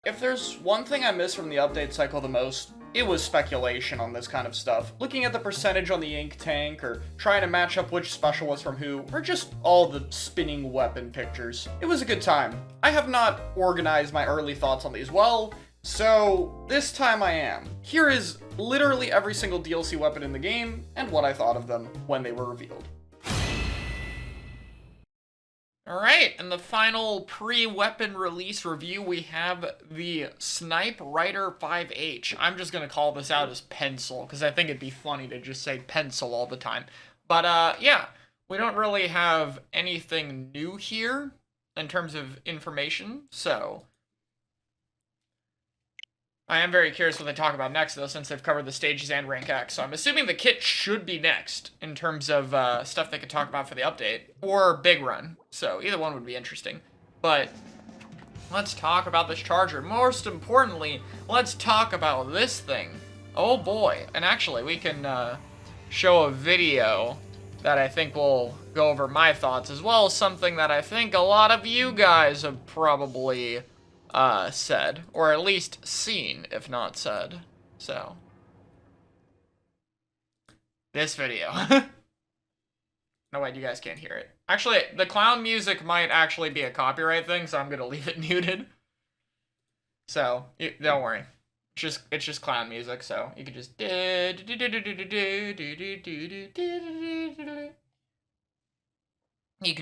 If there's one thing I miss from the update cycle the most, it was speculation on this kind of stuff. Looking at the percentage on the ink tank, or trying to match up which special was from who, or just all the spinning weapon pictures. It was a good time. I have not organized my early thoughts on these well, so this time I am. Here is literally every single DLC weapon in the game, and what I thought of them when they were revealed. Alright, in the final pre-weapon release review, we have the Snipe Rider 5H. I'm just going to call this out as Pencil, because I think it'd be funny to just say Pencil all the time. But, yeah, we don't really have anything new here in terms of information, so I am very curious what they talk about next, though, since they've covered the stages and Rank X. So I'm assuming the kit should be next in terms of stuff they could talk about for the update, or Big Run. So either one would be interesting. But let's talk about this charger. Most importantly, let's talk about this thing. Oh boy. And actually, we can show a video that I think will go over my thoughts, as well as something that I think a lot of you guys have probably said, or at least seen, if not said. So, this video. No way, you guys can't hear it. Actually, the clown music might actually be a copyright thing, so I'm gonna leave it muted. So, don't worry. It's just clown music, so you can just you can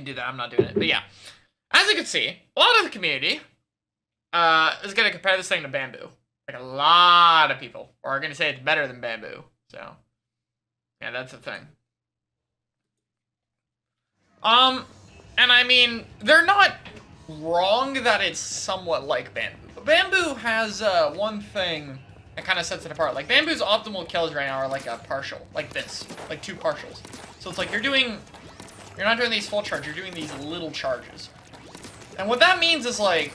do that. I'm not doing it, but yeah. As you can see, a lot of the community is gonna compare this thing to Bamboo. Like, a lot of people are gonna say it's better than Bamboo. So, yeah, that's the thing. And I mean, they're not wrong that it's somewhat like Bamboo. But Bamboo has one thing that kind of sets it apart. Like, Bamboo's optimal kills right now are like a partial, like this, like 2 partials. So it's like you're not doing these full charge, you're doing these little charges. And what that means is, like,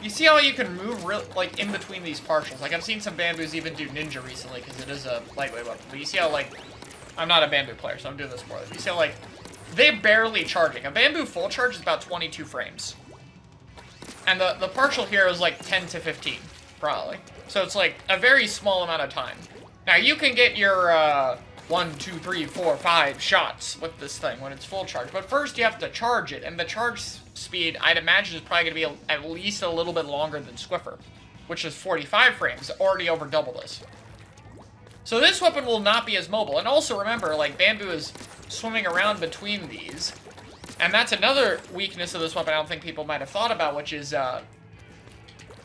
you see how you can move like in between these partials. Like, I've seen some Bamboos even do Ninja recently because it is a lightweight weapon. But you see how, like, I'm not a Bamboo player, so I'm doing this for them. You see how, like, they're barely charging. A Bamboo full charge is about 22 frames. And the partial here is like 10 to 15, probably. So it's like a very small amount of time. Now, you can get your 1, 2, 3, 4, 5 shots with this thing when it's full charge. But first, you have to charge it, and the charge speed, I'd imagine, is probably going to be at least a little bit longer than Squiffer, which is 45 frames, already over double this. So this weapon will not be as mobile. And also remember, like, Bamboo is swimming around between these. And that's another weakness of this weapon I don't think people might have thought about, which is,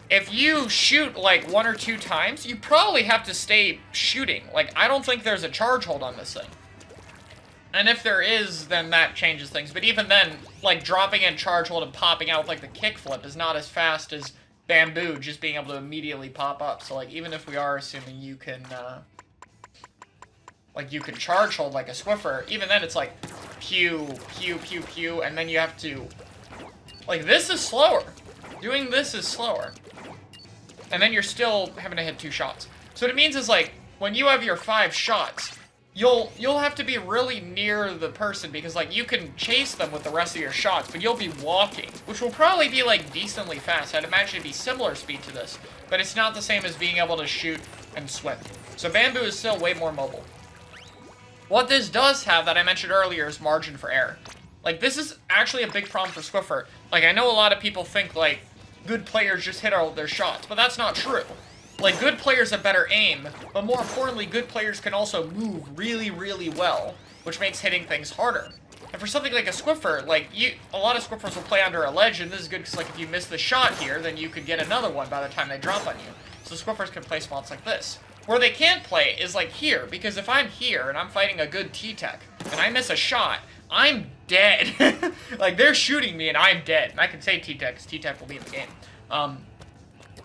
if you shoot, like, 1 or 2 times, you probably have to stay shooting. Like, I don't think there's a charge hold on this thing. And if there is, then that changes things. But even then, like, dropping in charge hold and popping out with, like, the kickflip is not as fast as Bamboo just being able to immediately pop up. So, like, even if we are assuming you can, like, you can charge hold like a Swiffer, even then it's like, pew, pew, pew, pew, and then you have to, like, this is slower. Doing this is slower. And then you're still having to hit 2 shots. So what it means is, like, when you have your 5 shots, you'll have to be really near the person, because, like, you can chase them with the rest of your shots, but you'll be walking, which will probably be, like, decently fast. I'd imagine it'd be similar speed to this, but it's not the same as being able to shoot and swim. So Bamboo is still way more mobile. What this does have that I mentioned earlier is margin for error. Like, this is actually a big problem for Swiffer. Like, I know a lot of people think, like, good players just hit all their shots, but that's not true. Like, good players have better aim, but more importantly, good players can also move really, really well, which makes hitting things harder. And for something like a Swiffer, like, a lot of Swiffers will play under a ledge, and this is good because, like, if you miss the shot here, then you could get another one by the time they drop on you. So Swiffers can play spots like this. Where they can't play is, like, here, because if I'm here and I'm fighting a good T-Tech, and I miss a shot, I'm dead. Like, they're shooting me and I'm dead. And I can say T-Tech, because T-Tech will be in the game.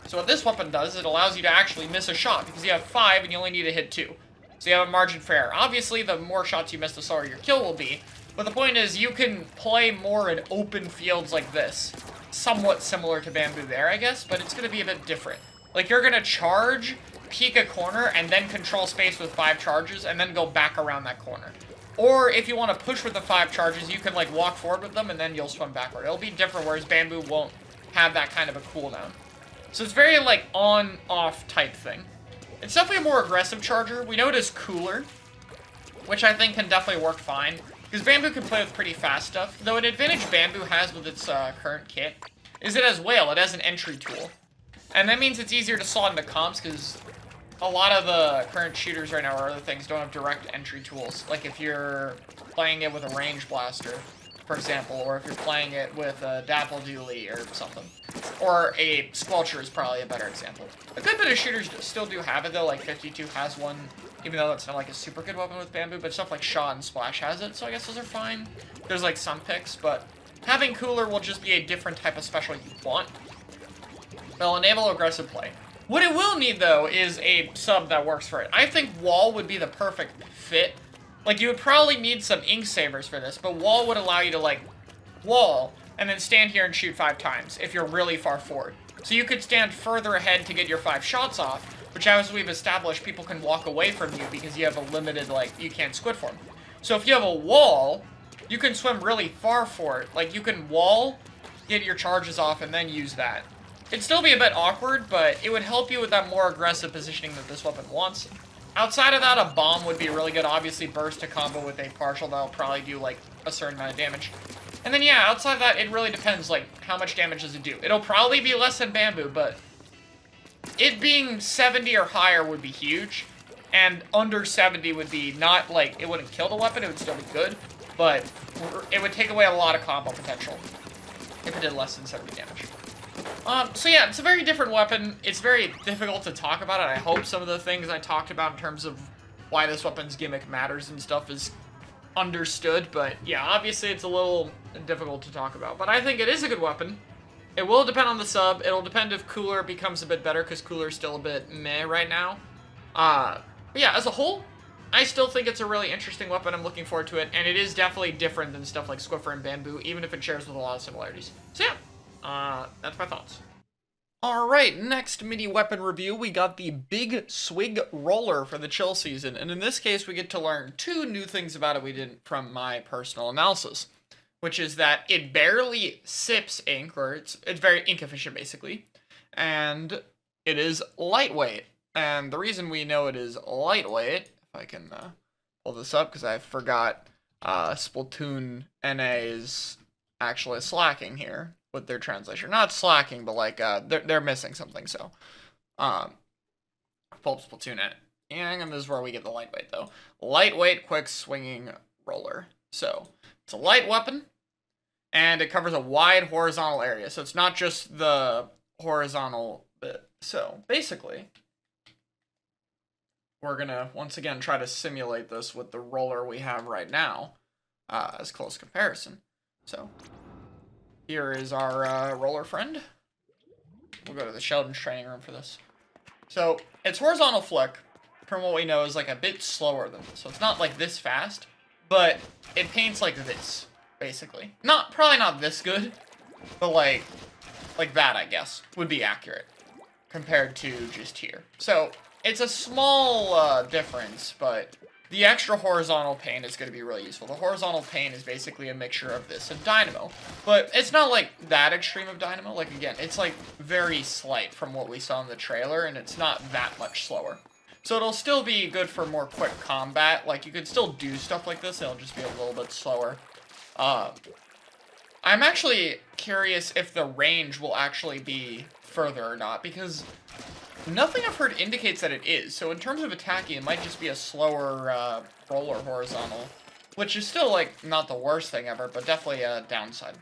So what this weapon does is it allows you to actually miss a shot, because you have 5 and you only need to hit 2. So you have a margin for error. Obviously, the more shots you miss, the slower your kill will be. But the point is, you can play more in open fields like this. Somewhat similar to Bamboo there, I guess, but it's going to be a bit different. Like, you're going to charge, peek a corner, and then control space with 5 charges, and then go back around that corner. Or, if you want to push with the 5 charges, you can, like, walk forward with them, and then you'll swim backward. It'll be different, whereas Bamboo won't have that kind of a cooldown. So it's very, like, on-off type thing. It's definitely a more aggressive charger. We know it is cooler, which I think can definitely work fine. Because Bamboo can play with pretty fast stuff. Though an advantage Bamboo has with its current kit is it has Whale. It has an entry tool. And that means it's easier to slot into comps because a lot of the current shooters right now or other things don't have direct entry tools. Like if you're playing it with a range blaster, for example, or if you're playing it with a Dapple Dooley or something. Or a Squelcher is probably a better example. A good bit of shooters still do have it though, like 52 has one, even though that's not like a super good weapon with Bamboo, but stuff like Shot and Splash has it, so I guess those are fine. There's like some picks, but having Cooler will just be a different type of special you want. It'll enable aggressive play. What it will need though is a sub that works for it. I think Wall would be the perfect fit. Like, you would probably need some ink savers for this, but Wall would allow you to, like, wall, and then stand here and shoot 5 times, if you're really far forward. So you could stand further ahead to get your 5 shots off, which, as we've established, people can walk away from you because you have a limited, like, you can't squid form. So if you have a wall, you can swim really far for it. Like, you can wall, get your charges off, and then use that. It'd still be a bit awkward, but it would help you with that more aggressive positioning that this weapon wants. Outside of that, a bomb would be really good. Obviously, burst to combo with a partial that'll probably do, like, a certain amount of damage. And then, yeah, outside of that, it really depends, like, how much damage does it do. It'll probably be less than Bamboo, but it being 70 or higher would be huge. And under 70 would be not, like, it wouldn't kill the weapon, it would still be good, but it would take away a lot of combo potential if it did less than 70 damage. So yeah, it's a very different weapon. It's very difficult to talk about it. I hope some of the things I talked about in terms of why this weapon's gimmick matters and stuff is understood, but yeah, obviously it's a little difficult to talk about. But I think it is a good weapon. It will depend on the sub. It'll depend if Cooler becomes a bit better, because Cooler's still a bit meh right now. But yeah, as a whole, I still think it's a really interesting weapon. I'm looking forward to it, and it is definitely different than stuff like Squiffer and Bamboo, even if it shares with a lot of similarities. So yeah. That's my thoughts. Alright, next mini weapon review, we got the Big Swig Roller for the chill season, and in this case we get to learn 2 new things about it we didn't from my personal analysis, which is that it barely sips ink, or it's very ink efficient basically, and it is lightweight. And the reason we know it is lightweight, if I can pull this up because I forgot Splatoon NA is actually slacking here with their translation. Not slacking, but like they're missing something. So, pull up Splatoon it, and this is where we get the lightweight though. Lightweight, quick swinging roller. So it's a light weapon, and it covers a wide horizontal area. So it's not just the horizontal bit. So basically, we're gonna once again try to simulate this with the roller we have right now, as close comparison. So here is our roller friend. We'll go to the Sheldon's training room for this. So its horizontal flick, from what we know, is like a bit slower than this. So it's not like this fast, but it paints like this, basically. Probably not this good, but like that, I guess, would be accurate compared to just here. So it's a small difference, but the extra horizontal paint is going to be really useful. The horizontal paint is basically a mixture of this and Dynamo. But it's not like that extreme of Dynamo. Like, again, it's like very slight from what we saw in the trailer, and it's not that much slower. So it'll still be good for more quick combat. Like, you could still do stuff like this, it'll just be a little bit slower. I'm actually curious if the range will actually be further or not, because nothing I've heard indicates that it is. So in terms of attacking, it might just be a slower roller horizontal, which is still, like, not the worst thing ever, but definitely a downside.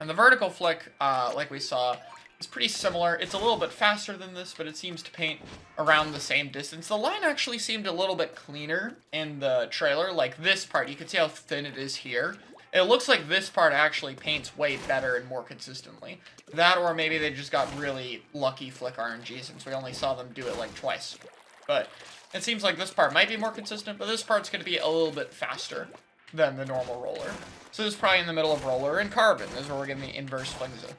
And the vertical flick, like we saw, is pretty similar. It's a little bit faster than this, but it seems to paint around the same distance. The line actually seemed a little bit cleaner in the trailer. Like this part, you can see how thin it is here. It looks like this part actually paints way better and more consistently. That, or maybe they just got really lucky flick RNG since we only saw them do it like twice. But it seems like this part might be more consistent, but this part's going to be a little bit faster than the normal roller. So this is probably in the middle of roller and carbon. This is where we're getting the inverse flingza.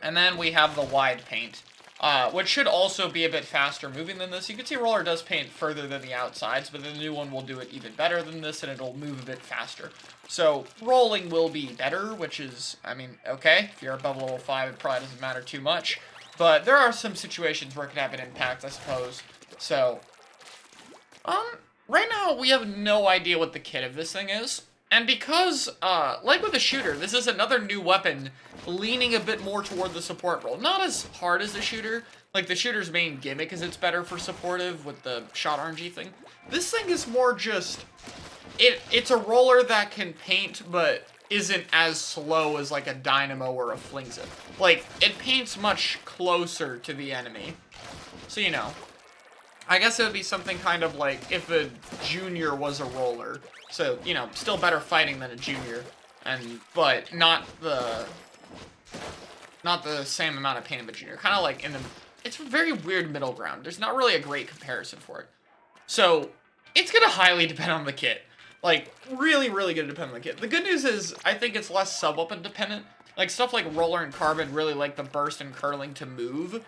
And then we have the wide paint, which should also be a bit faster moving than this. You can see roller does paint further than the outsides, but the new one will do it even better than this, and it'll move a bit faster. So rolling will be better, which is, I mean, okay. If you're above level 5, it probably doesn't matter too much. But there are some situations where it could have an impact, I suppose. So, right now we have no idea what the kit of this thing is. And because, like with the shooter, this is another new weapon leaning a bit more toward the support role. Not as hard as the shooter. Like, the shooter's main gimmick is it's better for supportive with the shot RNG thing. This thing is more just... It's a roller that can paint, but isn't as slow as, like, a Dynamo or a Flingza. Like, it paints much closer to the enemy. So, you know. I guess it would be something kind of like if a junior was a roller. So, you know, still better fighting than a junior. But not the same amount of pain of a junior. Kind of like in the... It's a very weird middle ground. There's not really a great comparison for it. So, it's going to highly depend on the kit. Like, really, really going to depend on the kit. The good news is, I think it's less sub-weapon dependent. Like, stuff like Roller and Carbon really like the burst and curling to move.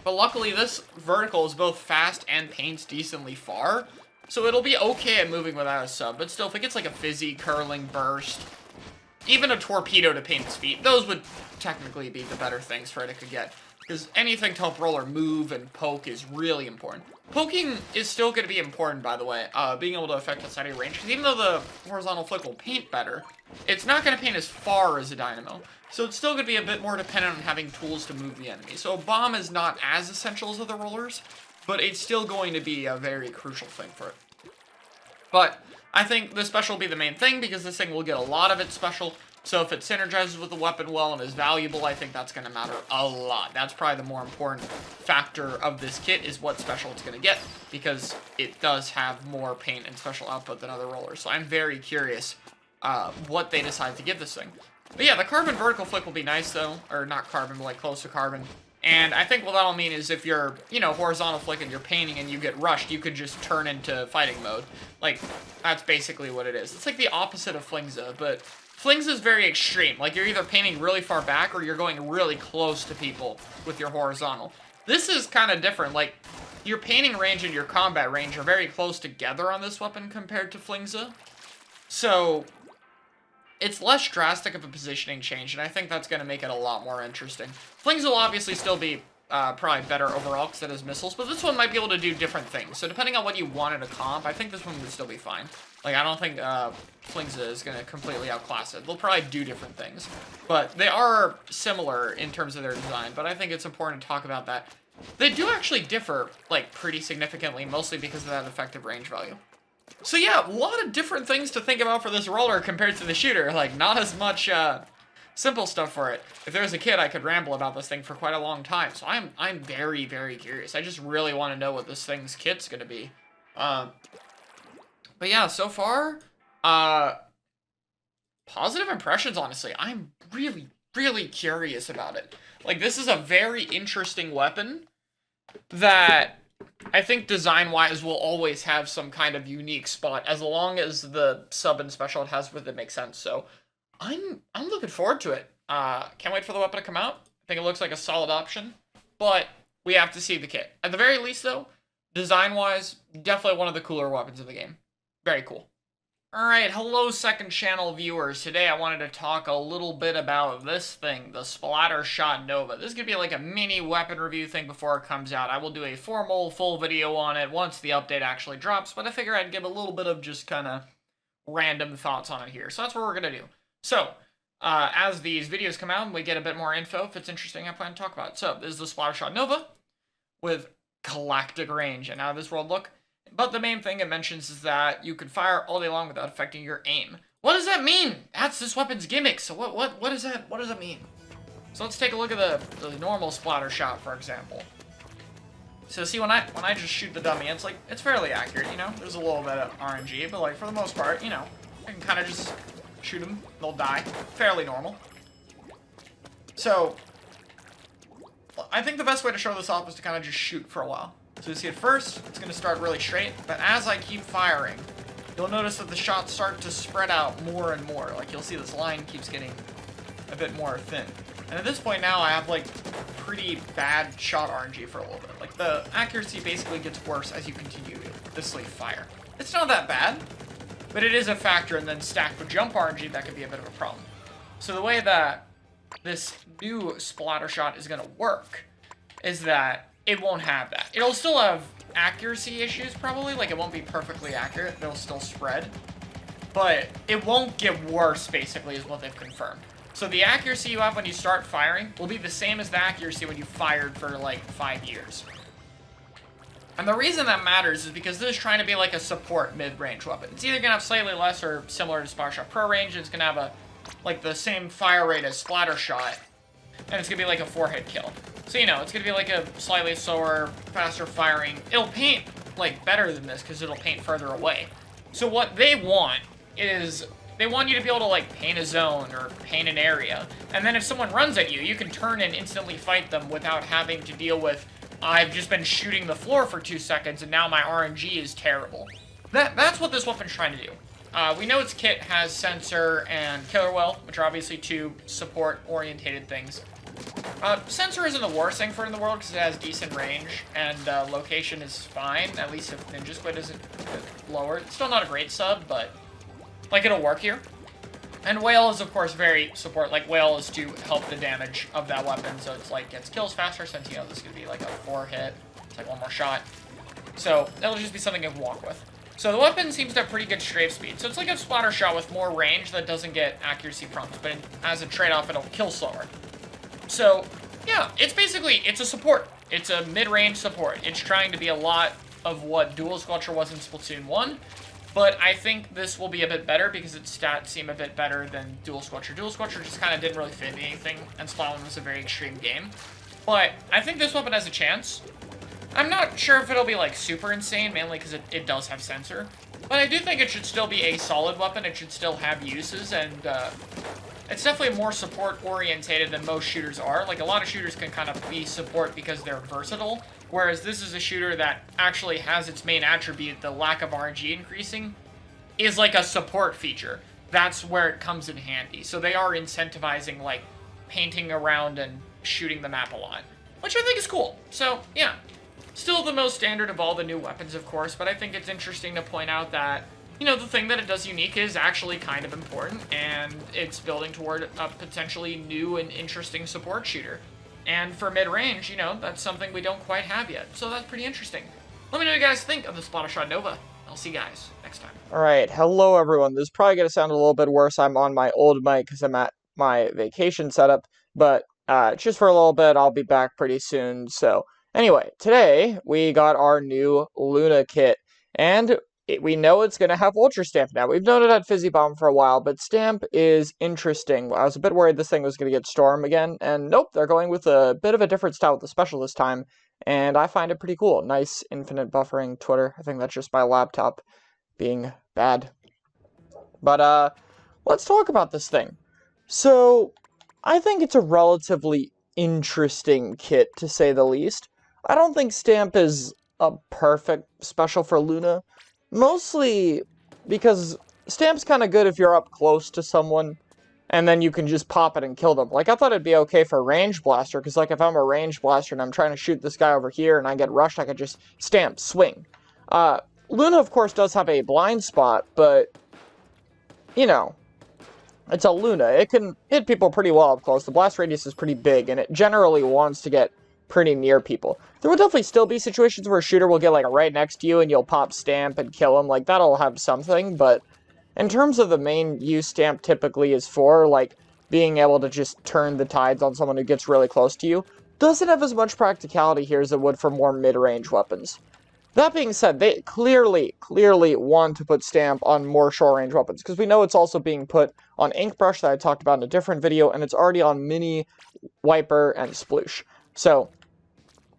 But luckily, this vertical is both fast and paints decently far. So it'll be okay at moving without a sub. But still, if it gets like a fizzy, curling, burst, even a torpedo to paint its feet, those would technically be the better things for it could get. Because anything to help Roller move and poke is really important. Poking is still going to be important, by the way. Being able to affect its steady range. Because even though the horizontal flick will paint better, it's not going to paint as far as a Dynamo. So it's still going to be a bit more dependent on having tools to move the enemy. So a bomb is not as essential as other rollers, but it's still going to be a very crucial thing for it. But I think the special will be the main thing, because this thing will get a lot of its special. So if it synergizes with the weapon well and is valuable, I think that's going to matter a lot. That's probably the more important factor of this kit, is what special it's going to get, because it does have more paint and special output than other rollers. So I'm very curious what they decide to give this thing. But yeah, the Carbon vertical flick will be nice, though. Or not Carbon, but like close to Carbon. And I think what that'll mean is if you're, you know, horizontal flick and you're painting and you get rushed, you could just turn into fighting mode. Like, that's basically what it is. It's like the opposite of Flingza, but Flingza is very extreme. Like, you're either painting really far back or you're going really close to people with your horizontal. This is kind of different. Like, your painting range and your combat range are very close together on this weapon compared to Flingza. So it's less drastic of a positioning change, and I think that's going to make it a lot more interesting. Flings will obviously still be probably better overall because it has missiles, but this one might be able to do different things. So depending on what you want in a comp, I think this one would still be fine. Like, I don't think Flingza is going to completely outclass it. They'll probably do different things, but they are similar in terms of their design, but I think it's important to talk about that. They do actually differ, like, pretty significantly, mostly because of that effective range value. So yeah, a lot of different things to think about for this roller compared to the shooter. Like, not as much simple stuff for it. If there was a kid, I could ramble about this thing for quite a long time. So I'm very, very curious. I just really want to know what this thing's kit's gonna be. But yeah, so far, positive impressions, honestly. I'm really, really curious about it. Like, this is a very interesting weapon that I think design-wise will always have some kind of unique spot, as long as the sub and special it has with it makes sense. So I'm looking forward to it. Can't wait for the weapon to come out. I think it looks like a solid option, but we have to see the kit. At the very least, though, design-wise, definitely one of the cooler weapons in the game. Very cool. Alright, hello second channel viewers. Today I wanted to talk a little bit about this thing, the Splattershot Nova. This is going to be like a mini weapon review thing before it comes out. I will do a formal full video on it once the update actually drops, but I figure I'd give a little bit of just kind of random thoughts on it here. So that's what we're going to do. So, as these videos come out and we get a bit more info, if it's interesting, I plan to talk about it. So, this is the Splattershot Nova with galactic range and out of this world look. But the main thing it mentions is that you can fire all day long without affecting your aim. What does that mean? That's this weapon's gimmick. So what does that mean? So let's take a look at the normal splatter shot, for example. So see, when I just shoot the dummy, it's fairly accurate, you know? There's a little bit of RNG, but like for the most part, you know, I can kind of just shoot them, they'll die. Fairly normal. So I think the best way to show this off is to kind of just shoot for a while. So you see at first, it's going to start really straight, but as I keep firing, you'll notice that the shots start to spread out more and more. Like, you'll see this line keeps getting a bit more thin. And at this point now, I have, like, pretty bad shot RNG for a little bit. Like, the accuracy basically gets worse as you continue to sleeve fire. It's not that bad, but it is a factor, and then stacked with jump RNG, that could be a bit of a problem. So the way that this new splatter shot is going to work is that it won't have that. It'll still have accuracy issues, probably. Like, it won't be perfectly accurate. It'll still spread. But it won't get worse, basically, is what they've confirmed. So the accuracy you have when you start firing will be the same as the accuracy when you fired for, like, 5 years. And the reason that matters is because this is trying to be like a support mid-range weapon. It's either going to have slightly less or similar to Splatter Shot Pro range. It's going to have a, like, the same fire rate as Splatter Shot. And it's going to be like a 4-hit kill. So, you know, it's going to be like a slightly slower, faster firing. It'll paint, like, better than this because it'll paint further away. So what they want is they want you to be able to, like, paint a zone or paint an area. And then if someone runs at you, you can turn and instantly fight them without having to deal with, I've just been shooting the floor for 2 seconds and now my RNG is terrible. That's what this weapon's trying to do. We know its kit has Sensor and Killer Well, which are obviously 2 support-orientated things. Sensor isn't the worst thing for it in the world because it has decent range, and location is fine, at least if Ninja Squid isn't lower. It's still not a great sub, but, like, it'll work here. And Whale is, of course, very support. Like, Whale is to help the damage of that weapon, so it's, like, gets kills faster, since, you know, this could be, like, a 4-hit. It's, like, 1 more shot. So, it'll just be something you can walk with. So, the weapon seems to have pretty good strafe speed. So, it's like a splatter shot with more range that doesn't get accuracy prompts, but as a trade-off, it'll kill slower. So, yeah, it's basically, it's a support. It's a mid-range support. It's trying to be a lot of what Dual Squelcher was in Splatoon 1, but I think this will be a bit better because its stats seem a bit better than Dual Squelcher. Dual Squelcher just kind of didn't really fit anything, and Splatoon was a very extreme game. But I think this weapon has a chance. I'm not sure if it'll be, like, super insane, mainly because it does have Sensor. But I do think it should still be a solid weapon. It should still have uses, and it's definitely more support-orientated than most shooters are. Like, a lot of shooters can kind of be support because they're versatile, whereas this is a shooter that actually has its main attribute, the lack of RNG increasing, is like a support feature. That's where it comes in handy. So they are incentivizing, like, painting around and shooting the map a lot, which I think is cool. So, yeah. Still the most standard of all the new weapons, of course, but I think it's interesting to point out that, you know, the thing that it does unique is actually kind of important, and it's building toward a potentially new and interesting support shooter. And for mid-range, you know, that's something we don't quite have yet, so that's pretty interesting. Let me know what you guys think of the Splatter Shot Nova. I'll see you guys next time. Alright, hello everyone. This is probably going to sound a little bit worse. I'm on my old mic because I'm at my vacation setup, but just for a little bit, I'll be back pretty soon. So, anyway, today we got our new Luna kit, and we know it's going to have Ultra Stamp now. We've known it had Fizzy Bomb for a while, but Stamp is interesting. I was a bit worried this thing was going to get Storm again, and nope, they're going with a bit of a different style with the special this time, and I find it pretty cool. Nice infinite buffering Twitter. I think that's just my laptop being bad. But, let's talk about this thing. So, I think it's a relatively interesting kit, to say the least. I don't think Stamp is a perfect special for Luna, mostly because Stamp's kind of good if you're up close to someone, and then you can just pop it and kill them. Like, I thought it'd be okay for Range Blaster, because, like, if I'm a Range Blaster and I'm trying to shoot this guy over here and I get rushed, I could just Stamp, swing. Luna, of course, does have a blind spot, but, you know, it's a Luna. It can hit people pretty well up close. The blast radius is pretty big, and it generally wants to get pretty near people. There will definitely still be situations where a shooter will get, like, right next to you and you'll pop Stamp and kill him. Like, that'll have something, but in terms of the main use Stamp typically is for, like, being able to just turn the tides on someone who gets really close to you, doesn't have as much practicality here as it would for more mid-range weapons. That being said, they clearly want to put Stamp on more short-range weapons, because we know it's also being put on Ink Brush that I talked about in a different video, and it's already on Mini, Wiper, and Sploosh. So,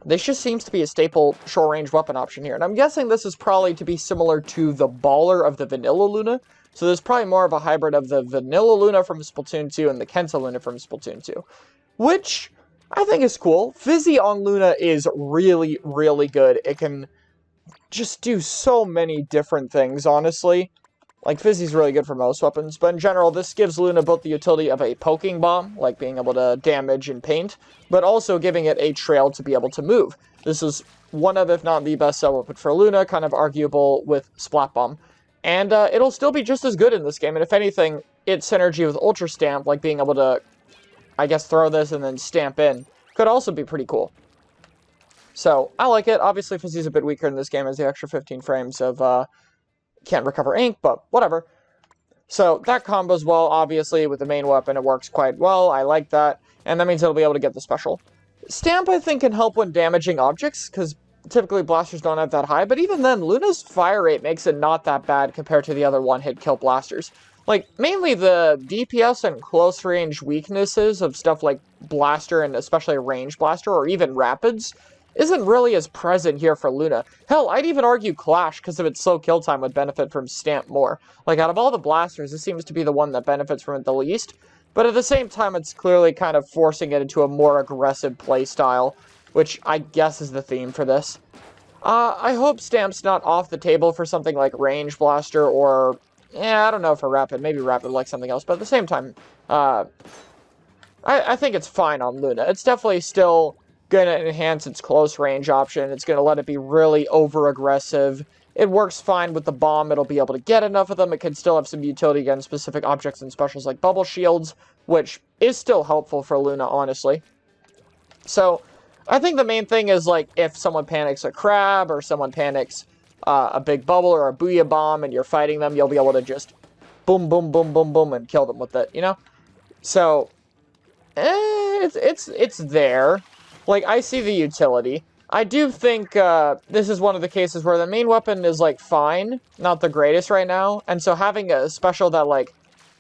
this just seems to be a staple short-range weapon option here, and I'm guessing this is probably to be similar to the Baller of the Vanilla Luna, so there's probably more of a hybrid of the Vanilla Luna from Splatoon 2 and the Kenta Luna from Splatoon 2, which I think is cool. Fizzy on Luna is really, really good. It can just do so many different things, honestly. Like, Fizzy's really good for most weapons, but in general, this gives Luna both the utility of a poking bomb, like being able to damage and paint, but also giving it a trail to be able to move. This is one of, if not the best sub weapon for Luna, kind of arguable with Splat Bomb. And it'll still be just as good in this game, and if anything, its synergy with Ultra Stamp, like being able to I guess, throw this and then stamp in could also be pretty cool. So, I like it. Obviously, Fizzy's a bit weaker in this game as the extra 15 frames of, can't recover ink, but whatever. So, that combos well, obviously, with the main weapon. It works quite well. I like that. And that means it'll be able to get the special. Stamp, I think, can help when damaging objects, because typically blasters don't have that high, but even then, Luna's fire rate makes it not that bad compared to the other one-hit kill blasters. Like, mainly the DPS and close-range weaknesses of stuff like Blaster and especially Range Blaster, or even Rapids, isn't really as present here for Luna. Hell, I'd even argue Clash, because of its slow kill time, would benefit from Stamp more. Like, out of all the blasters, this seems to be the one that benefits from it the least, but at the same time, it's clearly kind of forcing it into a more aggressive playstyle, which I guess is the theme for this. I hope Stamp's not off the table for something like Range Blaster, or, I don't know, for Rapid. Maybe Rapid like something else, but at the same time, I think it's fine on Luna. It's definitely still going to enhance its close range option. It's going to let it be really over-aggressive. It works fine with the bomb. It'll be able to get enough of them. It can still have some utility against specific objects and specials like bubble shields, which is still helpful for Luna, honestly. So, I think the main thing is, like, if someone panics a crab, or someone panics a big bubble or a booyah bomb, and you're fighting them, you'll be able to just boom, boom, boom, boom, boom, and kill them with it, you know? So, it's there. Like, I see the utility. I do think this is one of the cases where the main weapon is, like, fine, not the greatest right now, and so having a special that, like,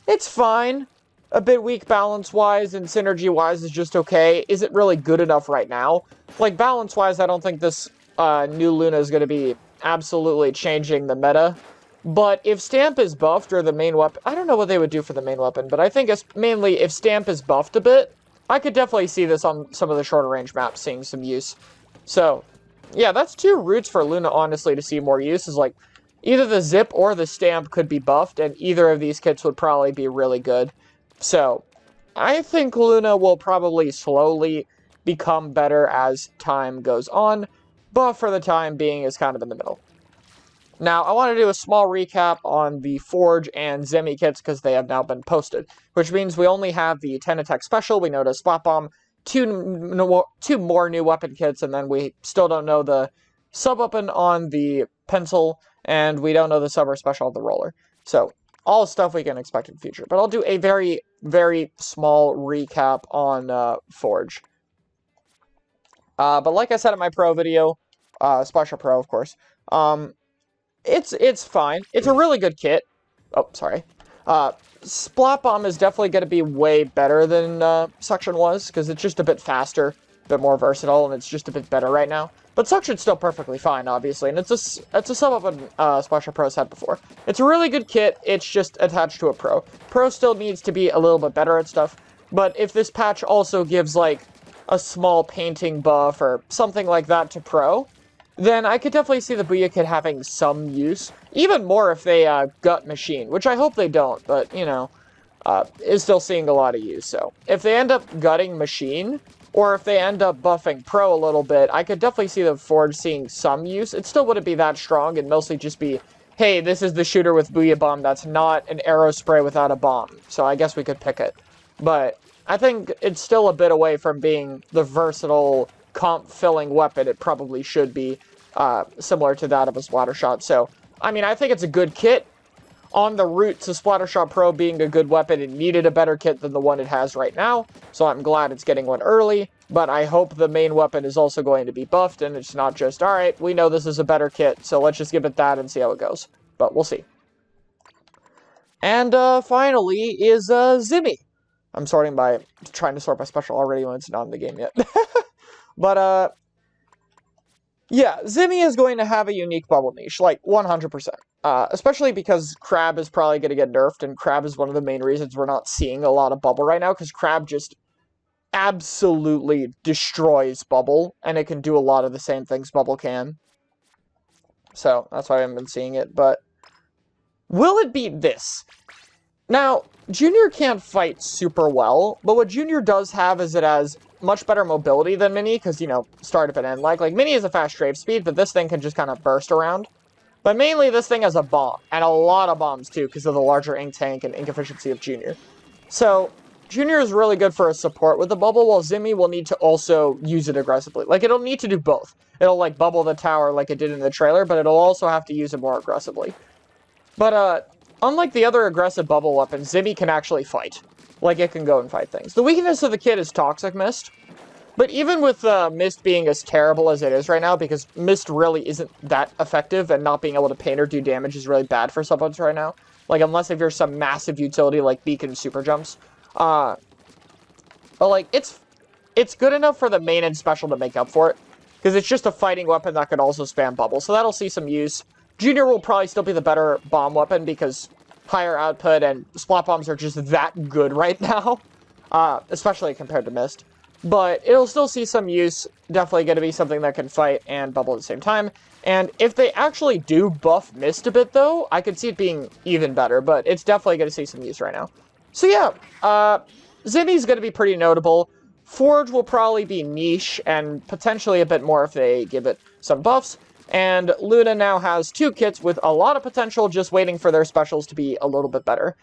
it's fine, a bit weak balance-wise and synergy-wise is just okay, isn't really good enough right now. Like, balance-wise, I don't think this new Luna is going to be absolutely changing the meta, but if Stamp is buffed, or the main weapon, I don't know what they would do for the main weapon, but I think it's mainly if Stamp is buffed a bit, I could definitely see this on some of the shorter range maps seeing some use. So, yeah, that's two routes for Luna, honestly, to see more use, is like, either the Zip or the Stamp could be buffed, and either of these kits would probably be really good. So, I think Luna will probably slowly become better as time goes on, but for the time being is kind of in the middle. Now, I want to do a small recap on the Forge and Zemi kits, because they have now been posted, which means we only have the 10 attack special, we know the Splat Bomb, two more new weapon kits, and then we still don't know the sub-weapon on the Pencil, and we don't know the summer special of the Roller. So, all stuff we can expect in the future. But I'll do a very, very small recap on Forge. But like I said in my Pro video, Splasher Pro, of course, it's fine. It's a really good kit. Oh, sorry. Splat Bomb is definitely going to be way better than Suction was, because it's just a bit faster, a bit more versatile, and it's just a bit better right now. But Suction's still perfectly fine, obviously, and it's a sub-weapon Splasher Pro's had before. It's a really good kit, it's just attached to a Pro. Pro still needs to be a little bit better at stuff, but if this patch also gives, like, a small painting buff or something like that to Pro, then I could definitely see the Booyah Kit having some use. Even more if they gut Machine, which I hope they don't, but, you know, is still seeing a lot of use. So, if they end up gutting Machine, or if they end up buffing Pro a little bit, I could definitely see the Forge seeing some use. It still wouldn't be that strong, and mostly just be, hey, this is the shooter with Booyah Bomb that's not an arrow spray without a bomb. So I guess we could pick it. But I think it's still a bit away from being the versatile comp-filling weapon it probably should be, similar to that of a Splattershot. So, I mean, I think it's a good kit. On the route to Splattershot Pro being a good weapon, it needed a better kit than the one it has right now, so I'm glad it's getting one early, but I hope the main weapon is also going to be buffed, and it's not just, alright, we know this is a better kit, so let's just give it that and see how it goes. But we'll see. And, finally, is, Zimmy. I'm sorting by, trying to sort by special already when it's not in the game yet. But, yeah, Zimmy is going to have a unique bubble niche, like, 100%. Especially because Crab is probably going to get nerfed, and Crab is one of the main reasons we're not seeing a lot of Bubble right now, because Crab just absolutely destroys Bubble, and it can do a lot of the same things Bubble can. So, that's why I haven't been seeing it, but will it be this? Now, Junior can't fight super well, but what Junior does have is it has much better mobility than Mini, because, you know, start, up, and end. Like, Mini has a fast strafe speed, but this thing can just kind of burst around. But mainly, this thing has a bomb, and a lot of bombs, too, because of the larger ink tank and ink efficiency of Junior. So, Junior is really good for a support with the bubble, while Zimmy will need to also use it aggressively. Like, it'll need to do both. It'll, like, bubble the tower like it did in the trailer, but it'll also have to use it more aggressively. But, unlike the other aggressive bubble weapons, Zimmy can actually fight. Like, it can go and fight things. The weakness of the kit is Toxic Mist. But even with Mist being as terrible as it is right now, because Mist really isn't that effective, and not being able to paint or do damage is really bad for subbuds right now. Like, unless if you're some massive utility like Beacon Super Jumps. But, like, it's good enough for the main and special to make up for it. Because it's just a fighting weapon that could also spam bubble, so that'll see some use. Junior will probably still be the better bomb weapon, because higher output and splat bombs are just that good right now. Especially compared to Mist. But it'll still see some use, definitely going to be something that can fight and bubble at the same time. And if they actually do buff Mist a bit, though, I could see it being even better, but it's definitely going to see some use right now. So yeah, Zimmy's going to be pretty notable. Forge will probably be niche, and potentially a bit more if they give it some buffs. And Luna now has 2 kits with a lot of potential, just waiting for their specials to be a little bit better.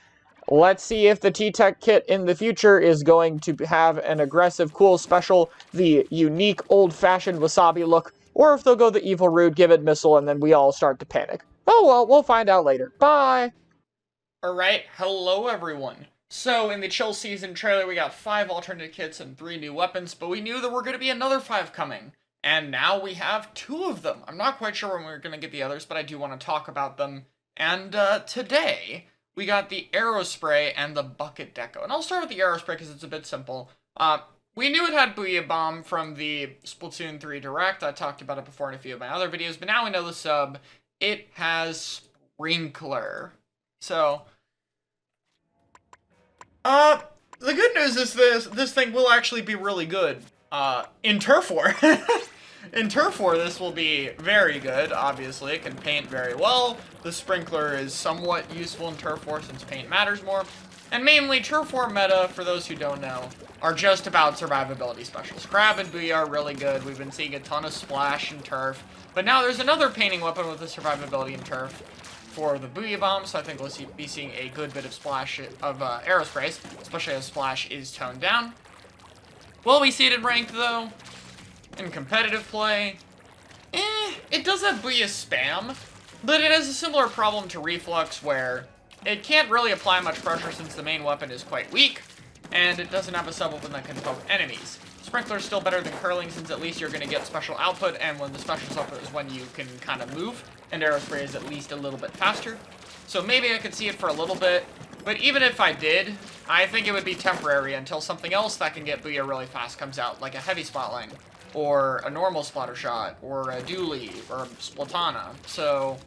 Let's see if the T-Tech kit in the future is going to have an aggressive, cool special, the unique, old-fashioned wasabi look, or if they'll go the evil rude, give it missile, and then we all start to panic. Oh well, we'll find out later. Bye! Alright, hello everyone. So, in the Chill Season trailer, we got 5 alternate kits and 3 new weapons, but we knew there were going to be another 5 coming. And now we have 2 of them. I'm not quite sure when we're going to get the others, but I do want to talk about them. And, today, we got the Aerospray and the Bucket Deco. And I'll start with the Aerospray because it's a bit simple. We knew it had Booyah Bomb from the Splatoon 3 Direct. I talked about it before in a few of my other videos, but now we know the sub. It has Sprinkler. So, the good news is this thing will actually be really good. In Turf War. In Turf War, this will be very good, obviously. It can paint very well. The Sprinkler is somewhat useful in Turf War since paint matters more. And mainly, Turf War meta, for those who don't know, are just about survivability specials. Crab and Booyah are really good. We've been seeing a ton of Splash in Turf. But now there's another painting weapon with the survivability in Turf for the Booyah Bomb, so I think we'll be seeing a good bit of Splash of Aerosprays, especially as Splash is toned down. Will we see it in ranked, though? In competitive play? It does have Booyah spam, but it has a similar problem to Reflux where it can't really apply much pressure since the main weapon is quite weak, and it doesn't have a sub-weapon that can poke enemies. Sprinkler is still better than Curling since at least you're going to get special output, and when the special output is when you can kind of move, and Aerospray is at least a little bit faster. So maybe I could see it for a little bit, but even if I did, I think it would be temporary until something else that can get Booyah really fast comes out, like a Heavy Spotlight, or a normal Splatter Shot, or a Dooley, or a Splatana. So,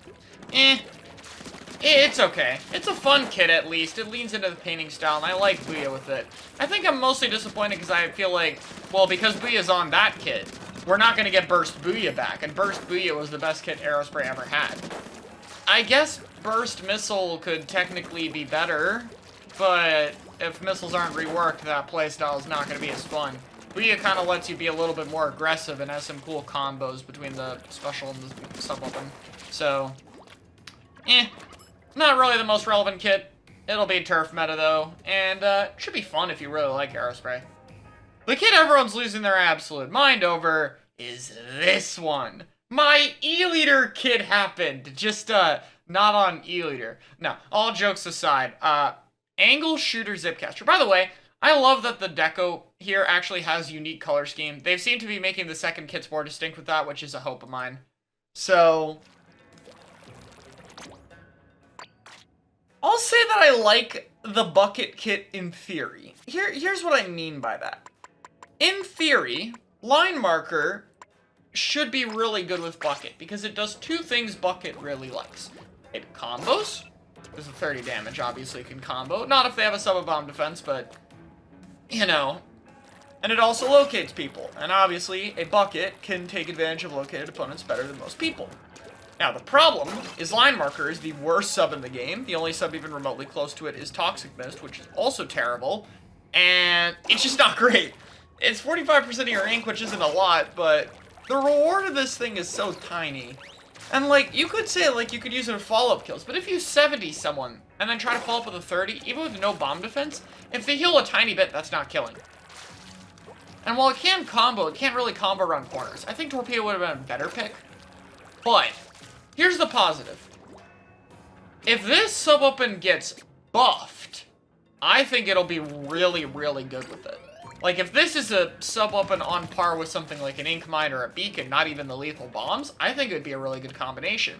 it's okay. It's a fun kit at least. It leans into the painting style, and I like Booyah with it. I think I'm mostly disappointed because I feel like, well, because Booyah's on that kit, we're not going to get Burst Booyah back, and Burst Booyah was the best kit Aerospray ever had. I guess Burst Missile could technically be better, but if missiles aren't reworked, that playstyle is not going to be as fun. Booyah kind of lets you be a little bit more aggressive and has some cool combos between the special and the sub-weapon. So, not really the most relevant kit. It'll be turf meta, though, and it should be fun if you really like Aerospray. The kit everyone's losing their absolute mind over is this one. My E-Liter kit happened. Just, not on E-Liter. No, all jokes aside, Angle Shooter Zipcaster. By the way, I love that the deco here actually has unique color scheme. They seem to be making the second kits more distinct with that, which is a hope of mine. So, I'll say that I like the bucket kit in theory. Here's what I mean by that. In theory, Line Marker should be really good with bucket because it does 2 things bucket really likes. It combos. There's a 30 damage, obviously, it can combo. Not if they have a sub-bomb defense, but, you know. And it also locates people. And obviously, a bucket can take advantage of located opponents better than most people. Now, the problem is Line Marker is the worst sub in the game. The only sub even remotely close to it is Toxic Mist, which is also terrible. And it's just not great. It's 45% of your ink, which isn't a lot, but the reward of this thing is so tiny And, like, you could say, like, you could use it for follow-up kills, but if you 70 someone and then try to follow up with a 30, even with no bomb defense, if they heal a tiny bit, that's not killing. And while it can combo, it can't really combo around corners. I think Torpedo would have been a better pick. But, here's the positive. If this sub-weapon gets buffed, I think it'll be really, really good with it. Like, if this is a sub-weapon on par with something like an Ink Mine or a Beacon, not even the lethal bombs, I think it would be a really good combination.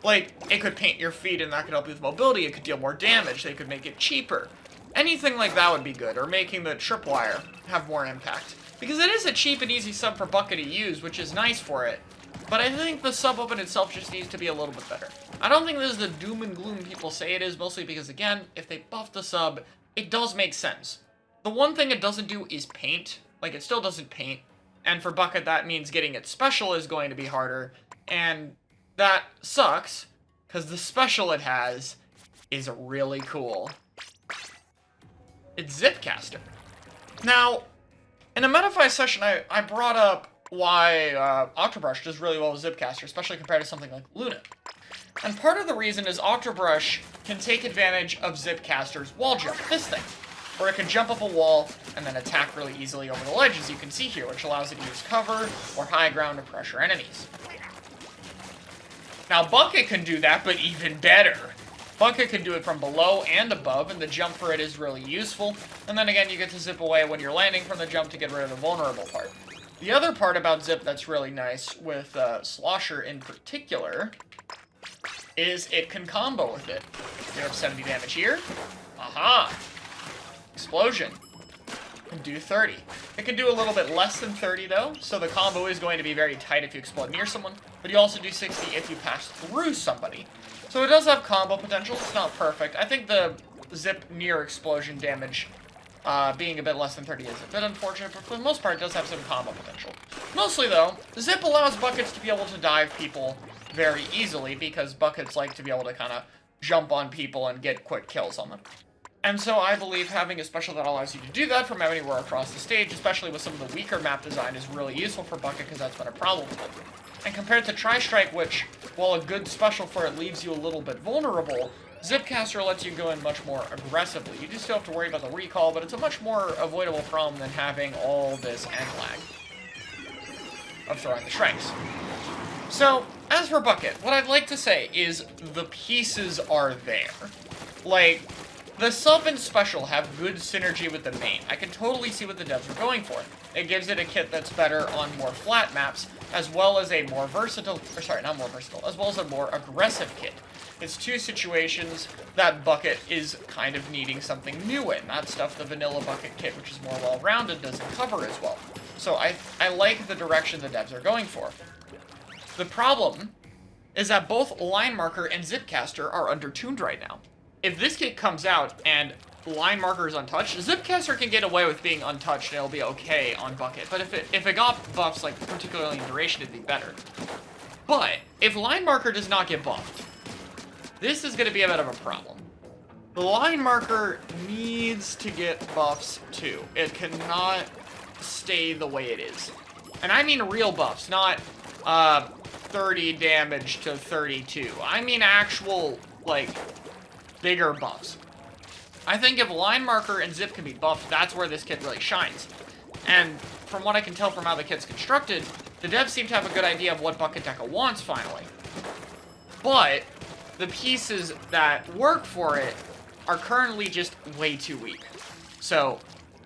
Like, it could paint your feet and that could help you with mobility, it could deal more damage, they could make it cheaper. Anything like that would be good, or making the tripwire have more impact. Because it is a cheap and easy sub for Bucket to use, which is nice for it. But I think the sub-weapon itself just needs to be a little bit better. I don't think this is the doom and gloom people say it is, mostly because, again, if they buff the sub, it does make sense. The one thing it doesn't do is paint. Like, it still doesn't paint. And for Bucket, that means getting its special is going to be harder. And that sucks, because the special it has is really cool. It's Zipcaster. Now, in a Metafy session, I brought up why Octobrush does really well with Zipcaster, especially compared to something like Luna. And part of the reason is Octobrush can take advantage of Zipcaster's wall jump, this thing, where it can jump up a wall and then attack really easily over the ledge, as you can see here, which allows it to use cover or high ground to pressure enemies. Now, Bucket can do that, but even better. Bucket can do it from below and above, and the jump for it is really useful. And then again, you get to zip away when you're landing from the jump to get rid of the vulnerable part. The other part about Zip that's really nice, with Slosher in particular, is it can combo with it. You have 70 damage here. Aha! Explosion. Can do 30. It can do a little bit less than 30 though, so the combo is going to be very tight if you explode near someone, but you also do 60 if you pass through somebody. So it does have combo potential, it's not perfect. I think the Zip near explosion damage being a bit less than 30 is a bit unfortunate, but for the most part it does have some combo potential. Mostly though, Zip allows Buckets to be able to dive people very easily, because Buckets like to be able to kind of jump on people and get quick kills on them. And so I believe having a special that allows you to do that from anywhere across the stage, especially with some of the weaker map design, is really useful for Bucket, because that's been a problem with it. And compared to Tri-Strike, which, while a good special for it leaves you a little bit vulnerable, Zipcaster lets you go in much more aggressively. You just still have to worry about the recall, but it's a much more avoidable problem than having all this end lag of throwing the strikes. So, as for Bucket, what I'd like to say is the pieces are there. Like, the sub and special have good synergy with the main. I can totally see what the devs are going for. It gives it a kit that's better on more flat maps, as well as a more versatile, or sorry, not more versatile, as well as a more aggressive kit. It's two situations that Bucket is kind of needing something new in. That stuff the vanilla Bucket kit, which is more well-rounded, doesn't cover as well. So I like the direction the devs are going for. The problem is that both Line Marker and Zipcaster are undertuned right now. If this kit comes out and Line Marker is untouched, Zipcaster can get away with being untouched and it'll be okay on Bucket. But if it got buffs, like particularly in duration, it'd be better. But if Line Marker does not get buffed, this is going to be a bit of a problem. The Line Marker needs to get buffs too. It cannot stay the way it is. And I mean real buffs, not 30 damage to 32. I mean actual, like, bigger buffs. I think if Line Marker and Zip can be buffed, that's where this kit really shines. And from what I can tell from how the kit's constructed, the devs seem to have a good idea of what Bucket Deca wants finally. But the pieces that work for it are currently just way too weak. So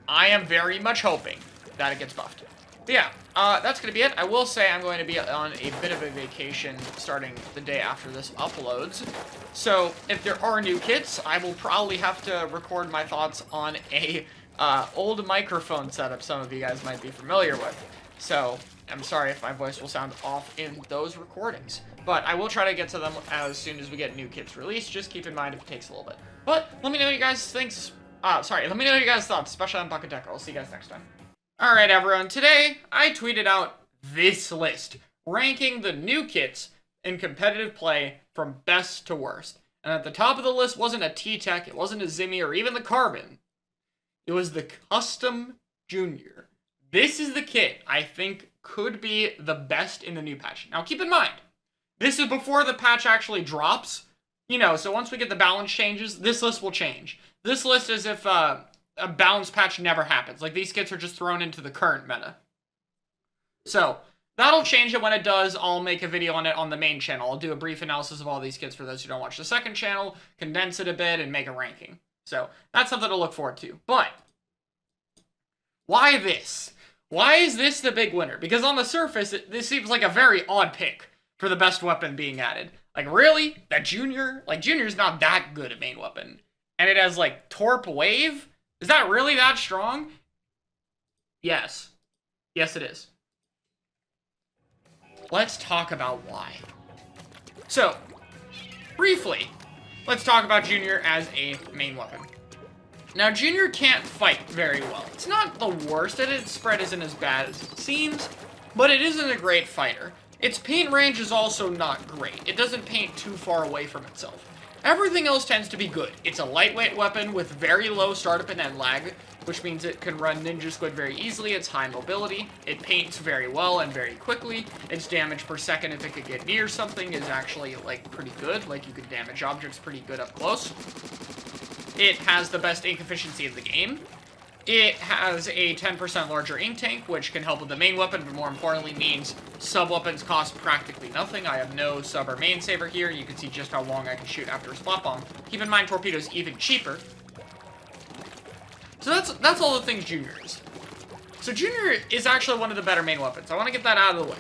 I am very much hoping that it gets buffed. But yeah, that's going to be it. I will say I'm going to be on a bit of a vacation starting the day after this uploads. So if there are new kits, I will probably have to record my thoughts on a old microphone setup some of you guys might be familiar with. So I'm sorry if my voice will sound off in those recordings. But I will try to get to them as soon as we get new kits released. Just keep in mind if it takes a little bit. But let me know what you guys think. Let me know what you guys thought, especially on Bucket Deca. I'll see you guys next time. Alright everyone, today I tweeted out this list, ranking the new kits in competitive play from best to worst. And at the top of the list wasn't a T-Tek, it wasn't a Zimmy, or even the Carbon. It was the Custom Junior. This is the kit I think could be the best in the new patch. Now keep in mind, This is before the patch actually drops. You know, so once we get the balance changes, this list will change. This list is if a balance patch never happens. Like, these kits are just thrown into the current meta. So, that'll change it. When it does, I'll make a video on it on the main channel. I'll do a brief analysis of all these kits for those who don't watch the second channel, condense it a bit, and make a ranking. So, that's something to look forward to. But, why this? Why is this the big winner? Because on the surface, this seems like a very odd pick for the best weapon being added. Like, really? That Junior? Like, Junior's not that good at main weapon. And it has, like, Torp Wave? Is that really that strong? Yes. Yes, it is. Let's talk about why. So, briefly, let's talk about Junior as a main weapon. Now, Junior can't fight very well. It's not the worst at it. Its spread isn't as bad as it seems, but it isn't a great fighter. Its paint range is also not great. It doesn't paint too far away from itself. Everything else tends to be good. It's a lightweight weapon with very low startup and end lag, which means it can run Ninja Squid very easily. It's high mobility. It paints very well and very quickly. Its damage per second, if it could get near something, is actually, like, pretty good. Like, you could damage objects pretty good up close. It has the best ink efficiency in the game. It has a 10% larger ink tank, which can help with the main weapon, but more importantly means sub-weapons cost practically nothing. I have no sub or main saber here. You can see just how long I can shoot after a spot bomb. Keep in mind, Torpedo's even cheaper. So that's all the things Junior is. So Junior is actually one of the better main weapons. I want to get that out of the way.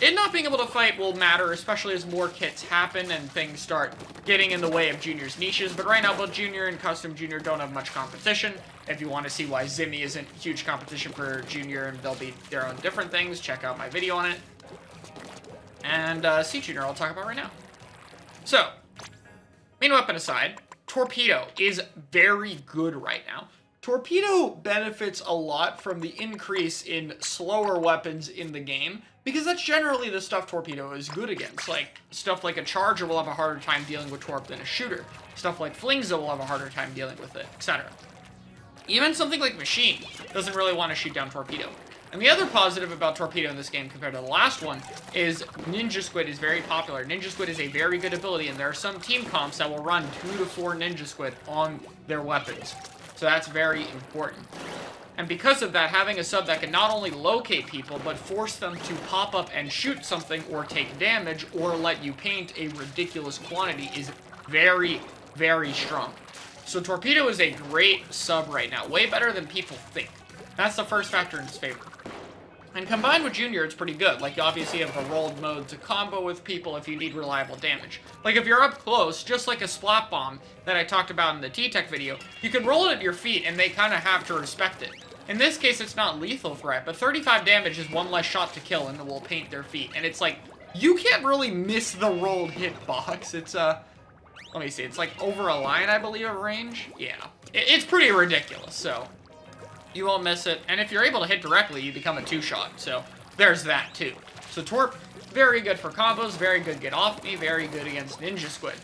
It not being able to fight will matter, especially as more kits happen and things start getting in the way of Junior's niches. But right now, both Junior and Custom Junior don't have much competition. If you want to see why Zimmy isn't huge competition for Junior and they'll be their own different things, check out my video on it. And C Junior I'll talk about right now. So, main weapon aside, Torpedo is very good right now. Torpedo benefits a lot from the increase in slower weapons in the game, because that's generally the stuff Torpedo is good against. Like, stuff like a Charger will have a harder time dealing with Torp than a Shooter. Stuff like Flingza will have a harder time dealing with it, etc. Even something like Machine doesn't really want to shoot down Torpedo. And the other positive about Torpedo in this game compared to the last one is Ninja Squid is very popular. Ninja Squid is a very good ability, and there are some team comps that will run 2 to 4 Ninja Squid on their weapons. So that's very important. And because of that, having a sub that can not only locate people, but force them to pop up and shoot something or take damage or let you paint a ridiculous quantity is very, very strong. So Torpedo is a great sub right now, way better than people think. That's the first factor in its favor. And combined with Junior, it's pretty good. Like, you obviously have a rolled mode to combo with people if you need reliable damage. Like, if you're up close, just like a Splat Bomb that I talked about in the T-Tech video, you can roll it at your feet and they kind of have to respect it. In this case, it's not lethal threat, but 35 damage is one less shot to kill and it will paint their feet. And it's like, you can't really miss the rolled hitbox. It's, let me see, it's like over a line, I believe, of range. Yeah, it's pretty ridiculous, so you won't miss it. And if you're able to hit directly, you become a 2-shot, so there's that too. So Torp, very good for combos, very good get off me, very good against Ninja Squid.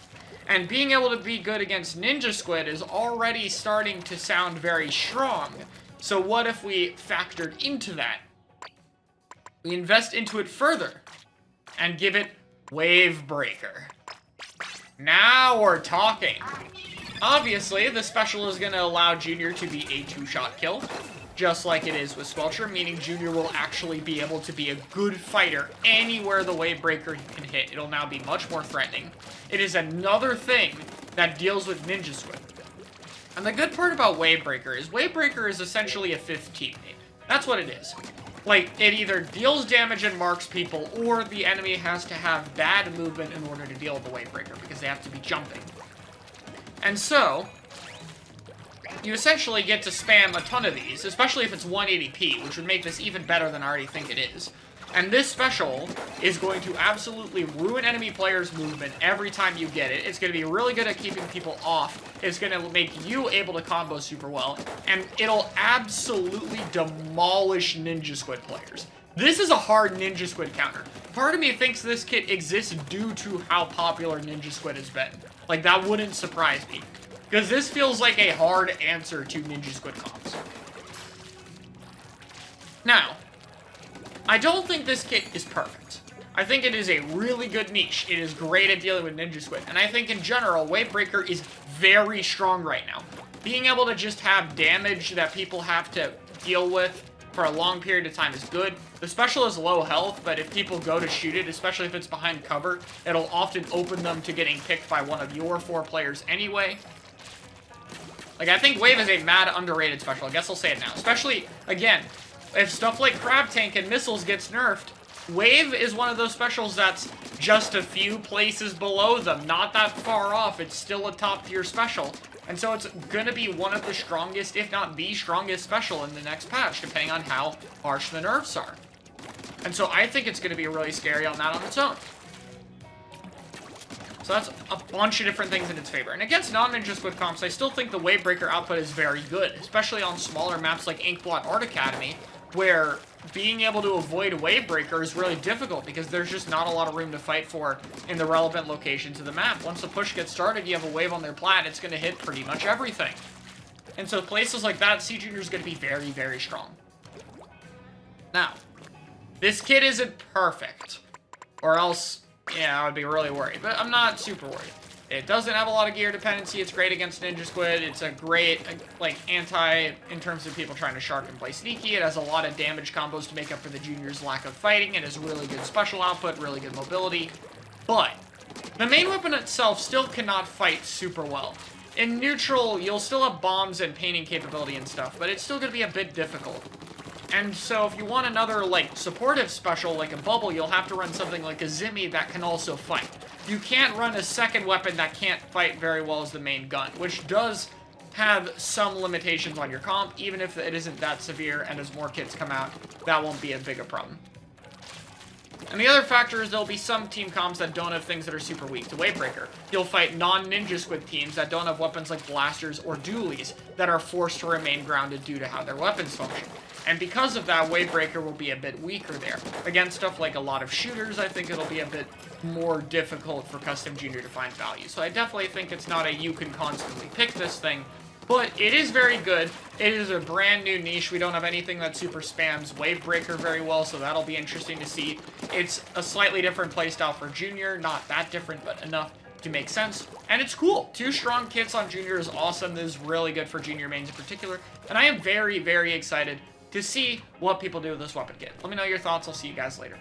And being able to be good against Ninja Squid is already starting to sound very strong. So what if we factored into that? We invest into it further and give it Wave Breaker. Now we're talking. Obviously, the special is going to allow Junior to be a 2-shot kill, just like it is with Squelcher, meaning Junior will actually be able to be a good fighter anywhere the Wave Breaker can hit. It'll now be much more threatening. It is another thing that deals with Ninja Squid. And the good part about Wave Breaker is essentially a 5th teammate. That's what it is. Like, it either deals damage and marks people, or the enemy has to have bad movement in order to deal with the Wave Breaker, because they have to be jumping. And so, you essentially get to spam a ton of these, especially if it's 180p, which would make this even better than I already think it is. And this special is going to absolutely ruin enemy players' movement every time you get it. It's going to be really good at keeping people off. It's going to make you able to combo super well. And it'll absolutely demolish Ninja Squid players. This is a hard Ninja Squid counter. Part of me thinks this kit exists due to how popular Ninja Squid has been. Like, that wouldn't surprise me. Because this feels like a hard answer to Ninja Squid comps. Now, I don't think this kit is perfect. I think it is a really good niche. It is great at dealing with Ninja Squid. And I think in general, Wave Breaker is very strong right now. Being able to just have damage that people have to deal with for a long period of time is good. The special is low health, but if people go to shoot it, especially if it's behind cover, it'll often open them to getting picked by one of your 4 players anyway. Like, I think Wave is a mad underrated special. I guess I'll say it now. Especially, again, if stuff like Crab Tank and Missiles gets nerfed, Wave is one of those specials that's just a few places below them. Not that far off. It's still a top tier special. And so it's going to be one of the strongest, if not the strongest special in the next patch, depending on how harsh the nerfs are. And so I think it's going to be really scary on that on its own. So that's a bunch of different things in its favor. And against non-Ninja Squid comps, I still think the Wave Breaker output is very good, especially on smaller maps like Inkblot Art Academy, where being able to avoid Wave Breaker is really difficult because there's just not a lot of room to fight for in the relevant locations of the map. Once the push gets started, you have a wave on their plat, it's going to hit pretty much everything. And so places like that, C Junior is going to be very, very strong. Now, this kit isn't perfect, or else, yeah, I would be really worried, but I'm not super worried. It doesn't have a lot of gear dependency. It's great against Ninja Squid. It's a great, like, anti in terms of people trying to shark and play sneaky. It has a lot of damage combos to make up for the Junior's lack of fighting. It has really good special output, really good mobility. But the main weapon itself still cannot fight super well. In neutral, you'll still have bombs and painting capability and stuff, but it's still going to be a bit difficult. And so if you want another, like, supportive special, like a bubble, you'll have to run something like a Zimmy that can also fight. You can't run a second weapon that can't fight very well as the main gun, which does have some limitations on your comp, even if it isn't that severe, and as more kits come out, that won't be a big a problem. And the other factor is there'll be some team comps that don't have things that are super weak to Wave Breaker. You'll fight non-Ninja Squid teams that don't have weapons like blasters or dualies that are forced to remain grounded due to how their weapons function. And because of that, Wave Breaker will be a bit weaker there. Against stuff like a lot of shooters, I think it'll be a bit more difficult for Custom Junior to find value. So I definitely think it's not a you can constantly pick this thing, but it is very good. It is a brand new niche. We don't have anything that super spams Wave Breaker very well, so that'll be interesting to see. It's a slightly different playstyle for Junior, not that different, but enough to make sense. And it's cool. 2 strong kits on Junior is awesome. This is really good for Junior mains in particular. And I am very, very excited to see what people do with this weapon kit. Let me know your thoughts. I'll see you guys later.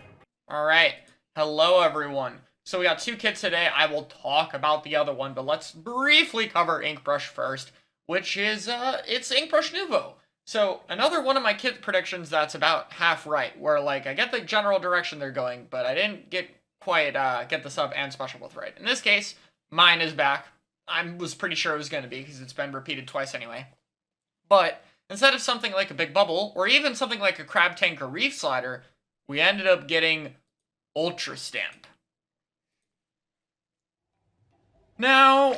All right. Hello, everyone. So we got 2 kits today. I will talk about the other one, but let's briefly cover Inkbrush first, which is, it's Inkbrush Nouveau. So another one of my kit predictions that's about half right, where, like, I get the general direction they're going, but I didn't get quite, get the sub and special both right. In this case, mine is back. I was pretty sure it was going to be, because it's been repeated twice anyway. But instead of something like a big bubble, or even something like a crab tank or reef slider, we ended up getting Ultra Stamp. Now,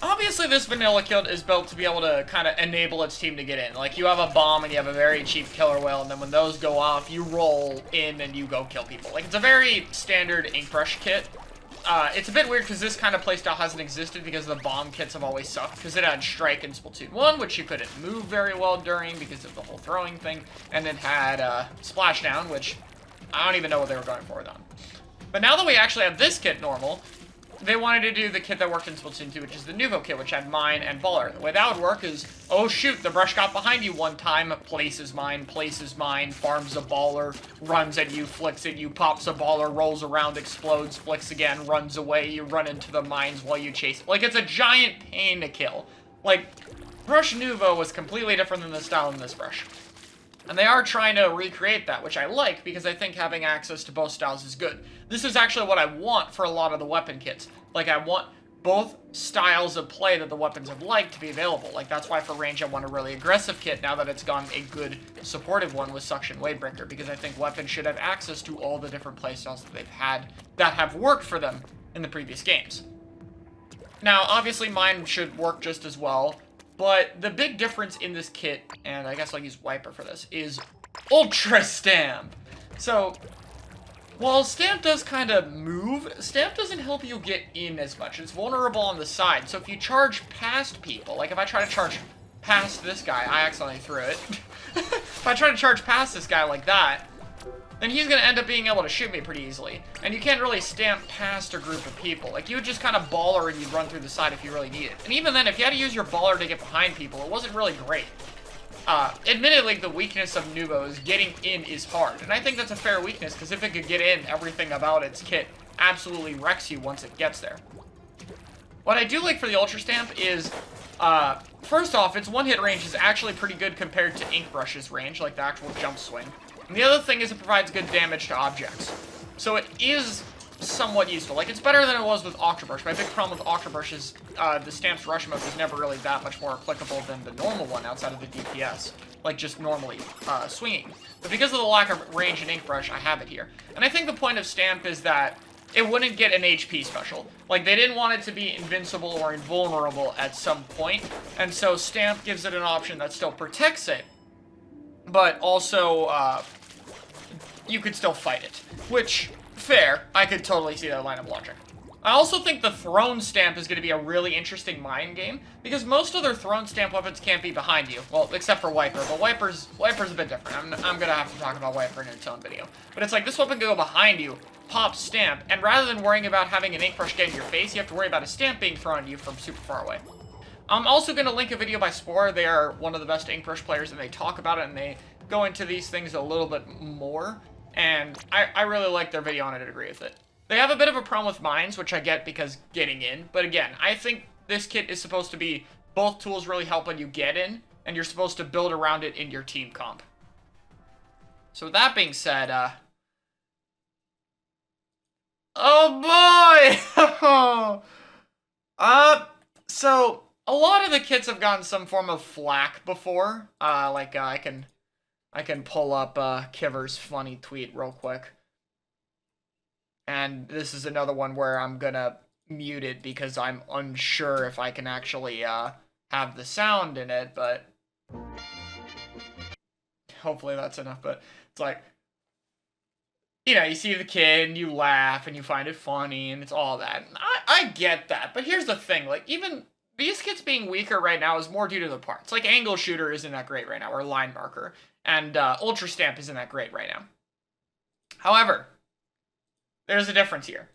obviously this vanilla kit is built to be able to kind of enable its team to get in. Like, you have a bomb and you have a very cheap killer whale, and then when those go off, you roll in and you go kill people. Like, it's a very standard Inkbrush kit. It's a bit weird because this kind of playstyle hasn't existed because the bomb kits have always sucked, because it had Strike in Splatoon 1, which you couldn't move very well during because of the whole throwing thing, and it had Splashdown, which I don't even know what they were going for with them. But now that we actually have this kit normal, they wanted to do the kit that worked in Splatoon 2, which is the Nouveau kit, which had Mine and Baller. The way that would work is, oh shoot, the brush got behind you one time, places mine, farms a Baller, runs at you, flicks at you, pops a Baller, rolls around, explodes, flicks again, runs away, you run into the mines while you chase. Like, it's a giant pain to kill. Like, Brush Nouveau was completely different than the style in this brush. And they are trying to recreate that, which I like, because I think having access to both styles is good. This is actually what I want for a lot of the weapon kits. Like, I want both styles of play that the weapons have liked to be available. Like, that's why for range I want a really aggressive kit now that it's gone a good supportive one with Suction Wave Breaker, because I think weapons should have access to all the different playstyles that they've had that have worked for them in the previous games. Now, obviously mine should work just as well, but the big difference in this kit, and I guess I'll use Wiper for this, is Ultra Stamp. So, while Stamp does kind of move, Stamp doesn't help you get in as much. It's vulnerable on the side, so if you charge past people, like if I try to charge past this guy, I accidentally threw it. If I try to charge past this guy like that, then he's going to end up being able to shoot me pretty easily. And you can't really stamp past a group of people. Like, you would just kind of baller and you'd run through the side if you really need it. And even then, if you had to use your baller to get behind people, it wasn't really great. Admittedly, the weakness of Nuvo is getting in is hard. And I think that's a fair weakness, because if it could get in, everything about its kit absolutely wrecks you once it gets there. What I do like for the Ultra Stamp is, first off, its one-hit range is actually pretty good compared to Ink Brush's range, like the actual jump swing. And the other thing is it provides good damage to objects. So it is somewhat useful. Like, it's better than it was with Octobrush. My big problem with Octobrush is the Stamp's rush mode was never really that much more applicable than the normal one outside of the DPS. Like, just normally swinging. But because of the lack of range in Ink Brush, I have it here. And I think the point of Stamp is that it wouldn't get an HP special. Like, they didn't want it to be invincible or invulnerable at some point. And so Stamp gives it an option that still protects it, but also, you could still fight it. Which, fair, I could totally see that line of logic. I also think the Throne Stamp is going to be a really interesting mind game, because most other Throne Stamp weapons can't be behind you. Well, except for Wiper, but Wiper's a bit different. I'm going to have to talk about Wiper in its own video. But it's like, this weapon can go behind you, pop Stamp, and rather than worrying about having an Ink Brush get in your face, you have to worry about a Stamp being thrown at you from super far away. I'm also going to link a video by Spore. They are one of the best Ink Brush players, and they talk about it, and they go into these things a little bit more. And I really like their video on it and agree with it. They have a bit of a problem with mines, which I get because getting in. But again, I think this kit is supposed to be both tools really help when you get in, and you're supposed to build around it in your team comp. So with that being said, oh boy! So a lot of the kits have gotten some form of flack before. I can pull up Kiver's funny tweet real quick. And this is another one where I'm gonna mute it because I'm unsure if I can actually have the sound in it, but hopefully that's enough. But it's like, you know, you see the kid and you laugh and you find it funny and it's all that. And I get that, but here's the thing, like, even these kits being weaker right now is more due to the parts. Like, Angle Shooter isn't that great right now, or Line Marker, and Ultra Stamp isn't that great right now. However, there's a difference here.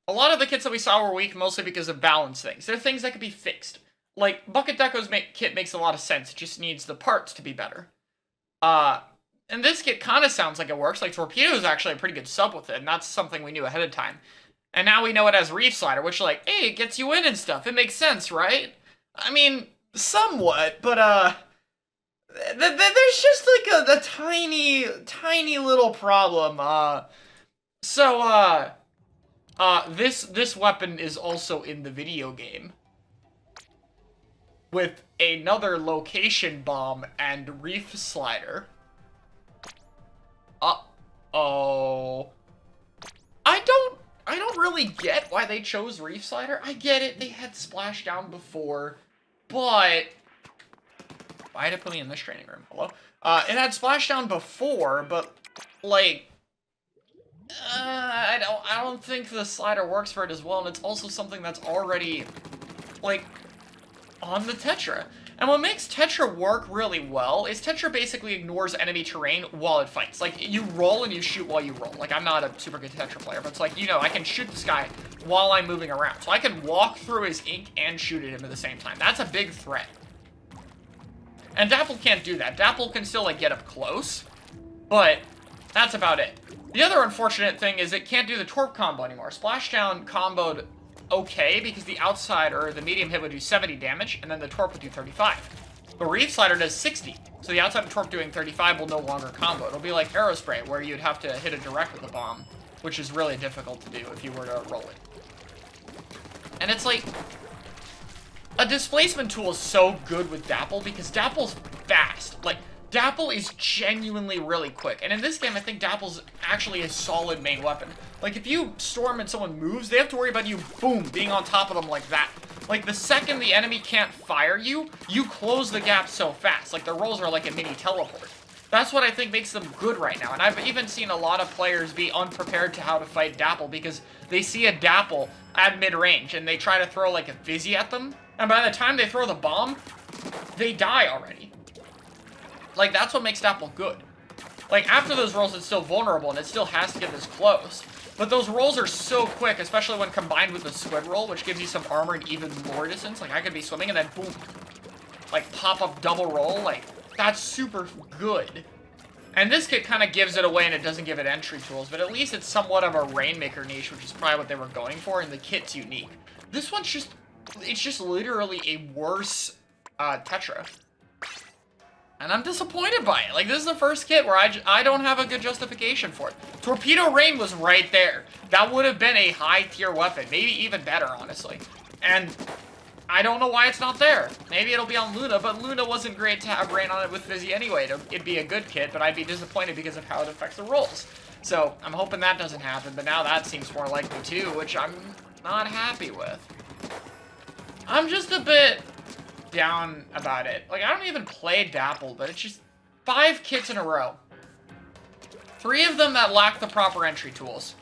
A lot of the kits that we saw were weak mostly because of balance things. They're things that could be fixed. Like, Bucket Deco's kit makes a lot of sense. It just needs the parts to be better. And this kit kind of sounds like it works. Like, Torpedo is actually a pretty good sub with it, and that's something we knew ahead of time. And now we know it has Reef Slider, which, like, hey, it gets you in and stuff. It makes sense, right? I mean, somewhat, but, there's just, like, a tiny little problem. This weapon is also in the video game with another location bomb and Reef Slider. Uh-oh. I don't really get why they chose Reef Slider. I get it, they had Splashdown before, but why did it put me in this training room? Hello? It had Splashdown before, but, like, I don't think the slider works for it as well, and it's also something that's already, like, on the Tetra. And what makes Tetra work really well is Tetra basically ignores enemy terrain while it fights. Like, you roll and you shoot while you roll. Like, I'm not a super good Tetra player, but it's like, you know, I can shoot this guy while I'm moving around. So I can walk through his ink and shoot at him at the same time. That's a big threat. And Dapple can't do that. Dapple can still, like, get up close, but that's about it. The other unfortunate thing is it can't do the Torp combo anymore. Splashdown comboed okay because the outside or the medium hit would do 70 damage and then the Torp would do 35. But Reef Slider does 60, so the outside of Torp doing 35 will no longer combo. It'll be like Aerospray, where you'd have to hit it direct with a bomb, which is really difficult to do if you were to roll it. And it's like, a displacement tool is so good with Dapple because Dapple's fast. Like, Dapple is genuinely really quick, and in this game, I think Dapple's actually a solid main weapon. Like, if you storm and someone moves, they have to worry about you, boom, being on top of them like that. Like, the second the enemy can't fire you, you close the gap so fast. Like, their rolls are like a mini teleport. That's what I think makes them good right now, and I've even seen a lot of players be unprepared to how to fight Dapple because they see a Dapple at mid-range, and they try to throw, like, a Fizzy at them, and by the time they throw the bomb, they die already. Like, that's what makes Dapple good. Like, after those rolls, it's still vulnerable, and it still has to get this close. But those rolls are so quick, especially when combined with the squid roll, which gives you some armor and even more distance. Like, I could be swimming and then boom. Like, pop-up double roll. Like, that's super good. And this kit kind of gives it away and it doesn't give it entry tools, but at least it's somewhat of a Rainmaker niche, which is probably what they were going for, and the kit's unique. This one's just, it's just literally a worse Tetra. And I'm disappointed by it. Like, this is the first kit where I don't have a good justification for it. Torpedo Rain was right there. That would have been a high-tier weapon. Maybe even better, honestly. And I don't know why it's not there. Maybe it'll be on Luna, but Luna wasn't great to have Rain on it with Fizzy anyway. It'd be a good kit, but I'd be disappointed because of how it affects the rolls. So, I'm hoping that doesn't happen, but now that seems more likely too, which I'm not happy with. I'm just a bit down about it. Like, I don't even play Dapple, but it's just 5 kits in a row. 3 of them that lack the proper entry tools.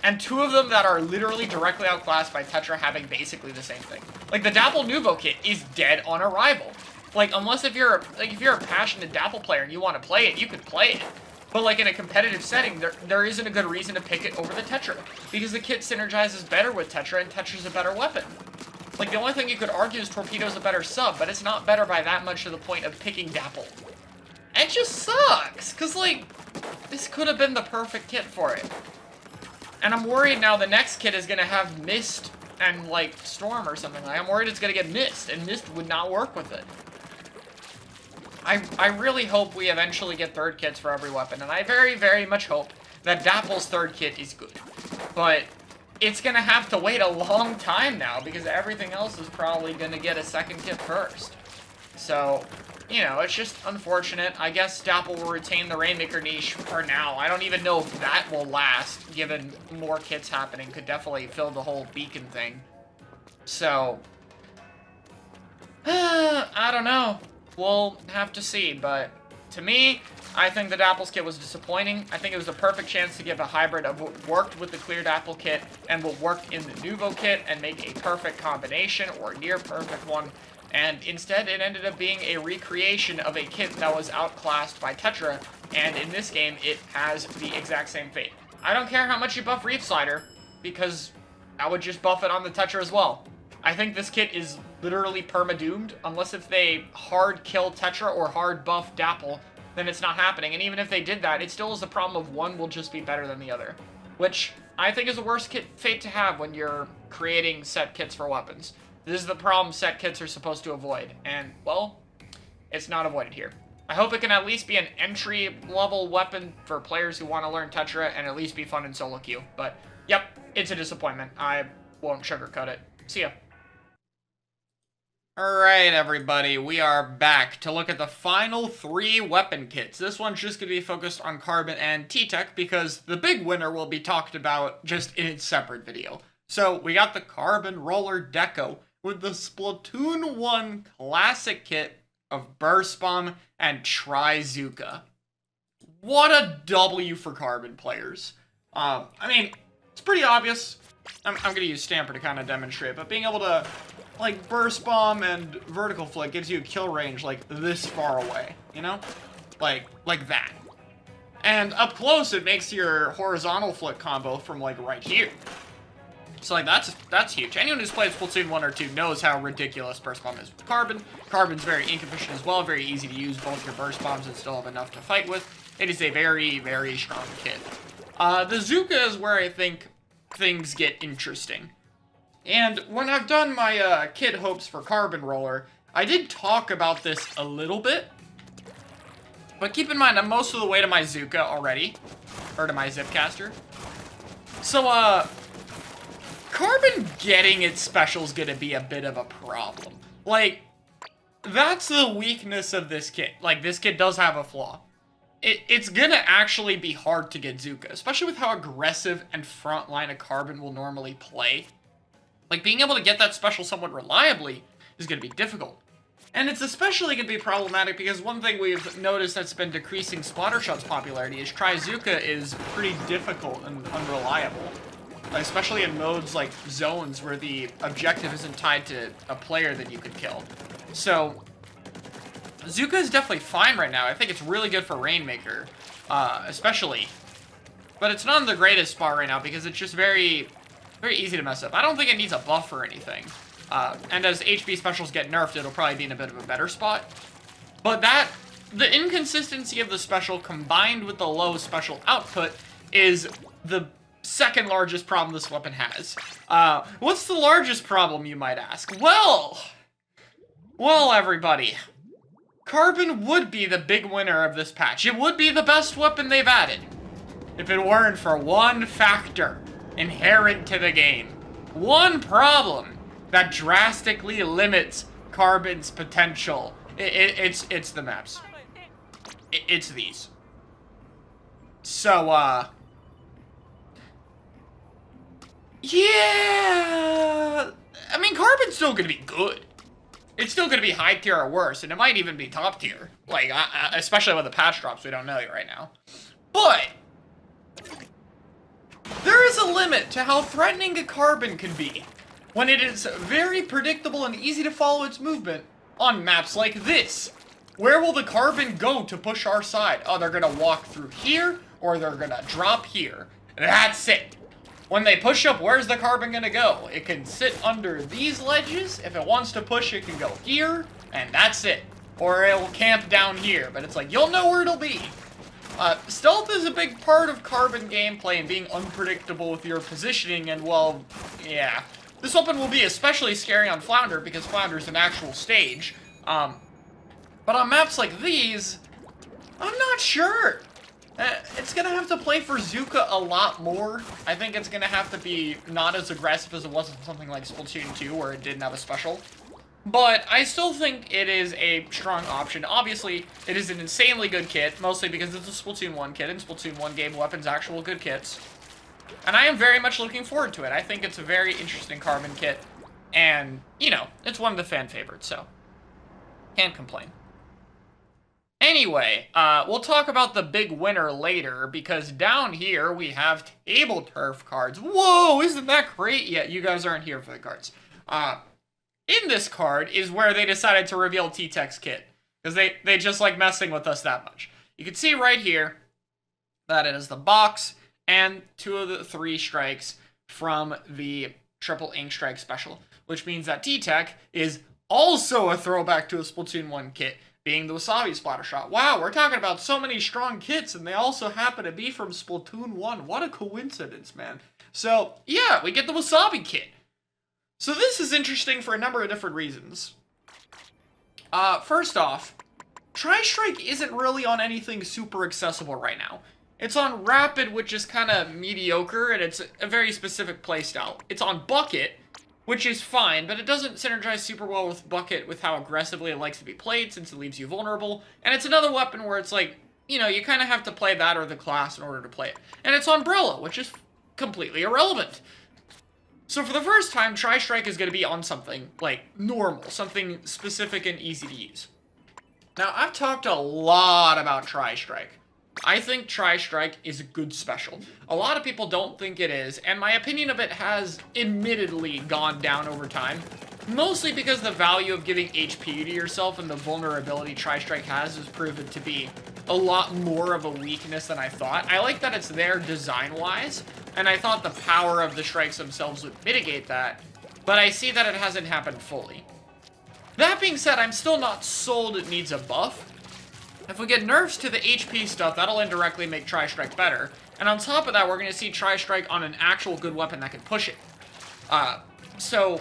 And 2 of them that are literally directly outclassed by Tetra having basically the same thing. Like, the Dapple Nuvo kit is dead on arrival. Like, unless if you're a passionate Dapple player and you want to play it, you could play it. But, like, in a competitive setting, there isn't a good reason to pick it over the Tetra. Because the kit synergizes better with Tetra, and Tetra's a better weapon. Like, the only thing you could argue is Torpedo's a better sub, but it's not better by that much to the point of picking Dapple. It just sucks, because, like, this could have been the perfect kit for it. And I'm worried now the next kit is going to have Mist and, like, Storm or something. Like, I'm worried it's going to get Mist, and Mist would not work with it. I really hope we eventually get 3rd kits for every weapon, and I very, very much hope that Dapple's 3rd kit is good. But it's going to have to wait a long time now, because everything else is probably going to get a 2nd kit first. So, you know, it's just unfortunate. I guess Dapple will retain the Rainmaker niche for now. I don't even know if that will last, given more kits happening. Could definitely fill the whole beacon thing. So, I don't know. We'll have to see, but to me, I think the Dapple's kit was disappointing. I think it was a perfect chance to give a hybrid of what worked with the clear Dapple kit and what worked in the Nuvo kit and make a perfect combination, or a near perfect one. And instead, it ended up being a recreation of a kit that was outclassed by Tetra, and in this game, it has the exact same fate. I don't care how much you buff Reef Slider, because I would just buff it on the Tetra as well. I think this kit is literally perma-doomed, unless if they hard kill Tetra or hard buff Dapple, then it's not happening. And even if they did that, it still is the problem of one will just be better than the other, which I think is a worse fate to have when you're creating set kits for weapons. This is the problem set kits are supposed to avoid, and, well, it's not avoided here. I hope it can at least be an entry-level weapon for players who want to learn Tetra and at least be fun in solo queue. But, yep, it's a disappointment. I won't sugarcoat it. See ya. Alright, everybody, we are back to look at the final 3 weapon kits. This one's just going to be focused on Carbon and T-Tek, because the big winner will be talked about just in its separate video. So, we got the Carbon Roller Deco with the Splatoon 1 classic kit of Burst Bomb and Trizuka. What a W for Carbon players. I mean, it's pretty obvious. I'm going to use Stamper to kind of demonstrate, but being able to, like, Burst Bomb and Vertical Flick gives you a kill range, like, this far away, you know? Like that. And up close, it makes your Horizontal Flick combo from, like, right here. So, like, that's huge. Anyone who's played Splatoon 1 or 2 knows how ridiculous Burst Bomb is with Carbon. Carbon's very ink efficient as well, very easy to use both your Burst Bombs and still have enough to fight with. It is a very, very strong kit. The Zuka is where I think things get interesting. And when I've done my kit hopes for Carbon Roller, I did talk about this a little bit. But keep in mind, I'm most of the way to my Zuka already. Or to my Zipcaster. So, Carbon getting its special is going to be a bit of a problem. Like, that's the weakness of this kit. Like, this kit does have a flaw. It's going to actually be hard to get Zuka, especially with how aggressive and front line a Carbon will normally play. Like, being able to get that special somewhat reliably is going to be difficult. And it's especially going to be problematic because one thing we've noticed that's been decreasing Splattershot's popularity is Trizuka is pretty difficult and unreliable. Especially in modes like zones where the objective isn't tied to a player that you could kill. So, Zuka is definitely fine right now. I think it's really good for Rainmaker. especially. But it's not in the greatest spot right now because it's just very, very easy to mess up. I don't think it needs a buff or anything. And as HP specials get nerfed, it'll probably be in a bit of a better spot. But the inconsistency of the special combined with the low special output is the second largest problem this weapon has. What's the largest problem, you might ask? Well, everybody. Carbon would be the big winner of this patch. It would be the best weapon they've added if it weren't for one factor inherent to the game. One problem that drastically limits Carbon's potential. It's the maps. It's these. So, yeah, I mean, Carbon's still gonna be good. It's still gonna be high tier or worse, and it might even be top tier. Like, especially with the patch drops, we don't know right now. But there is a limit to how threatening a Carbon can be when it is very predictable and easy to follow its movement on maps like this. Where will the Carbon go to push our side? Oh, they're gonna walk through here, or they're gonna drop here. That's it. When they push up, where's the Carbon gonna go? It can sit under these ledges. If it wants to push, it can go here, and that's it. Or it will camp down here, but it's like, you'll know where it'll be. Stealth is a big part of Carbon gameplay and being unpredictable with your positioning, and well, yeah. This weapon will be especially scary on Flounder because Flounder's an actual stage. But on maps like these, I'm not sure. It's gonna have to play for Zuka a lot more. I think it's gonna have to be not as aggressive as it was in something like Splatoon 2 where it didn't have a special. But I still think it is a strong option. Obviously, it is an insanely good kit, mostly because it's a Splatoon 1 kit, and Splatoon 1 gave weapons actual good kits. And I am very much looking forward to it. I think it's a very interesting Carbon kit, and, you know, it's one of the fan favorites, so can't complain. Anyway, we'll talk about the big winner later, because down here we have table turf cards. Whoa, isn't that great? Yeah, you guys aren't here for the cards. In this card is where they decided to reveal T-Tech's kit, because they just like messing with us that much. You can see right here that it is the box and 2 of the 3 strikes from the Triple Ink Strike special, which means that T-Tech is also a throwback to a Splatoon 1 kit, being the Wasabi Splatter Shot. Wow, we're talking about so many strong kits, and they also happen to be from Splatoon 1. What a coincidence, man. So, yeah, we get the Wasabi kit. So this is interesting for a number of different reasons. First off, Tri-Strike isn't really on anything super accessible right now. It's on Rapid, which is kind of mediocre, and it's a very specific playstyle. It's on Bucket, which is fine, but it doesn't synergize super well with Bucket with how aggressively it likes to be played, since it leaves you vulnerable. And it's another weapon where it's like, you know, you kind of have to play that or the class in order to play it. And it's on Umbrella, which is completely irrelevant. So for the first time, Tri-Strike is going to be on something, like, normal, something specific and easy to use. Now, I've talked a lot about Tri-Strike. I think Tri-Strike is a good special. A lot of people don't think it is, and my opinion of it has admittedly gone down over time. Mostly because the value of giving HP to yourself and the vulnerability Tri-Strike has proven to be a lot more of a weakness than I thought. I like that it's there design-wise, and I thought the power of the strikes themselves would mitigate that, but I see that it hasn't happened fully. That being said, I'm still not sold it needs a buff. If we get nerfs to the HP stuff, that'll indirectly make Tri-Strike better. And on top of that, we're going to see Tri-Strike on an actual good weapon that can push it. So,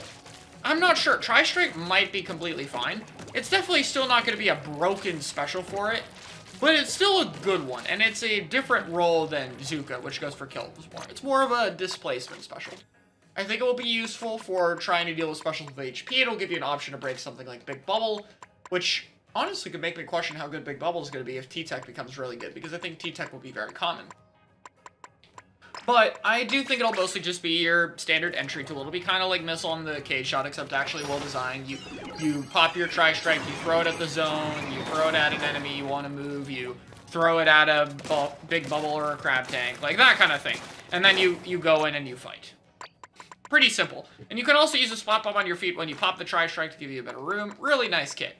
I'm not sure. Tri-Strike might be completely fine. It's definitely still not going to be a broken special for it, but it's still a good one. And it's a different role than Zuka, which goes for kills more. It's more of a displacement special. I think it will be useful for trying to deal with specials with HP. It'll give you an option to break something like Big Bubble, which honestly could make me question how good Big Bubble is going to be if T-Tech becomes really good, because I think T-Tech will be very common. But I do think it'll mostly just be your standard entry tool. It'll be kind of like Missile on the Cage Shot, except actually well designed. You pop your Tri-Strike, you throw it at the zone, you throw it at an enemy you want to move, you throw it at a Big Bubble or a Crab Tank, like that kind of thing. And then you go in and you fight. Pretty simple. And you can also use a Splat Bomb on your feet when you pop the Tri-Strike to give you a better room. Really nice kit.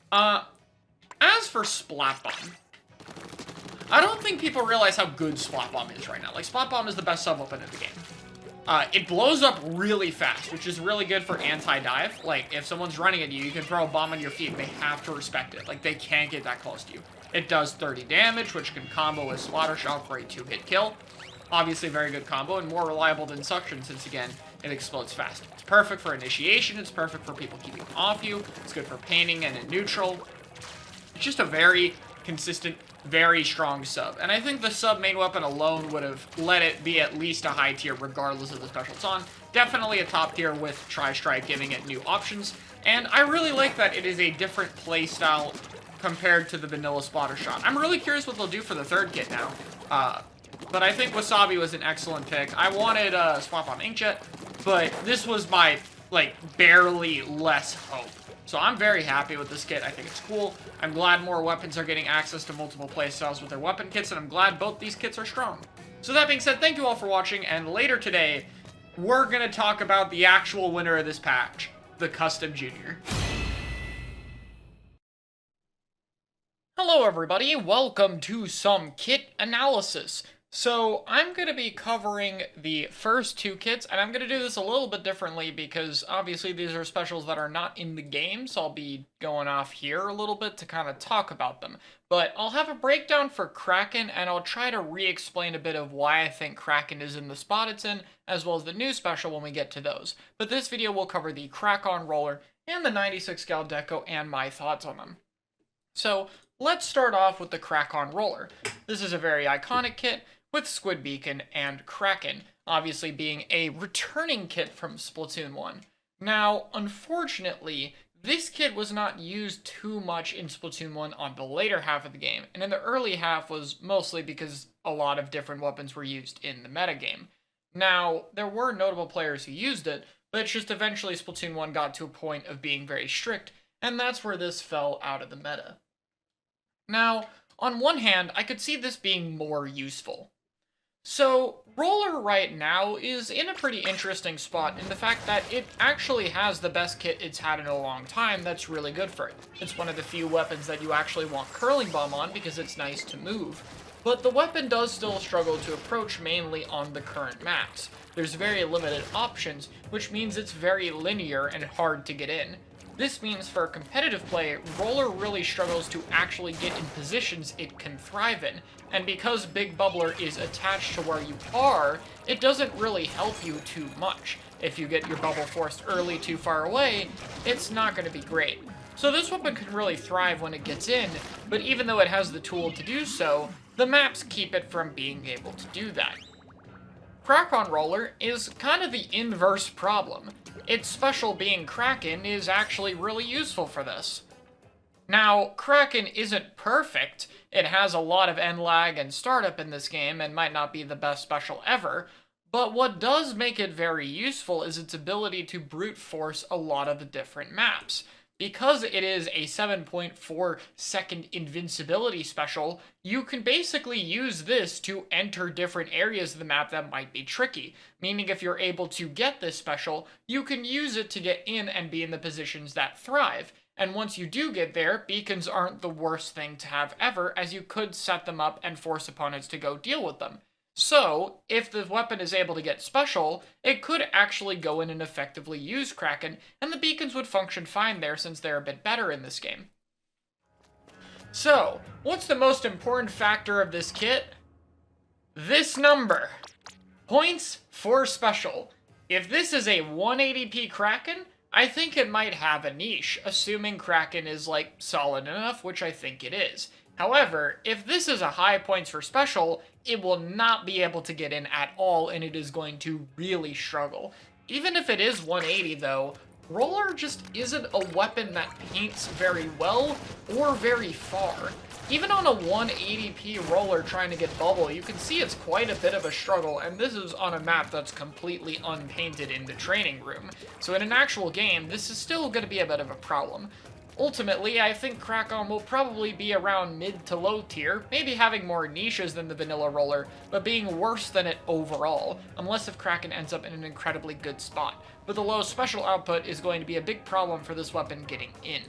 As for Splat Bomb, I don't think people realize how good Splat Bomb is right now. Like, Splat Bomb is the best sub-weapon in the game. It blows up really fast, which is really good for anti-dive. Like, if someone's running at you, you can throw a bomb on your feet, and they have to respect it. Like, they can't get that close to you. It does 30 damage, which can combo with Splatter Shot for a 2-hit kill. Obviously, very good combo, and more reliable than Suction, since, again, it explodes fast. It's perfect for initiation, it's perfect for people keeping off you, it's good for painting and in neutral. It's just a very consistent, very strong sub. And I think the sub main weapon alone would have let it be at least a high tier regardless of the special it's on. Definitely a top tier with Tri-Strike giving it new options. And I really like that it is a different playstyle compared to the vanilla Splatter Shot. I'm really curious what they'll do for the third kit now. But I think Wasabi was an excellent pick. I wanted Swap on Inkjet, but this was my, like, barely less hope. So I'm very happy with this kit. I think it's cool. I'm glad more weapons are getting access to multiple playstyles with their weapon kits, and I'm glad both these kits are strong. So that being said, thank you all for watching, and later today, we're gonna talk about the actual winner of this patch, the Custom Junior. Hello everybody, welcome to some kit analysis. So I'm going to be covering the first two kits, and I'm going to do this a little bit differently because obviously these are specials that are not in the game, so I'll be going off here a little bit to kind of talk about them. But I'll have a breakdown for Kraken, and I'll try to re-explain a bit of why I think Kraken is in the spot it's in, as well as the new special when we get to those. But this video will cover the Kraken roller and the 96 Gal Deco and my thoughts on them. So let's start off with the Kraken roller. This is a very iconic kit, with Squid Beacon and Kraken, obviously being a returning kit from Splatoon 1. Now, unfortunately, this kit was not used too much in Splatoon 1 on the later half of the game, and in the early half was mostly because a lot of different weapons were used in the metagame. Now, there were notable players who used it, but it's just eventually Splatoon 1 got to a point of being very strict, and that's where this fell out of the meta. Now, on one hand, I could see this being more useful. So, Roller right now is in a pretty interesting spot in the fact that it actually has the best kit it's had in a long time that's really good for it. It's one of the few weapons that you actually want Curling Bomb on because it's nice to move. But the weapon does still struggle to approach mainly on the current maps. There's very limited options, which means it's very linear and hard to get in. This means for competitive play, Roller really struggles to actually get in positions it can thrive in, and because Big Bubbler is attached to where you are, it doesn't really help you too much. If you get your bubble forced early too far away, it's not going to be great. So this weapon can really thrive when it gets in, but even though it has the tool to do so, the maps keep it from being able to do that. Kraken Roller is kind of the inverse problem. Its special being Kraken is actually really useful for this. Now, Kraken isn't perfect. It has a lot of end lag and startup in this game and might not be the best special ever, but what does make it very useful is its ability to brute force a lot of the different maps. Because it is a 7.4 second invincibility special, you can basically use this to enter different areas of the map that might be tricky. Meaning if you're able to get this special, you can use it to get in and be in the positions that thrive. And once you do get there, beacons aren't the worst thing to have ever, as you could set them up and force opponents to go deal with them. So, if the weapon is able to get special, it could actually go in and effectively use Kraken, and the beacons would function fine there since they're a bit better in this game. So, what's the most important factor of this kit? This number. Points for special. If this is a 180p Kraken, I think it might have a niche, assuming Kraken is, like, solid enough, which I think it is. However, if this is a high points for special, it will not be able to get in at all, and it is going to really struggle. Even if it is 180 though, Roller just isn't a weapon that paints very well or very far. Even on a 180p Roller trying to get bubble, you can see it's quite a bit of a struggle, and this is on a map that's completely unpainted in the training room. So in an actual game, this is still going to be a bit of a problem. Ultimately, I think Kraken will probably be around mid to low tier, maybe having more niches than the vanilla Roller, but being worse than it overall, unless if Kraken ends up in an incredibly good spot. But the low special output is going to be a big problem for this weapon getting in.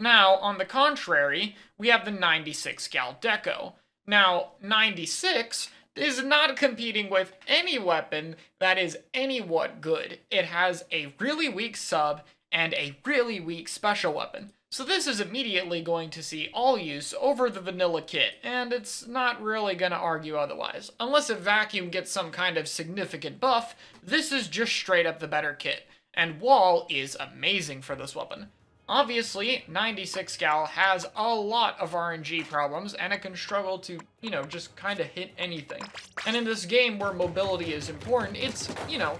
Now, on the contrary, we have the 96 Gal Deco. Now, 96 is not competing with any weapon that is anywhat good. It has a really weak sub and a really weak special weapon. So this is immediately going to see all use over the vanilla kit, and it's not really going to argue otherwise. Unless a vacuum gets some kind of significant buff, this is just straight up the better kit. And Wall is amazing for this weapon. Obviously, 96 Gal has a lot of RNG problems, and it can struggle to, just kind of hit anything. And in this game where mobility is important, it's,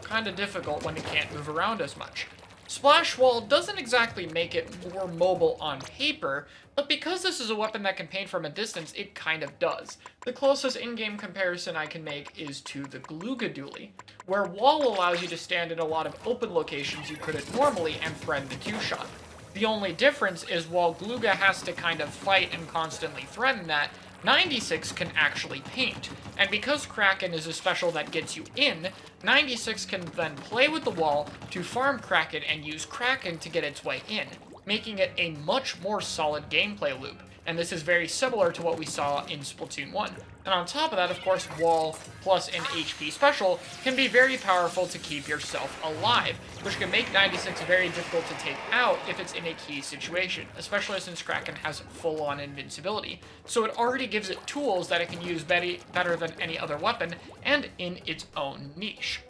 kind of difficult when it can't move around as much. Splash Wall doesn't exactly make it more mobile on paper, but because this is a weapon that can paint from a distance, it kind of does. The closest in-game comparison I can make is to the Glooga Dually, where Wall allows you to stand in a lot of open locations you couldn't normally and threaten the two-shot. The only difference is while Glooga has to kind of fight and constantly threaten that, 96 can actually paint. And because Kraken is a special that gets you in, 96 can then play with the wall to farm Kraken and use Kraken to get its way in, making it a much more solid gameplay loop. And this is very similar to what we saw in Splatoon 1. And on top of that, of course, Wall plus an HP special can be very powerful to keep yourself alive, which can make 96 very difficult to take out if it's in a key situation, especially since Kraken has full-on invincibility. So it already gives it tools that it can use better than any other weapon, and in its own niche.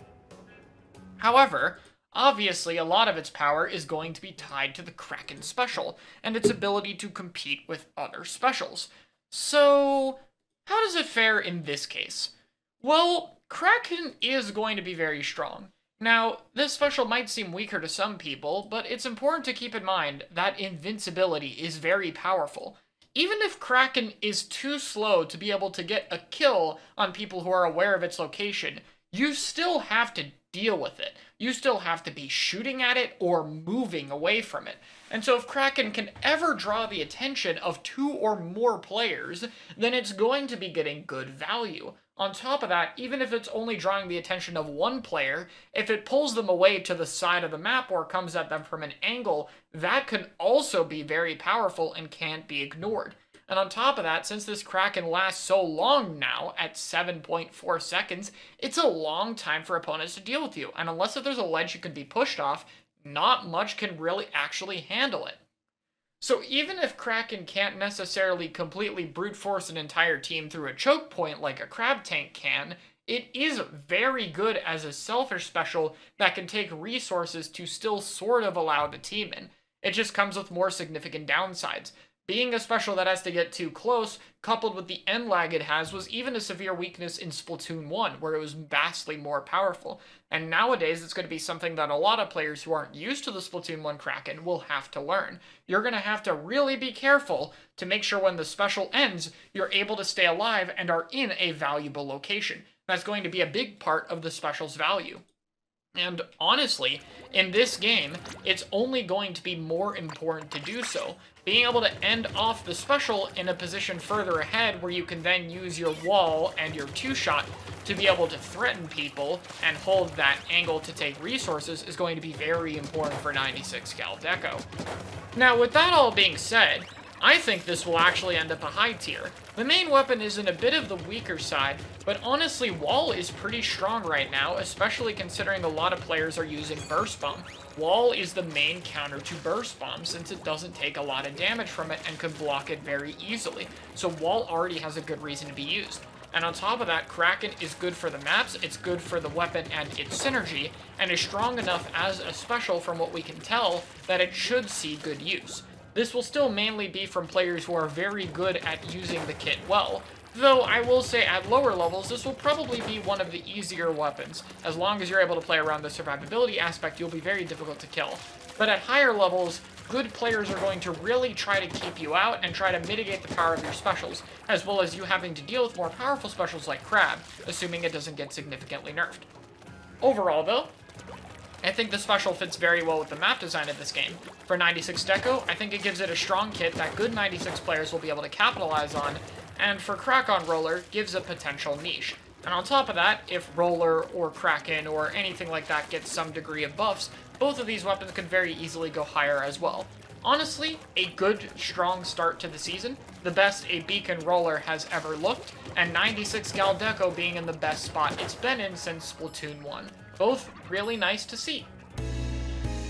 However, obviously, a lot of its power is going to be tied to the Kraken special, and its ability to compete with other specials. So, how does it fare in this case? Well, Kraken is going to be very strong. Now, this special might seem weaker to some people, but it's important to keep in mind that invincibility is very powerful. Even if Kraken is too slow to be able to get a kill on people who are aware of its location, you still have to deal with it. You still have to be shooting at it or moving away from it. And so if Kraken can ever draw the attention of 2 or more players, then it's going to be getting good value. On top of that, even if it's only drawing the attention of 1 player, if it pulls them away to the side of the map or comes at them from an angle, that can also be very powerful and can't be ignored. And on top of that, since this Kraken lasts so long now, at 7.4 seconds, it's a long time for opponents to deal with you. And unless if there's a ledge you can be pushed off, not much can really actually handle it. So even if Kraken can't necessarily completely brute force an entire team through a choke point like a crab tank can, it is very good as a selfish special that can take resources to still sort of allow the team in. It just comes with more significant downsides. Being a special that has to get too close, coupled with the end lag it has, was even a severe weakness in Splatoon 1, where it was vastly more powerful. And nowadays, it's going to be something that a lot of players who aren't used to the Splatoon 1 Kraken will have to learn. You're going to have to really be careful to make sure when the special ends, you're able to stay alive and are in a valuable location. That's going to be a big part of the special's value. And honestly, in this game, it's only going to be more important to do so. Being able to end off the special in a position further ahead where you can then use your wall and your 2-shot to be able to threaten people and hold that angle to take resources is going to be very important for 96 Gal Deco. Now, with that all being said, I think this will actually end up a high tier. The main weapon is in a bit of the weaker side, but honestly, Wall is pretty strong right now, especially considering a lot of players are using Burst Bomb. Wall is the main counter to Burst Bomb since it doesn't take a lot of damage from it and can block it very easily, so Wall already has a good reason to be used. And on top of that, Kraken is good for the maps, it's good for the weapon and its synergy, and is strong enough as a special from what we can tell that it should see good use. This will still mainly be from players who are very good at using the kit well, though I will say at lower levels this will probably be one of the easier weapons. As long as you're able to play around the survivability aspect, you'll be very difficult to kill. But at higher levels, good players are going to really try to keep you out and try to mitigate the power of your specials, as well as you having to deal with more powerful specials like Crab, assuming it doesn't get significantly nerfed. Overall though, I think the special fits very well with the map design of this game. For 96 Deco, I think it gives it a strong kit that good 96 players will be able to capitalize on, and for Crack-On Roller, gives a potential niche. And on top of that, if Roller or Kraken or anything like that gets some degree of buffs, both of these weapons can very easily go higher as well. Honestly, a good, strong start to the season, the best a beacon roller has ever looked, and 96 Gal Deco being in the best spot it's been in since Splatoon 1. Both really nice to see.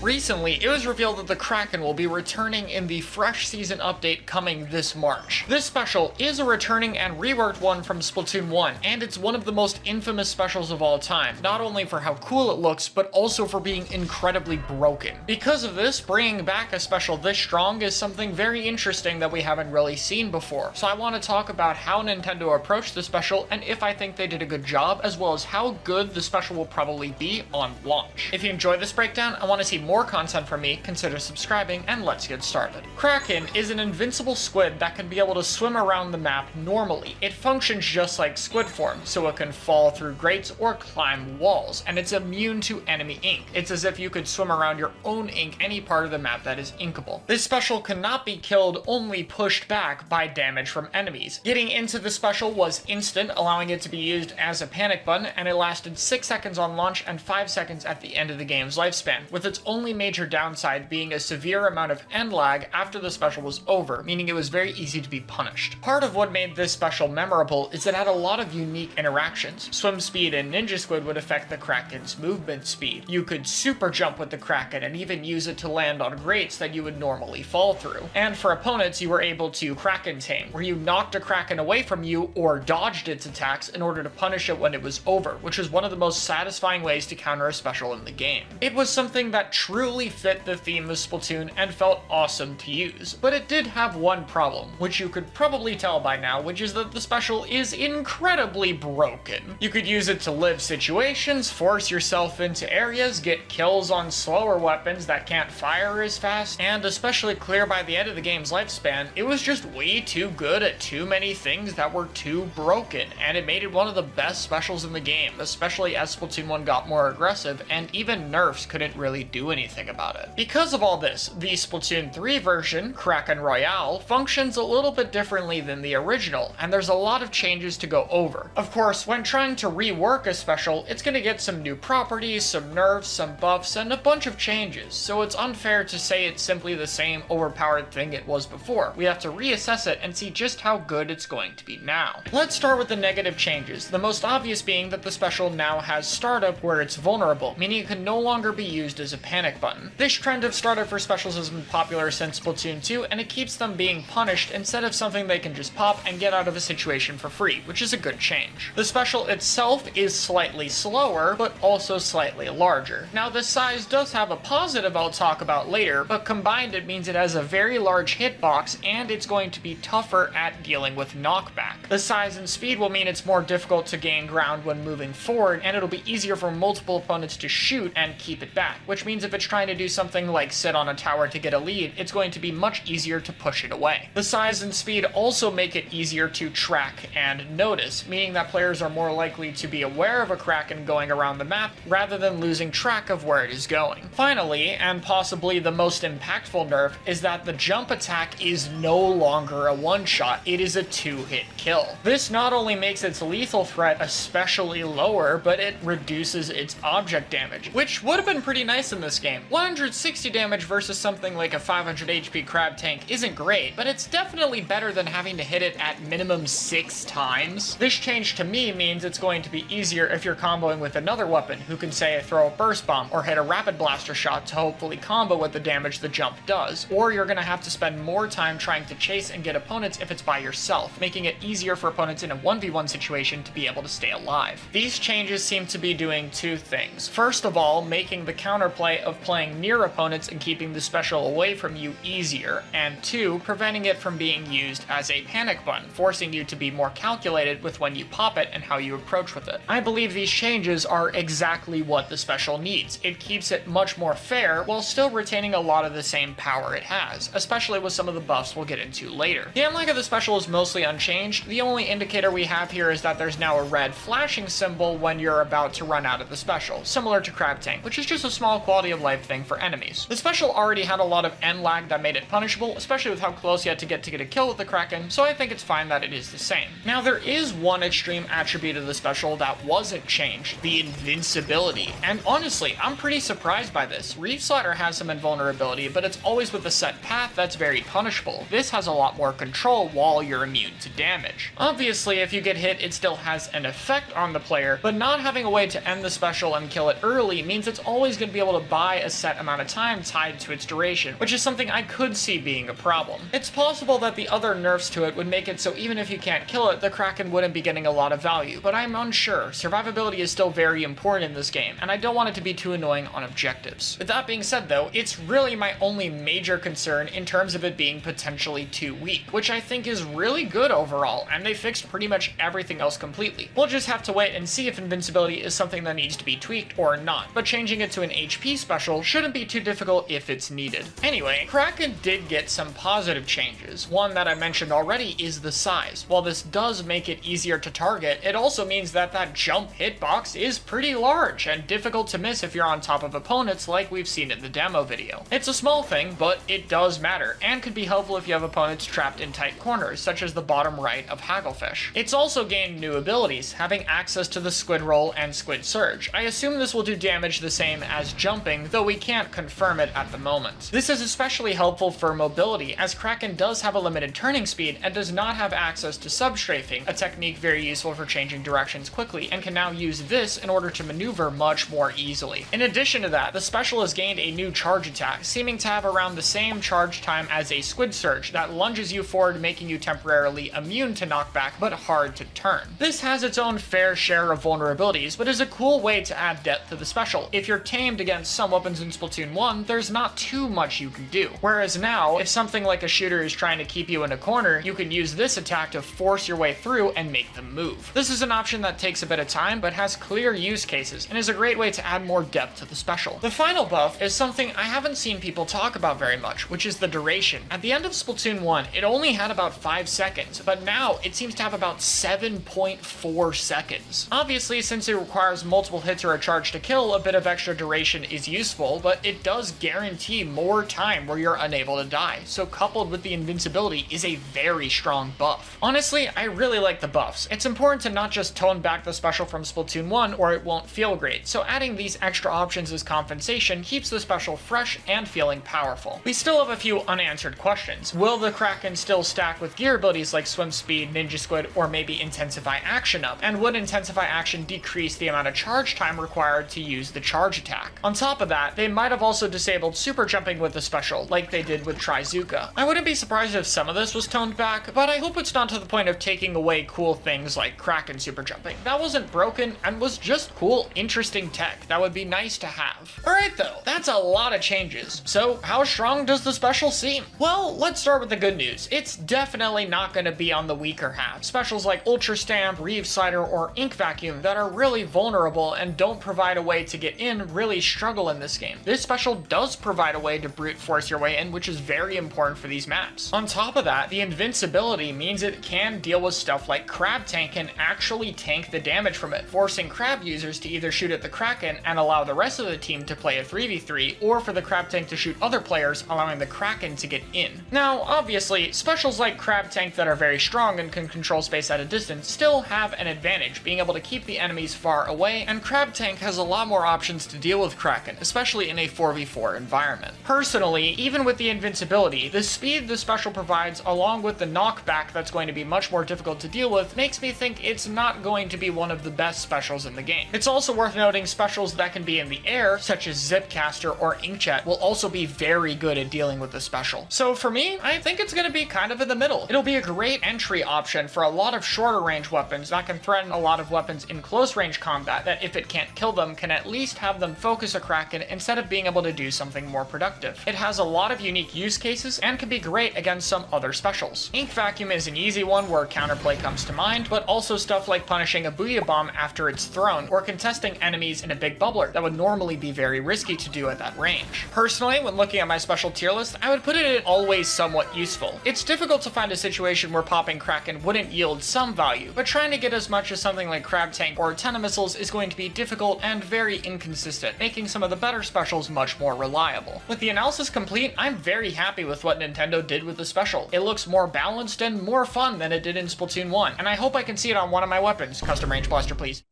Recently, it was revealed that the Kraken will be returning in the Fresh Season update coming this March. This special is a returning and reworked one from Splatoon 1, and it's one of the most infamous specials of all time, not only for how cool it looks, but also for being incredibly broken. Because of this, bringing back a special this strong is something very interesting that we haven't really seen before. So I want to talk about how Nintendo approached the special, and if I think they did a good job, as well as how good the special will probably be on launch. If you enjoyed this breakdown and want to see more content from me, consider subscribing, and let's get started. Kraken is an invincible squid that can be able to swim around the map normally. It functions just like squid form, so it can fall through grates or climb walls, and it's immune to enemy ink. It's as if you could swim around your own ink any part of the map that is inkable. This special cannot be killed, only pushed back by damage from enemies. Getting into the special was instant, allowing it to be used as a panic button, and it lasted 6 seconds on launch and 5 seconds at the end of the game's lifespan, with its only major downside being a severe amount of end lag after the special was over, meaning it was very easy to be punished. Part of what made this special memorable is it had a lot of unique interactions. Swim speed and Ninja Squid would affect the Kraken's movement speed. You could super jump with the Kraken and even use it to land on grates that you would normally fall through. And for opponents, you were able to Kraken tame, where you knocked a Kraken away from you or dodged its attacks in order to punish it when it was over, which was one of the most satisfying ways to counter a special in the game. It was something that truly fit the theme of Splatoon and felt awesome to use. But it did have one problem, which you could probably tell by now, which is that the special is incredibly broken. You could use it to live situations, force yourself into areas, get kills on slower weapons that can't fire as fast, and especially clear by the end of the game's lifespan, it was just way too good at too many things that were too broken, and it made it one of the best specials in the game, especially as Splatoon 1 got more aggressive, and even nerfs couldn't really do anything about it. Because of all this, the Splatoon 3 version, Kraken Royale, functions a little bit differently than the original, and there's a lot of changes to go over. Of course, when trying to rework a special, it's going to get some new properties, some nerfs, some buffs, and a bunch of changes, so it's unfair to say it's simply the same overpowered thing it was before. We have to reassess it and see just how good it's going to be now. Let's start with the negative changes, the most obvious being that the special now has startup where it's vulnerable, meaning it can no longer be used as a panic button. This trend of startup for specials has been popular since Splatoon 2, and it keeps them being punished instead of something they can just pop and get out of a situation for free, which is a good change. The special itself is slightly slower, but also slightly larger. Now, the size does have a positive I'll talk about later, but combined it means it has a very large hitbox, and it's going to be tougher at dealing with knockback. The size and speed will mean it's more difficult to gain ground when moving forward, and it'll be easier for multiple opponents to shoot and keep it back, which means if it's trying to do something like sit on a tower to get a lead, it's going to be much easier to push it away. The size and speed also make it easier to track and notice, meaning that players are more likely to be aware of a Kraken going around the map rather than losing track of where it is going. Finally, and possibly the most impactful nerf, is that the jump attack is no longer a one-shot, it is a two-hit kill. This not only makes its lethal threat especially lower, but it reduces its object damage, which would have been pretty nice in this game. 160 damage versus something like a 500 HP crab tank isn't great, but it's definitely better than having to hit it at minimum 6 times. This change to me means it's going to be easier if you're comboing with another weapon who can, say, throw a burst bomb or hit a rapid blaster shot to hopefully combo with the damage the jump does, or you're gonna have to spend more time trying to chase and get opponents if it's by yourself, making it easier for opponents in a 1v1 situation to be able to stay alive. These changes seem to be doing two things. First of all, making the counterplay of playing near opponents and keeping the special away from you easier, and 2, preventing it from being used as a panic button, forcing you to be more calculated with when you pop it and how you approach with it. I believe these changes are exactly what the special needs. It keeps it much more fair while still retaining a lot of the same power it has, especially with some of the buffs we'll get into later. The unlock of the special is mostly unchanged. The only indicator we have here is that there's now a red flashing symbol when you're about to run out of the special, similar to Crab Tank, which is just a small quality of of life thing for enemies. The special already had a lot of end lag that made it punishable, especially with how close you had to get a kill with the Kraken, so I think it's fine that it is the same. Now there is one extreme attribute of the special that wasn't changed, the invincibility, and honestly, I'm pretty surprised by this. Reef Slider has some invulnerability, but it's always with a set path that's very punishable. This has a lot more control while you're immune to damage. Obviously, if you get hit, it still has an effect on the player, but not having a way to end the special and kill it early means it's always going to be able to buy a set amount of time tied to its duration, which is something I could see being a problem. It's possible that the other nerfs to it would make it so even if you can't kill it, the Kraken wouldn't be getting a lot of value, but I'm unsure. Survivability is still very important in this game, and I don't want it to be too annoying on objectives. With that being said though, it's really my only major concern in terms of it being potentially too weak, which I think is really good overall, and they fixed pretty much everything else completely. We'll just have to wait and see if invincibility is something that needs to be tweaked or not, but changing it to an HP special shouldn't be too difficult if it's needed. Anyway, Kraken did get some positive changes. One that I mentioned already is the size. While this does make it easier to target, it also means that jump hitbox is pretty large and difficult to miss if you're on top of opponents like we've seen in the demo video. It's a small thing, but it does matter, and could be helpful if you have opponents trapped in tight corners, such as the bottom right of Hagglefish. It's also gained new abilities, having access to the Squid Roll and Squid Surge. I assume this will do damage the same as jumping, though we can't confirm it at the moment. This is especially helpful for mobility, as Kraken does have a limited turning speed and does not have access to substrafing, a technique very useful for changing directions quickly, and can now use this in order to maneuver much more easily. In addition to that, the special has gained a new charge attack, seeming to have around the same charge time as a Squid Surge that lunges you forward, making you temporarily immune to knockback but hard to turn. This has its own fair share of vulnerabilities, but is a cool way to add depth to the special. If you're tamed against some weapons in Splatoon 1, there's not too much you can do. Whereas now, if something like a shooter is trying to keep you in a corner, you can use this attack to force your way through and make them move. This is an option that takes a bit of time, but has clear use cases, and is a great way to add more depth to the special. The final buff is something I haven't seen people talk about very much, which is the duration. At the end of Splatoon 1, it only had about 5 seconds, but now it seems to have about 7.4 seconds. Obviously, since it requires multiple hits or a charge to kill, a bit of extra duration is useful, but it does guarantee more time where you're unable to die, so coupled with the invincibility is a very strong buff. Honestly, I really like the buffs. It's important to not just tone back the special from Splatoon 1 or it won't feel great, so adding these extra options as compensation keeps the special fresh and feeling powerful. We still have a few unanswered questions. Will the Kraken still stack with gear abilities like Swim Speed, Ninja Squid, or maybe Intensify Action up? And would Intensify Action decrease the amount of charge time required to use the charge attack? On top of that, they might have also disabled super jumping with the special, like they did with Trizuka. I wouldn't be surprised if some of this was toned back, but I hope it's not to the point of taking away cool things like Kraken super jumping. That wasn't broken and was just cool, interesting tech that would be nice to have. Alright though, that's a lot of changes. So how strong does the special seem? Well, let's start with the good news. It's definitely not going to be on the weaker half. Specials like Ultra Stamp, Reef Slider, or Ink Vacuum that are really vulnerable and don't provide a way to get in really struggle in this game. This special does provide a way to brute force your way in, which is very important for these maps. On top of that, the invincibility means it can deal with stuff like Crab Tank and actually tank the damage from it, forcing Crab users to either shoot at the Kraken and allow the rest of the team to play a 3v3, or for the Crab Tank to shoot other players, allowing the Kraken to get in. Now, obviously, specials like Crab Tank that are very strong and can control space at a distance still have an advantage, being able to keep the enemies far away, and Crab Tank has a lot more options to deal with Kraken, especially in a 4v4 environment. Personally, even with the invincibility, the speed the special provides along with the knockback that's going to be much more difficult to deal with makes me think it's not going to be one of the best specials in the game. It's also worth noting specials that can be in the air, such as Zipcaster or Inkjet, will also be very good at dealing with the special. So for me, I think it's going to be kind of in the middle. It'll be a great entry option for a lot of shorter range weapons that can threaten a lot of weapons in close range combat that, if it can't kill them, can at least have them focus a Kraken instead of being able to do something more productive. It has a lot of unique use cases and can be great against some other specials. Ink Vacuum is an easy one where counterplay comes to mind, but also stuff like punishing a Booyah Bomb after it's thrown, or contesting enemies in a big bubbler that would normally be very risky to do at that range. Personally, when looking at my special tier list, I would put it in always somewhat useful. It's difficult to find a situation where popping Kraken wouldn't yield some value, but trying to get as much as something like Crab Tank or Antenna Missiles is going to be difficult and very inconsistent, making some of the latter special is much more reliable. With the analysis complete, I'm very happy with what Nintendo did with the special. It looks more balanced and more fun than it did in Splatoon 1, and I hope I can see it on one of my weapons. Custom range blaster, please.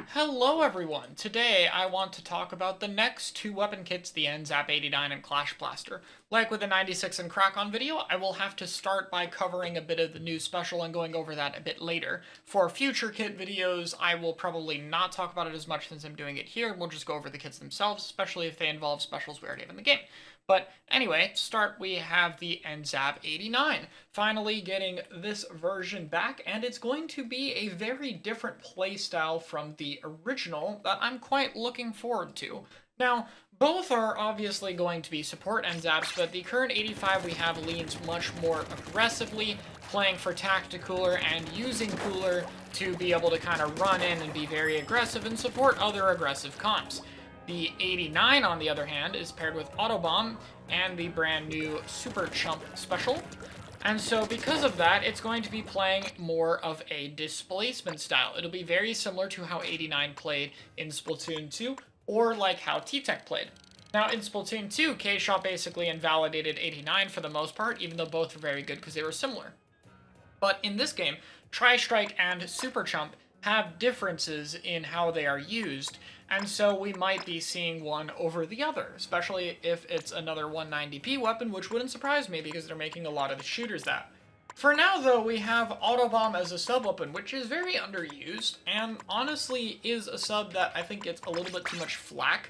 Hello everyone! Today I want to talk about the next two weapon kits, the NZAP 89 and Clash Blaster. Like with the 96 and Kraken video, I will have to start by covering a bit of the new special and going over that a bit later. For future kit videos, I will probably not talk about it as much since I'm doing it here. We'll just go over the kits themselves, especially if they involve specials we already have in the game. But anyway, to start, we have the NZAP 89. Finally getting this version back, and it's going to be a very different playstyle from the original that I'm quite looking forward to. Now, both are obviously going to be support NZAPs, but the current 85 we have leans much more aggressively, playing for tacticooler and using cooler to be able to kind of run in and be very aggressive and support other aggressive comps. The 89, on the other hand, is paired with Autobomb and the brand new Super Chump special. And so because of that, it's going to be playing more of a displacement style. It'll be very similar to how 89 played in Splatoon 2, or like how TEKKEN played. Now, in Splatoon 2, K-Shot basically invalidated 89 for the most part, even though both were very good because they were similar. But in this game, Tri-Strike and Super Chump have differences in how they are used, and so we might be seeing one over the other, especially if it's another 190p weapon, which wouldn't surprise me because they're making a lot of the shooters that. For now, though, we have Autobomb as a sub-weapon, which is very underused, and honestly is a sub that I think gets a little bit too much flack.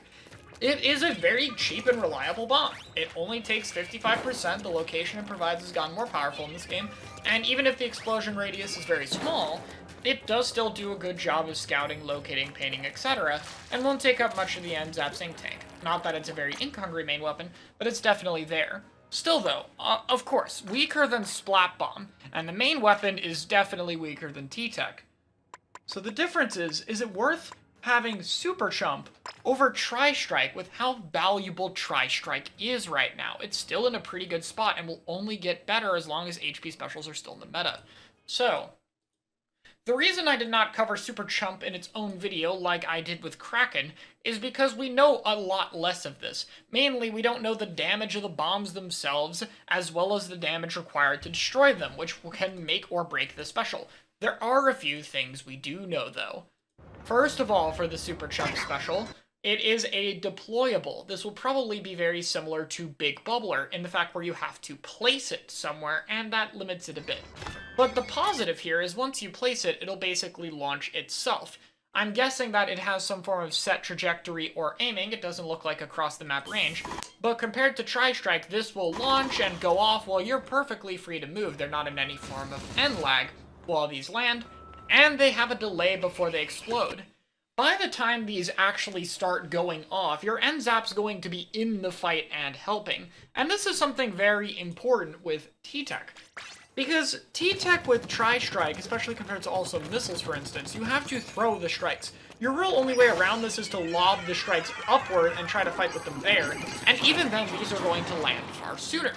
It is a very cheap and reliable bomb. It only takes 55%, the location it provides has gotten more powerful in this game, and even if the explosion radius is very small, it does still do a good job of scouting, locating, painting, etc., and won't take up much of the NZAP's ink tank. Not that it's a very ink-hungry main weapon, but it's definitely there. Still though, of course, weaker than Splat Bomb, and the main weapon is definitely weaker than T-Tek. So the difference is it worth having Super Chump over Tri-Strike with how valuable Tri-Strike is right now? It's still in a pretty good spot and will only get better as long as HP specials are still in the meta. So, the reason I did not cover Super Chump in its own video like I did with Kraken is because we know a lot less of this. Mainly, we don't know the damage of the bombs themselves, as well as the damage required to destroy them, which can make or break the special. There are a few things we do know, though. First of all, for the Super Chump special, it is a deployable. This will probably be very similar to Big Bubbler in the fact where you have to place it somewhere, and that limits it a bit. But the positive here is once you place it, it'll basically launch itself. I'm guessing that it has some form of set trajectory or aiming. It doesn't look like across the map range. But compared to Tri-Strike, this will launch and go off while you're perfectly free to move. They're not in any form of end lag while these land, and they have a delay before they explode. By the time these actually start going off, your NZAP's going to be in the fight and helping. And this is something very important with T-Tek. Because T-Tek with Tri-Strike, especially compared to also missiles for instance, you have to throw the strikes. Your real only way around this is to lob the strikes upward and try to fight with them there, and even then these are going to land far sooner.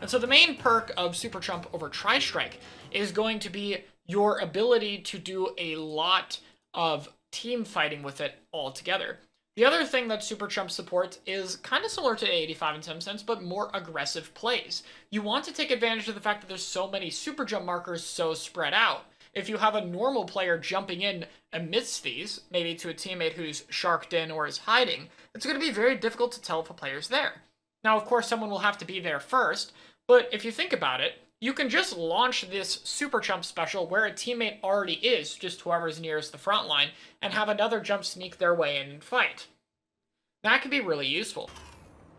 And so the main perk of Super Chump over Tri-Strike is going to be your ability to do a lot of team fighting with it altogether. The other thing that Super Chump supports is kind of similar to 85 in some sense, but more aggressive plays. You want to take advantage of the fact that there's so many super jump markers so spread out. If you have a normal player jumping in amidst these, maybe to a teammate who's sharked in or is hiding, it's going to be very difficult to tell if a player's there. Now, of course, someone will have to be there first, but if you think about it, you can just launch this Super Chump special where a teammate already is, just whoever's nearest the front line, and have another jump sneak their way in and fight. That can be really useful.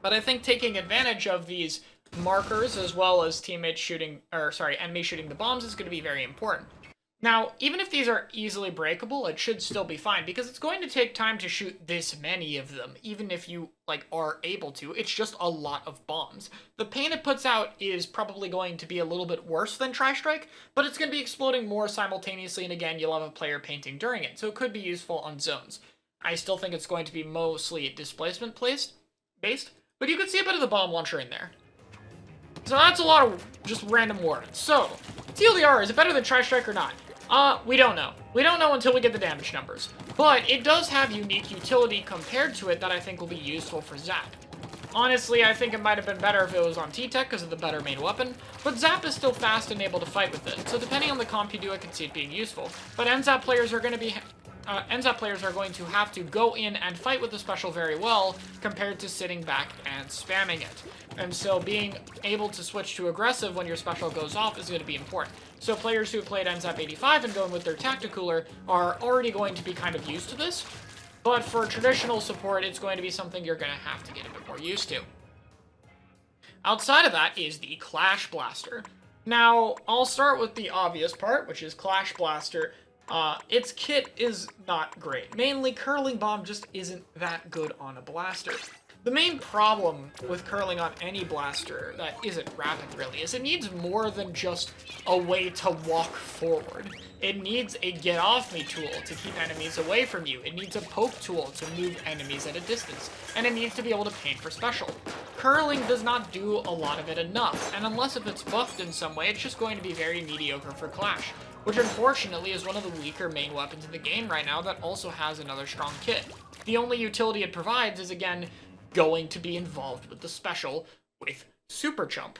But I think taking advantage of these markers as well as enemies shooting the bombs is going to be very important. Now, even if these are easily breakable, it should still be fine, because it's going to take time to shoot this many of them, even if you, are able to. It's just a lot of bombs. The pain it puts out is probably going to be a little bit worse than Tri-Strike, but it's going to be exploding more simultaneously, and again, you'll have a player painting during it, so it could be useful on zones. I still think it's going to be mostly displacement-based, but you could see a bit of the bomb launcher in there. So that's a lot of just random words. So, TLDR, is it better than Tri-Strike or not? We don't know. We don't know until we get the damage numbers. But it does have unique utility compared to it that I think will be useful for Zap. Honestly, I think it might have been better if it was on T-Tech because of the better main weapon, but Zap is still fast and able to fight with it, so depending on the comp you do, I can see it being useful. But NZAP players are going to have to go in and fight with the special very well compared to sitting back and spamming it. And so being able to switch to aggressive when your special goes off is going to be important. So players who played NZAP 85 and going with their Tacticooler are already going to be kind of used to this. But for traditional support, it's going to be something you're going to have to get a bit more used to. Outside of that is the Clash Blaster. Now, I'll start with the obvious part, which is Clash Blaster. Its kit is not great. Mainly, Curling Bomb just isn't that good on a blaster. The main problem with curling on any blaster that isn't rapid, really, is it needs more than just a way to walk forward. It needs a get-off-me tool to keep enemies away from you. It needs a poke tool to move enemies at a distance. And it needs to be able to paint for special. Curling does not do a lot of it enough, and unless if it's buffed in some way, it's just going to be very mediocre for Clash, which unfortunately is one of the weaker main weapons in the game right now that also has another strong kit. The only utility it provides is, again, going to be involved with the special with Super Jump.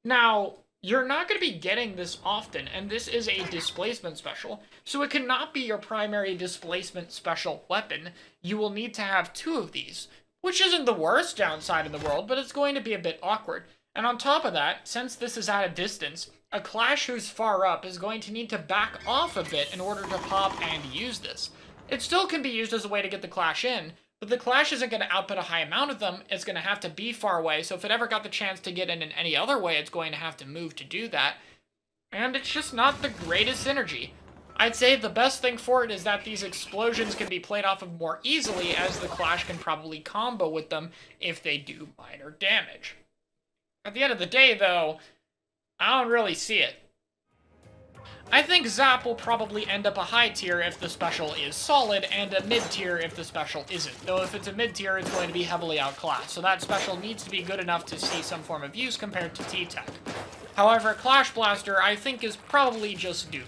Now, you're not going to be getting this often, and this is a displacement special, so it cannot be your primary displacement special weapon. You will need to have two of these, which isn't the worst downside in the world, but it's going to be a bit awkward. And on top of that, since this is at a distance, a Clash who's far up is going to need to back off a bit in order to pop and use this. It still can be used as a way to get the Clash in, but the Clash isn't going to output a high amount of them. It's going to have to be far away, so if it ever got the chance to get in any other way, it's going to have to move to do that. And it's just not the greatest synergy. I'd say the best thing for it is that these explosions can be played off of more easily, as the Clash can probably combo with them if they do minor damage. At the end of the day, though, I don't really see it. I think Zap will probably end up a high tier if the special is solid, and a mid tier if the special isn't. Though if it's a mid tier, it's going to be heavily outclassed, so that special needs to be good enough to see some form of use compared to T-Tech. However, Clash Blaster, I think, is probably just doomed.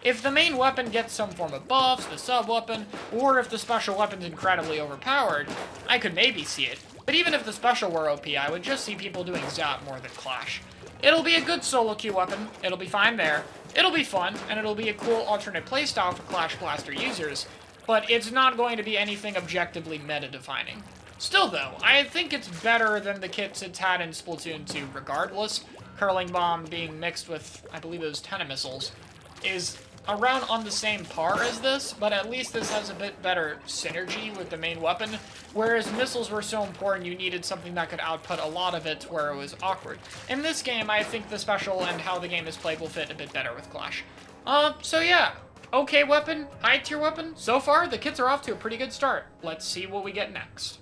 If the main weapon gets some form of buffs, the sub-weapon, or if the special weapon's incredibly overpowered, I could maybe see it. But even if the special were OP, I would just see people doing Zap more than Clash. It'll be a good solo queue weapon, it'll be fine there, it'll be fun, and it'll be a cool alternate playstyle for Clash Blaster users, but it's not going to be anything objectively meta-defining. Still though, I think it's better than the kits it's had in Splatoon 2 regardless. Curling Bomb being mixed with, I believe it was Missiles, is around on the same par as this, but at least this has a bit better synergy with the main weapon, whereas missiles were so important you needed something that could output a lot of it where it was awkward. In this game, I think the special and how the game is played will fit a bit better with Clash. So yeah, okay weapon, high tier weapon. So far, the kits are off to a pretty good start. Let's see what we get next.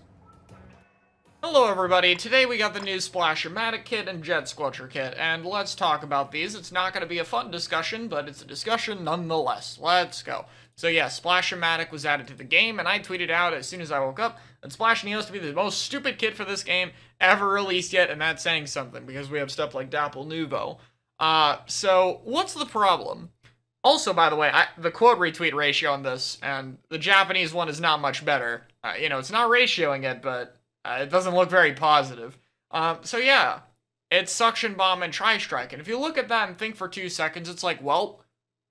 Hello everybody, today we got the new Splasher-matic kit and Jet Squelcher kit, and let's talk about these. It's not going to be a fun discussion, but it's a discussion nonetheless. Let's go. So yeah, Splasher-matic was added to the game, and I tweeted out as soon as I woke up that Splash Neos to be the most stupid kit for this game ever released yet, and that's saying something, because we have stuff like Dapple Nouveau. So what's the problem? Also, by the way, the quote retweet ratio on this, and the Japanese one is not much better. It's not ratioing it, but it doesn't look very positive. So yeah, it's Suction Bomb and Tri-Strike. And if you look at that and think for 2 seconds, it's like, well,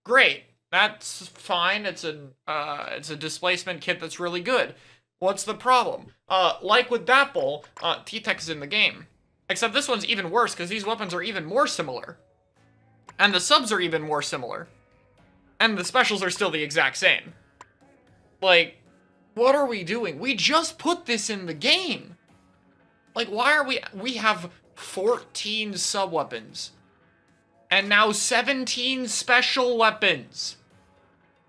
great. That's fine. It's a displacement kit that's really good. What's the problem? Like with Dapple, T-Tech is in the game. Except this one's even worse because these weapons are even more similar. And the subs are even more similar. And the specials are still the exact same. Like, what are we doing? We just put this in the game. Like, why are we have 14 sub-weapons. And now 17 special weapons.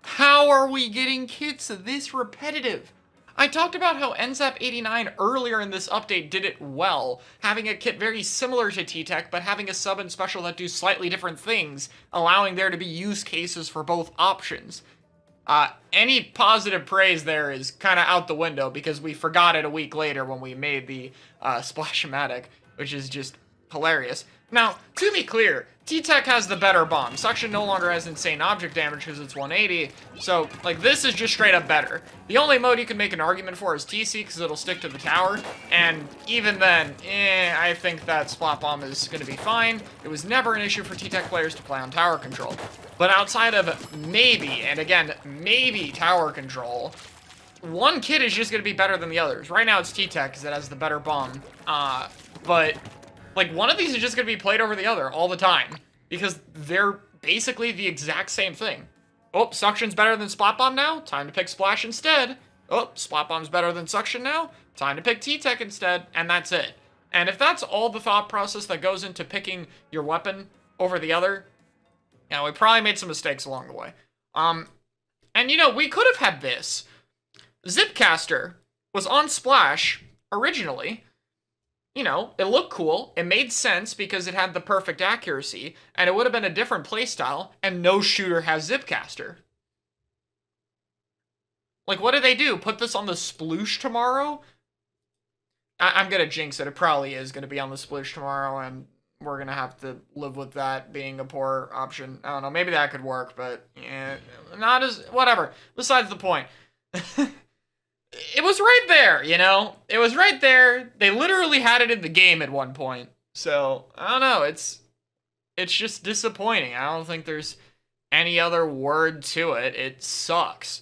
How are we getting kits this repetitive? I talked about how NZAP 89 earlier in this update did it well, having a kit very similar to T-Tech, but having a sub and special that do slightly different things, allowing there to be use cases for both options. Any positive praise there is kind of out the window because we forgot it a week later when we made the Splash-O-Matic, which is just hilarious. Now, to be clear, T-Tek has the better bomb. Suction no longer has insane object damage because it's 180. So, like, this is just straight up better. The only mode you can make an argument for is TC because it'll stick to the tower. And even then, I think that Splat Bomb is going to be fine. It was never an issue for T-Tek players to play on tower control. But outside of maybe, and again, maybe tower control, one kit is just going to be better than the others. Right now it's T-Tek because it has the better bomb. But like, one of these is just going to be played over the other all the time because they're basically the exact same thing. Oh, Suction's better than Splat Bomb now? Time to pick Splash instead. Oh, Splat Bomb's better than Suction now? Time to pick T-Tek instead, and that's it. And if that's all the thought process that goes into picking your weapon over the other, yeah, we probably made some mistakes along the way. And you know, we could have had this. Zipcaster was on Splash originally. You know, it looked cool, it made sense because it had the perfect accuracy, and it would have been a different playstyle, and no shooter has Zipcaster. Like, what do they do? Put this on the Sploosh tomorrow? I'm gonna jinx it. It probably is gonna be on the Sploosh tomorrow, and we're gonna have to live with that being a poor option. I don't know, maybe that could work, but yeah, not as, whatever. Besides the point. It was right there, you know? It was right there. They literally had it in the game at one point. So, I don't know, it's just disappointing. I don't think there's any other word to it. It sucks.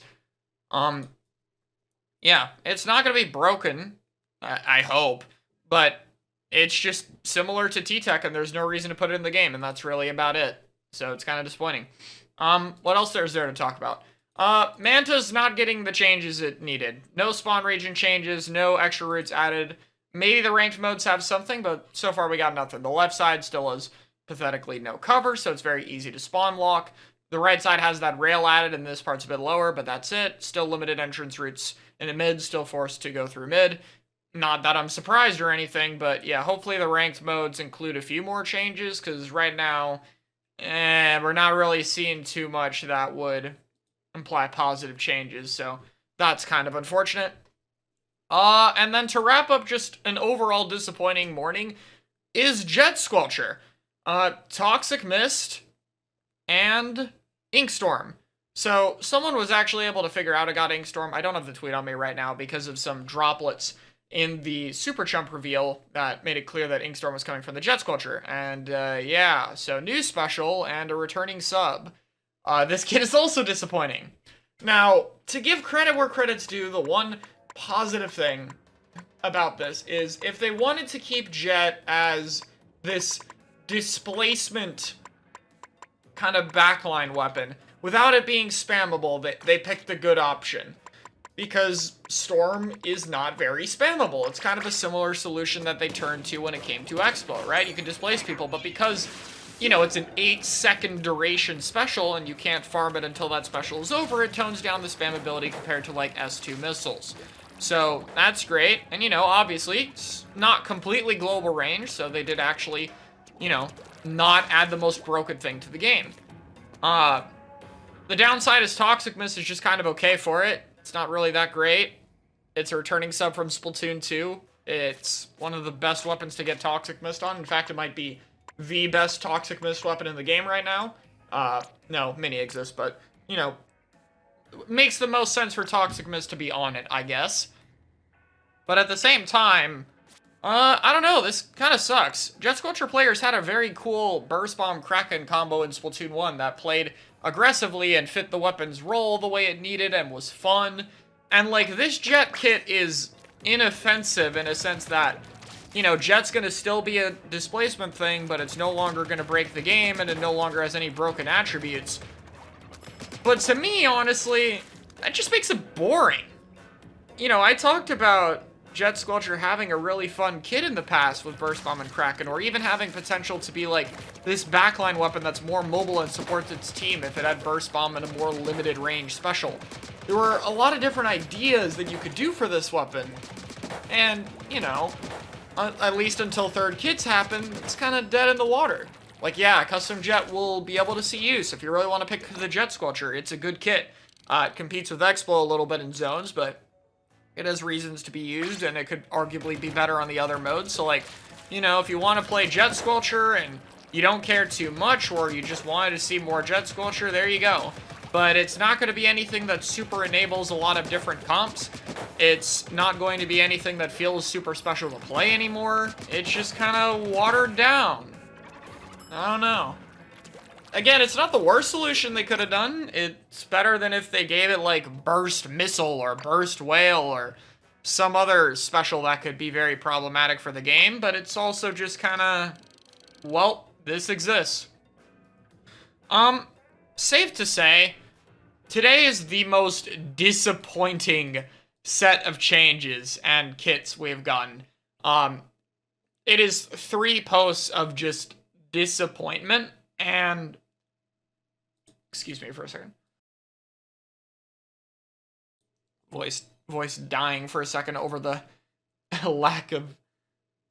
Yeah, it's not gonna be broken, I hope, but it's just similar to T-Tek, and there's no reason to put it in the game, and that's really about it. So it's kind of disappointing. What else is there to talk about? Manta's not getting the changes it needed. No spawn region changes, no extra routes added. Maybe the ranked modes have something, but so far we got nothing. The left side still has pathetically no cover, so it's very easy to spawn lock. The right side has that rail added, and this part's a bit lower, but that's it. Still limited entrance routes in the mid, still forced to go through mid. Not that I'm surprised or anything, but yeah, hopefully the ranked modes include a few more changes, because right now, we're not really seeing too much that would imply positive changes, so that's kind of unfortunate. And then to wrap up just an overall disappointing morning is Jet Squelcher, Toxic Mist, and Inkstorm. So someone was actually able to figure out I got Inkstorm. I don't have the tweet on me right now because of some droplets in the Super Chump reveal that made it clear that Inkstorm was coming from the Jet Squelcher. And yeah, so new special and a returning sub. This kid is also disappointing. Now, to give credit where credit's due, the one positive thing about this is if they wanted to keep Jet as this displacement kind of backline weapon, without it being spammable, they picked the good option. Because Storm is not very spammable. It's kind of a similar solution that they turned to when it came to Expo, right? You can displace people, but because, you know, it's an 8-second duration special and you can't farm it until that special is over, it tones down the spammability compared to, like, S2 missiles. So, that's great. And, you know, obviously, it's not completely global range, so they did actually, you know, not add the most broken thing to the game. The downside is Toxic Mist is just kind of okay for it. It's not really that great. It's a returning sub from Splatoon 2. It's one of the best weapons to get Toxic Mist on. In fact, it might be the best Toxic Mist weapon in the game right now. No, Mini exists, but, you know, makes the most sense for Toxic Mist to be on it, I guess. But at the same time, I don't know, this kind of sucks. Jet Squelcher players had a very cool Burst Bomb Kraken combo in Splatoon 1 that played aggressively and fit the weapon's role the way it needed and was fun. And, like, this Jet kit is inoffensive in a sense that, you know, Jet's gonna still be a displacement thing, but it's no longer gonna break the game, and it no longer has any broken attributes. But to me, honestly, that just makes it boring. You know, I talked about Jet Squelcher having a really fun kit in the past with Burst Bomb and Kraken, or even having potential to be like this backline weapon that's more mobile and supports its team if it had Burst Bomb and a more limited range special. There were a lot of different ideas that you could do for this weapon, and, you know, at least until third kits happen, it's kind of dead in the water. Like, yeah, Custom Jet will be able to see use if you really want to pick the Jet Squelcher. It's a good kit. It competes with Expo a little bit in zones, but it has reasons to be used, and it could arguably be better on the other modes. So, like, you know, if you want to play Jet Squelcher and you don't care too much, or you just wanted to see more Jet Squelcher, there you go. But it's not going to be anything that super enables a lot of different comps. It's not going to be anything that feels super special to play anymore. It's just kind of watered down. I don't know. Again, it's not the worst solution they could have done. It's better than if they gave it like Burst Missile or Burst Whale or some other special that could be very problematic for the game, but it's also just kind of, well, this exists. Safe to say, today is the most disappointing set of changes and kits we've gotten. It is 3 posts of just disappointment, and excuse me for a second. Voice dying for a second over the lack of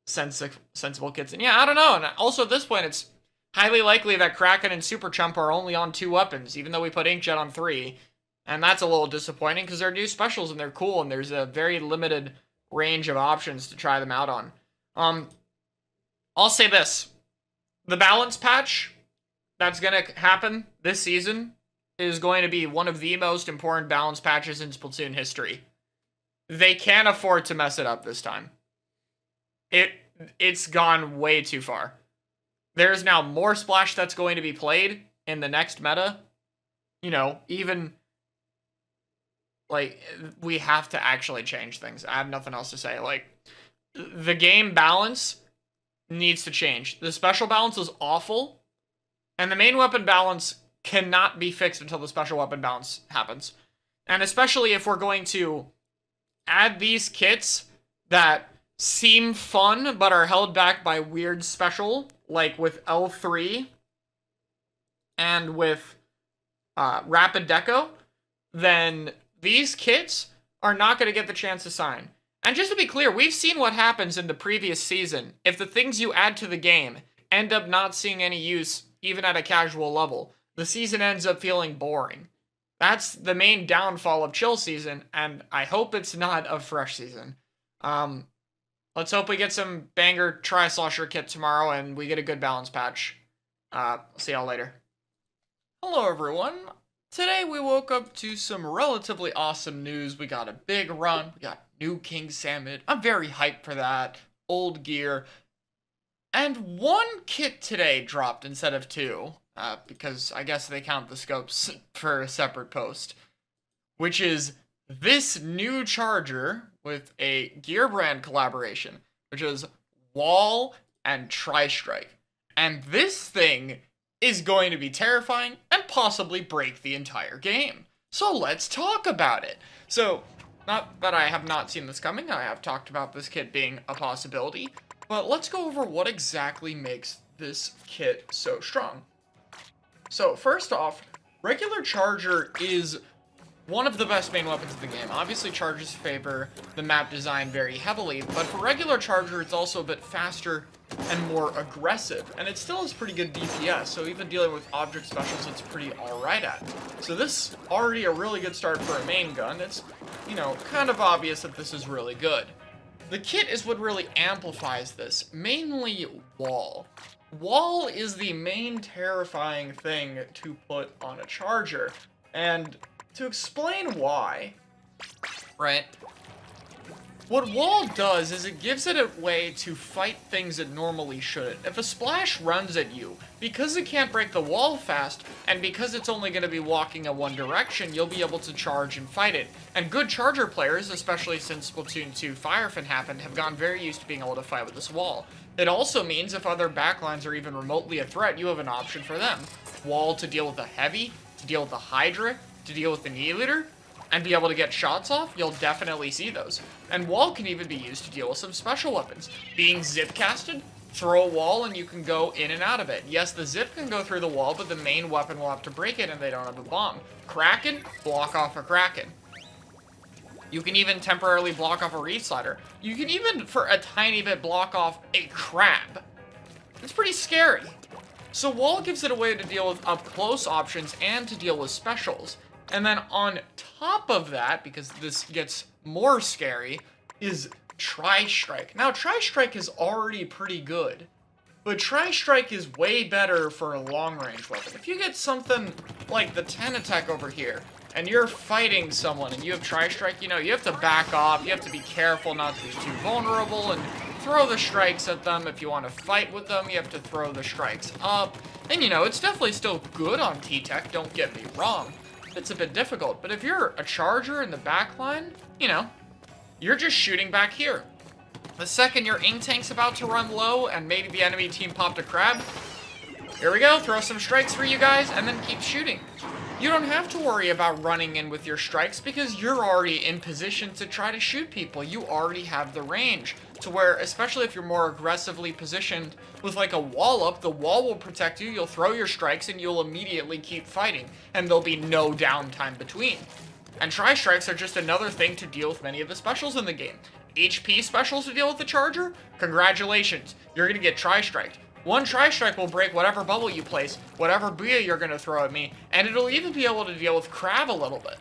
sensible kits. And yeah, I don't know. And also at this point, it's highly likely that Kraken and Super Chump are only on 2 weapons, even though we put Inkjet on 3. And that's a little disappointing because they're new specials and they're cool, and there's a very limited range of options to try them out on. I'll say this. The balance patch that's going to happen this season is going to be one of the most important balance patches in Splatoon history. They can't afford to mess it up this time. It's gone way too far. There's now more Splash that's going to be played in the next meta. You know, even, like, we have to actually change things. I have nothing else to say. Like, the game balance needs to change. The special balance is awful, and the main weapon balance cannot be fixed until the special weapon balance happens. And especially if we're going to add these kits that seem fun but are held back by weird special, like with L3 and with Rapid Deco, then these kits are not going to get the chance to shine. And just to be clear, we've seen what happens in the previous season if the things you add to the game end up not seeing any use even at a casual level. The season ends up feeling boring. That's the main downfall of chill season, and I hope it's not a fresh season. Let's hope we get some banger Tri-Slosher kit tomorrow and we get a good balance patch. See y'all later. Hello everyone. Today we woke up to some relatively awesome news. We got a big run. We got new King Salmon. I'm very hyped for that. Old gear. And 1 kit today dropped instead of 2. Because I guess they count the scopes for a separate post. Which is this new charger with a Gear Brand collaboration, which is Wall and Tri-Strike. And this thing is going to be terrifying and possibly break the entire game. So let's talk about it. So, not that I have not seen this coming, I have talked about this kit being a possibility, but let's go over what exactly makes this kit so strong. So, first off, regular charger is one of the best main weapons in the game. Obviously, charges favor the map design very heavily, but for regular charger, it's also a bit faster and more aggressive, and it still has pretty good DPS, so even dealing with object specials, it's pretty alright at. So this already a really good start for a main gun. It's, you know, kind of obvious that this is really good. The kit is what really amplifies this, mainly Wall. Wall is the main terrifying thing to put on a charger, and to explain why, right? What Wall does is it gives it a way to fight things it normally shouldn't. If a splash runs at you, because it can't break the wall fast, and because it's only going to be walking in one direction, you'll be able to charge and fight it. And good charger players, especially since Splatoon 2 Firefin happened, have gotten very used to being able to fight with this wall. It also means if other backlines are even remotely a threat, you have an option for them. Wall to deal with a heavy, to deal with a Hydra, to deal with the Annihilator, and be able to get shots off, you'll definitely see those. And Wall can even be used to deal with some special weapons. Being zip casted, throw a wall and you can go in and out of it. Yes, the zip can go through the wall, but the main weapon will have to break it and they don't have a bomb. Kraken, block off a Kraken. You can even temporarily block off a Reef Slider. You can even, for a tiny bit, block off a Crab. It's pretty scary. So Wall gives it a way to deal with up-close options and to deal with specials. And then on top of that, because this gets more scary, is Tri-Strike. Now, Tri-Strike is already pretty good. but Tri-Strike is way better for a long-range weapon. If you get something like the 10 attack over here, and you're fighting someone and you have Tri-Strike, you know, you have to back off, you have to be careful not to be too vulnerable, and throw the strikes at them. If you want to fight with them, you have to throw the strikes up. And, you know, it's definitely still good on T-Tech, don't get me wrong. It's a bit difficult, but if you're a charger in the back line, you know, you're just shooting back here. The second your ink tank's about to run low and maybe the enemy team popped a crab, here we go, throw some strikes for you guys and then keep shooting. You don't have to worry about running in with your strikes because you're already in position to try to shoot people. You already have the range to where, especially if you're more aggressively positioned with like a wall up, the wall will protect you, you'll throw your strikes and you'll immediately keep fighting and there'll be no downtime between. And Tri-Strikes are just another thing to deal with many of the specials in the game. HP specials to deal with the charger? Congratulations, you're gonna get Tri-Striked. One Tri-Strike will break whatever bubble you place, whatever booyah you're gonna throw at me, and it'll even be able to deal with Crab a little bit.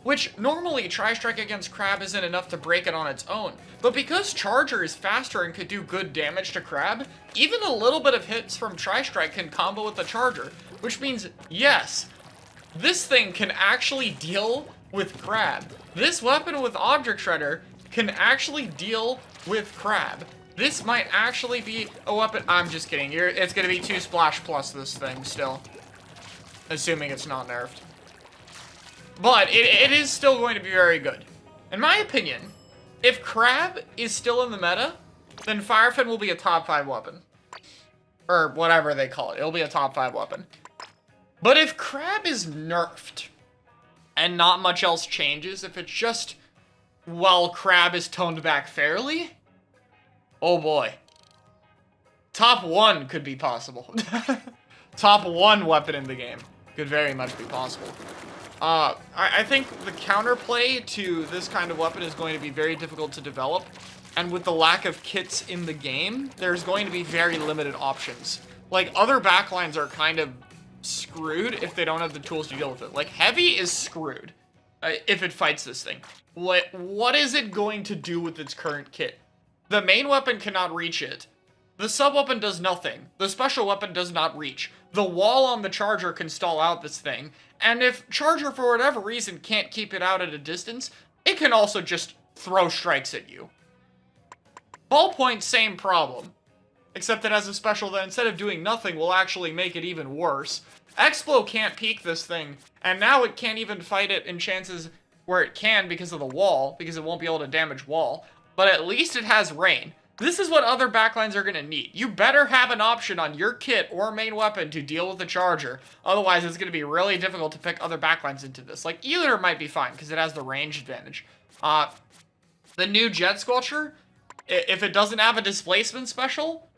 Which, normally, Tri-Strike against Crab isn't enough to break it on its own. But because Charger is faster and could do good damage to Crab, even a little bit of hits from Tri-Strike can combo with the Charger. Which means, yes, this thing can actually deal with Crab. This weapon with Object Shredder can actually deal with Crab. This might actually be a weapon. I'm just kidding. It's going to be 2 splash plus this thing still. Assuming it's not nerfed. But it is still going to be very good. In my opinion, if Crab is still in the meta, then Firefin will be a top 5 weapon. Or whatever they call it. It'll be a top 5 weapon. But if Crab is nerfed, and not much else changes, if it's just, well, Crab is toned back fairly, oh boy. Top 1 could be possible. Top 1 weapon in the game could very much be possible. I think the counterplay to this kind of weapon is going to be very difficult to develop. And with the lack of kits in the game, there's going to be very limited options. Like, other backlines are kind of screwed if they don't have the tools to deal with it. Like, Heavy is screwed if it fights this thing. What is it going to do with its current kit? The main weapon cannot reach it. The sub-weapon does nothing. The special weapon does not reach. The wall on the Charger can stall out this thing. And if Charger, for whatever reason, can't keep it out at a distance, it can also just throw strikes at you. Ballpoint, same problem. Except that as a special that instead of doing nothing will actually make it even worse. Explo can't peek this thing, and now it can't even fight it in chances where it can because of the wall, because it won't be able to damage wall. But at least it has rain. This is what other backlines are going to need. You better have an option on your kit or main weapon to deal with the Charger. Otherwise, it's going to be really difficult to pick other backlines into this. Like, Eater might be fine, because it has the range advantage. The new Jet Squelcher, if it doesn't have a displacement special,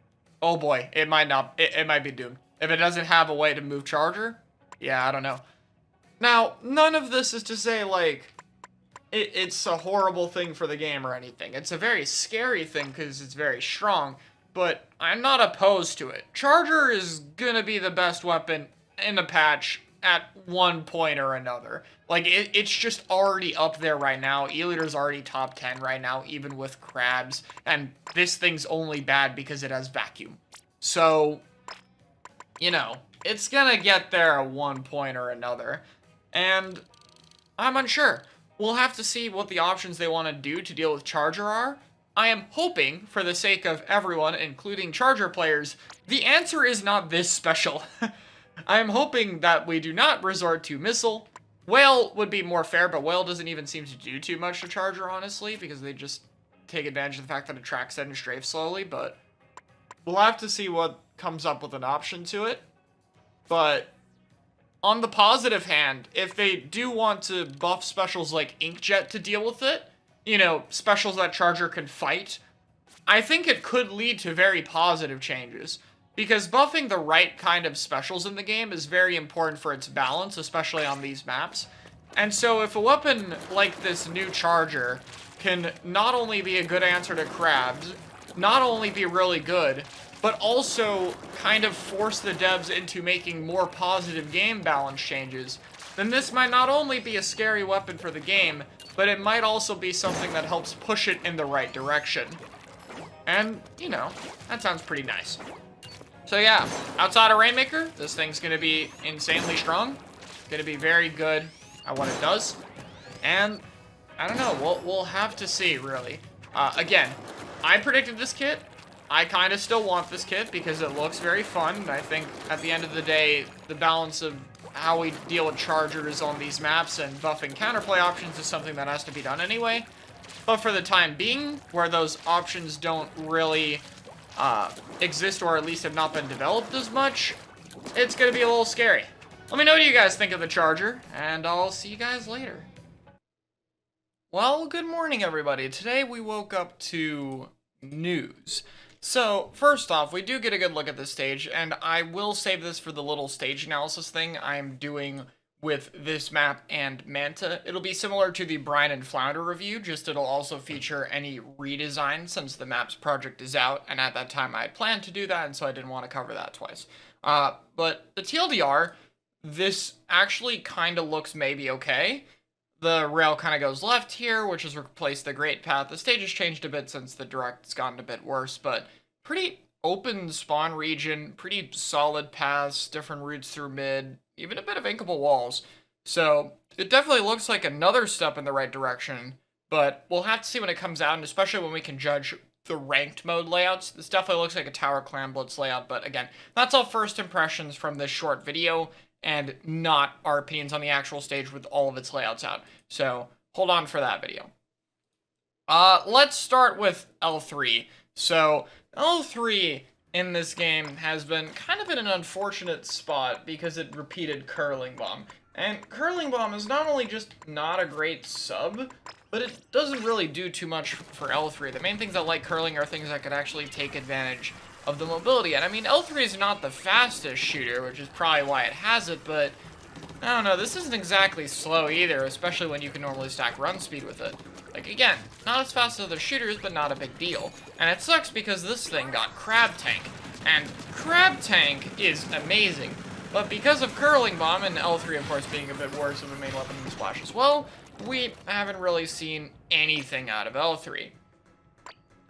oh boy, it might not. It might be doomed. If it doesn't have a way to move Charger, yeah, I don't know. Now, none of this is to say, like, it's a horrible thing for the game or anything. It's a very scary thing because it's very strong, but I'm not opposed to it. Charger is gonna be the best weapon in the patch at one point or another. Like, it's just already up there right now. E-Liter's already top 10 right now, even with Crabs, and this thing's only bad because it has Vacuum. So, you know, it's gonna get there at one point or another, and I'm unsure. We'll have to see what the options they want to do to deal with Charger are. I am hoping, for the sake of everyone, including Charger players, the answer is not this special. I am hoping that we do not resort to Missile. Whale would be more fair, but Whale doesn't even seem to do too much to Charger, honestly, because they just take advantage of the fact that it tracks it and strafes slowly, but we'll have to see what comes up with an option to it. But on the positive hand, if they do want to buff specials like Inkjet to deal with it, you know, specials that Charger can fight, I think it could lead to very positive changes. Because buffing the right kind of specials in the game is very important for its balance, especially on these maps. And so if a weapon like this new Charger can not only be a good answer to Crabs, not only be really good, but also kind of force the devs into making more positive game balance changes, then this might not only be a scary weapon for the game, but it might also be something that helps push it in the right direction. And, you know, that sounds pretty nice. So yeah, outside of Rainmaker, this thing's gonna be insanely strong. Gonna be very good at what it does. And, I don't know, we'll have to see, really. Again, I predicted this kit. I kind of still want this kit because it looks very fun. And I think at the end of the day, the balance of how we deal with chargers on these maps and buffing counterplay options is something that has to be done anyway. But for the time being, where those options don't really exist or at least have not been developed as much, it's going to be a little scary. Let me know what you guys think of the charger, and I'll see you guys later. Well, good morning, everybody. Today we woke up to news. So, first off, we do get a good look at this stage, and I will save this for the little stage analysis thing I'm doing with this map and Manta. It'll be similar to the Brine and Flounder review, just it'll also feature any redesign since the map's project is out, and at that time I had planned to do that, and so I didn't want to cover that twice. But the TLDR, this actually kind of looks maybe okay. The rail kind of goes left here, which has replaced the Great Path. The stage has changed a bit since the direct's gotten a bit worse, but pretty open spawn region, pretty solid paths, different routes through mid, even a bit of inkable walls. So it definitely looks like another step in the right direction, but we'll have to see when it comes out, and especially when we can judge the ranked mode layouts. This definitely looks like a Tower Clan Blitz layout, but again, that's all first impressions from this short video, and not our opinions on the actual stage with all of its layouts out. So hold on for that video. Let's start with L3. So L3 in this game has been kind of in an unfortunate spot because it repeated Curling Bomb. And Curling Bomb is not only just not a great sub, but it doesn't really do too much for L3. The main things that like curling are things that could actually take advantage of the mobility. And I mean, L3 is not the fastest shooter, which is probably why it has it, but I don't know, this isn't exactly slow either, especially when you can normally stack run speed with it. Like, again, not as fast as other shooters, but not a big deal. And it sucks because this thing got Crab Tank, and Crab Tank is amazing. But because of Curling Bomb, and L3 of course being a bit worse of a main weapon than Splash as well, we haven't really seen anything out of L3.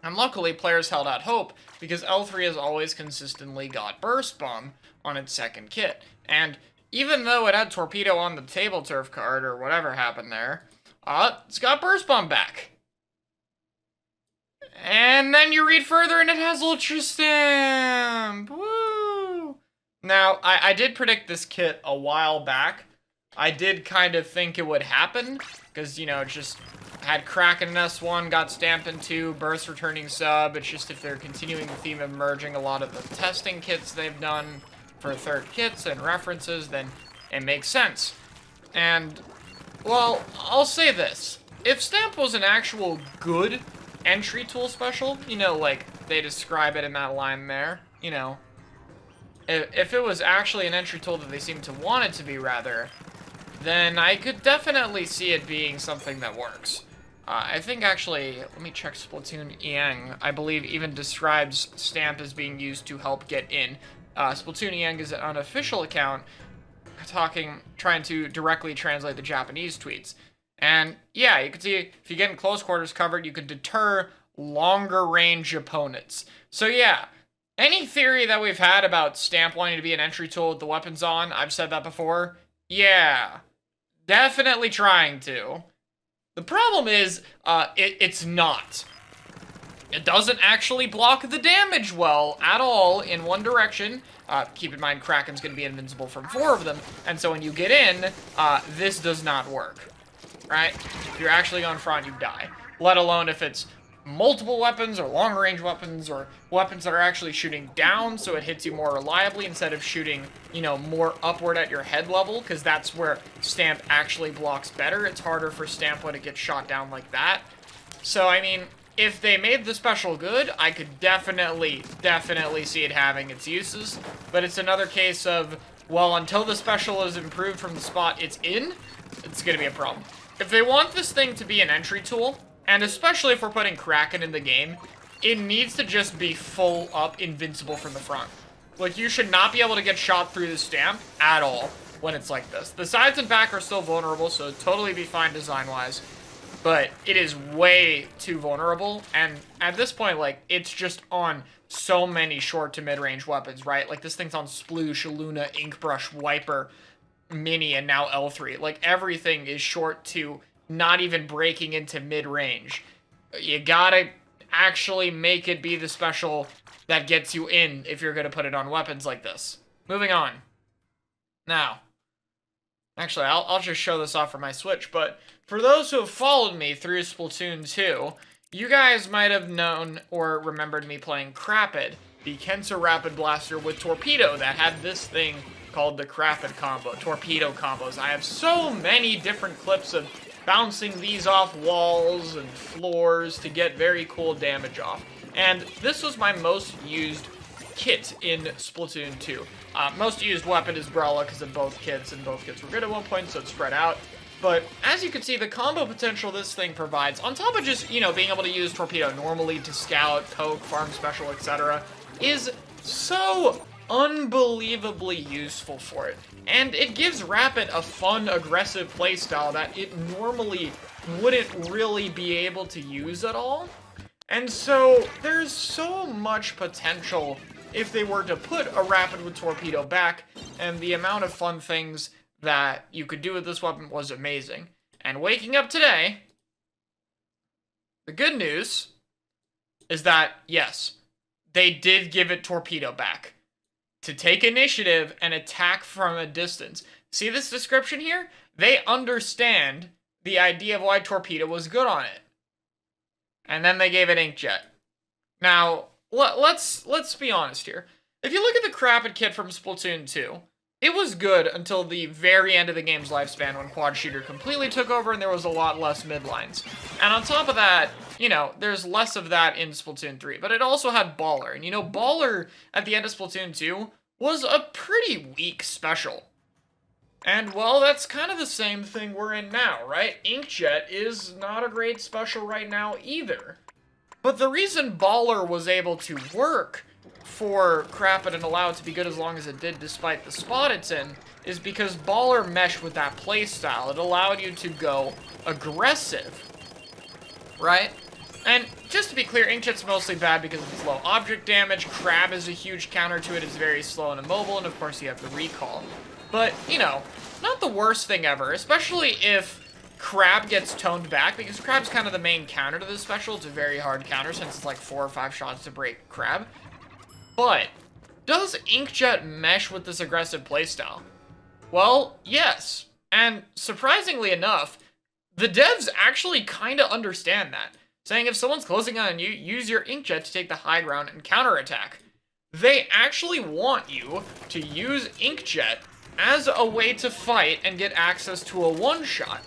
And luckily, players held out hope, because L3 has always consistently got Burst Bomb on its second kit. And even though it had Torpedo on the Table Turf card, or whatever happened there, it's got Burst Bomb back. And then you read further and it has Ultra Stamp! Woo! Now, I did predict this kit a while back. I did kind of think it would happen, because, you know, it just had Kraken in S1, got stamped in 2, Burst returning sub. It's just if they're continuing the theme of merging a lot of the testing kits they've done for third kits and references, then it makes sense. And, well, I'll say this. If Stamp was an actual good entry tool special, you know, like they describe it in that line there, you know, if it was actually an entry tool that they seem to want it to be, rather, then I could definitely see it being something that works. I think actually, let me check Splatoon Yang, I believe even describes Stamp as being used to help get in. Splatoon Yang is an unofficial account trying to directly translate the Japanese tweets. And yeah, you can see if you get in close quarters covered, you could deter longer range opponents. So yeah, any theory that we've had about Stamp wanting to be an entry tool with the weapons on, I've said that before, yeah, definitely trying to. The problem is, it's not. It doesn't actually block the damage well at all in one direction. Keep in mind, Kraken's going to be invincible from 4 of them, and so when you get in, this does not work, right? If you're actually on front, you die. Let alone if it's multiple weapons or long-range weapons or weapons that are actually shooting down so it hits you more reliably instead of shooting, you know, more upward at your head level, because that's where Stamp actually blocks better. It's harder for Stamp when it gets shot down like that. So, I mean, if they made the special good, I could definitely see it having its uses, but it's another case of, well, until the special is improved from the spot it's in, it's gonna be a problem. If they want this thing to be an entry tool, and especially if we're putting Kraken in the game, it needs to just be full up invincible from the front. Like, you should not be able to get shot through the Stamp at all when it's like this. The sides and back are still vulnerable, so it'd totally be fine design-wise. but it is way too vulnerable, and at this point, like, it's just on so many short to mid-range weapons, right? Like, this thing's on Sploosh, Luna, Inkbrush, Wiper, Mini, and now L3. Like, everything is short to not even breaking into mid-range. You gotta actually make it be the special that gets you in if you're gonna put it on weapons like this. Moving on. Now, actually, I'll just show this off for my Switch, but for those who have followed me through Splatoon 2, you guys might have known or remembered me playing Kraken, the Kensa Rapid Blaster with Torpedo that had this thing called the Kraken combo, Torpedo combos. I have so many different clips of bouncing these off walls and floors to get very cool damage off. And this was my most used kit in Splatoon 2. Most used weapon is Brella because of both kits, and both kits were good at one point, so it's spread out. But as you can see, the combo potential this thing provides, on top of just, you know, being able to use Torpedo normally to scout, poke, farm special, etc., is so unbelievably useful for it. And it gives Rapid a fun, aggressive playstyle that it normally wouldn't really be able to use at all. And so there's so much potential if they were to put a Rapid with Torpedo back, and the amount of fun things that you could do with this weapon was amazing. And waking up today, the good news is that, yes, they did give it Torpedo back to take initiative and attack from a distance. See this description here? They understand the idea of why Torpedo was good on it. And then they gave it Inkjet. Now, let's be honest here. If you look at the Kraken kit from Splatoon 2, it was good until the very end of the game's lifespan when Quad Shooter completely took over and there was a lot less midlines. And on top of that, you know, there's less of that in Splatoon 3, but it also had Baller. And you know, Baller at the end of Splatoon 2 was a pretty weak special. And well, that's kind of the same thing we're in now, right? Inkjet is not a great special right now either. But the reason Baller was able to work for Kraken and allow it to be good as long as it did despite the spot it's in is because Baller meshed with that playstyle. It allowed you to go aggressive, right? And just to be clear, Inkjet's mostly bad because of its low object damage. Crab is a huge counter to it. It's very slow and immobile, and of course you have the recall. But, you know, not the worst thing ever, especially if Crab gets toned back, because Crab's kind of the main counter to this special. It's a very hard counter since it's like 4 or 5 shots to break Crab. But, does Inkjet mesh with this aggressive playstyle? Well, yes. And surprisingly enough, the devs actually kind of understand that, saying if someone's closing on you, use your Inkjet to take the high ground and counterattack. They actually want you to use Inkjet as a way to fight and get access to a one-shot.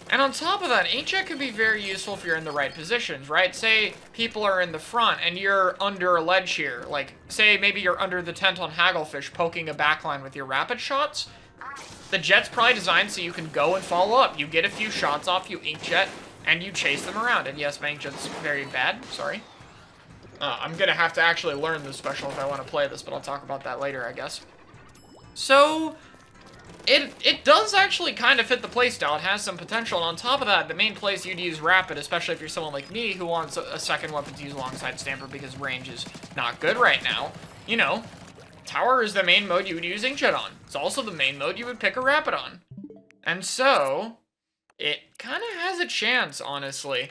And on top of that, Inkjet can be very useful if you're in the right positions, right? Say people are in the front and you're under a ledge here. Like, say maybe you're under the tent on Hagglefish poking a backline with your rapid shots. The jet's probably designed so you can go and follow up. You get a few shots off, you Inkjet, and you chase them around. And yes, my Inkjet's very bad, sorry. I'm gonna have to actually learn this special if I want to play this, but I'll talk about that later, I guess. So, it does actually kind of fit the playstyle. It has some potential, and on top of that, the main place you'd use Rapid, especially if you're someone like me who wants a second weapon to use alongside Stamper because range is not good right now, you know, Tower is the main mode you would use Inkjet on. It's also the main mode you would pick a Rapid on. And so, it kind of has a chance, honestly.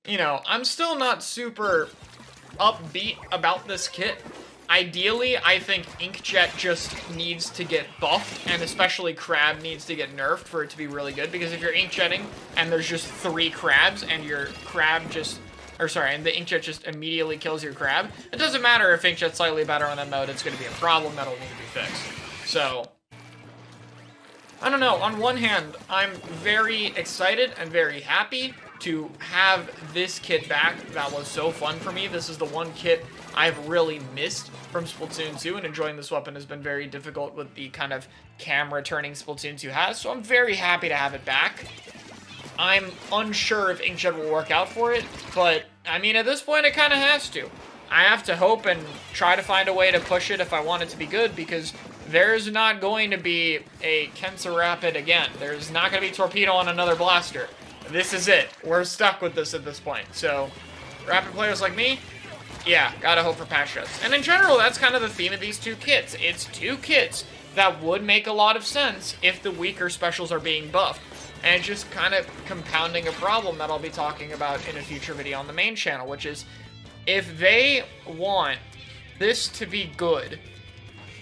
You know, I'm still not super upbeat about this kit. Ideally, I think Inkjet just needs to get buffed, and especially Crab needs to get nerfed for it to be really good, because if you're Inkjetting and there's just 3 Crabs and your Crab just, and the Inkjet just immediately kills your Crab, it doesn't matter if Inkjet's slightly better on that mode, it's going to be a problem that'll need to be fixed. So, I don't know, on one hand, I'm very excited and very happy to have this kit back. That was so fun for me. This is the one kit I've really missed from Splatoon 2, and enjoying this weapon has been very difficult with the kind of camera turning Splatoon 2 has, so I'm very happy to have it back. I'm unsure if Inkjet will work out for it, but, I mean, at this point, it kind of has to. I have to hope and try to find a way to push it if I want it to be good, because there's not going to be a Kensa Rapid again. There's not going to be Torpedo on another blaster. this is it. We're stuck with this at this point. So, rapid players like me, yeah, gotta hope for patch notes. And in general, that's kind of the theme of these two kits. It's two kits that would make a lot of sense if the weaker specials are being buffed. And just kind of compounding a problem that I'll be talking about in a future video on the main channel, which is, if they want this to be good,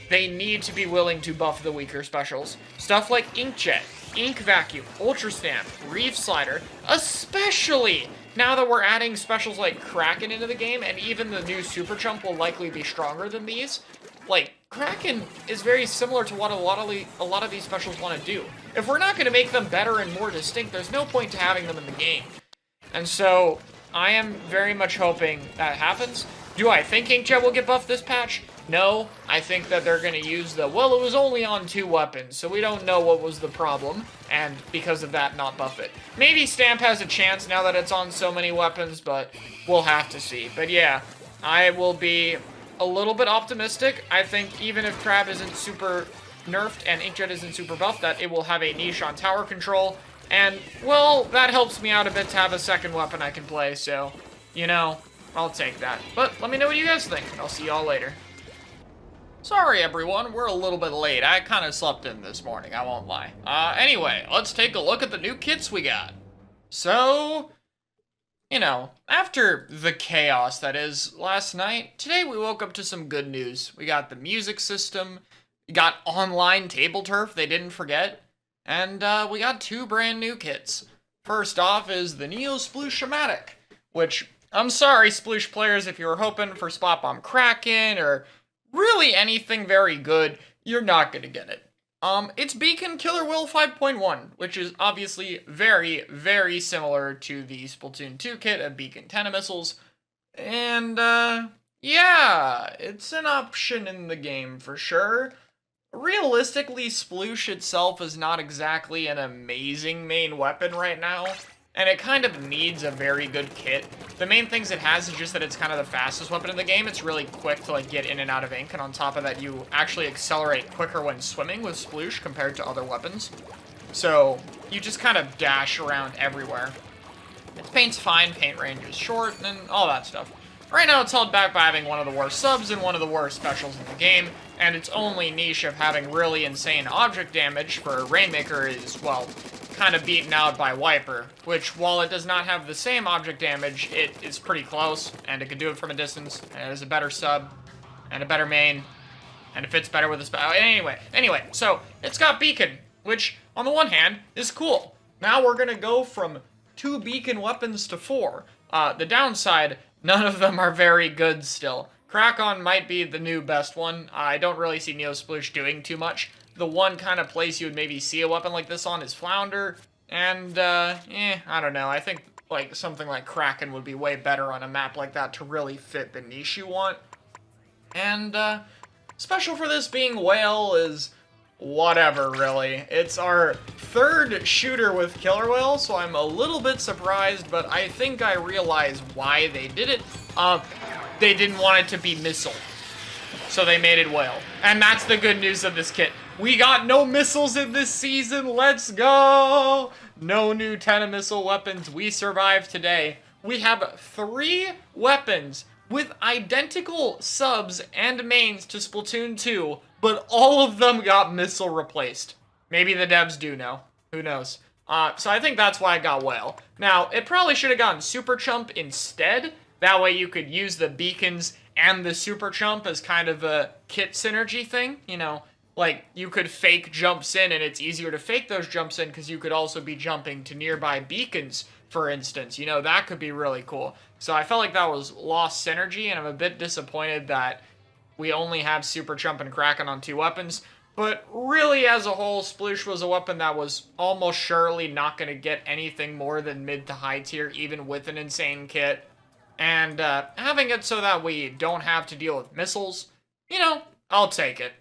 they need to be willing to buff the weaker specials. Stuff like Inkjet, Ink Vacuum, Ultra Stamp, Reef Slider, especially now that we're adding specials like Kraken into the game, and even the new Super Chump will likely be stronger than these. Like, Kraken is very similar to what a lot of these specials want to do. If we're not going to make them better and more distinct, there's no point to having them in the game. And so, I am very much hoping that happens. Do I think Inkjet will get buffed this patch? No. I think that they're going to use the, well, it was only on 2 weapons, so we don't know what was the problem, and because of that, not buff it. Maybe Stamp has a chance now that it's on so many weapons, but we'll have to see. But yeah, I will be a little bit optimistic. I think even if Crab isn't super nerfed and Inkjet isn't super buffed, that it will have a niche on tower control. And, well, that helps me out a bit to have a second weapon I can play, so, you know, I'll take that. But let me know what you guys think, and I'll see y'all later. Sorry, everyone, we're a little bit late. I kind of slept in this morning, I won't lie. Anyway, let's take a look at the new kits we got. So, you know, after the chaos that is last night, today we woke up to some good news. We got the music system, we got online table turf, they didn't forget, and we got 2 brand new kits. First off is the Neo Sploosh-O-Matic, which, I'm sorry, Sploosh players, if you were hoping for Spot Bomb Kraken, or really anything very good, you're not gonna get it. It's Beacon Killer Will 5.1, which is obviously very, very similar to the Splatoon 2 kit of Beacon Missiles. And, yeah, it's an option in the game for sure. Realistically, Sploosh itself is not exactly an amazing main weapon right now, and it kind of needs a very good kit. The main things it has is just that it's kind of the fastest weapon in the game. It's really quick to like get in and out of ink, and on top of that, you actually accelerate quicker when swimming with Sploosh compared to other weapons. So you just kind of dash around everywhere. Its paint's fine, paint range is short, and all that stuff. Right now, it's held back by having one of the worst subs and one of the worst specials in the game, and its only niche of having really insane object damage for Rainmaker is, well, kind of beaten out by Wiper, which, while it does not have the same object damage, it is pretty close, and it can do it from a distance, and it is a better sub, and a better main, and it fits better with the spell. Anyway, so, it's got Beacon, which, on the one hand, is cool. Now we're gonna go from 2 Beacon weapons to 4. The downside, none of them are very good still. Kraken might be the new best one. I don't really see Neo Sploosh doing too much. The one kind of place you would maybe see a weapon like this on is Flounder, and, I don't know. I think, like, something like Kraken would be way better on a map like that to really fit the niche you want. And, special for this being Whale is whatever, really. It's our 3rd shooter with Killer Whale, so I'm a little bit surprised, but I think I realize why they did it. They didn't want it to be missile, so they made it Whale. And that's the good news of this kit. We got no missiles in this season, let's go! No new missile weapons, we survived today. We have 3 weapons with identical subs and mains to Splatoon 2, but all of them got missile replaced. Maybe the devs do know, who knows. So I think that's why I got Whale. Now, it probably should have gotten Super Chump instead, that way you could use the beacons and the Super Chump as kind of a kit synergy thing, you know? Like, you could fake jumps in, and it's easier to fake those jumps in because you could also be jumping to nearby beacons, for instance. You know, that could be really cool. So I felt like that was lost synergy, and I'm a bit disappointed that we only have Super Chump and Kraken on 2 weapons. But really, as a whole, Sploosh was a weapon that was almost surely not going to get anything more than mid to high tier, even with an insane kit. And having it so that we don't have to deal with missiles, you know, I'll take it.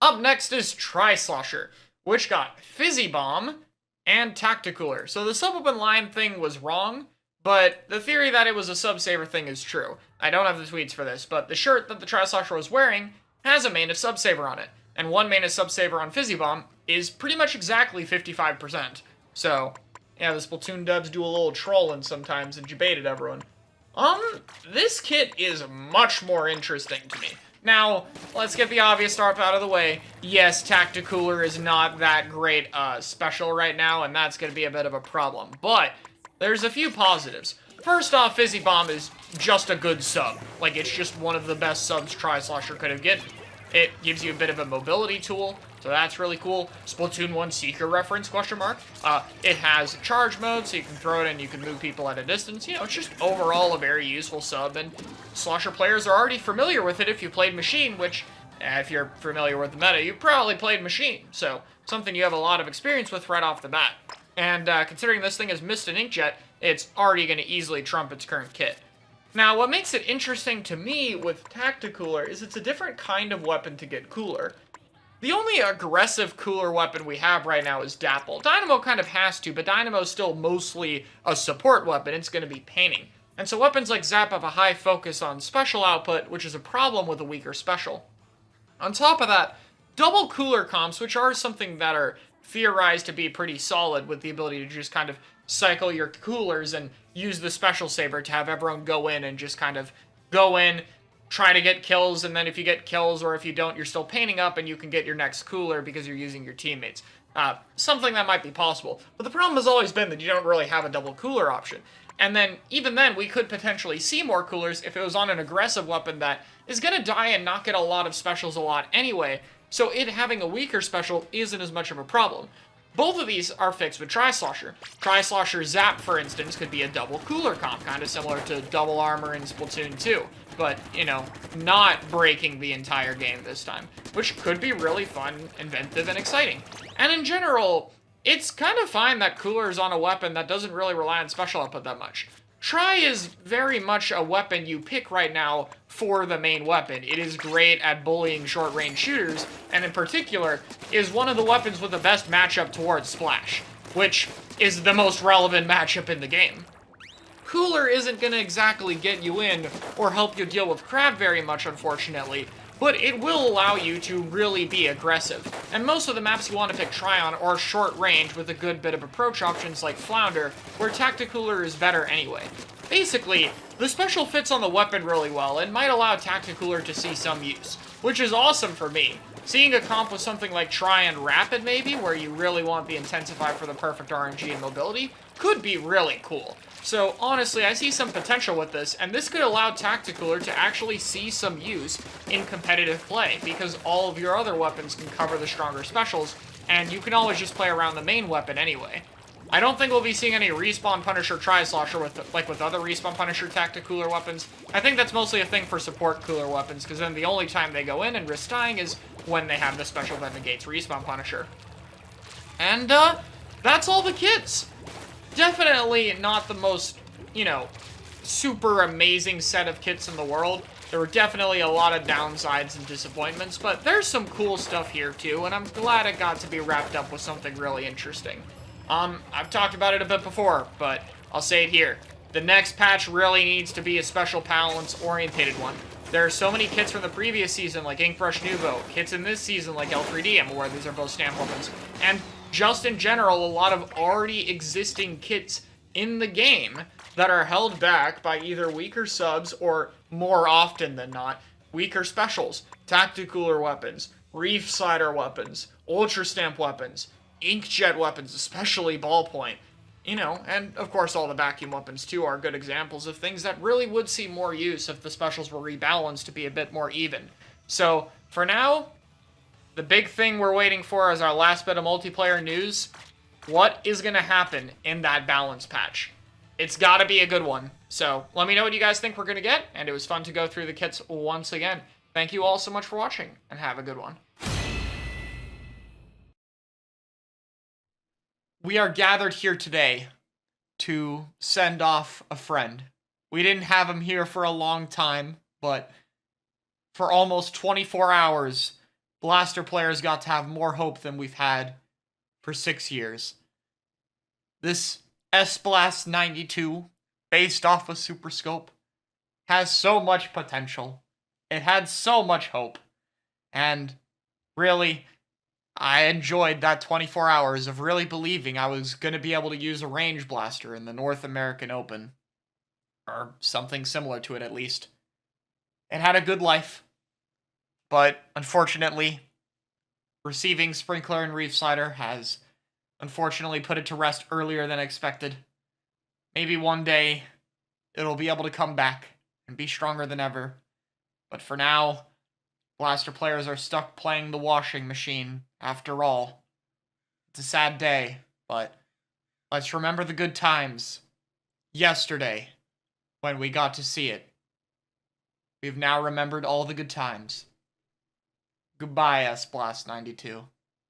Up next is Tri-Slosher, which got Fizzy Bomb and Tacticooler. So the sub-weapon line thing was wrong, but the theory that it was a sub-saver thing is true. I don't have the tweets for this, but the shirt that the Tri-Slosher was wearing has a main of sub-saver on it, and one main of sub-saver on Fizzy Bomb is pretty much exactly 55%. So, Yeah, the Splatoon dubs do a little trolling sometimes and debated everyone. This kit is much more interesting to me. Now, let's get the obvious stuff out of the way. Yes, Tacticooler is not that great special right now, and that's going to be a bit of a problem. But there's a few positives. First off, Fizzy Bomb is just a good sub. Like, it's just one of the best subs Tri-Slosher could have gotten. It gives you a bit of a mobility tool, so that's really cool. Splatoon 1 Seeker reference, question mark. It has charge mode, so you can throw it and you can move people at a distance. You know, it's just overall a very useful sub, and Slosher players are already familiar with it if you played Machine, which, if you're familiar with the meta, you probably played Machine. So, something you have a lot of experience with right off the bat. And considering this thing is Mist and Inkjet, it's already going to easily trump its current kit. Now, what makes it interesting to me with Tacticooler is it's a different kind of weapon to get cooler. The only aggressive cooler weapon we have right now is Dapple. Dynamo kind of has to, but Dynamo's still mostly a support weapon. It's going to be painting. And so weapons like Zap have a high focus on special output, which is a problem with a weaker special. On top of that, double cooler comps, which are something that are theorized to be pretty solid with the ability to just kind of cycle your coolers and use the special saber to have everyone go in and just kind of go in, try to get kills, and then if you get kills or if you don't, you're still painting up and you can get your next cooler because you're using your teammates. Something that might be possible. But the problem has always been that you don't really have a double cooler option. And then, even then, we could potentially see more coolers if it was on an aggressive weapon that is going to die and not get a lot of specials a lot anyway, so it having a weaker special isn't as much of a problem. Both of these are fixed with Tri-Slosher. Tri-Slosher Zap, for instance, could be a double cooler comp, kind of similar to Double Armor in Splatoon 2. But, you know, not breaking the entire game this time, which could be really fun, inventive, and exciting. And in general, it's kind of fine that Cooler is on a weapon that doesn't really rely on special output that much. Tri is very much a weapon you pick right now for the main weapon. It is great at bullying short-range shooters, and in particular, is one of the weapons with the best matchup towards Splash, which is the most relevant matchup in the game. Cooler isn't going to exactly get you in or help you deal with Crab very much, unfortunately, but it will allow you to really be aggressive. And most of the maps you want to pick Tri on are short range with a good bit of approach options like Flounder, where Tacticooler is better anyway. Basically, the special fits on the weapon really well and might allow Tacticooler to see some use, which is awesome for me. Seeing a comp with something like Tri and Rapid maybe, where you really want the Intensify for the perfect RNG and mobility, could be really cool. So honestly, I see some potential with this, and this could allow Tacticooler to actually see some use in competitive play, because all of your other weapons can cover the stronger specials, and you can always just play around the main weapon anyway. I don't think we'll be seeing any Respawn Punisher Tri-Slosher with other Respawn Punisher Tacticooler weapons. I think that's mostly a thing for support cooler weapons, because then the only time they go in and risk dying is when they have the special that negates Respawn Punisher. And, that's all the kits. Definitely not the most, you know, super amazing set of kits in the world. There were definitely a lot of downsides and disappointments, but there's some cool stuff here too, and I'm glad it got to be wrapped up with something really interesting. I've talked about it a bit before, but I'll say it here. The next patch really needs to be a special balance-orientated one. There are so many kits from the previous season, like Inkbrush Nouveau, kits in this season, like L3D, I'm aware these are both stamp weapons, and just in general, a lot of already existing kits in the game that are held back by either weaker subs or, more often than not, weaker specials, Tacticooler weapons, Reef Slider weapons, Ultra Stamp weapons, Inkjet weapons, especially Ballpoint. You know, and of course all the vacuum weapons too are good examples of things that really would see more use if the specials were rebalanced to be a bit more even. So, for now, the big thing we're waiting for is our last bit of multiplayer news. What is going to happen in that balance patch? It's got to be a good one. So, let me know what you guys think we're going to get, and it was fun to go through the kits once again. Thank you all so much for watching, and have a good one. We are gathered here today to send off a friend. We didn't have him here for a long time, but for almost 24 hours, Blaster players got to have more hope than we've had for 6 years. This S-Blast 92, based off of Super Scope, has so much potential. It had so much hope. And really, I enjoyed that 24 hours of really believing I was going to be able to use a range blaster in the North American Open. Or something similar to it, at least. It had a good life. But, unfortunately, receiving Sprinkler and Reef Slider has, unfortunately, put it to rest earlier than expected. Maybe one day, it'll be able to come back and be stronger than ever. But for now, blaster players are stuck playing the washing machine, after all. It's a sad day, but let's remember the good times. Yesterday, when we got to see it. We've now remembered all the good times. Goodbye, S-Blast 92.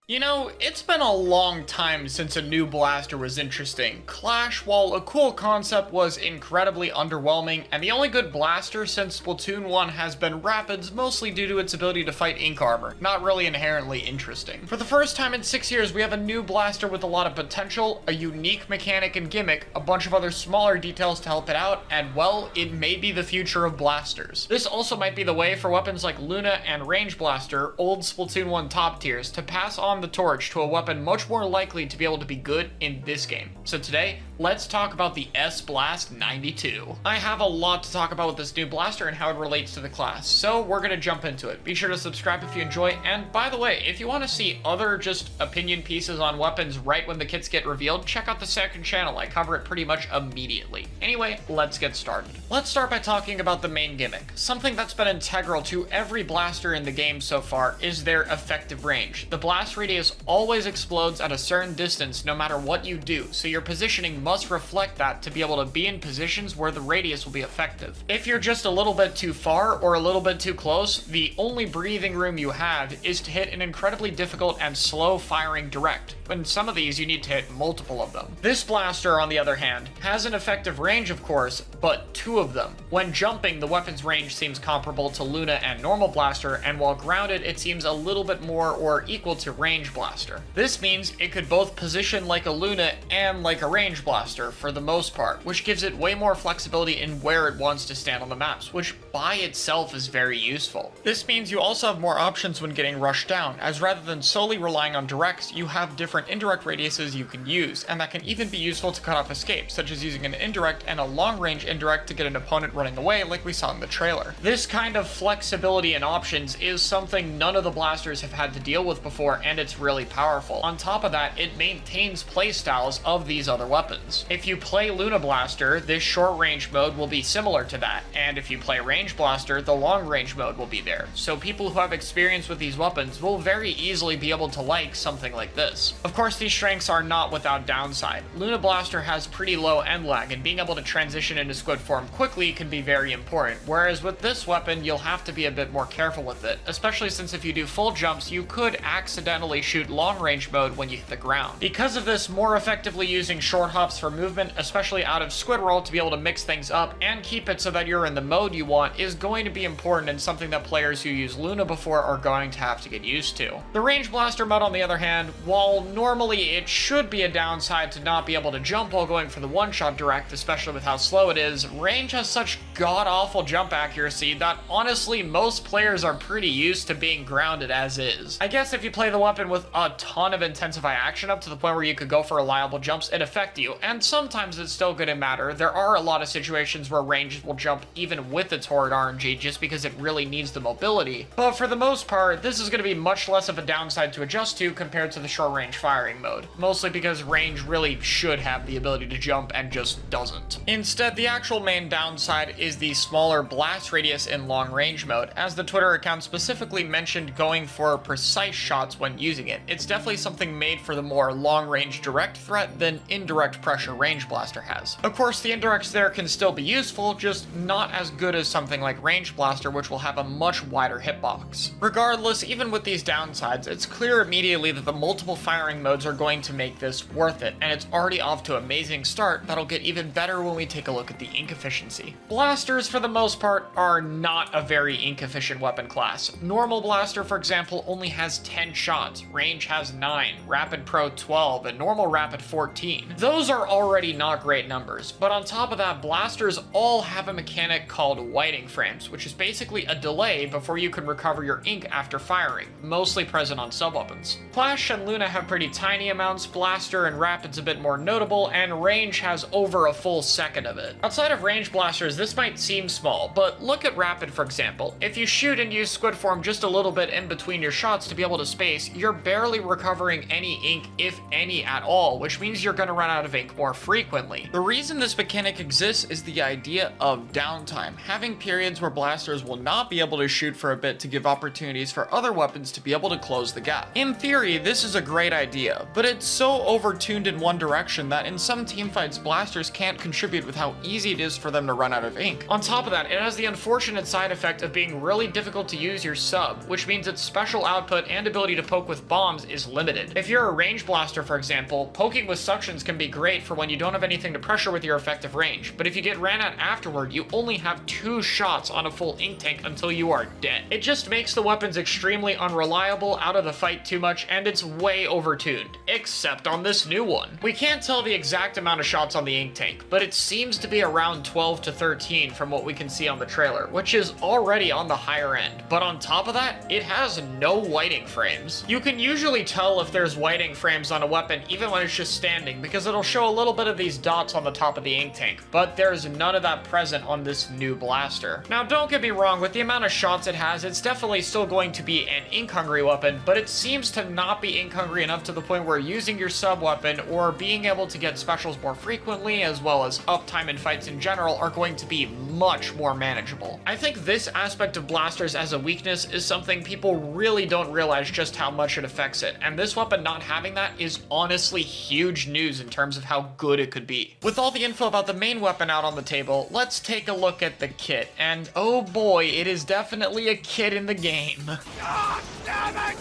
You know, it's been a long time since a new blaster was interesting. Clash, while a cool concept, was incredibly underwhelming, and the only good blaster since Splatoon 1 has been Rapids, mostly due to its ability to fight ink armor. Not really inherently interesting. For the first time in 6 years, we have a new blaster with a lot of potential, a unique mechanic and gimmick, a bunch of other smaller details to help it out, and well, it may be the future of blasters. This also might be the way for weapons like Luna and Range Blaster, old Splatoon 1 top tiers, to pass on the torch to a weapon much more likely to be able to be good in this game. So today, let's talk about the S-Blast 92. I have a lot to talk about with this new blaster and how it relates to the class, so we're gonna jump into it. Be sure to subscribe if you enjoy, and by the way, if you want to see other just opinion pieces on weapons right when the kits get revealed, check out the second channel. I cover it pretty much immediately. Anyway, let's get started. Let's start by talking about the main gimmick. Something that's been integral to every blaster in the game so far is their effective range. The blast radius always explodes at a certain distance no matter what you do, so your positioning must reflect that to be able to be in positions where the radius will be effective. If you're just a little bit too far or a little bit too close, the only breathing room you have is to hit an incredibly difficult and slow firing direct. In some of these, you need to hit multiple of them. This blaster, on the other hand, has an effective range, of course, but 2 of them. When jumping, the weapon's range seems comparable to Luna and normal blaster, and while grounded, it seems a little bit more or equal to range blaster. This means it could both position like a Luna and like a range blaster for the most part, which gives it way more flexibility in where it wants to stand on the maps, which by itself is very useful. This means you also have more options when getting rushed down, as rather than solely relying on directs, you have different indirect radiuses you can use, and that can even be useful to cut off escapes, such as using an indirect and a long-range indirect to get an opponent running away like we saw in the trailer. This kind of flexibility and options is something none of the blasters have had to deal with before, and it's really powerful. On top of that, it maintains playstyles of these other weapons. If you play Luna Blaster, this short-range mode will be similar to that, and if you play Range Blaster, the long-range mode will be there. So people who have experience with these weapons will very easily be able to like something like this. Of course, these strengths are not without downside. Luna Blaster has pretty low end lag, and being able to transition into squid form quickly can be very important, whereas with this weapon, you'll have to be a bit more careful with it, especially since if you do full jumps, you could accidentally shoot long-range mode when you hit the ground. Because of this, more effectively using short hops for movement, especially out of squid roll, to be able to mix things up and keep it so that you're in the mode you want is going to be important, and something that players who use Luna before are going to have to get used to. The Range Blaster mode, on the other hand, while normally it should be a downside to not be able to jump while going for the one-shot direct, especially with how slow it is, Range has such god-awful jump accuracy that honestly most players are pretty used to being grounded as is. I guess if you play the weapon with a ton of intensify action up to the point where you could go for reliable jumps, it affect you, and sometimes it's still gonna matter. There are a lot of situations where Range will jump even with its horrid RNG just because it really needs the mobility, but for the most part, this is gonna be much less of a downside to adjust to compared to the short-range firing mode, mostly because Range really should have the ability to jump and just doesn't. Instead, the actual main downside is the smaller blast radius in long-range mode, as the Twitter account specifically mentioned going for precise shots when using it. It's definitely something made for the more long-range direct threat than indirect pressure Range Blaster has. Of course, the indirects there can still be useful, just not as good as something like Range Blaster, which will have a much wider hitbox. Regardless, even with these downsides, it's clear immediately that the multiple firing modes are going to make this worth it, and it's already off to an amazing start that'll get even better when we take a look at the ink efficiency. Blasters, for the most part, are not a very ink efficient weapon class. Normal Blaster, for example, only has 10 shots, has. Range has 9, Rapid Pro 12, and Normal Rapid 14. Those are already not great numbers, but on top of that, blasters all have a mechanic called whiting frames, which is basically a delay before you can recover your ink after firing, mostly present on sub-weapons. Flash and Luna have pretty tiny amounts, Blaster and Rapid's a bit more notable, and Range has over a full second of it. Outside of range blasters, this might seem small, but look at Rapid for example. If you shoot and use squid form just a little bit in between your shots to be able to space, you're barely recovering any ink, if any at all, which means you're gonna run out of ink more frequently. The reason this mechanic exists is the idea of downtime, having periods where blasters will not be able to shoot for a bit to give opportunities for other weapons to be able to close the gap. In theory, this is a great idea, but it's so overtuned in one direction that in some teamfights, blasters can't contribute with how easy it is for them to run out of ink. On top of that, it has the unfortunate side effect of being really difficult to use your sub, which means its special output and ability to poke with bombs is limited. If you're a range blaster, for example, poking with suctions can be great for when you don't have anything to pressure with your effective range, but if you get ran at afterward, you only have 2 shots on a full ink tank until you are dead. It just makes the weapons extremely unreliable, out of the fight too much, and it's way overtuned, except on this new one. We can't tell the exact amount of shots on the ink tank, but it seems to be around 12 to 13 from what we can see on the trailer, which is already on the higher end. But on top of that, it has no whiting frames. You can usually tell if there's whiting frames on a weapon even when it's just standing, because it'll show a little bit of these dots on the top of the ink tank, but there's none of that present on this new blaster. Now don't get me wrong, with the amount of shots it has, it's definitely still going to be an ink-hungry weapon, but it seems to not be ink-hungry enough to the point where using your sub-weapon or being able to get specials more frequently, as well as uptime in fights in general, are going to be much more manageable. I think this aspect of blasters as a weakness is something people really don't realize just how much it affects it, and this weapon not having that is honestly huge news in terms of how good it could be. With all the info about the main weapon out on the table, let's take a look at the kit, and oh boy, it is definitely a kit in the game. God damn it!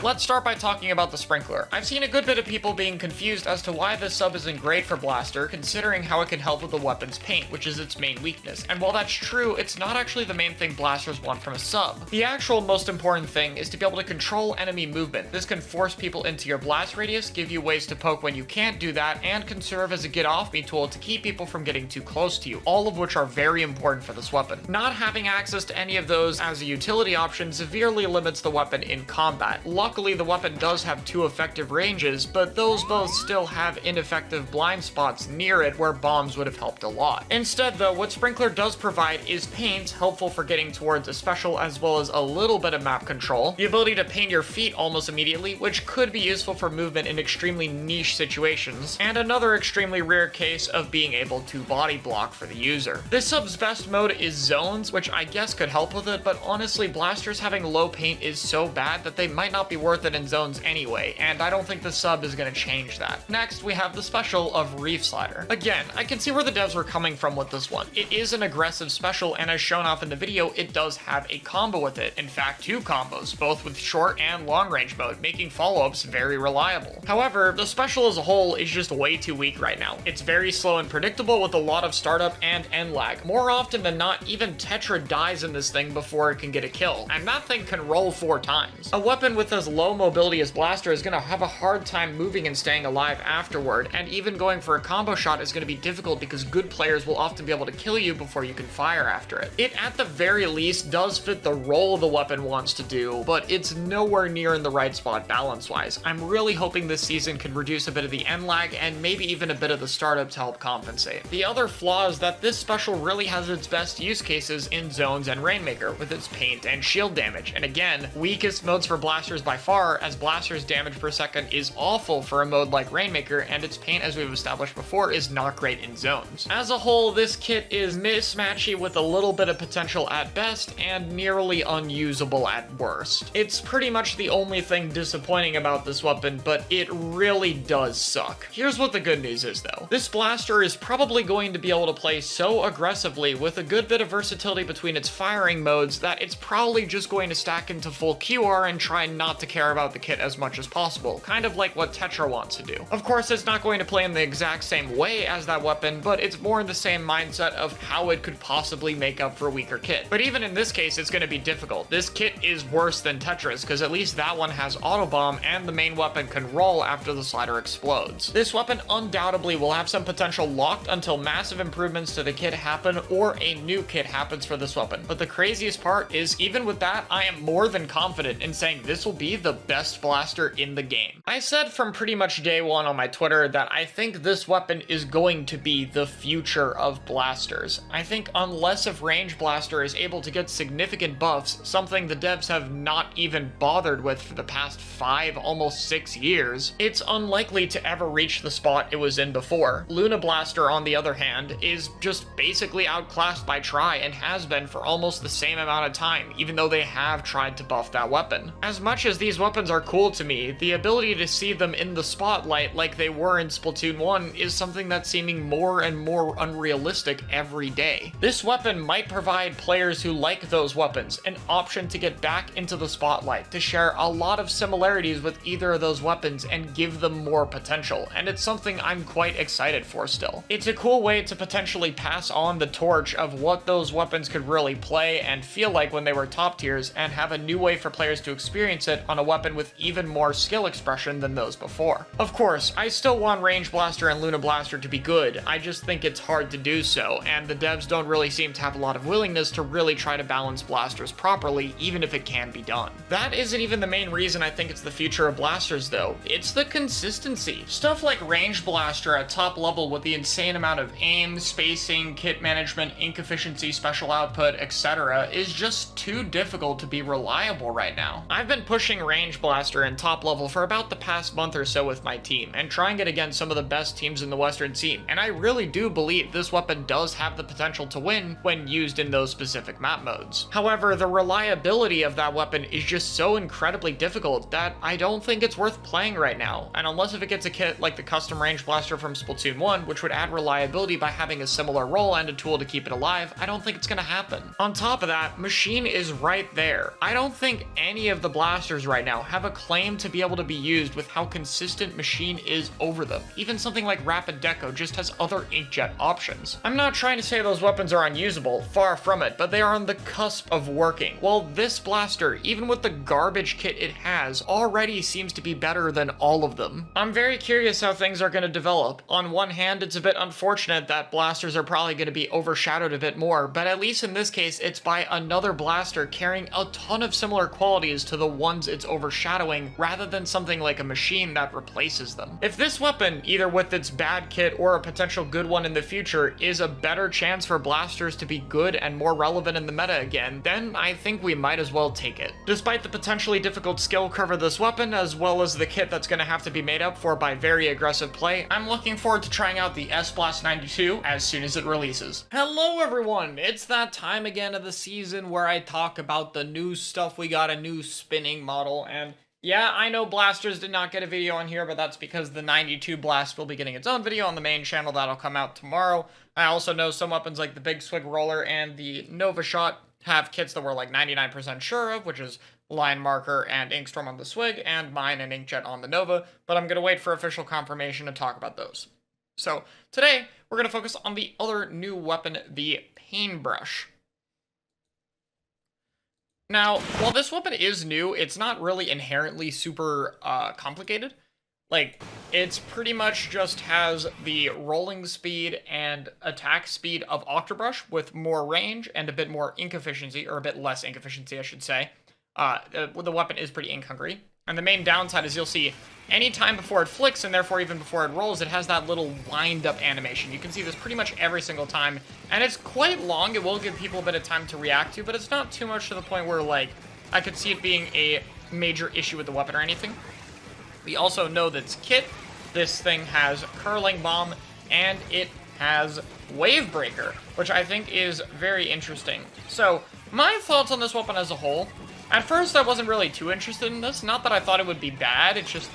Let's start by talking about the sprinkler. I've seen a good bit of people being confused as to why this sub isn't great for Blaster, considering how it can help with the weapon's paint, which is its main weakness. And while that's true, it's not actually the main thing blasters want from a sub. The actual most important thing is to be able to control enemy movement. This can force people into your blast radius, give you ways to poke when you can't do that, and can serve as a get off me tool to keep people from getting too close to you, all of which are very important for this weapon. Not having access to any of those as a utility option severely limits the weapon in combat. Luckily, the weapon does have 2 effective ranges, but those both still have ineffective blind spots near it where bombs would have helped a lot. Instead though, what Sprinkler does provide is paint, helpful for getting towards a special as well as a little bit of map control, the ability to paint your feet almost immediately, which could be useful for movement in extremely niche situations, and another extremely rare case of being able to body block for the user. This sub's best mode is zones, which I guess could help with it, but honestly, blasters having low paint is so bad that they might not be worth it in zones anyway, and I don't think the sub is going to change that. Next, we have the special of Reef Slider. Again, I can see where the devs were coming from with this one. It is an aggressive special, and as shown off in the video, it does have a combo with it. In fact, 2 combos, both with short and long range mode, making follow-ups very reliable. However, the special as a whole is just way too weak right now. It's very slow and predictable with a lot of startup and end lag. More often than not, even Tetra dies in this thing before it can get a kill, and that thing can roll 4 times. A weapon with as low mobility as Blaster is going to have a hard time moving and staying alive afterward, and even going for a combo shot is going to be difficult because good players will often be able to kill you before you can fire after it. It at the very least does fit the role the weapon wants to do, but it's nowhere near in the right spot balance-wise. I'm really hoping this season can reduce a bit of the end lag and maybe even a bit of the startup to help compensate. The other flaw is that this special really has its best use cases in Zones and Rainmaker with its paint and shield damage, and again, weakest modes for blasters by far, as Blaster's damage per second is awful for a mode like Rainmaker, and its paint, as we've established before, is not great in Zones. As a whole, this kit is mismatchy with a little bit of potential at best, and nearly unusable at worst. It's pretty much the only thing disappointing about this weapon, but it really does suck. Here's what the good news is though. This blaster is probably going to be able to play so aggressively with a good bit of versatility between its firing modes that it's probably just going to stack into full QR and try not to to care about the kit as much as possible, kind of like what Tetra wants to do. Of course, it's not going to play in the exact same way as that weapon, but it's more in the same mindset of how it could possibly make up for a weaker kit. But even in this case, it's going to be difficult. This kit is worse than Tetra's, because at least that one has auto bomb and the main weapon can roll after the slider explodes. This weapon undoubtedly will have some potential locked until massive improvements to the kit happen or a new kit happens for this weapon. But the craziest part is, even with that, I am more than confident in saying this will be the best blaster in the game. I said from pretty much day one on my Twitter that I think this weapon is going to be the future of blasters. I think unless if Range Blaster is able to get significant buffs, something the devs have not even bothered with for the past 5, almost 6 years, it's unlikely to ever reach the spot it was in before. Luna Blaster, on the other hand, is just basically outclassed by Tri and has been for almost the same amount of time, even though they have tried to buff that weapon. As much as these weapons are cool to me, the ability to see them in the spotlight like they were in Splatoon 1 is something that's seeming more and more unrealistic every day. This weapon might provide players who like those weapons an option to get back into the spotlight, to share a lot of similarities with either of those weapons and give them more potential, and it's something I'm quite excited for still. It's a cool way to potentially pass on the torch of what those weapons could really play and feel like when they were top tiers, and have a new way for players to experience it on a weapon with even more skill expression than those before. Of course, I still want Range Blaster and Luna Blaster to be good, I just think it's hard to do so, and the devs don't really seem to have a lot of willingness to really try to balance blasters properly, even if it can be done. That isn't even the main reason I think it's the future of blasters though, it's the consistency. Stuff like Range Blaster at top level with the insane amount of aim, spacing, kit management, ink efficiency, special output, etc. is just too difficult to be reliable right now. I've been pushing Range Blaster in top level for about the past month or so with my team, and trying it against some of the best teams in the Western scene, and I really do believe this weapon does have the potential to win when used in those specific map modes. However, the reliability of that weapon is just so incredibly difficult that I don't think it's worth playing right now, and unless if it gets a kit like the custom Range Blaster from Splatoon 1, which would add reliability by having a similar roll and a tool to keep it alive, I don't think it's gonna happen. On top of that, Machine is right there. I don't think any of the blasters right now have a claim to be able to be used with how consistent Machine is over them. Even something like Rapid Deco just has other inkjet options. I'm not trying to say those weapons are unusable, far from it, but they are on the cusp of working. Well, this blaster, even with the garbage kit it has, already seems to be better than all of them. I'm very curious how things are going to develop. On one hand, it's a bit unfortunate that blasters are probably going to be overshadowed a bit more, but at least in this case, it's by another blaster carrying a ton of similar qualities to the ones it's overshadowing, rather than something like a Machine that replaces them. If this weapon, either with its bad kit or a potential good one in the future, is a better chance for blasters to be good and more relevant in the meta again, then I think we might as well take it. Despite the potentially difficult skill curve of this weapon, as well as the kit that's going to have to be made up for by very aggressive play, I'm looking forward to trying out the S-Blast 92 as soon as it releases. Hello everyone! It's that time again of the season where I talk about the new stuff. We got a new spinning model, and yeah, I know blasters did not get a video on here, but that's because the 92 Blast will be getting its own video on the main channel that'll come out tomorrow. I also know some weapons like the Big Swig Roller and the Nova Shot have kits that we're like 99% sure of, which is Line Marker and Inkstorm on the Swig, and mine and Inkjet on the Nova, but I'm going to wait for official confirmation to talk about those. So, today, we're going to focus on the other new weapon, the Paintbrush. Now, while this weapon is new, it's not really inherently super complicated. Like, it's pretty much just has the rolling speed and attack speed of Octobrush with more range and a bit more ink efficiency, or a bit less ink efficiency, I should say. The weapon is pretty ink hungry. And the main downside is you'll see any time before it flicks, and therefore even before it rolls, it has that little wind-up animation. You can see this pretty much every single time, and it's quite long. It will give people a bit of time to react to, but it's not too much to the point where, like, I could see it being a major issue with the weapon or anything. We also know that its kit, this thing has Curling Bomb, and it has Wave Breaker, which I think is very interesting. So, my thoughts on this weapon as a whole. At first, I wasn't really too interested in this. Not that I thought it would be bad, it's just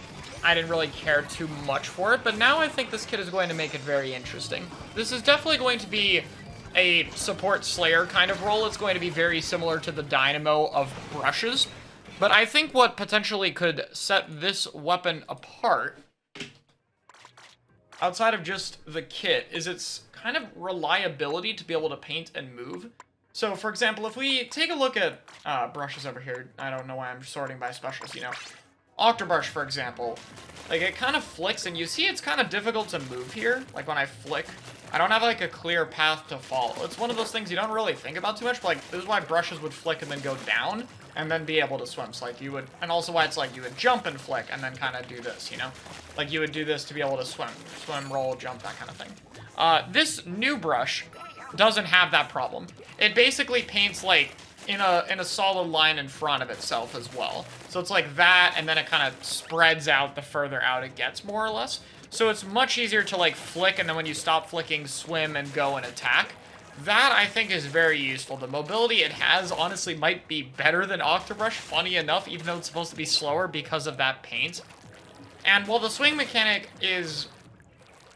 I didn't really care too much for it, but now I think this kit is going to make it very interesting. This is definitely going to be a support Slayer kind of role. It's going to be very similar to the Dynamo of brushes, But I think what potentially could set this weapon apart, outside of just the kit, is its kind of reliability to be able to paint and move. So, for example, if we take a look at brushes over here, I don't know why I'm sorting by specials, you know. Octobrush, for example, like, it kind of flicks, and you see it's kind of difficult to move here. Like, when I flick, I don't have, like, a clear path to follow. It's one of those things you don't really think about too much, but, like, this is why brushes would flick and then go down, and then be able to swim. So, like, you would, and also why it's, like, you would jump and flick, and then kind of do this, you know? Like, you would do this to be able to swim. Swim, roll, jump, that kind of thing. This new brush doesn't have that problem. It basically paints, like, in a solid line in front of itself as well. So it's like that, and then it kind of spreads out the further out it gets, more or less. So it's much easier to, like, flick, and then when you stop flicking, swim and go and attack. That, I think, is very useful. The mobility it has, honestly, might be better than Octobrush, funny enough, even though it's supposed to be slower because of that paint. And while the swing mechanic is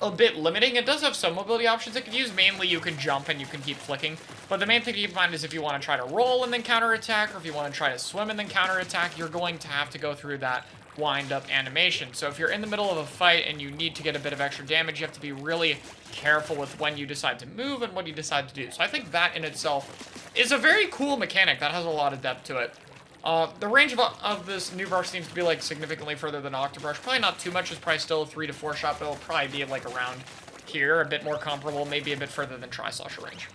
a bit limiting, it does have some mobility options it could use. Mainly, you can jump and you can keep flicking. But the main thing to keep in mind is if you want to try to roll and then counterattack, or if you want to try to swim and then counterattack, you're going to have to go through that wind-up animation. So if you're in the middle of a fight and you need to get a bit of extra damage, you have to be really careful with when you decide to move and what you decide to do. So I think that in itself is a very cool mechanic that has a lot of depth to it. The range of this new brush seems to be, like, significantly further than Octobrush. Probably not too much. It's probably still a 3 to 4 shot, but it'll probably be, like, around here, a bit more comparable, maybe a bit further than Tri-Slasher range.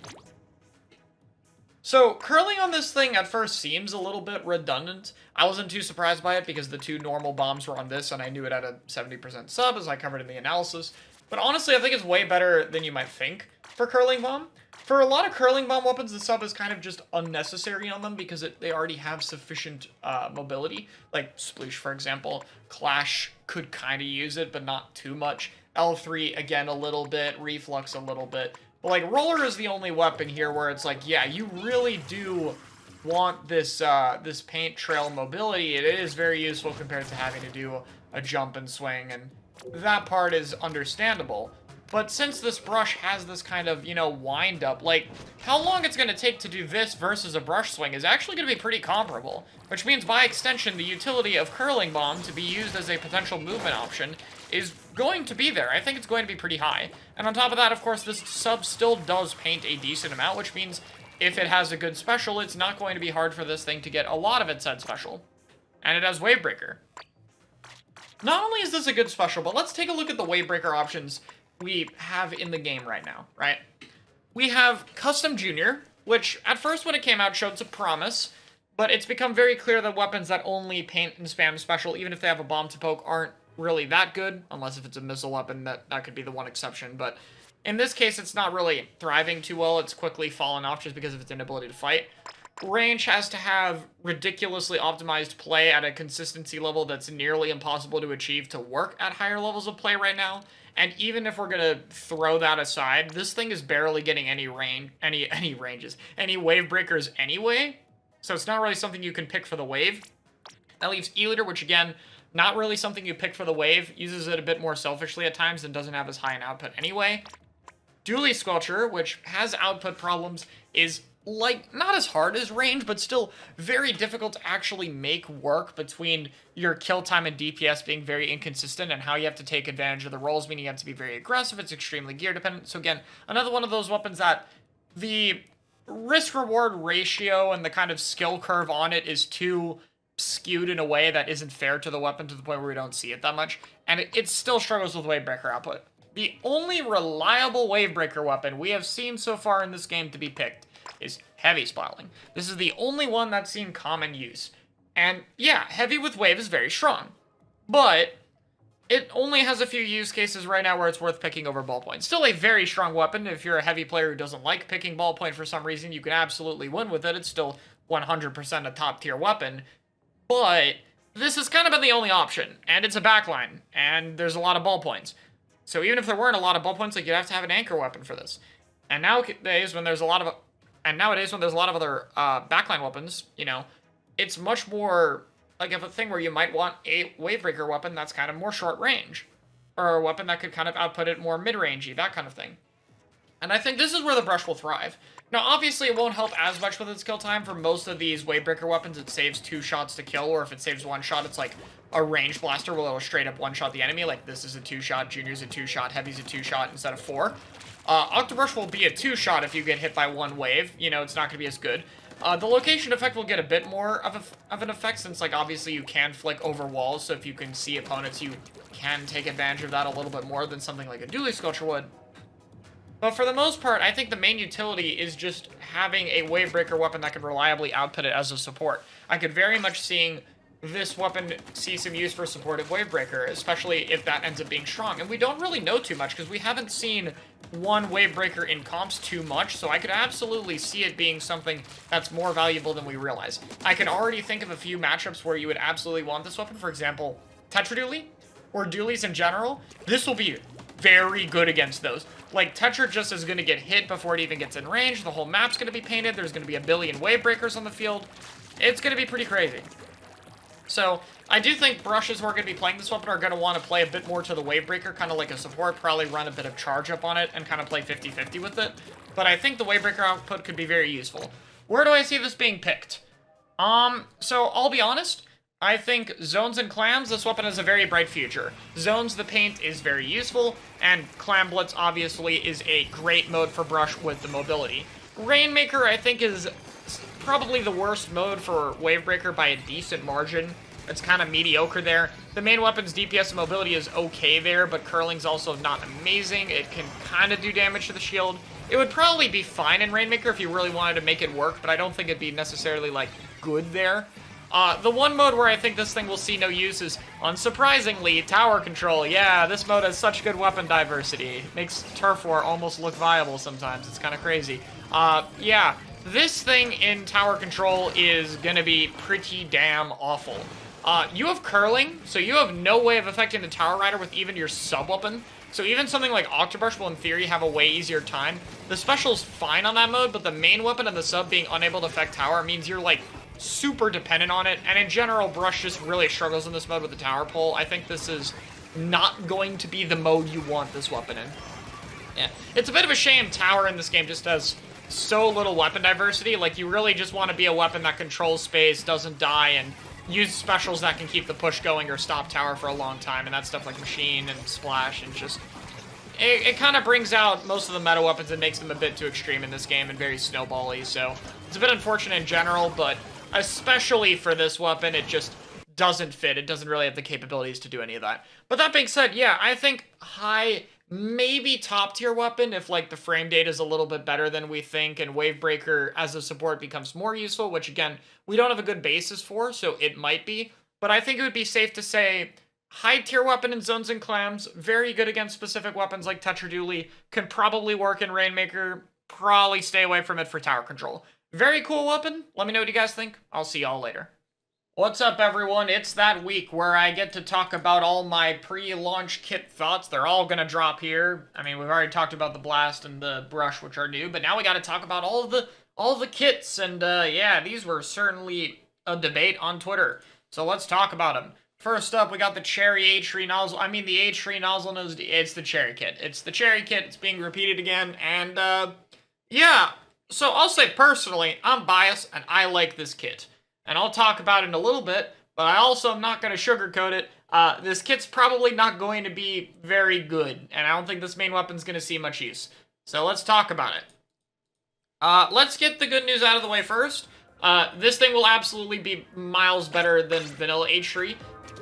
So, curling on this thing at first seems a little bit redundant. I wasn't too surprised by it because the two normal bombs were on this, and I knew it had a 70% sub, as I covered in the analysis. But honestly, I think it's way better than you might think for curling bomb. For a lot of curling bomb weapons, the sub is kind of just unnecessary on them because they already have sufficient mobility. Like Sploosh, for example. Clash could kind of use it, but not too much. L3, again, a little bit. Reflux, a little bit. But, like, Roller is the only weapon here where it's like, yeah, you really do want this, this paint trail mobility. It is very useful compared to having to do a jump and swing, and that part is understandable. But since this brush has this kind of, you know, wind up, like, how long it's going to take to do this versus a brush swing is actually going to be pretty comparable. Which means, by extension, the utility of Curling Bomb to be used as a potential movement option is going to be there. I think it's going to be pretty high. And on top of that, of course, this sub still does paint a decent amount, which means if it has a good special, it's not going to be hard for this thing to get a lot of its said special. And it has Wavebreaker. Not only is this a good special, but let's take a look at the Wavebreaker options we have in the game right now, right? We have Custom Junior, which at first when it came out showed some promise, but it's become very clear that weapons that only paint and spam special, even if they have a bomb to poke, aren't really that good, unless if it's a missile weapon, that could be the one exception, but in this case, it's not really thriving too well. It's quickly fallen off just because of its inability to fight. Range has to have ridiculously optimized play at a consistency level that's nearly impossible to achieve to work at higher levels of play right now. And even if we're gonna throw that aside, this thing is barely getting any ranges, any wave breakers anyway. So it's not really something you can pick for the wave. That leaves E-Liter, which again, not really something you pick for the wave. Uses it a bit more selfishly at times and doesn't have as high an output anyway. Dually Squelcher, which has output problems, is like not as hard as range, but still very difficult to actually make work between your kill time and DPS being very inconsistent and how you have to take advantage of the rolls, meaning you have to be very aggressive. It's extremely gear dependent. So again, another one of those weapons that the risk-reward ratio and the kind of skill curve on it is too skewed in a way that isn't fair to the weapon to the point where we don't see it that much. And it still struggles with Wavebreaker output. The only reliable Wavebreaker weapon we have seen so far in this game to be picked is Heavy Spiraling. This is the only one that's seen common use. And yeah, Heavy with Wave is very strong. But it only has a few use cases right now where it's worth picking over Ballpoint. Still a very strong weapon. If you're a Heavy player who doesn't like picking Ballpoint for some reason, you can absolutely win with it. It's still 100% a top tier weapon. But this has kind of been the only option. And it's a backline. And there's a lot of ballpoints. So even if there weren't a lot of ballpoints, like, you'd have to have an anchor weapon for this. And nowadays, when there's a lot of other backline weapons, you know, it's much more like a thing where you might want a Wavebreaker weapon that's kind of more short range, or a weapon that could kind of output it more mid-rangey, that kind of thing. And I think this is where the brush will thrive. Now, obviously, it won't help as much with its kill time. For most of these Wavebreaker weapons, it saves 2 shots to kill, or if it saves 1 shot, it's like a range blaster where it'll straight up one-shot the enemy. Like, this is a 2-shot, Junior's a 2-shot, Heavy's a 2-shot instead of 4. Octobrush will be a 2-shot if you get hit by 1 wave. You know, it's not going to be as good. The location effect will get a bit more of an effect, since, like, obviously you can flick over walls, so if you can see opponents, you can take advantage of that a little bit more than something like a Dually Sculpture would. But for the most part, I think the main utility is just having a Wavebreaker weapon that can reliably output it as a support. I could very much see this weapon see some use for supportive Wavebreaker, especially if that ends up being strong. And we don't really know too much, because we haven't seen one Wavebreaker in comps too much, so I could absolutely see it being something that's more valuable than we realize. I can already think of a few matchups where you would absolutely want this weapon. For example, Tetradually, or Dualies in general. This will be very good against those. Like, Tetra just is going to get hit before it even gets in range. The whole map's going to be painted. There's going to be a billion Wavebreakers on the field. It's going to be pretty crazy. So, I do think brushes who are going to be playing this weapon are going to want to play a bit more to the Wavebreaker, kind of like a support, probably run a bit of charge up on it, and kind of play 50-50 with it. But I think the Wavebreaker output could be very useful. Where do I see this being picked? So, I'll be honest. I think Zones and Clams, this weapon has a very bright future. Zones, the paint, is very useful, and Clam Blitz, obviously, is a great mode for Brush with the mobility. Rainmaker, I think, is probably the worst mode for Wavebreaker by a decent margin. It's kind of mediocre there. The main weapon's DPS and mobility is okay there, but curling's also not amazing. It can kind of do damage to the shield. It would probably be fine in Rainmaker if you really wanted to make it work, but I don't think it'd be necessarily, like, good there. The one mode where I think this thing will see no use is, unsurprisingly, Tower Control. Yeah, this mode has such good weapon diversity. Makes Turf War almost look viable sometimes. It's kind of crazy. Yeah, this thing in Tower Control is gonna be pretty damn awful. You have curling, so you have no way of affecting the Tower Rider with even your sub-weapon. So even something like Octobrush will, in theory, have a way easier time. The special's fine on that mode, but the main weapon and the sub being unable to affect Tower means you're, like, super dependent on it, and in general, Brush just really struggles in this mode with the tower pull. I think this is not going to be the mode you want this weapon in. Yeah, it's a bit of a shame Tower in this game just has so little weapon diversity. Like, you really just want to be a weapon that controls space, doesn't die, and use specials that can keep the push going or stop Tower for a long time, and that's stuff like Machine and Splash, and just... It kind of brings out most of the meta weapons and makes them a bit too extreme in this game and very snowball-y, so it's a bit unfortunate in general, but especially for this weapon, it just doesn't fit. It doesn't really have the capabilities to do any of that. But that being said, yeah, I think high, maybe top tier weapon if, like, the frame data is a little bit better than we think and Wavebreaker as a support becomes more useful, which, again, we don't have a good basis for, so it might be. But I think it would be safe to say high tier weapon in Zones and Clams, very good against specific weapons like Tetradually, can probably work in Rainmaker, probably stay away from it for Tower Control. Very cool weapon. Let me know what you guys think. I'll see y'all later. What's up, everyone? It's that week where I get to talk about all my pre-launch kit thoughts. They're all gonna drop here. I mean, we've already talked about the Blast and the Brush, which are new, but now we gotta talk about all the kits, and yeah, these were certainly a debate on Twitter. So let's talk about them. First up, we got the Cherry H3 nozzle. I mean, the H3 nozzle nose. It's the Cherry kit. It's the Cherry kit. It's being repeated again, and yeah. So I'll say personally, I'm biased, and I like this kit. And I'll talk about it in a little bit, but I also am not going to sugarcoat it. This kit's probably not going to be very good, and I don't think this main weapon's going to see much use. So let's talk about it. Let's get the good news out of the way first. This thing will absolutely be miles better than vanilla H3.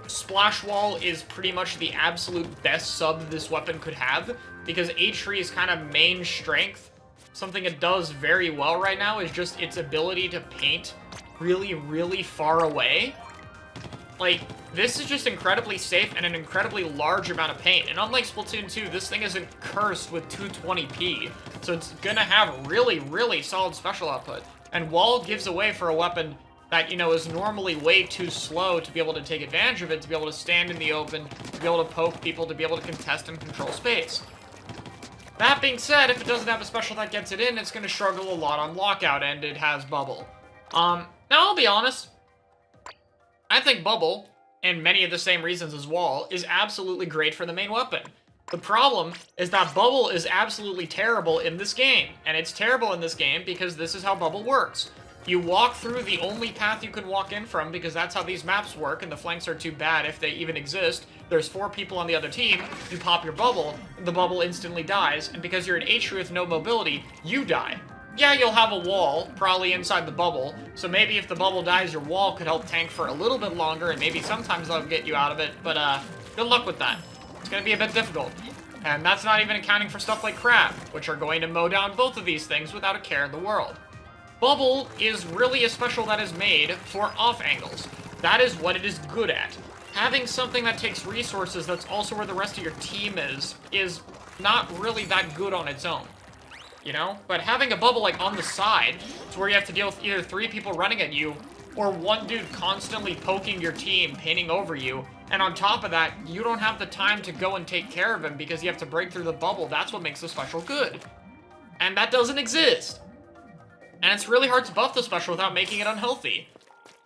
Splash Wall is pretty much the absolute best sub this weapon could have, because H3 is kind of main strength. Something it does very well right now is just its ability to paint really, really far away. Like, this is just incredibly safe and an incredibly large amount of paint. And unlike Splatoon 2, this thing isn't cursed with 220p. So it's gonna have really, really solid special output. And Wall gives away for a weapon that, you know, is normally way too slow to be able to take advantage of it, to be able to stand in the open, to be able to poke people, to be able to contest and control space. That being said, if it doesn't have a special that gets it in, it's going to struggle a lot on Lockout, and it has Bubble. Now, I'll be honest. I think Bubble, and many of the same reasons as Wall, is absolutely great for the main weapon. The problem is that Bubble is absolutely terrible in this game. And it's terrible in this game because this is how Bubble works. You walk through the only path you can walk in from because that's how these maps work, and the flanks are too bad if they even exist. There's 4 people on the other team, you pop your bubble, the bubble instantly dies, and because you're an H3 with no mobility, you die. Yeah, you'll have a wall, probably inside the bubble, so maybe if the bubble dies, your wall could help tank for a little bit longer, and maybe sometimes that'll get you out of it, but good luck with that. It's gonna be a bit difficult. And that's not even accounting for stuff like Crab, which are going to mow down both of these things without a care in the world. Bubble is really a special that is made for off angles. That is what it is good at. Having something that takes resources that's also where the rest of your team is not really that good on its own. You know? But having a bubble like on the side, to where you have to deal with either 3 people running at you, or 1 dude constantly poking your team, pinning over you, and on top of that, you don't have the time to go and take care of him because you have to break through the bubble. That's what makes the special good. And that doesn't exist. And it's really hard to buff the special without making it unhealthy.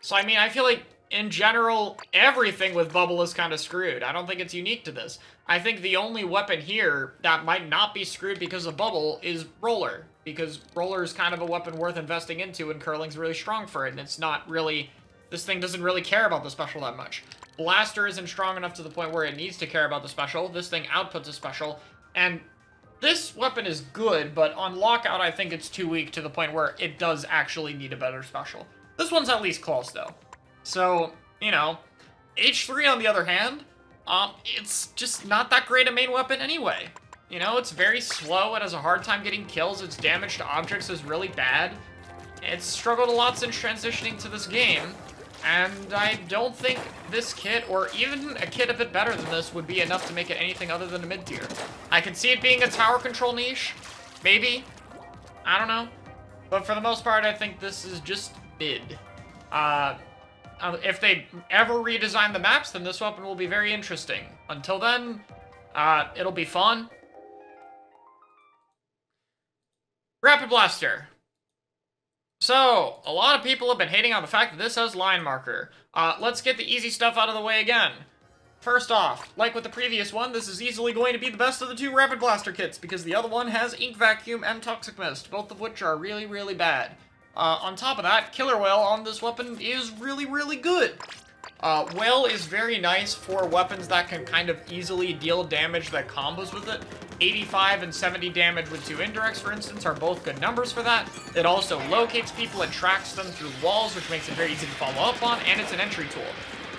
So, I mean, I feel like, in general, everything with Bubble is kind of screwed. I don't think it's unique to this. I think the only weapon here that might not be screwed because of Bubble is Roller. Because Roller is kind of a weapon worth investing into, and Curling's really strong for it, and it's not really... This thing doesn't really care about the special that much. Blaster isn't strong enough to the point where it needs to care about the special. This thing outputs a special, and... This weapon is good, but on lockout, I think it's too weak to the point where it does actually need a better special. This one's at least close, though. So, you know, H3, on the other hand, it's just not that great a main weapon anyway. You know, it's very slow, it has a hard time getting kills, its damage to objects is really bad. It's struggled a lot since transitioning to this game, and I don't think this kit, or even a kit a bit better than this, would be enough to make it anything other than a mid-tier. I can see it being a tower control niche, maybe. I don't know. But for the most part, I think this is just mid. If they ever redesign the maps, then this weapon will be very interesting. Until then, it'll be fun. Rapid Blaster. So, a lot of people have been hating on the fact that this has line marker. Let's get the easy stuff out of the way again. First off, like with the previous one, this is easily going to be the best of the 2 Rapid Blaster kits, because the other one has Ink Vacuum and Toxic Mist, both of which are really, really bad. On top of that, Killer Whale on this weapon is really, really good. Whale is very nice for weapons that can kind of easily deal damage that combos with it. 85 and 70 damage with 2 indirects, for instance, are both good numbers for that. It also locates people and tracks them through walls, which makes it very easy to follow up on, and it's an entry tool.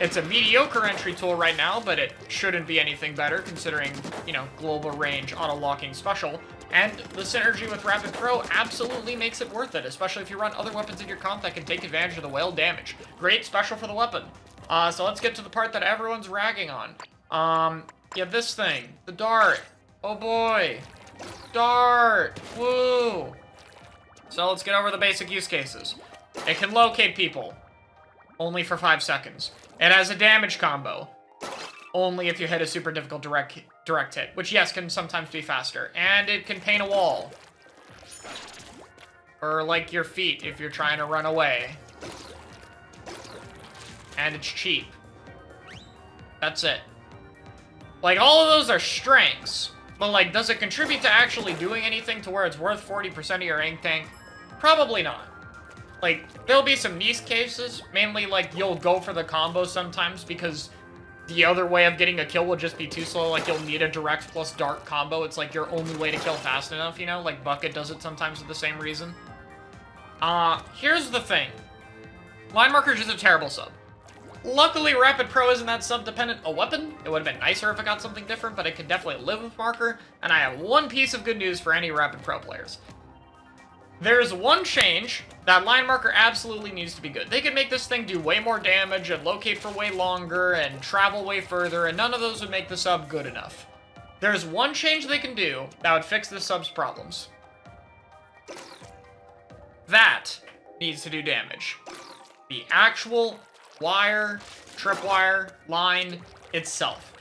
It's a mediocre entry tool right now, but it shouldn't be anything better considering, you know, global range auto-locking special. And the synergy with Rapid Pro absolutely makes it worth it, especially if you run other weapons in your comp that can take advantage of the whale damage. Great special for the weapon. So let's get to the part that everyone's ragging on. Yeah, this thing. The dart. Oh boy. Dart. Woo. So let's get over the basic use cases. It can locate people. Only for 5 seconds. It has a damage combo. Only if you hit a super difficult direct hit, which, yes, can sometimes be faster. And it can paint a wall. Or, like, your feet if you're trying to run away. And it's cheap. That's it. Like, all of those are strengths. But, like, does it contribute to actually doing anything to where it's worth 40% of your ink tank? Probably not. Like, there'll be some niche cases. Mainly, like, you'll go for the combo sometimes because the other way of getting a kill will just be too slow. Like, you'll need a direct plus dart combo. It's, like, your only way to kill fast enough, you know? Like, Bucket does it sometimes for the same reason. Here's the thing. Line Marker is just a terrible sub. Luckily, Rapid Pro isn't that sub-dependent a weapon. It would have been nicer if it got something different, but it can definitely live with Marker. And I have one piece of good news for any Rapid Pro players. There's one change that Line Marker absolutely needs to be good. They could make this thing do way more damage and locate for way longer and travel way further, and none of those would make the sub good enough. There's one change they can do that would fix the sub's problems. That needs to do damage. The actual wire, tripwire, line itself.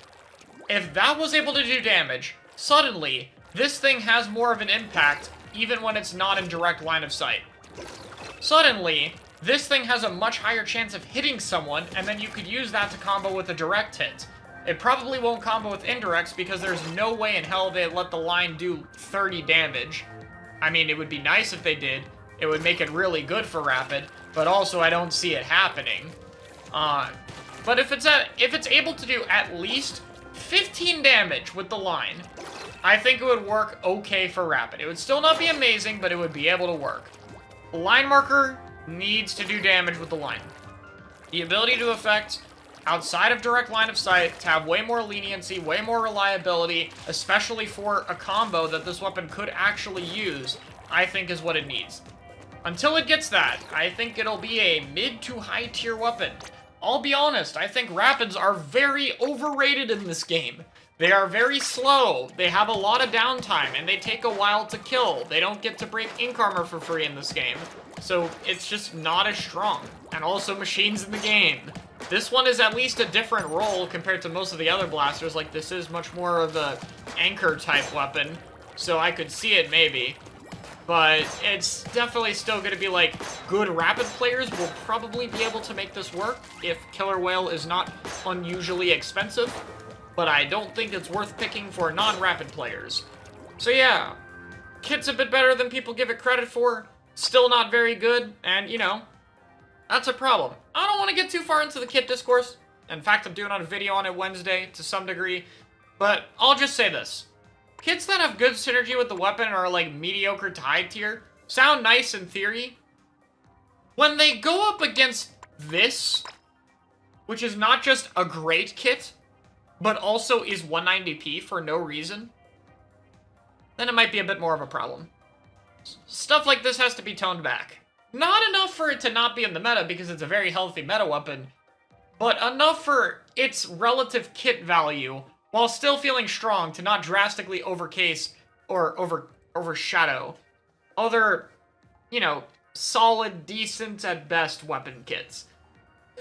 If that was able to do damage, suddenly, this thing has more of an impact even when it's not in direct line of sight. Suddenly, this thing has a much higher chance of hitting someone, and then you could use that to combo with a direct hit. It probably won't combo with indirects because there's no way in hell they'd let the line do 30 damage. I mean, it would be nice if they did. It would make it really good for Rapid, but also I don't see it happening. But if it's able to do at least 15 damage with the line, I think it would work okay for Rapid. It would still not be amazing, but it would be able to work. The line marker needs to do damage with the line. The ability to affect outside of direct line of sight, to have way more leniency, way more reliability, especially for a combo that this weapon could actually use, I think is what it needs. Until it gets that, I think it'll be a mid to high tier weapon. I'll be honest, I think Rapids are very overrated in this game. They are very slow, they have a lot of downtime, and they take a while to kill. They don't get to break ink armor for free in this game, so it's just not as strong. And also machines in the game. This one is at least a different role compared to most of the other blasters, like this is much more of a anchor type weapon, so I could see it maybe. But it's definitely still going to be like, good Rapid players will probably be able to make this work if Killer Whale is not unusually expensive. But I don't think it's worth picking for non-Rapid players. So yeah, kit's a bit better than people give it credit for, still not very good, and you know, that's a problem. I don't want to get too far into the kit discourse. In fact, I'm doing a video on it Wednesday to some degree, but I'll just say this. Kits that have good synergy with the weapon and are like mediocre to high tier sound nice in theory. When they go up against this, which is not just a great kit, but also is 190p for no reason, then it might be a bit more of a problem. Stuff like this has to be toned back. Not enough for it to not be in the meta because it's a very healthy meta weapon, but enough for its relative kit value while still feeling strong to not drastically overcase or overshadow other, you know, solid, decent at best weapon kits.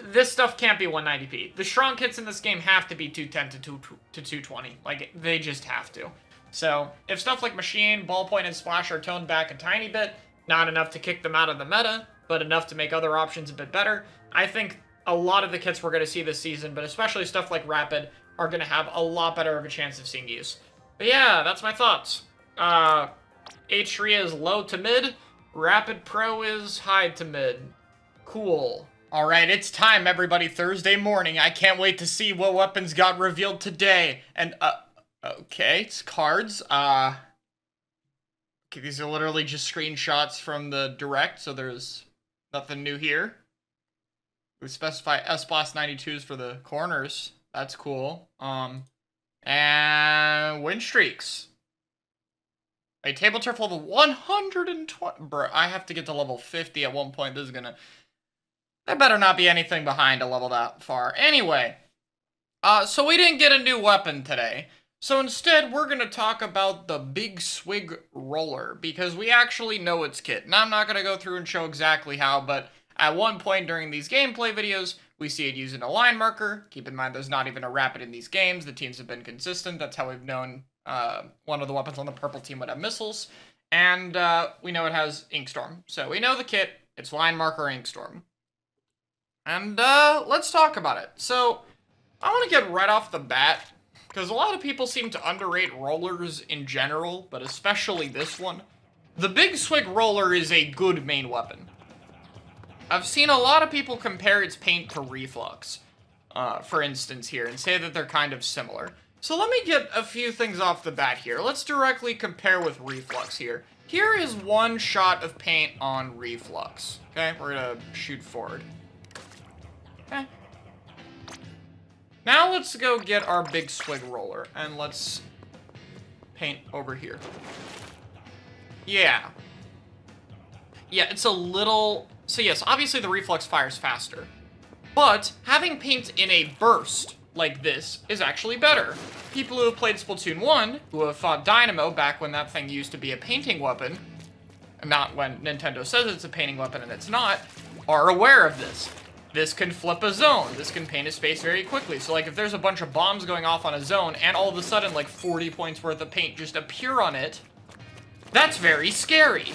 This stuff can't be 190p. The strong kits in this game have to be 210 to 220. Like, they just have to. So, if stuff like Machine, Ballpoint, and Splash are toned back a tiny bit, not enough to kick them out of the meta, but enough to make other options a bit better, I think a lot of the kits we're going to see this season, but especially stuff like Rapid, are going to have a lot better of a chance of seeing use. But yeah, that's my thoughts. H3 is low to mid, Rapid Pro is high to mid. Cool. Alright, it's time, everybody. Thursday morning. I can't wait to see what weapons got revealed today. And, okay, it's cards. Okay, these are literally just screenshots from the direct, so there's nothing new here. We specify S-Blast 92s for the corners. That's cool. And win streaks. A table turf level 120. Bro, I have to get to level 50 at one point. This is gonna... There better not be anything behind a level that far. Anyway, so we didn't get a new weapon today. So instead, we're gonna talk about the Big Swig Roller, because we actually know its kit. Now, I'm not gonna go through and show exactly how, but at one point during these gameplay videos, we see it using a line marker. Keep in mind, there's not even a Rapid in these games. The teams have been consistent. That's how we've known one of the weapons on the purple team would have missiles. And we know it has Inkstorm. So we know the kit. It's line marker Inkstorm. And let's talk about it. So I want to get right off the bat, because a lot of people seem to underrate rollers in general, but especially this one. The Big Swig Roller is a good main weapon. I've seen a lot of people compare its paint to Reflux, for instance here, and say that they're kind of similar. So let me get a few things off the bat here. Let's directly compare with Reflux here. Here is one shot of paint on Reflux. Okay, we're gonna shoot forward. Okay. Now let's go get our Big Swig Roller, and let's paint over here. Yeah. Yeah, it's a little... So yes, obviously the Reflux fires faster, but having paint in a burst like this is actually better. People who have played Splatoon 1, who have fought Dynamo back when that thing used to be a painting weapon, not when Nintendo says it's a painting weapon and it's not, are aware of this. This can flip a zone. This can paint a space very quickly. So like if there's a bunch of bombs going off on a zone and all of a sudden like 40 points worth of paint just appear on it, that's very scary.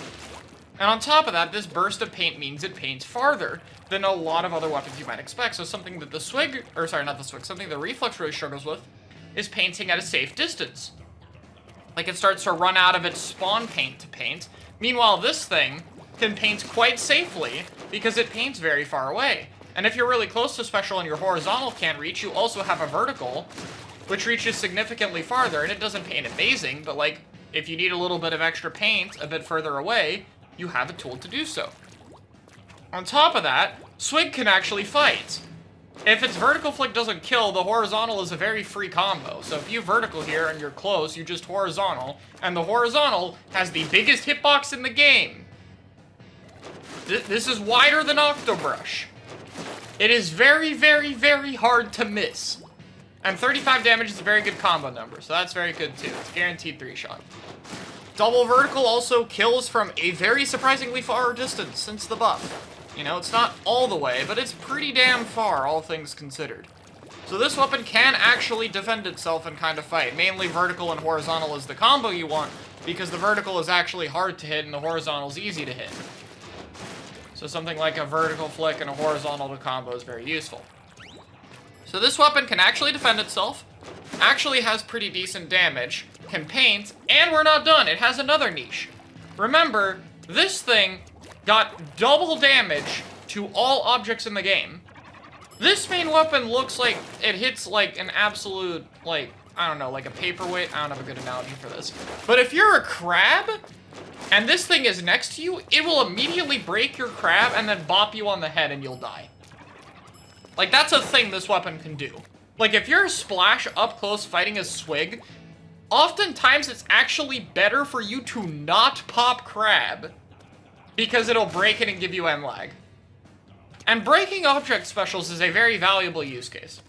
And on top of that, this burst of paint means it paints farther than a lot of other weapons you might expect. So something that the Swig, or sorry, not the Swig, something the Reflex really struggles with is painting at a safe distance. Like, it starts to run out of its spawn paint to paint. Meanwhile, this thing can paint quite safely because it paints very far away. And if you're really close to special and your horizontal can't reach, you also have a vertical, which reaches significantly farther, and it doesn't paint amazing, but like, if you need a little bit of extra paint a bit further away, you have a tool to do so. On top of that, Swig can actually fight. If its vertical flick doesn't kill, the horizontal is a very free combo. So if you vertical here and you're close, you just horizontal, and the horizontal has the biggest hitbox in the game. This is wider than Octobrush. It is very, very, very hard to miss. And 35 damage is a very good combo number, so that's very good too. It's guaranteed 3-shot. Double vertical also kills from a very surprisingly far distance since the buff. You know, it's not all the way, but it's pretty damn far, all things considered. So this weapon can actually defend itself and kind of fight. Mainly vertical and horizontal is the combo you want, because the vertical is actually hard to hit and the horizontal is easy to hit. So something like a vertical flick and a horizontal to combo is very useful. So this weapon can actually defend itself, actually has pretty decent damage, can paint, and we're not done. It has another niche. Remember, this thing got double damage to all objects in the game. This main weapon looks like it hits like an absolute, like, I don't know, like a paperweight. I don't have a good analogy for this. But if you're a crab, and this thing is next to you, it will immediately break your crab and then bop you on the head and you'll die. Like, that's a thing this weapon can do. Like, if you're a Splash up close fighting a Swig, oftentimes it's actually better for you to not pop crab, because it'll break it and give you M-lag. And breaking object specials is a very valuable use case.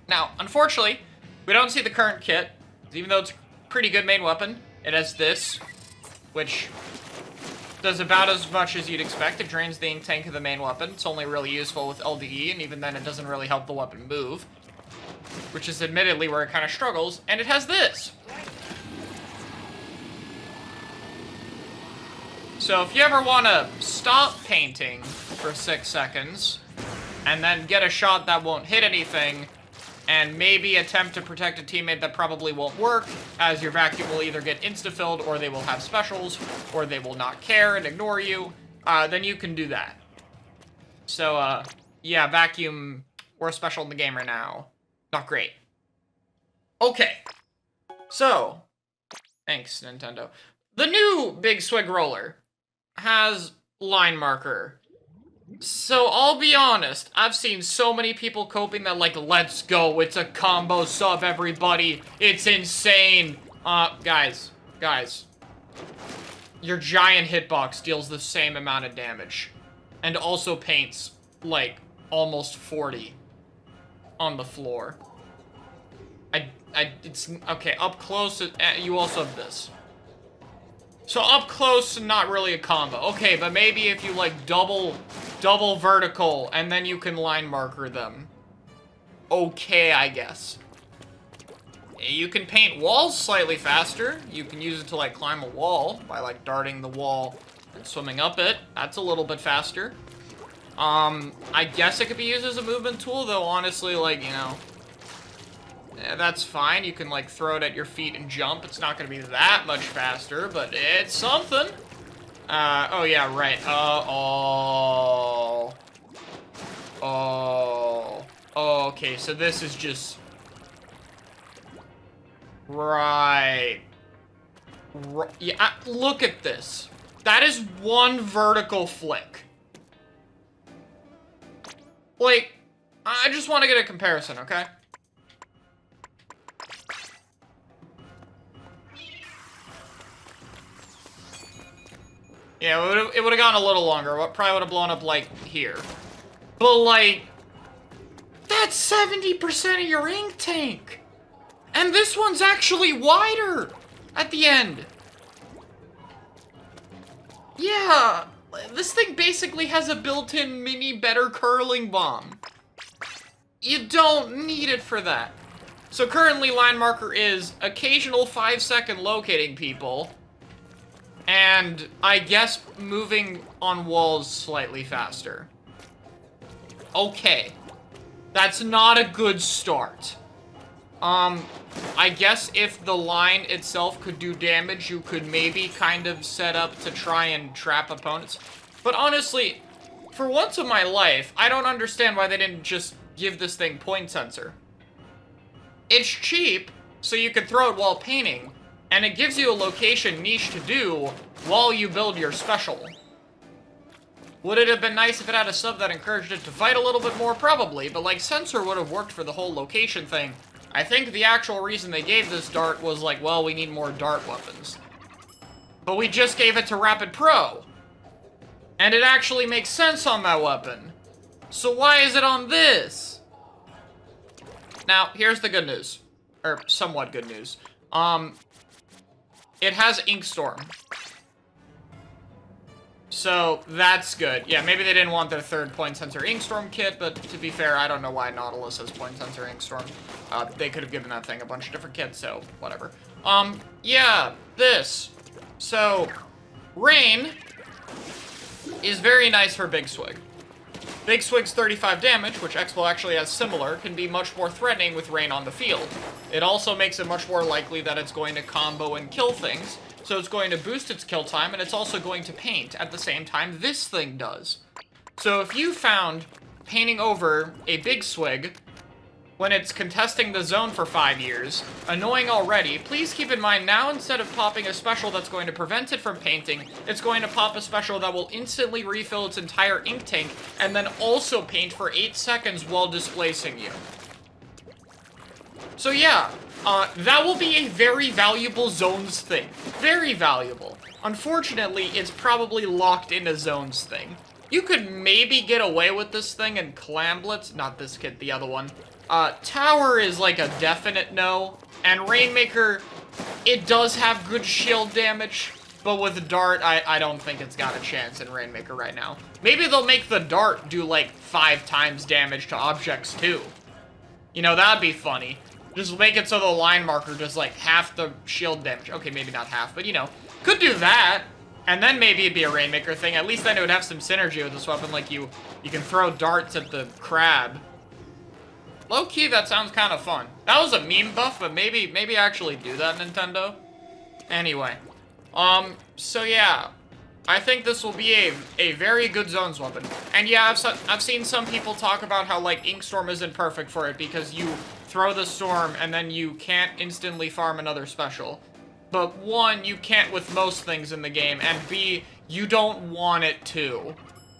Now, unfortunately, we don't see the current kit. Even though it's a pretty good main weapon, it has this, which does about as much as you'd expect. It drains the ink tank of the main weapon. It's only really useful with LDE, and even then it doesn't really help the weapon move, which is admittedly where it kind of struggles. And it has this. So if you ever want to stop painting for 6 seconds, and then get a shot that won't hit anything, and maybe attempt to protect a teammate that probably won't work, as your vacuum will either get insta-filled, or they will have specials, or they will not care and ignore you, then you can do that. So, yeah, vacuum, worst special in the game right now. Not great. Okay. So, thanks, Nintendo. The new Big Swig Roller has line marker. So I'll be honest, I've seen so many people coping that like, let's go, it's a combo sub, everybody, it's insane. Guys, your giant hitbox deals the same amount of damage, and also paints like almost 40 on the floor. It's okay. Up close, you also have this. So up close, not really a combo. Okay, but maybe if you like double vertical and then you can line marker them. Okay, I guess. You can paint walls slightly faster. You can use it to like climb a wall by like darting the wall and swimming up it. That's a little bit faster. I guess it could be used as a movement tool, though honestly, like, you know, that's fine. You can, like, throw it at your feet and jump. It's not going to be that much faster, but it's something. Oh, yeah, right. Oh, okay, so this is just... Right. Yeah, look at this. That is one vertical flick. Like, I just want to get a comparison, okay? Yeah, it would have gone a little longer. It probably would have blown up, like, here. But, like, that's 70% of your ink tank! And this one's actually wider at the end. Yeah, this thing basically has a built-in mini better curling bomb. You don't need it for that. So currently, line marker is occasional 5-second locating people, And I guess moving on walls slightly faster. Okay. That's not a good start. I guess if the line itself could do damage, you could maybe kind of set up to try and trap opponents. But honestly, for once in my life, I don't understand why they didn't just give this thing point sensor. It's cheap, so you can throw it while painting, and it gives you a location niche to do while you build your special. Would it have been nice if it had a sub that encouraged it to fight a little bit more? Probably, but like sensor would have worked for the whole location thing. I think the actual reason they gave this dart was like, well, we need more dart weapons. But we just gave it to Rapid Pro. And it actually makes sense on that weapon. So why is it on this? Now, here's the good news. Or somewhat good news. It has Inkstorm. So, that's good. Yeah, maybe they didn't want their third point sensor Inkstorm kit, but to be fair, I don't know why Nautilus has point sensor Inkstorm. They could have given that thing a bunch of different kits, so whatever. Yeah, this. So, Rain is very nice for Big Swig. Big Swig's 35 damage, which Expo actually has similar, can be much more threatening with Rain on the field. It also makes it much more likely that it's going to combo and kill things, so it's going to boost its kill time, and it's also going to paint at the same time this thing does. So if you found painting over a Big Swig when it's contesting the zone for 5 years, annoying already, please keep in mind now instead of popping a special that's going to prevent it from painting, it's going to pop a special that will instantly refill its entire ink tank and then also paint for 8 seconds while displacing you. So yeah, that will be a very valuable zones thing. Very valuable. Unfortunately, it's probably locked in a zones thing. You could maybe get away with this thing in Clamblets, not this kit, the other one. Tower is like a definite no, and Rainmaker, it does have good shield damage, but with Dart, I don't think it's got a chance in Rainmaker right now. Maybe they'll make the Dart do like 5 times damage to objects too. You know, that'd be funny. Just make it so the line marker does like half the shield damage. Okay, maybe not half, but you know, could do that. And then maybe it'd be a Rainmaker thing. At least then it would have some synergy with this weapon, like you can throw darts at the crab. Low-key, that sounds kind of fun. That was a meme buff, but maybe actually do that, Nintendo. Anyway. So yeah. I think this will be a very good zones weapon. And yeah, I've seen some people talk about how, like, Inkstorm isn't perfect for it because you throw the storm and then you can't instantly farm another special. But one, you can't with most things in the game, and B, you don't want it to.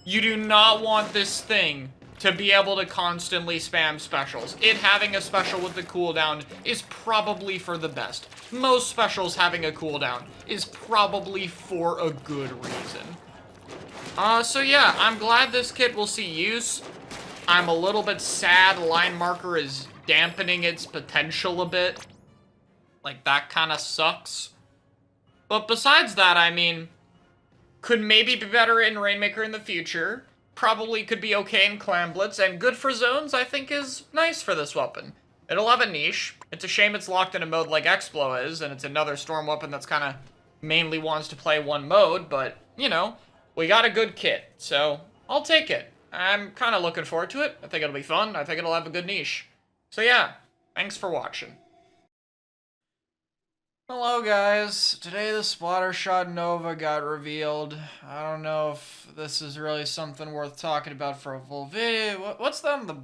You do not want this thing to be able to constantly spam specials. It having a special with the cooldown is probably for the best. Most specials having a cooldown is probably for a good reason. So yeah, I'm glad this kit will see use. I'm a little bit sad line marker is dampening its potential a bit. Like, that kind of sucks. But besides that, I mean, could maybe be better in Rainmaker in the future. Probably could be okay in Clamblets, and good for zones, I think, is nice for this weapon. It'll have a niche. It's a shame it's locked in a mode like Explo is, and it's another storm weapon that's kind of mainly wants to play one mode, but, you know, we got a good kit, so I'll take it. I'm kind of looking forward to it. I think it'll be fun. I think it'll have a good niche. So yeah, thanks for watching. Hello guys, today the Splattershot Nova got revealed. I don't know if this is really something worth talking about for a full video. What's that on the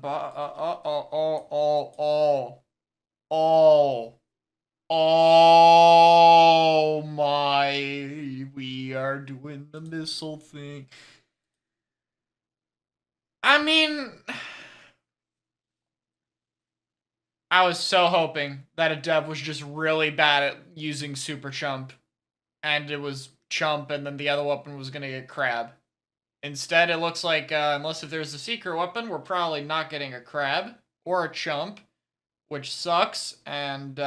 oh my, we are doing the missile thing. I mean, I was so hoping that a dev was just really bad at using Super Chump, and it was Chump, and then the other weapon was gonna get Crab. Instead, it looks like, unless if there's a secret weapon, we're probably not getting a Crab, or a Chump, which sucks, and,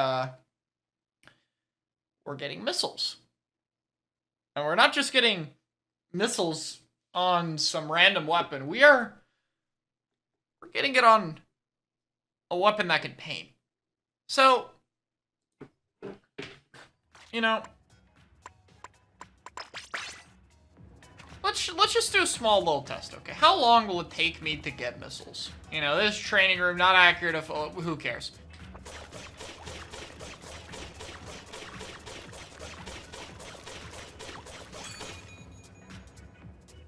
we're getting missiles. And we're not just getting missiles on some random weapon, we're getting it on a weapon that can paint. So, you know, let's just do a small little test, okay? How long will it take me to get missiles? You know, this training room, not accurate, who cares?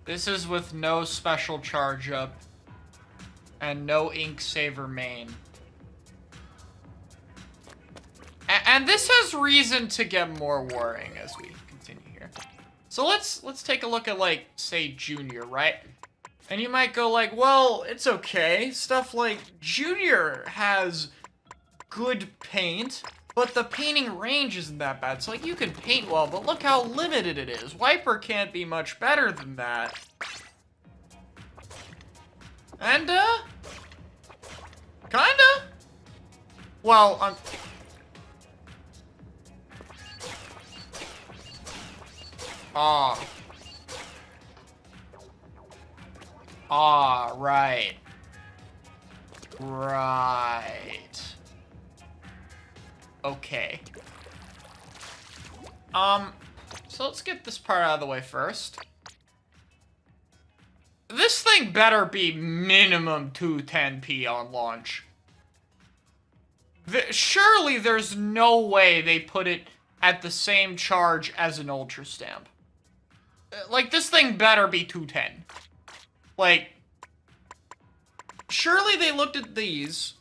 This is with no special charge up and no ink saver main. And this has reason to get more worrying as we continue here. So let's take a look at, like, say, Junior, right? And you might go like, well, it's okay. Stuff like Junior has good paint, but the painting range isn't that bad. So, like, you can paint well, but look how limited it is. Wiper can't be much better than that. And, kinda? Well, right. Right. Okay. So let's get this part out of the way first. This thing better be minimum 210p on launch. Surely there's no way they put it at the same charge as an Ultra Stamp. Like, this thing better be 210. Like, surely they looked at these,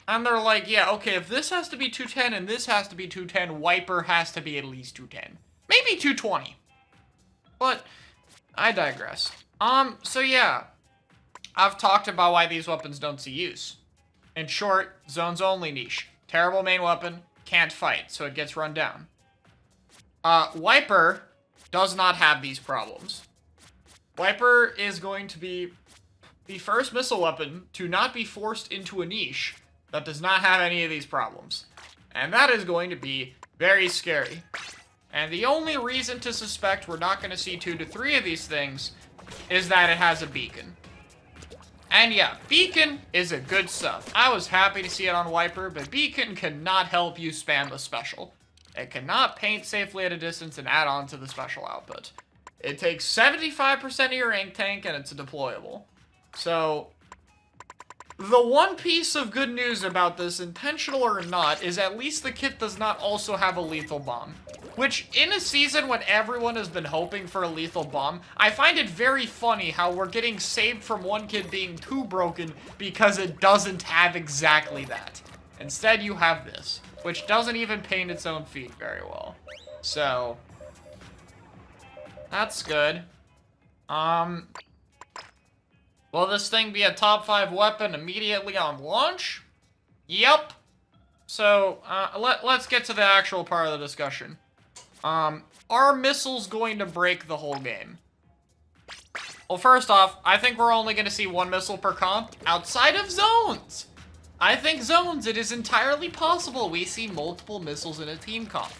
and they're like, yeah, okay, if this has to be 210 and this has to be 210, Wiper has to be at least 210. Maybe 220. But, I digress. So yeah. I've talked about why these weapons don't see use. In short, zones only niche. Terrible main weapon, can't fight, so it gets run down. Wiper does not have these problems. Wiper is going to be the first missile weapon to not be forced into a niche that does not have any of these problems. And that is going to be very scary. And the only reason to suspect we're not going to see 2 to 3 of these things is that it has a beacon. And yeah, beacon is a good sub. I was happy to see it on Wiper, but beacon cannot help you spam the special. It cannot paint safely at a distance and add on to the special output. It takes 75% of your ink tank and it's deployable. So, the one piece of good news about this, intentional or not, is at least the kit does not also have a lethal bomb. Which, in a season when everyone has been hoping for a lethal bomb, I find it very funny how we're getting saved from one kit being too broken because it doesn't have exactly that. Instead, you have this, which doesn't even paint its own feet very well. So, that's good. Will this thing be a top 5 weapon immediately on launch? Yep. So, let's get to the actual part of the discussion. Are missiles going to break the whole game? Well, first off, I think we're only going to see 1 missile per comp outside of zones. I think zones, it is entirely possible we see multiple missiles in a team comp.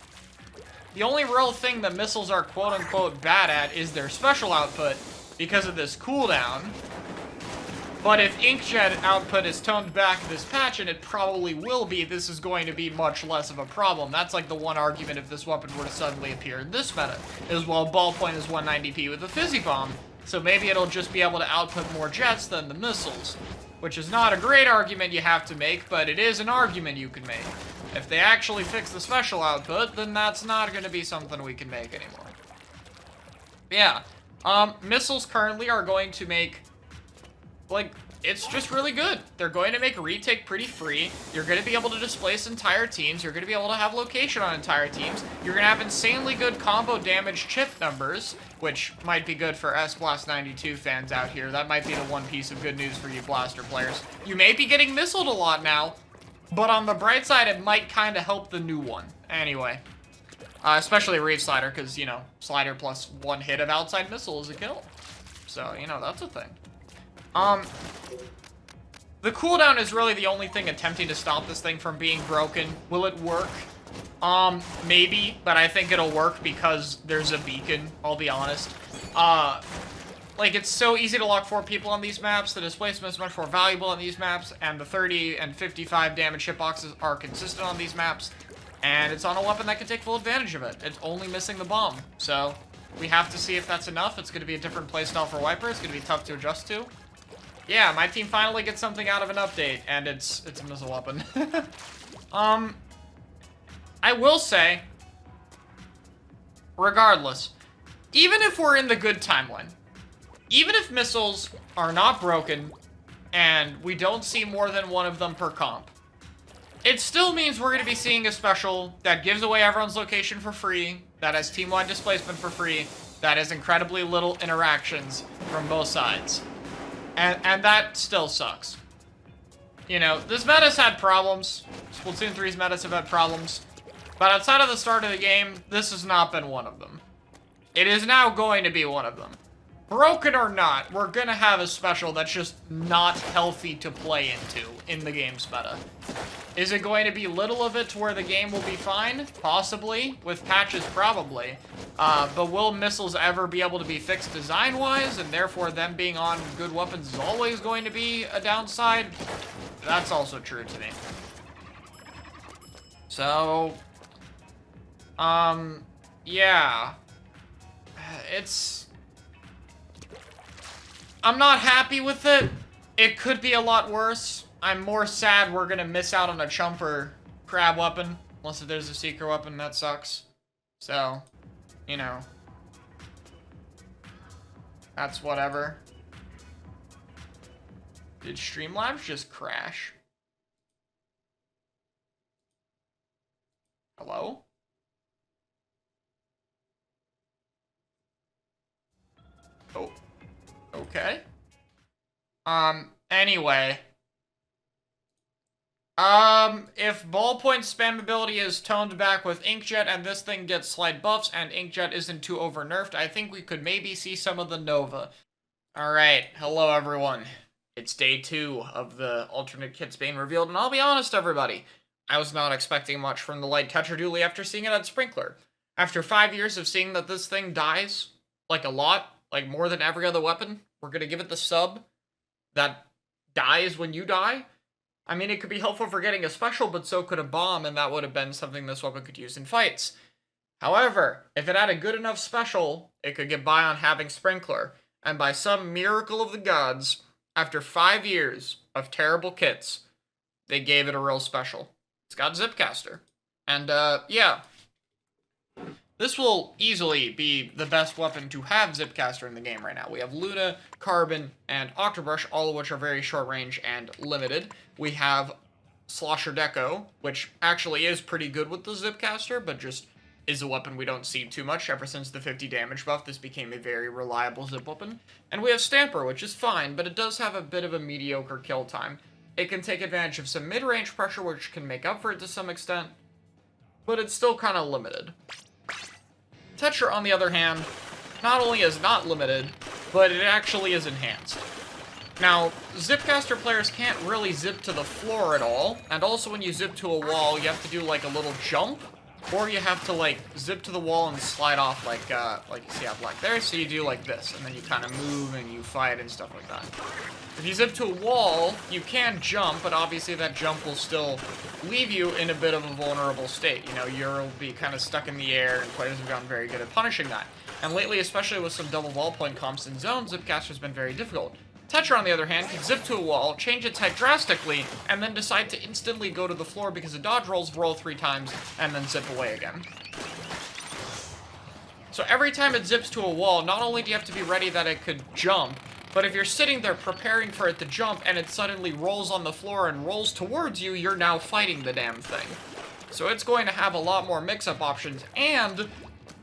The only real thing that missiles are quote-unquote bad at is their special output because of this cooldown. But if inkjet output is toned back this patch, and it probably will be, this is going to be much less of a problem. That's like the one argument if this weapon were to suddenly appear in this meta, is well, ballpoint is 190p with a fizzy bomb, so maybe it'll just be able to output more jets than the missiles. Which is not a great argument you have to make, but it is an argument you can make. If they actually fix the special output, then that's not going to be something we can make anymore. Yeah, missiles currently are going to make, like, it's just really good. They're going to make retake pretty free. You're going to be able to displace entire teams. You're going to be able to have location on entire teams. You're going to have insanely good combo damage chip numbers, which might be good for S-Blast92 fans out here. That might be the one piece of good news for you Blaster players. You may be getting missiled a lot now, but on the bright side, it might kind of help the new one. Anyway. Especially Reef Slider, because, you know, Slider plus 1 hit of outside missile is a kill. So, you know, that's a thing. The cooldown is really the only thing attempting to stop this thing from being broken. Will it work? Maybe, but I think it'll work because there's a beacon, I'll be honest. Like, it's so easy to lock 4 people on these maps, the displacement is much more valuable on these maps, and the 30 and 55 damage hitboxes are consistent on these maps, and it's on a weapon that can take full advantage of it. It's only missing the bomb, so We have to see if that's enough. It's going to be a different playstyle for Wiper. It's going to be tough to adjust to. Yeah, my team finally gets something out of an update, and it's a missile weapon. I will say, regardless, even if we're in the good timeline, even if missiles are not broken, and we don't see more than one of them per comp, it still means we're going to be seeing a special that gives away everyone's location for free, that has team-wide displacement for free, that has incredibly little interactions from both sides. And that still sucks. You know, this meta's had problems. Splatoon 3's metas have had problems. But outside of the start of the game, this has not been one of them. It is now going to be one of them. Broken or not, we're gonna have a special that's just not healthy to play into in the game's meta. Is it going to be little of it to where the game will be fine? Possibly. With patches, probably. But will missiles ever be able to be fixed design-wise, and therefore them being on good weapons is always going to be a downside? That's also true to me. So, yeah. I'm not happy with it. It could be a lot worse. I'm more sad we're gonna miss out on a chumper crab weapon. Unless if there's a secret weapon, that sucks. So, you know. That's whatever. Did Streamlabs just crash? Hello? Oh. Okay. Anyway. If ballpoint spammability is toned back with Inkjet and this thing gets slight buffs and Inkjet isn't too over nerfed, I think we could maybe see some of the Nova. Alright, hello everyone. It's day 2 of the alternate kits being revealed, and I'll be honest everybody, I was not expecting much from the light Tetra Dually after seeing it at Sprinkler. After 5 years of seeing that this thing dies, like a lot, like more than every other weapon, we're gonna give it the sub that dies when you die. I mean, it could be helpful for getting a special, but so could a bomb, and that would have been something this weapon could use in fights. However, if it had a good enough special, it could get by on having Sprinkler, and by some miracle of the gods, after 5 years of terrible kits, they gave it a real special. It's got Zipcaster. And, yeah. This will easily be the best weapon to have Zipcaster in the game right now. We have Luna, Carbon, and Octobrush, all of which are very short range and limited. We have Slosher Deco, which actually is pretty good with the Zipcaster, but just is a weapon we don't see too much. Ever since the 50 damage buff, this became a very reliable zip weapon. And we have Stamper, which is fine, but it does have a bit of a mediocre kill time. It can take advantage of some mid-range pressure, which can make up for it to some extent, but it's still kind of limited. Tetra, on the other hand, not only is not limited, but it actually is enhanced. Now, Zipcaster players can't really zip to the floor at all, and also when you zip to a wall, you have to do like a little jump, or you have to like zip to the wall and slide off like you see out black there, so you do like this, and then you kind of move and you fight and stuff like that. If you zip to a wall, you can jump, but obviously that jump will still leave you in a bit of a vulnerable state. You know, you'll be kind of stuck in the air, and players have gotten very good at punishing that. And lately, especially with some double ballpoint comps in zone, Zipcaster's been very difficult. Tetra, on the other hand, can zip to a wall, change its height drastically, and then decide to instantly go to the floor because the dodge rolls roll 3 times, and then zip away again. So every time it zips to a wall, not only do you have to be ready that it could jump, but if you're sitting there preparing for it to jump and it suddenly rolls on the floor and rolls towards you, you're now fighting the damn thing. So it's going to have a lot more mix-up options, and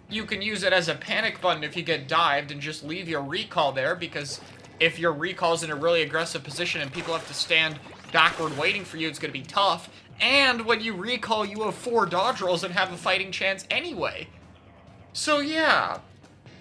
you can use it as a panic button if you get dived and just leave your recall there, because if your recall's in a really aggressive position and people have to stand backward waiting for you, it's going to be tough. And when you recall, you have 4 dodge rolls and have a fighting chance anyway. So yeah,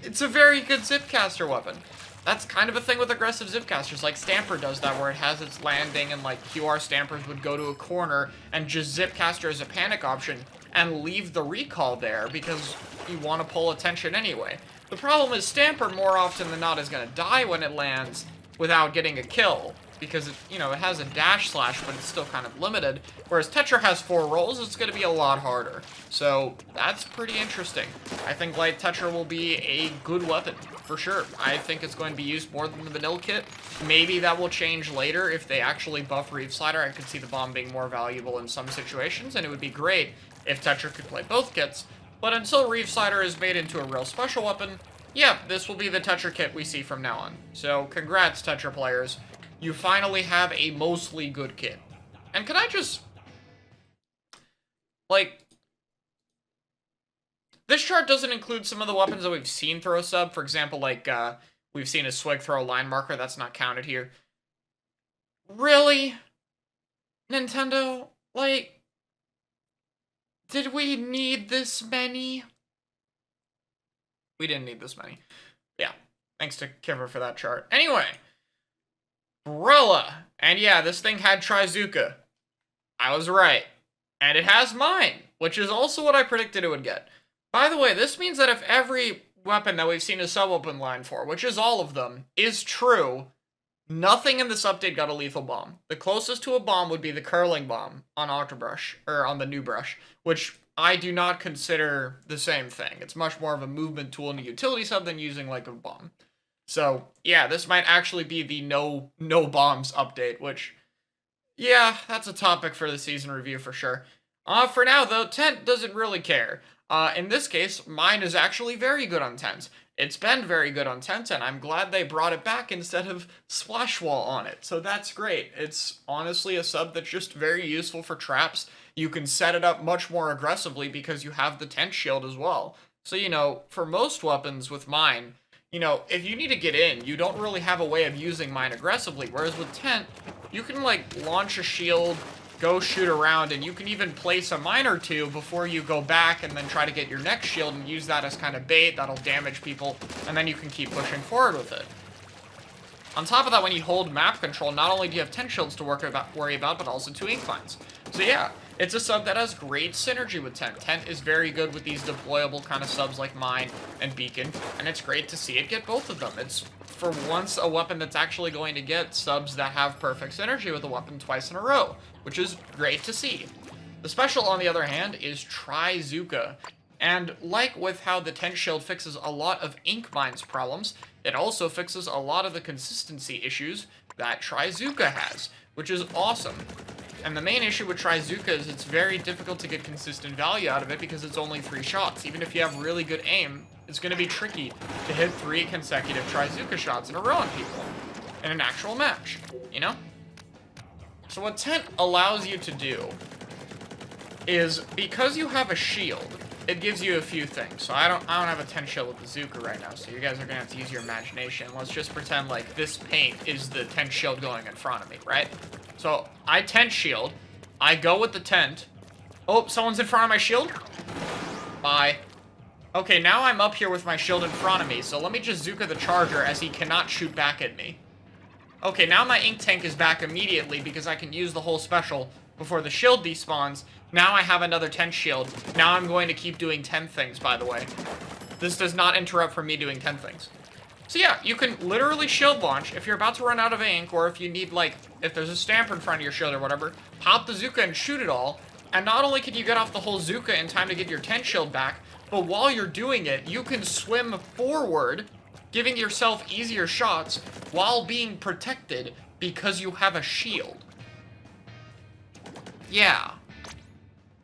it's a very good Zipcaster weapon. That's kind of a thing with aggressive Zipcasters, like Stamper does that, where it has its landing and like QR Stampers would go to a corner and just Zipcaster as a panic option and leave the recall there because you want to pull attention anyway. The problem is Stamper more often than not is going to die when it lands without getting a kill. because it, you know, it has a dash slash, but it's still kind of limited. Whereas Tetra has 4 rolls, it's going to be a lot harder. So that's pretty interesting. I think Light Tetra will be a good weapon, for sure. I think it's going to be used more than the vanilla kit. Maybe that will change later if they actually buff Reef Slider. I could see the bomb being more valuable in some situations, and it would be great if Tetra could play both kits. But until Reef Slider is made into a real special weapon, yeah, this will be the Tetra kit we see from now on. So congrats, Tetra players. You finally have a mostly good kit. And can I just... like... this chart doesn't include some of the weapons that we've seen throw a sub. For example, like, we've seen a Swig throw a line marker. That's not counted here. Really? Nintendo? Like... did we need this many? We didn't need this many. Yeah. Thanks to Kivra for that chart. Anyway. Brella. And yeah, this thing had Trizuka. I was right. And it has mine, which is also what I predicted it would get. By the way, this means that if every weapon that we've seen a sub-open line for, which is all of them, is true, nothing in this update got a lethal bomb. The closest to a bomb would be the curling bomb on Octobrush, or on the new brush, which I do not consider the same thing. It's much more of a movement tool in a utility sub than using like a bomb. So, yeah, this might actually be the no bombs update, which, yeah, that's a topic for the season review for sure. For now, though, Tent doesn't really care. In this case, mine is actually very good on Tent. It's been very good on Tent, and I'm glad they brought it back instead of Splash Wall on it. So that's great. It's honestly a sub that's just very useful for traps. You can set it up much more aggressively because you have the Tent shield as well. So, you know, for most weapons with mine, you know, if you need to get in, you don't really have a way of using mine aggressively. Whereas with Tent, you can, like, launch a shield, go shoot around, and you can even place a mine or two before you go back and then try to get your next shield and use that as kind of bait. That'll damage people, and then you can keep pushing forward with it. On top of that, when you hold map control, not only do you have 10 shields to worry about, but also 2 ink lines. So yeah, it's a sub that has great synergy with Tent. Tent is very good with these deployable kind of subs like Mine and Beacon, and it's great to see it get both of them. It's, for once, a weapon that's actually going to get subs that have perfect synergy with a weapon twice in a row, which is great to see. The special, on the other hand, is Trizuka. And like with how the Tent Shield fixes a lot of Ink Mine's problems, it also fixes a lot of the consistency issues that Trizuka has, which is awesome. And the main issue with Trizuka is it's very difficult to get consistent value out of it because it's only 3 shots. Even if you have really good aim, it's going to be tricky to hit 3 consecutive Trizuka shots in a row on people in an actual match, you know? So what Tent allows you to do is, because you have a shield, it gives you a few things. So I don't have a 10 shield with the Bazooka right now, so you guys are gonna have to use your imagination. Let's just pretend like this paint is the 10 shield going in front of me, right? So I 10 shield, I go with the tent. Oh, someone's in front of my shield? Bye. Okay, now I'm up here with my shield in front of me, so let me just Zuka the Charger as he cannot shoot back at me. Okay, now my ink tank is back immediately because I can use the whole special before the shield despawns. Now I have another 10 shield. Now I'm going to keep doing 10 things, by the way. This does not interrupt from me doing 10 things. So yeah, you can literally shield launch if you're about to run out of ink, or if you need, like, if there's a stamper in front of your shield or whatever, pop the Zuka and shoot it all. And not only can you get off the whole Zuka in time to get your 10 shield back, but while you're doing it, you can swim forward, giving yourself easier shots while being protected because you have a shield. Yeah.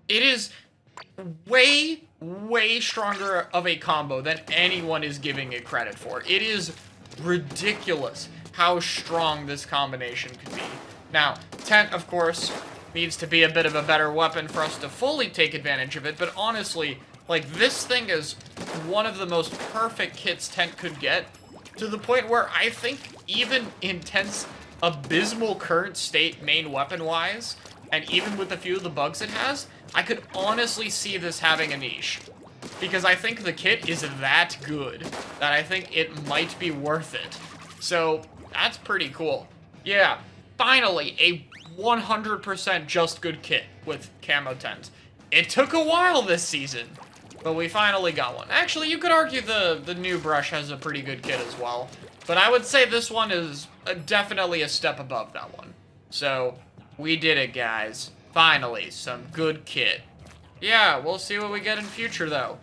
It is way, way stronger of a combo than anyone is giving it credit for. It is ridiculous how strong this combination could be. Now, Tent, of course, needs to be a bit of a better weapon for us to fully take advantage of it, but honestly, like, this thing is one of the most perfect kits Tent could get, to the point where I think even in Tent's abysmal current state main weapon-wise, and even with a few of the bugs it has, I could honestly see this having a niche. Because I think the kit is that good that I think it might be worth it. So, that's pretty cool. Yeah, finally, a 100% just good kit with Camo Tent. It took a while this season, But we finally got one. Actually, you could argue the new brush has a pretty good kit as well. But I would say this one is definitely a step above that one. So, we did it, guys. Finally, some good kit. Yeah, we'll see what we get in future, though.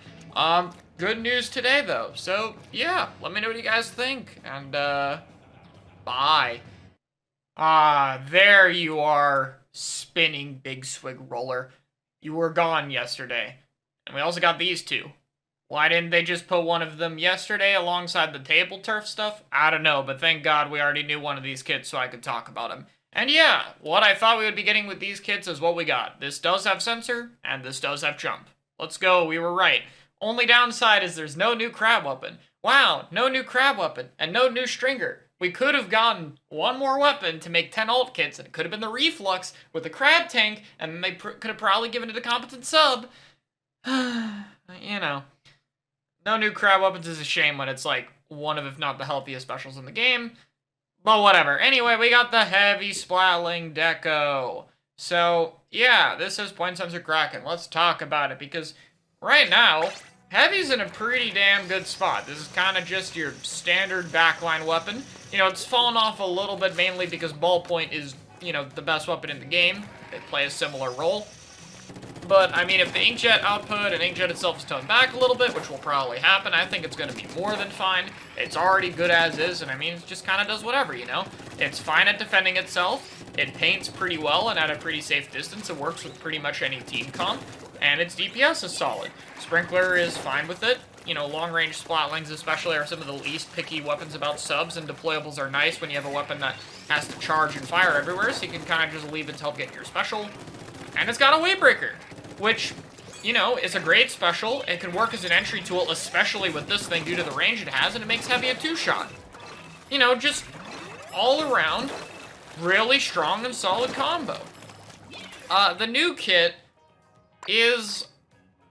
Good news today, though. So, yeah, let me know what you guys think. And, bye. Ah, there you are, spinning big swig roller. You were gone yesterday. And we also got these two. Why didn't they just put one of them yesterday alongside the table turf stuff? I don't know, but thank God we already knew one of these kits so I could talk about them. And yeah, what I thought we would be getting with these kits is what we got. This does have sensor, and this does have jump. Let's go, we were right. Only downside is there's no new crab weapon. Wow, no new crab weapon, and no new stringer. We could have gotten one more weapon to make 10 alt kits, and it could have been the reflux with the crab tank, and then they could have probably given it a competent sub. You know. No new crab weapons is a shame when it's like one of, if not the healthiest specials in the game. But whatever. Anyway, we got the heavy splatling deco. So, yeah, this is point sensor Kraken. Let's talk about it because right now, heavy's in a pretty damn good spot. This is kind of just your standard backline weapon. You know, it's fallen off a little bit mainly because ballpoint is, you know, the best weapon in the game. They play a similar role. But, I mean, if the inkjet output and inkjet itself is toned back a little bit, which will probably happen, I think it's going to be more than fine. It's already good as is, and I mean, it just kind of does whatever, you know? It's fine at defending itself, it paints pretty well and at a pretty safe distance, it works with pretty much any team comp, and its DPS is solid. Sprinkler is fine with it. You know, long-range splatlings especially are some of the least picky weapons about subs, and deployables are nice when you have a weapon that has to charge and fire everywhere, so you can kind of just leave it to help get your special. And it's got a wave breaker, which, you know, is a great special. It can work as an entry tool, especially with this thing due to the range it has, and it makes heavy a two-shot. You know, just all around, really strong and solid combo. The new kit is,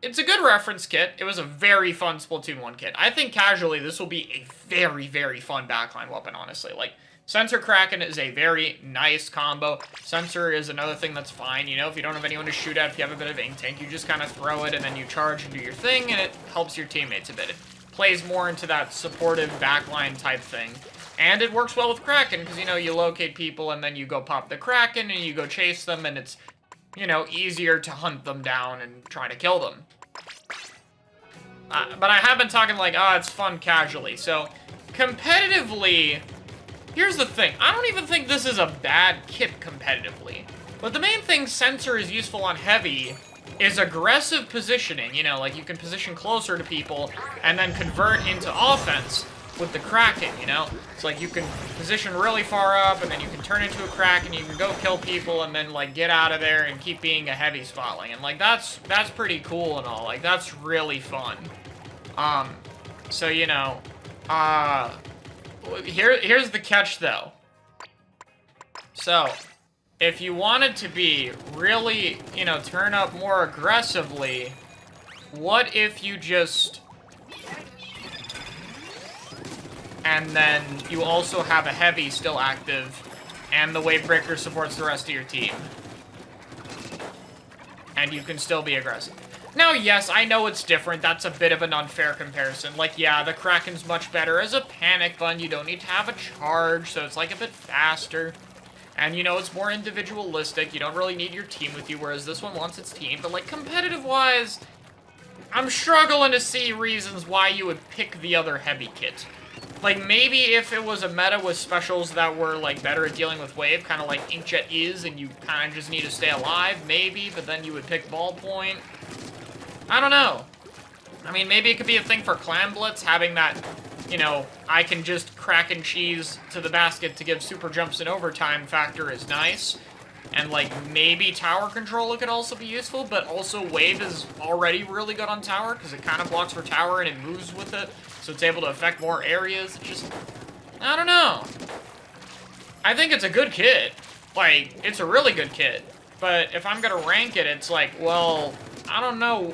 it's a good reference kit. It was a very fun Splatoon 1 kit. I think casually this will be a very, very fun backline weapon, honestly. Like, Sensor Kraken is a very nice combo. Sensor is another thing that's fine. You know, if you don't have anyone to shoot at, if you have a bit of ink tank, you just kind of throw it and then you charge and do your thing, and it helps your teammates a bit. It plays more into that supportive backline type thing. And it works well with Kraken, because, you know, you locate people and then you go pop the Kraken and you go chase them, and it's, you know, easier to hunt them down and try to kill them. But I have been talking like, it's fun casually. So, competitively, here's the thing. I don't even think this is a bad kit competitively. But the main thing Sensor is useful on heavy is aggressive positioning. You know, like you can position closer to people and then convert into offense with the Kraken, you know? It's like you can position really far up and then you can turn into a Kraken, you can go kill people and then like get out of there and keep being a heavy spotling. And like that's pretty cool and all. Like that's really fun. So you know, here's the catch though. So, if you wanted to be really, you know, turn up more aggressively, what if you just, and then you also have a heavy still active, and the wave breaker supports the rest of your team. And you can still be aggressive. Now, yes, I know it's different. That's a bit of an unfair comparison. Like, yeah, the Kraken's much better as a panic button. You don't need to have a charge, so it's like a bit faster. And, you know, it's more individualistic. You don't really need your team with you, whereas this one wants its team. But, like, competitive-wise, I'm struggling to see reasons why you would pick the other heavy kit. Like, maybe if it was a meta with specials that were, like, better at dealing with wave, kind of like Inkjet is, and you kind of just need to stay alive, maybe, but then you would pick Ballpoint. I don't know. I mean, maybe it could be a thing for Clam Blitz, having that, you know, I can just crack and cheese to the basket to give super jumps in overtime factor is nice. And, like, maybe tower control could also be useful, but also wave is already really good on tower, because it kind of blocks for tower and it moves with it, so it's able to affect more areas. It's just, I don't know. I think it's a good kit. Like, it's a really good kit. But if I'm gonna rank it, it's like, well, I don't know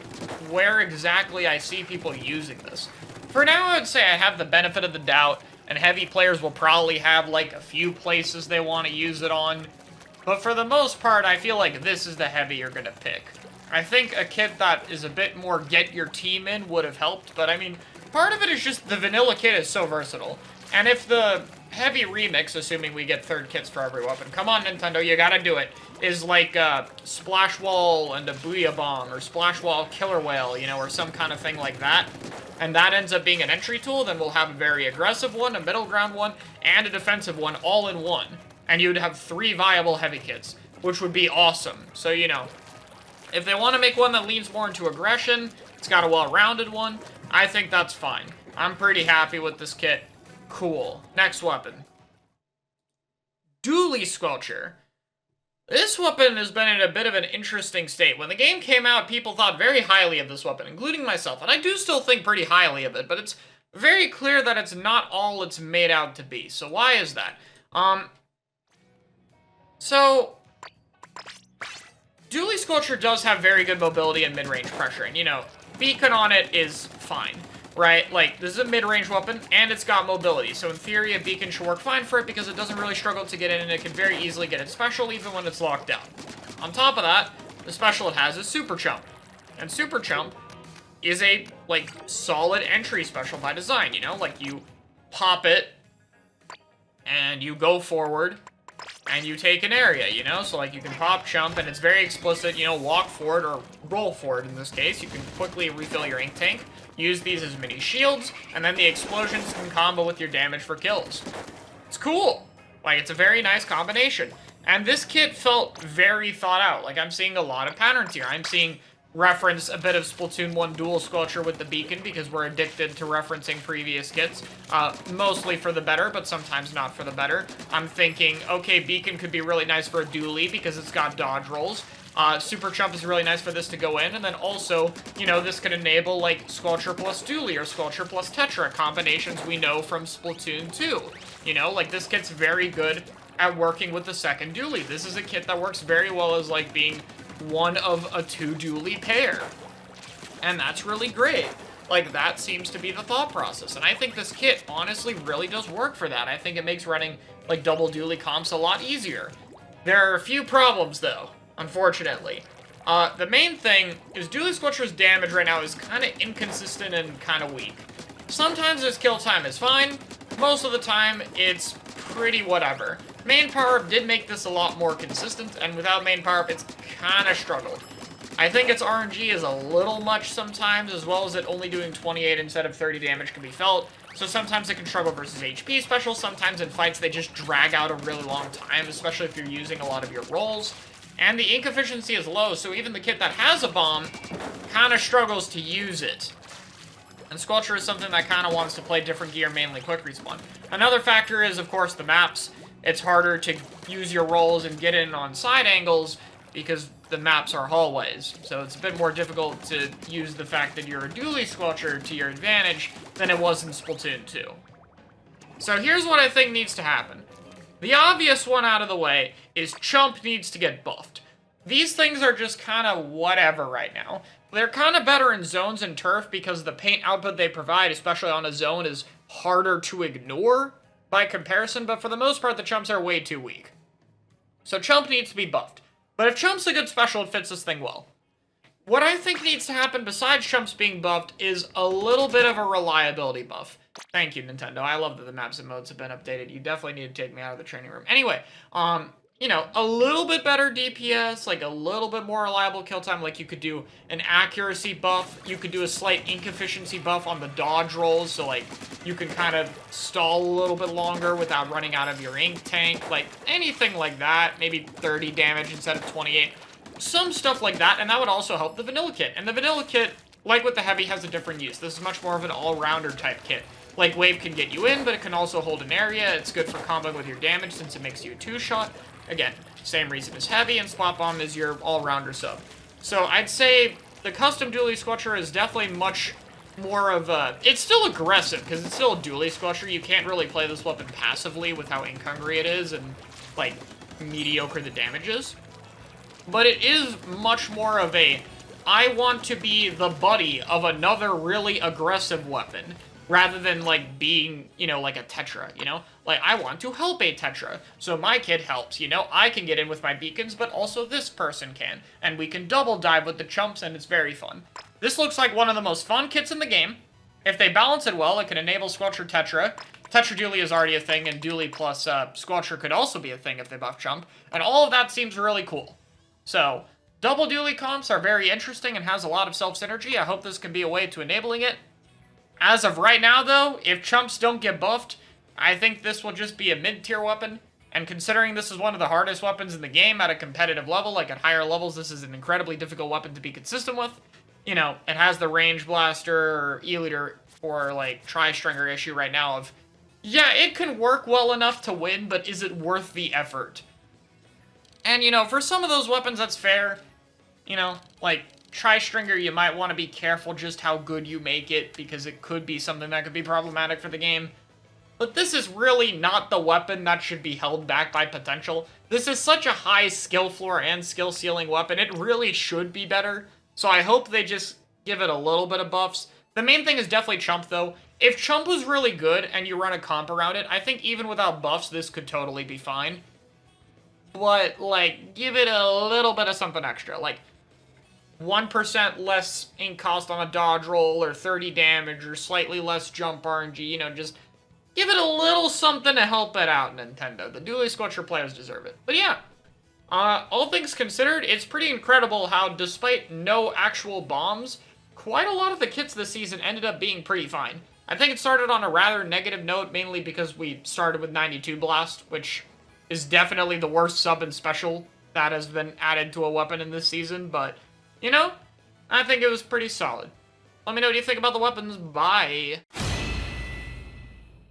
where exactly I see people using this. For now, I would say I have the benefit of the doubt, and heavy players will probably have, like, a few places they want to use it on. But for the most part, I feel like this is the heavy you're gonna pick. I think a kit that is a bit more get your team in would have helped, but I mean, part of it is just the vanilla kit is so versatile. And if the heavy remix, assuming we get 3rd kits for every weapon, come on Nintendo, you gotta do it, is like a Splash Wall and a Booyah Bomb, or Splash Wall Killer Whale, you know, or some kind of thing like that, and that ends up being an entry tool, then we'll have a very aggressive one, a middle ground one, and a defensive one all in one. And you'd have 3 viable heavy kits, which would be awesome. So, you know, if they want to make one that leans more into aggression, it's got a well-rounded one, I think that's fine. I'm pretty happy with this kit. Cool. Next weapon. Dually Squelcher. This weapon has been in a bit of an interesting state. When the game came out, people thought very highly of this weapon, including myself, and I do still think pretty highly of it, but it's very clear that it's not all it's made out to be. So why is that? So Dually Squelcher does have very good mobility and mid-range pressure, and, you know, beacon on it is fine, right? Like, this is a mid-range weapon, and it's got mobility, so in theory, a beacon should work fine for it because it doesn't really struggle to get in, and it can very easily get its special even when it's locked down. On top of that, the special it has is Super Chump, and Super Chump is a, like, solid entry special by design, you know? Like, you pop it, and you go forward, and you take an area, you know? So, like, you can pop, jump, and it's very explicit, you know, walk forward, or roll forward in this case. You can quickly refill your ink tank, use these as mini shields, and then the explosions can combo with your damage for kills. It's cool. Like, it's a very nice combination. And this kit felt very thought out. Like, I'm seeing a lot of patterns here. I'm seeing reference a bit of Splatoon 1 Dual Squelcher with the beacon because we're addicted to referencing previous kits, mostly for the better, but sometimes not for the better. I'm thinking, okay, beacon could be really nice for a dually because it's got dodge rolls. Super Chump is really nice for this to go in, and then also, you know, this could enable, like, Squelcher plus Dually or Squelcher plus Tetra, combinations we know from Splatoon 2. You know, like, this kit's very good at working with the second Dually. This is a kit that works very well as, like, being one of a 2 Dually pair. And that's really great. Like, that seems to be the thought process. And I think this kit, honestly, really does work for that. I think it makes running, like, double Dually comps a lot easier. There are a few problems, though, unfortunately. The main thing is Dually Squelcher's damage right now is kind of inconsistent and kind of weak. Sometimes his kill time is fine. Most of the time, it's pretty whatever. Main power-up did make this a lot more consistent, and without main power-up, it's kind of struggled. I think its RNG is a little much sometimes, as well as it only doing 28 instead of 30 damage can be felt. So sometimes it can struggle versus HP specials. Sometimes in fights they just drag out a really long time, especially if you're using a lot of your rolls. And the ink efficiency is low, so even the kit that has a bomb kind of struggles to use it. And Squelcher is something that kind of wants to play different gear, mainly quick respawn. Another factor is, of course, the maps. It's harder to use your rolls and get in on side angles because the maps are hallways. So it's a bit more difficult to use the fact that you're a Dually Squelcher to your advantage than it was in Splatoon 2. So here's what I think needs to happen. The obvious one out of the way is Chump needs to get buffed. These things are just kind of whatever right now. They're kind of better in zones and turf because the paint output they provide, especially on a zone, is harder to ignore by comparison, but for the most part, the Chumps are way too weak. So Chump needs to be buffed. But if Chump's a good special, it fits this thing well. What I think needs to happen besides Chumps being buffed is a little bit of a reliability buff. Thank you, Nintendo. I love that the maps and modes have been updated. You definitely need to take me out of the training room. Anyway, you know, a little bit better DPS, like a little bit more reliable kill time. Like you could do an accuracy buff. You could do a slight ink efficiency buff on the dodge rolls. So like you can kind of stall a little bit longer without running out of your ink tank. Like anything like that. Maybe 30 damage instead of 28. Some stuff like that. And that would also help the vanilla kit. And the vanilla kit, like with the heavy, has a different use. This is much more of an all-rounder type kit. Like Wave can get you in, but it can also hold an area. It's good for comboing with your damage since it makes you a 2-shot. Again, same reason as Heavy, and Spot Bomb is your all-rounder sub. So I'd say the custom Dually Squelcher is definitely much more of a... It's still aggressive, because it's still a Dually Squelcher. You can't really play this weapon passively with how ink-hungry it is and, like, mediocre the damage is. But it is much more of a, I want to be the buddy of another really aggressive weapon. rather than, like, being, you know, like a Tetra, you know? Like, I want to help a Tetra, so my kid helps, you know? I can get in with my beacons, but also this person can. And we can double dive with the chumps, and it's very fun. This looks like one of the most fun kits in the game. If they balance it well, it can enable Squelcher Tetra. Tetra Dually is already a thing, and Dually plus Squelcher could also be a thing if they buff Chump. And all of that seems really cool. So, double Dually comps are very interesting and has a lot of self-synergy. I hope this can be a way to enabling it. As of right now, though, if Chumps don't get buffed, I think this will just be a mid-tier weapon. And considering this is one of the hardest weapons in the game at a competitive level, like at higher levels, this is an incredibly difficult weapon to be consistent with. You know, it has the range blaster or E-liter or, like, tri-stringer issue right now of, yeah, it can work well enough to win, but is it worth the effort? And, you know, for some of those weapons, that's fair. You know, like, tri-stringer, you might want to be careful just how good you make it, because it could be something that could be problematic for the game. But this is really not the weapon that should be held back by potential. This is such a high skill floor and skill ceiling weapon, it really should be better. So I hope they just give it a little bit of buffs. The main thing is definitely Chump, though. If Chump was really good and you run a comp around it, I think even without buffs, this could totally be fine. But, like, give it a little bit of something extra. Like, 1% less ink cost on a dodge roll, or 30 damage, or slightly less jump RNG, you know, just give it a little something to help it out, Nintendo. The Dually Squelcher players deserve it. But yeah. All things considered, it's pretty incredible how, despite no actual bombs, quite a lot of the kits this season ended up being pretty fine. I think it started on a rather negative note, mainly because we started with 92 Blast, which is definitely the worst sub and special that has been added to a weapon in this season, but, you know, I think it was pretty solid. Let me know what you think about the weapons. Bye!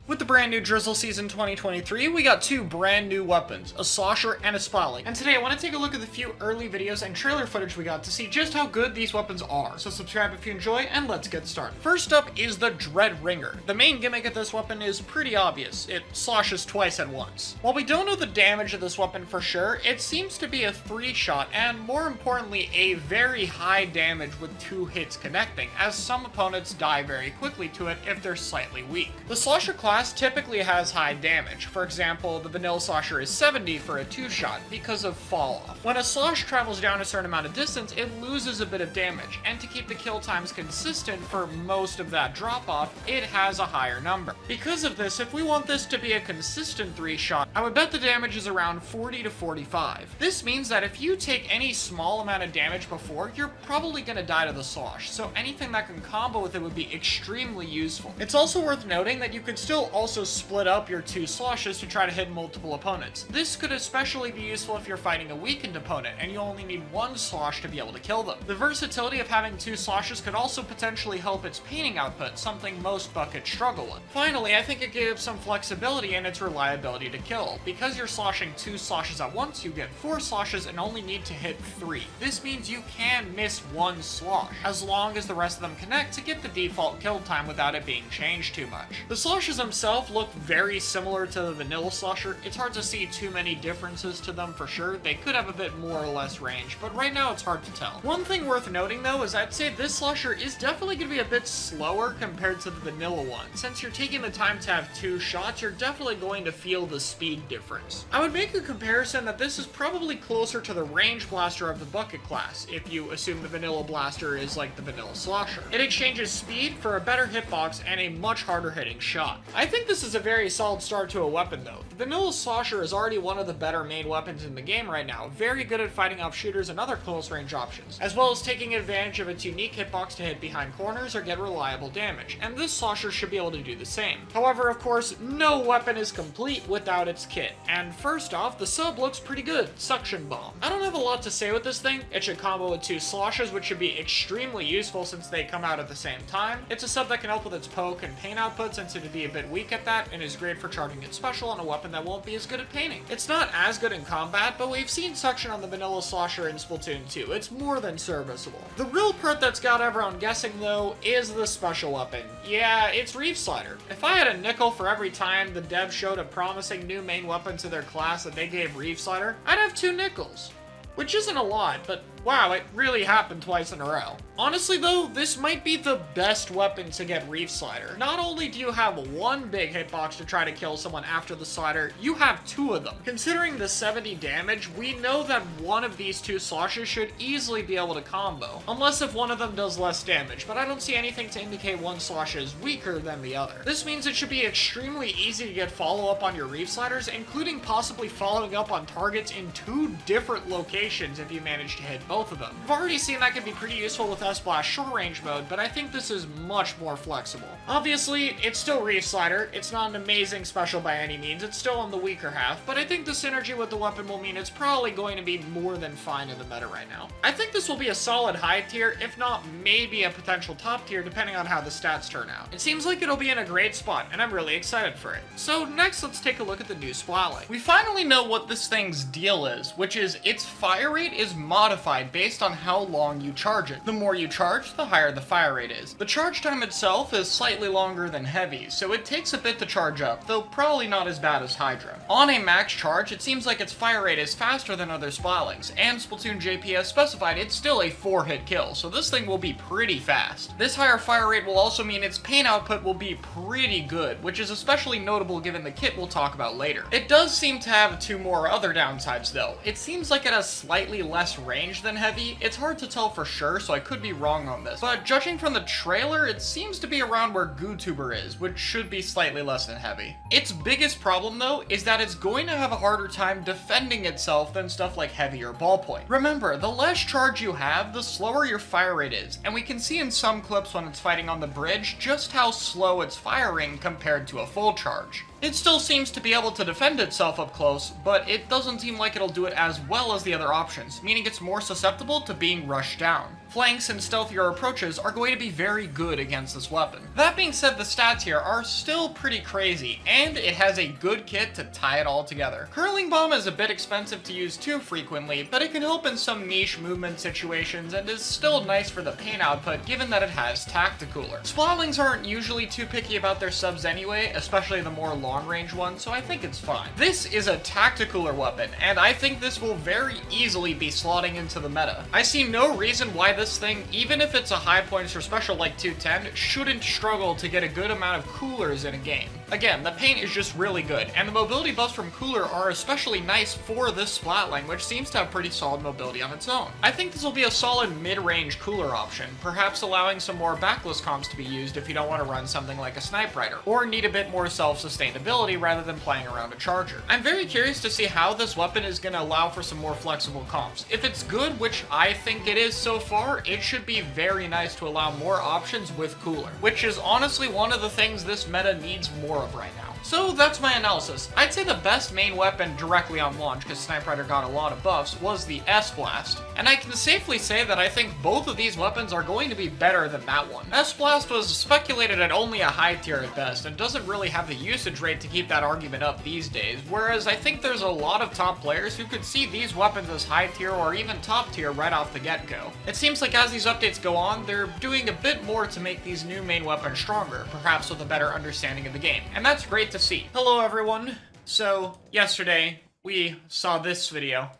With the brand new Drizzle Season 2023, we got two brand new weapons, a Slosher and a Spotlight. And today I want to take a look at the few early videos and trailer footage we got to see just how good these weapons are. So subscribe if you enjoy, and let's get started. First up is the Dread Ringer. The main gimmick of this weapon is pretty obvious. It sloshes twice at once. While we don't know the damage of this weapon for sure, it seems to be a 3-shot, and more importantly, a very high damage with 2 hits connecting, as some opponents die very quickly to it if they're slightly weak. The Slosher class typically has high damage. For example, the vanilla slosher is 70 for a 2-shot because of fall off. When a slosh travels down a certain amount of distance, it loses a bit of damage, and to keep the kill times consistent for most of that drop off, it has a higher number. Because of this, if we want this to be a consistent 3-shot, I would bet the damage is around 40 to 45. This means that if you take any small amount of damage before, you're probably gonna die to the slosh, so anything that can combo with it would be extremely useful. It's also worth noting that you could still also split up your 2 sloshes to try to hit multiple opponents. This could especially be useful if you're fighting a weakened opponent and you only need 1 slosh to be able to kill them. The versatility of having 2 sloshes could also potentially help its painting output, something most buckets struggle with. Finally, I think it gives some flexibility in its reliability to kill. Because you're sloshing 2 sloshes at once, you get 4 sloshes and only need to hit 3. This means you can miss 1 slosh, as long as the rest of them connect to get the default kill time without it being changed too much. The sloshes themselves look very similar to the vanilla slosher. It's hard to see too many differences to them for sure. They could have a bit more or less range, but right now it's hard to tell. One thing worth noting though is I'd say this slosher is definitely going to be a bit slower compared to the vanilla one. Since you're taking the time to have 2 shots, you're definitely going to feel the speed difference. I would make a comparison that this is probably closer to the range blaster of the bucket class, if you assume the vanilla blaster is like the vanilla slosher. It exchanges speed for a better hitbox and a much harder hitting shot. I think this is a very solid start to a weapon though. The vanilla slosher is already one of the better main weapons in the game right now, very good at fighting off shooters and other close range options, as well as taking advantage of its unique hitbox to hit behind corners or get reliable damage, and this slosher should be able to do the same. However, of course, no weapon is complete without its kit, and first off, the sub looks pretty good, Suction Bomb. I don't have a lot to say with this thing. It should combo with 2 sloshes, which should be extremely useful since they come out at the same time. It's a sub that can help with its poke and paint output since it would be a bit weak at that, and is great for charging its special on a weapon that won't be as good at painting. It's not as good in combat, but we've seen Suction on the vanilla slosher in Splatoon 2. It's more than serviceable. The real part that's got everyone guessing though is the special weapon. Yeah, it's Reef Slider. If I had a nickel for every time the devs showed a promising new main weapon to their class that they gave Reef Slider, I'd have 2 nickels. Which isn't a lot, but Wow, it really happened twice in a row. Honestly though, this might be the best weapon to get Reef Slider. Not only do you have one big hitbox to try to kill someone after the slider, you have two of them. Considering the 70 damage, we know that one of these two sloshes should easily be able to combo. Unless if one of them does less damage, but I don't see anything to indicate one slosh is weaker than the other. This means it should be extremely easy to get follow-up on your Reef Sliders, including possibly following up on targets in 2 different locations if you manage to hit both of them. I've already seen that can be pretty useful with S-Blast short range mode, but I think this is much more flexible. Obviously, it's still Reef Slider. It's not an amazing special by any means. It's still on the weaker half, but I think the synergy with the weapon will mean it's probably going to be more than fine in the meta right now. I think this will be a solid high tier, if not maybe a potential top tier, depending on how the stats turn out. It seems like it'll be in a great spot, and I'm really excited for it. So next, let's take a look at the new Splatling. We finally know what this thing's deal is, which is its fire rate is modified based on how long you charge it. The more you charge, the higher the fire rate is. The charge time itself is slightly longer than heavy, so it takes a bit to charge up, though probably not as bad as Hydra. On a max charge, it seems like its fire rate is faster than other Splatlings, and Splatoon JP has specified it's still a 4-hit kill, so this thing will be pretty fast. This higher fire rate will also mean its pain output will be pretty good, which is especially notable given the kit we'll talk about later. It does seem to have 2 more other downsides though. It seems like it has slightly less range than heavy. It's hard to tell for sure, so I could be wrong on this, but judging from the trailer, it seems to be around where GooTuber is, which should be slightly less than heavy. Its biggest problem though is that it's going to have a harder time defending itself than stuff like heavy or ballpoint. Remember, the less charge you have, the slower your fire rate is, and we can see in some clips when it's fighting on the bridge just how slow it's firing compared to a full charge. It still seems to be able to defend itself up close, but it doesn't seem like it'll do it as well as the other options, meaning it's more susceptible to being rushed down. Flanks and stealthier approaches are going to be very good against this weapon. That being said, the stats here are still pretty crazy, and it has a good kit to tie it all together. Curling Bomb is a bit expensive to use too frequently, but it can help in some niche movement situations and is still nice for the pain output given that it has Tacticooler. Splatlings aren't usually too picky about their subs anyway, especially the more long-range ones, so I think it's fine. This is a Tacticooler weapon, and I think this will very easily be slotting into the meta. I see no reason why this thing, even if it's a high points or special like 210, shouldn't struggle to get a good amount of coolers in a game. Again, the paint is just really good, and the mobility buffs from Cooler are especially nice for this Splatling, which seems to have pretty solid mobility on its own. I think this will be a solid mid-range Cooler option, perhaps allowing some more backless comps to be used if you don't want to run something like a Snipe Rider, or need a bit more self-sustainability rather than playing around a charger. I'm very curious to see how this weapon is going to allow for some more flexible comps. If it's good, which I think it is so far, it should be very nice to allow more options with Cooler, which is honestly one of the things this meta needs more of right now. So that's my analysis. I'd say the best main weapon directly on launch, because Snipe Rider got a lot of buffs, was the S-Blast. And I can safely say that I think both of these weapons are going to be better than that one. S-Blast was speculated at only a high tier at best, and doesn't really have the usage rate to keep that argument up these days, whereas I think there's a lot of top players who could see these weapons as high tier or even top tier right off the get-go. It seems like as these updates go on, they're doing a bit more to make these new main weapons stronger, perhaps with a better understanding of the game, and that's great to see. Hello everyone. So, yesterday, we saw this video.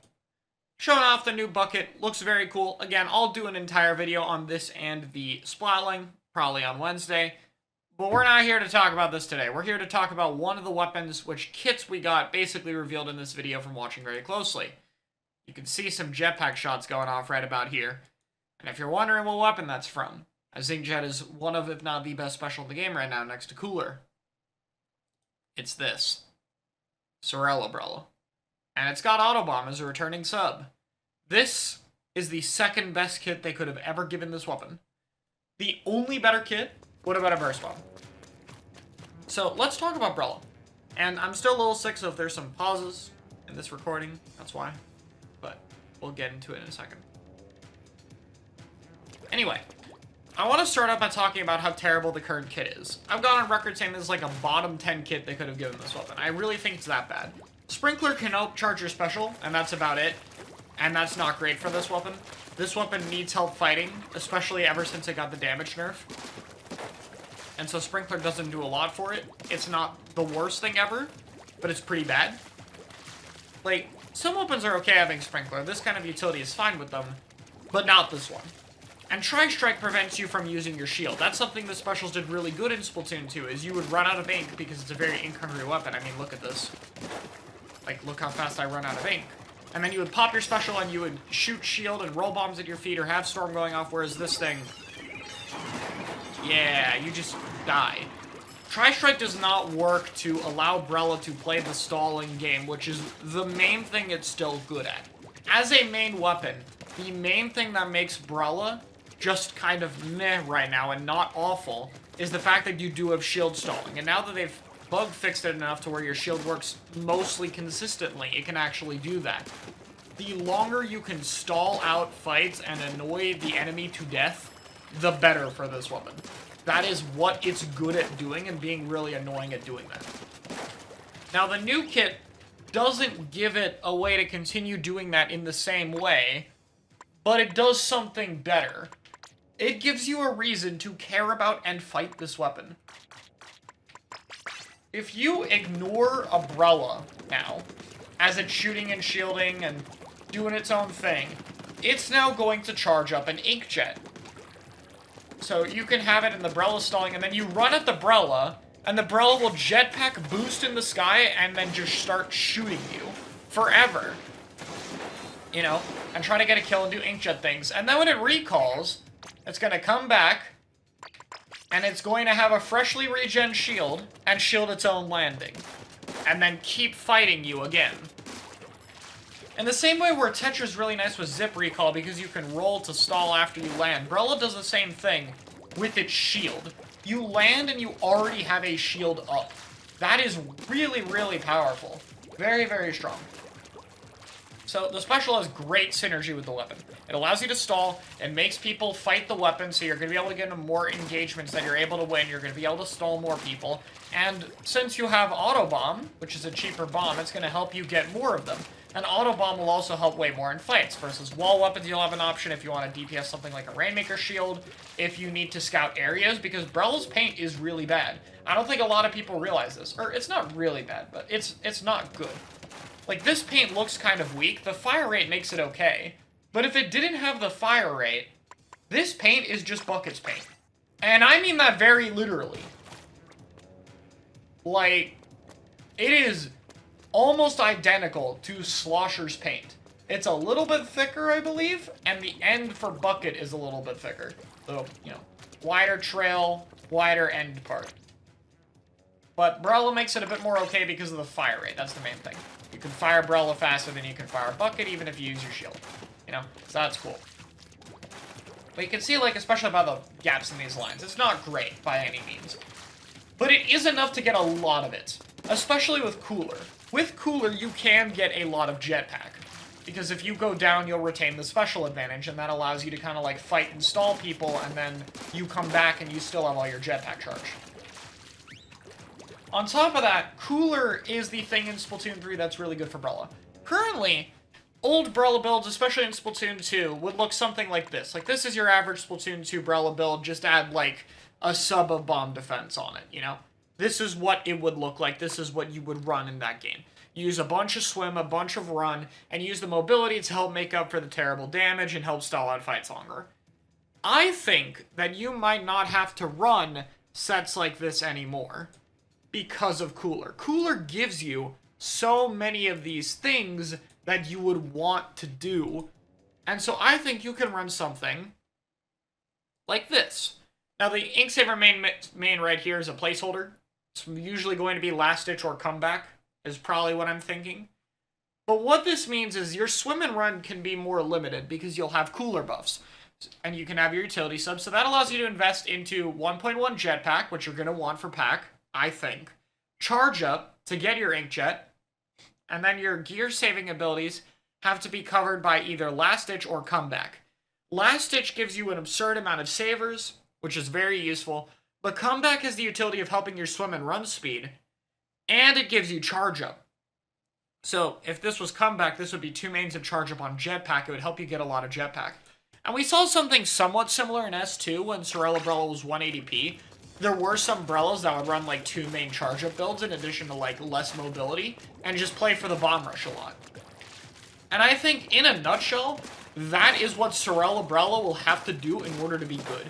Showing off the new bucket, looks very cool. Again, I'll do an entire video on this and the Splatling, probably on Wednesday. But we're not here to talk about this today. We're here to talk about one of the weapons, which kits we got basically revealed in this video from watching very closely. You can see some jetpack shots going off right about here. And if you're wondering what weapon that's from, I think Jet is one of, if not the best special in the game right now, next to Cooler. It's this. Sorel Umbrella. And it's got Autobomb as a returning sub. This is the second best kit they could have ever given this weapon. The only better kit would have been a Burst Bomb. So let's talk about Umbrella. And I'm still a little sick, so if there's some pauses in this recording, that's why. But we'll get into it in a second. Anyway, I want to start out by talking about how terrible the current kit is. I've gone on record saying this is like a bottom 10 kit they could have given this weapon. I really think it's that bad. Sprinkler can help charge your special, and that's about it. And that's not great for this weapon. This weapon needs help fighting, especially ever since it got the damage nerf. And so Sprinkler doesn't do a lot for it. It's not the worst thing ever, but it's pretty bad. Like, some weapons are okay having Sprinkler. This kind of utility is fine with them. but not this one. And Tri-Strike prevents you from using your shield. That's something the specials did really good in Splatoon 2, is you would run out of ink because it's a very ink-hungry weapon. I mean, look at this. Like, look how fast I run out of ink. And then you would pop your special and you would shoot shield and roll bombs at your feet or have storm going off, whereas this thing... Yeah, you just die. Tri-Strike does not work to allow Brella to play the stalling game, which is the main thing it's still good at. As a main weapon, the main thing that makes Brella just kind of meh right now and not awful is the fact that you do have shield stalling. And now that they've bug fixed it enough to where your shield works mostly consistently, it can actually do that. The longer you can stall out fights and annoy the enemy to death, the better for this weapon. That is what it's good at doing and being really annoying at doing that. Now the new kit doesn't give it a way to continue doing that in the same way, but it does something better. It gives you a reason to care about and fight this weapon. If you ignore Umbrella now, as it's shooting and shielding and doing its own thing, it's now going to charge up an Inkjet. So you can have it in the Brella stalling, and then you run at the Brella, and the Brella will jetpack boost in the sky and then just start shooting you forever. You know, and try to get a kill and do Inkjet things. And then when it recalls, it's going to come back, and it's going to have a freshly regen shield and shield its own landing. And then keep fighting you again. In the same way where Tetra's really nice with zip recall because you can roll to stall after you land, Brella does the same thing with its shield. You land and you already have a shield up. That is really, really powerful. Very, very strong. So the special has great synergy with the weapon. It allows you to stall, it makes people fight the weapon, so you're going to be able to get into more engagements that you're able to win, you're going to be able to stall more people, and since you have Auto Bomb, which is a cheaper bomb, it's going to help you get more of them. And Auto Bomb will also help way more in fights. Versus wall weapons, you'll have an option if you want to DPS something like a Rainmaker shield, if you need to scout areas, because Brella's paint is really bad. I don't think a lot of people realize this. Or, it's not really bad, but it's not good. Like, this paint looks kind of weak. The fire rate makes it okay. But if it didn't have the fire rate, this paint is just Bucket's paint. And I mean that very literally. Like, it is almost identical to Slosher's paint. It's a little bit thicker, I believe, and the end for Bucket is a little bit thicker. So, you know, wider trail, wider end part. But Brella makes it a bit more okay because of the fire rate. That's the main thing. You can fire Brella faster than you can fire Bucket, even if you use your shield. You know, so that's cool. But you can see, like, especially by the gaps in these lines, it's not great by any means. But it is enough to get a lot of it, especially with Cooler. With Cooler, you can get a lot of jetpack, because if you go down, you'll retain the special advantage, and that allows you to kind of, like, fight and stall people, and then you come back and you still have all your jetpack charge. On top of that, Cooler is the thing in Splatoon 3 that's really good for Brella. Currently, old Brella builds, especially in Splatoon 2, would look something like this. Like, this is your average Splatoon 2 Brella build, just add, like, a sub of bomb defense on it, you know? This is what it would look like. This is what you would run in that game. Use a bunch of swim, a bunch of run, and use the mobility to help make up for the terrible damage and help stall out fights longer. I think that you might not have to run sets like this anymore because of Cooler. Cooler gives you so many of these things that you would want to do, and so I think you can run something like this. Now, the Inksaver main right here is a placeholder. It's usually going to be Last Ditch or Comeback, is probably what I'm thinking. But what this means is your swim and run can be more limited because you'll have Cooler buffs. And you can have your utility subs, so that allows you to invest into 1.1 jetpack, which you're going to want for pack, I think. Charge up to get your Inkjet, and then your gear saving abilities have to be covered by either Last Ditch or Comeback. Last Ditch gives you an absurd amount of savers, which is very useful, but Comeback has the utility of helping your swim and run speed, and it gives you charge up. So, if this was Comeback, this would be 2 mains of charge up on jetpack. It would help you get a lot of jetpack. And we saw something somewhat similar in S2 when Sorella Brella was 180p. There were some Brellas that would run like 2 main charge up builds in addition to like less mobility, and just play for the bomb rush a lot. And I think, in a nutshell, that is what Sorella will have to do in order to be good.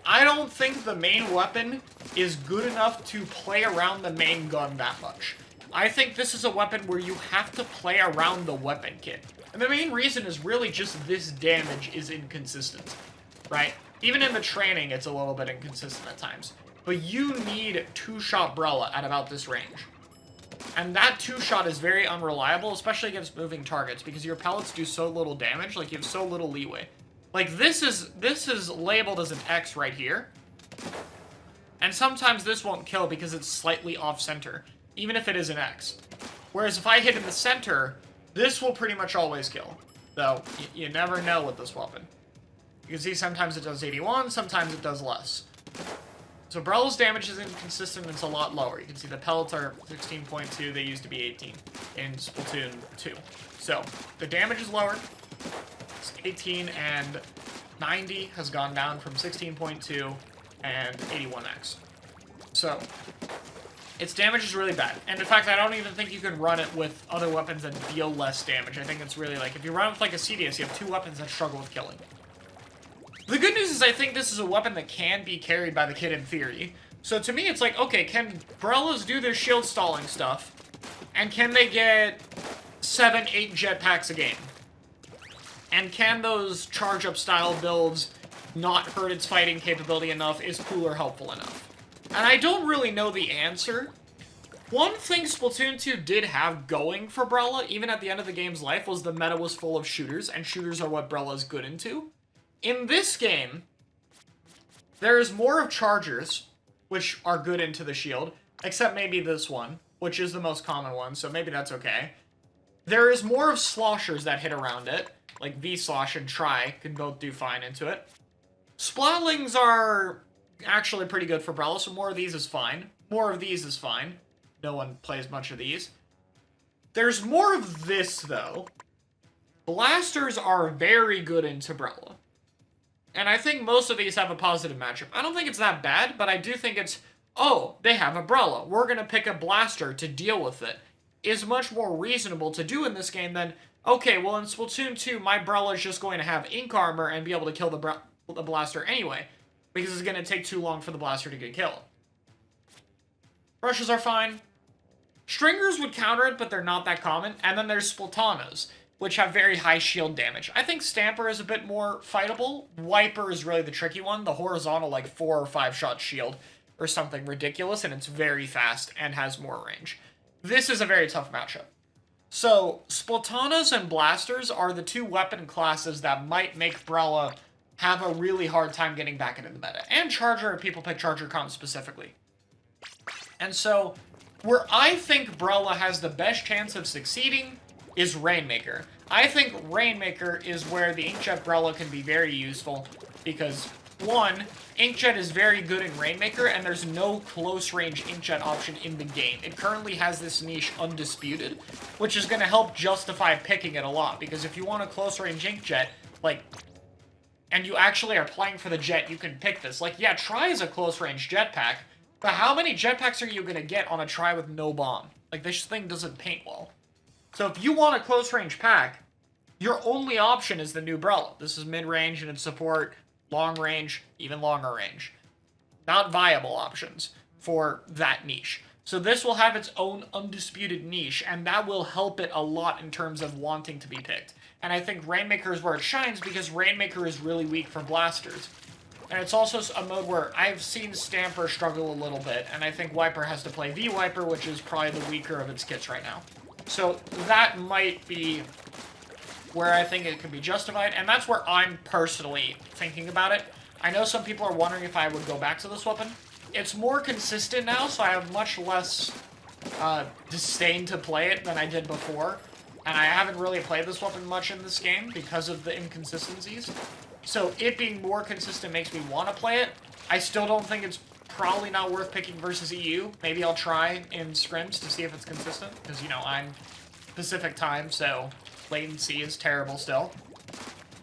I don't think the main weapon is good enough to play around the main gun that much. I think this is a weapon where you have to play around the weapon kit. And the main reason is really just this damage is inconsistent, right? Even in the training, it's a little bit inconsistent at times. But you need 2-shot Brella at about this range. And that 2-shot is very unreliable, especially against moving targets, because your pellets do so little damage, like you have so little leeway. Like this is labeled as an X right here. And sometimes this won't kill because it's slightly off-center, even if it is an X. Whereas if I hit in the center, this will pretty much always kill. Though, you never know with this weapon. You can see sometimes it does 81, sometimes it does less. So Brella's damage is inconsistent, it's a lot lower. You can see the pellets are 16.2, they used to be 18 in Splatoon 2. So, the damage is lower. It's 18 and 90 has gone down from 16.2 and 81x. So, its damage is really bad. And in fact, I don't even think you can run it with other weapons that deal less damage. I think it's really like, if you run it with like a CDS, you have 2 weapons that struggle with killing. The good news is I think this is a weapon that can be carried by the kid in theory. So to me, it's like, okay, can Brellas do their shield stalling stuff? And can they get 7, 8 jetpacks a game? And can those charge-up style builds not hurt its fighting capability enough? Is cooler helpful enough? And I don't really know the answer. One thing Splatoon 2 did have going for Brella, even at the end of the game's life, was the meta was full of shooters, and shooters are what Brella is good into. In this game, there is more of chargers, which are good into the shield, except maybe this one, which is the most common one, so maybe that's okay. There is more of sloshers that hit around it, like V-Slosh and Try can both do fine into it. Splatlings are actually pretty good for Brella, so more of these is fine. More of these is fine. No one plays much of these. There's more of this, though. Blasters are very good into Brella. And I think most of these have a positive matchup. I don't think it's that bad, but I do think it's, oh, they have a Brella. We're going to pick a blaster to deal with it. Is much more reasonable to do in this game than, okay, well in Splatoon 2, my Brella is just going to have ink armor and be able to kill the blaster anyway, because it's going to take too long for the blaster to get killed. Rushes are fine. Stringers would counter it, but they're not that common. And then there's Splatanas, which have very high shield damage. I think Stamper is a bit more fightable. Wiper is really the tricky one. The horizontal, like 4 or 5 shot shield or something ridiculous, and it's very fast and has more range. This is a very tough matchup. So, Splatanas and Blasters are the 2 weapon classes that might make Brella have a really hard time getting back into the meta. And Charger, if people pick Charger comp specifically. And so, where I think Brella has the best chance of succeeding is Rainmaker. I think Rainmaker is where the Inkjet Brella can be very useful, because, 1, Inkjet is very good in Rainmaker, and there's no close-range Inkjet option in the game. It currently has this niche undisputed, which is going to help justify picking it a lot, because if you want a close-range Inkjet, like, and you actually are playing for the jet, you can pick this. Like, yeah, Try is a close-range jetpack, but how many jetpacks are you going to get on a Try with no bomb? Like, this thing doesn't paint well. So if you want a close-range pack, your only option is the new Brella. This is mid-range and its support, long range, even longer range. Not viable options for that niche. So this will have its own undisputed niche, and that will help it a lot in terms of wanting to be picked. And I think Rainmaker is where it shines, because Rainmaker is really weak for blasters. And it's also a mode where I've seen Stamper struggle a little bit, and I think Wiper has to play V-Wiper, which is probably the weaker of its kits right now. So that might be where I think it could be justified, and that's where I'm personally thinking about it. I know some people are wondering if I would go back to this weapon. It's more consistent now, so I have much less disdain to play it than I did before. And I haven't really played this weapon much in this game because of the inconsistencies. So it being more consistent makes me want to play it. I still don't think it's probably not worth picking versus EU. Maybe I'll try in scrims to see if it's consistent, because, you know, I'm Pacific time, so latency is terrible still.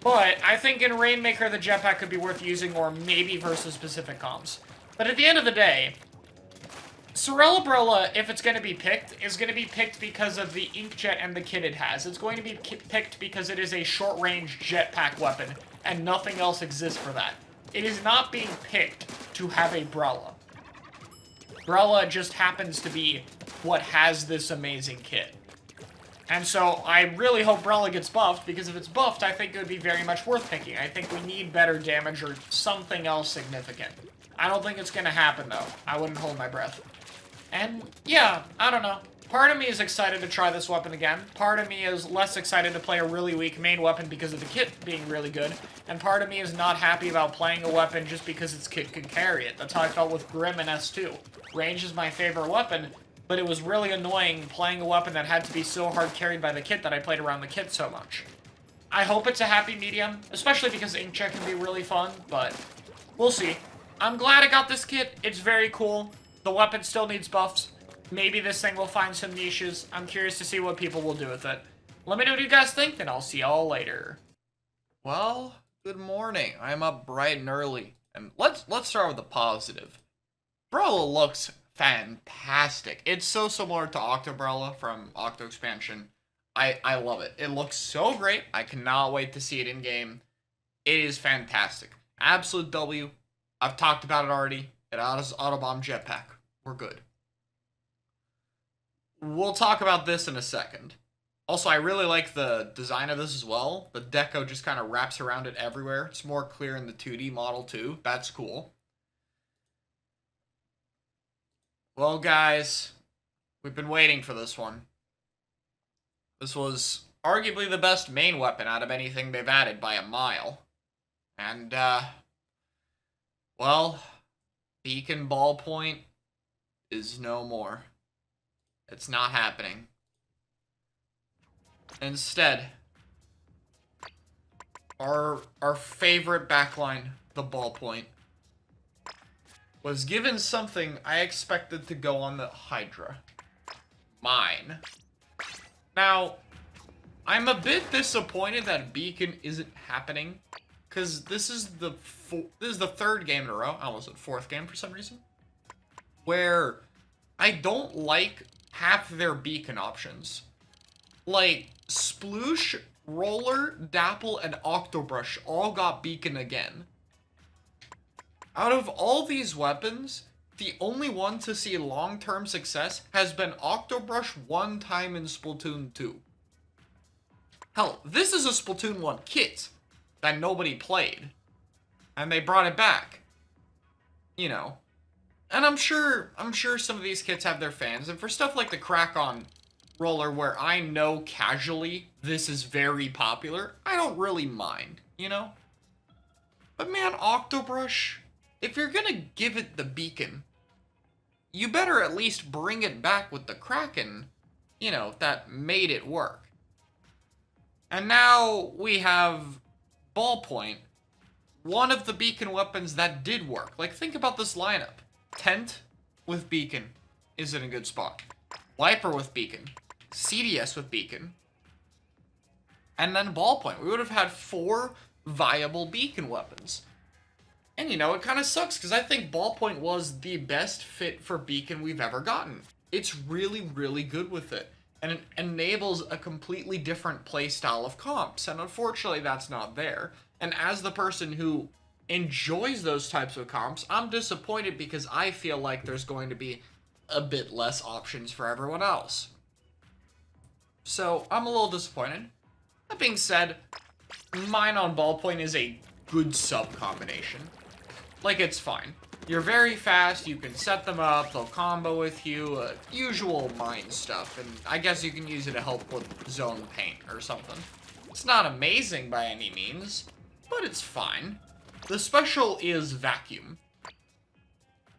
But I think in Rainmaker, the jetpack could be worth using, or maybe versus specific comps. But at the end of the day, Sorella, if it's going to be picked, is going to be picked because of the inkjet and the kit it has. It's going to be picked because it is a short-range jetpack weapon, and nothing else exists for that. It is not being picked to have a Brella. Brella just happens to be what has this amazing kit. And so I really hope Brella gets buffed, because if it's buffed, I think it would be very much worth picking. I think we need better damage or something else significant. I don't think it's going to happen, though. I wouldn't hold my breath. And, yeah, I don't know. Part of me is excited to try this weapon again. Part of me is less excited to play a really weak main weapon because of the kit being really good. And part of me is not happy about playing a weapon just because its kit could carry it. That's how I felt with Grim and S2. Range is my favorite weapon, but it was really annoying playing a weapon that had to be so hard carried by the kit that I played around the kit so much. I hope it's a happy medium, especially because Inkjet can be really fun, but we'll see. I'm glad I got this kit. It's very cool. The weapon still needs buffs. Maybe this thing will find some niches. I'm curious to see what people will do with it. Let me know what you guys think, and I'll see y'all later. Well, good morning. I'm up bright and early. And let's start with the positive. Brella looks fantastic. It's so similar to Octobrella from Octo Expansion. I love it. It looks so great. I cannot wait to see it in game. It is fantastic. Absolute W. I've talked about it already. It Autobomb Jetpack. We're good. We'll talk about this in a second. Also, I really like the design of this as well. The deco just kind of wraps around it everywhere. It's more clear in the 2D model too. That's cool. Well, guys, we've been waiting for this one. This was arguably the best main weapon out of anything they've added by a mile. And, well, Beacon Ballpoint is no more. It's not happening. Instead, our favorite backline, the Ballpoint, was given something I expected to go on the Hydra. Mine. Now, I'm a bit disappointed that Beacon isn't happening, because this is the third game in a row, I almost said fourth game for some reason, where I don't like half their Beacon options. Like, Sploosh, Roller, Dapple, and Octobrush all got Beacon again. Out of all these weapons, the only one to see long-term success has been Octobrush one time in Splatoon 2. Hell, this is a Splatoon 1 kit that nobody played. And they brought it back. You know. And I'm sure some of these kits have their fans, and for stuff like the Kraken Roller, where I know casually this is very popular, I don't really mind, you know? But man, Octobrush, if you're gonna give it the Beacon, you better at least bring it back with the Kraken, you know, that made it work. And now we have Ballpoint, one of the Beacon weapons that did work. Like, think about this lineup. Tent with Beacon is in a good spot. Wiper with Beacon. CDS with Beacon. And then Ballpoint. We would have had 4 viable Beacon weapons. And, you know, it kind of sucks, because I think Ballpoint was the best fit for Beacon we've ever gotten. It's really, really good with it. And it enables a completely different playstyle of comps. And unfortunately, that's not there. And as the person who enjoys those types of comps, I'm disappointed because I feel like there's going to be a bit less options for everyone else. So, I'm a little disappointed. That being said, mine on Ballpoint is a good sub combination. Like, it's fine. You're very fast, you can set them up, they'll combo with you, usual mine stuff, and I guess you can use it to help with zone paint or something. It's not amazing by any means, but it's fine. The special is Vacuum.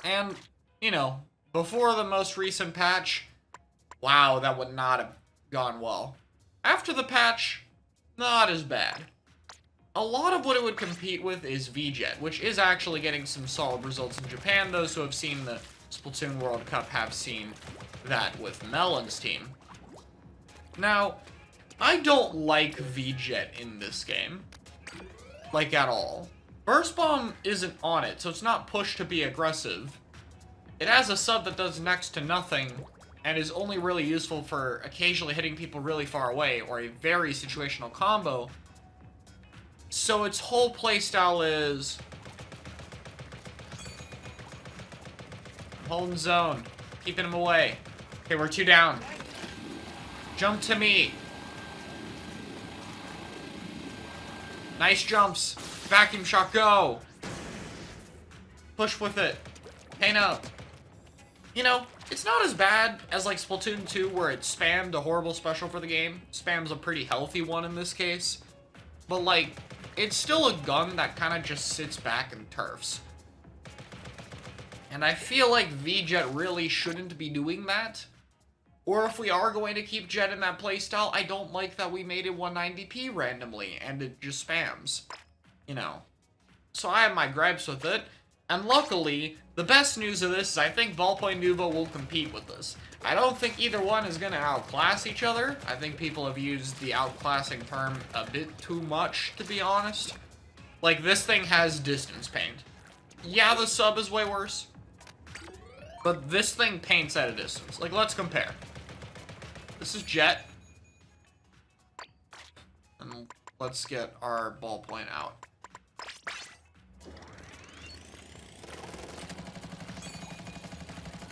And, you know, before the most recent patch, wow, that would not have gone well. After the patch, not as bad. A lot of what it would compete with is VJet, which is actually getting some solid results in Japan. Those who have seen the Splatoon World Cup have seen that with Melon's team. Now, I don't like VJet in this game. Like, at all. Burst Bomb isn't on it, so it's not pushed to be aggressive. It has a sub that does next to nothing, and is only really useful for occasionally hitting people really far away, or a very situational combo. So its whole playstyle is... holding zone, keeping him away. Okay, we're 2 down. Jump to me. Nice jumps. Vacuum shot, go. Push with it. Paint up. You know, it's not as bad as like Splatoon 2 where it spammed a horrible special for the game. Spam's a pretty healthy one in this case. But like, it's still a gun that kind of just sits back and turfs. And I feel like V-Jet really shouldn't be doing that. Or if we are going to keep Jet in that playstyle, I don't like that we made it 190p randomly and it just spams. You know. So I have my gripes with it. And luckily, the best news of this is I think Ballpoint Nuvo will compete with this. I don't think either one is going to outclass each other. I think people have used the outclassing term a bit too much, to be honest. Like, this thing has distance paint. Yeah, the sub is way worse. But this thing paints at a distance. Like, let's compare. This is Jet. And let's get our ballpoint out.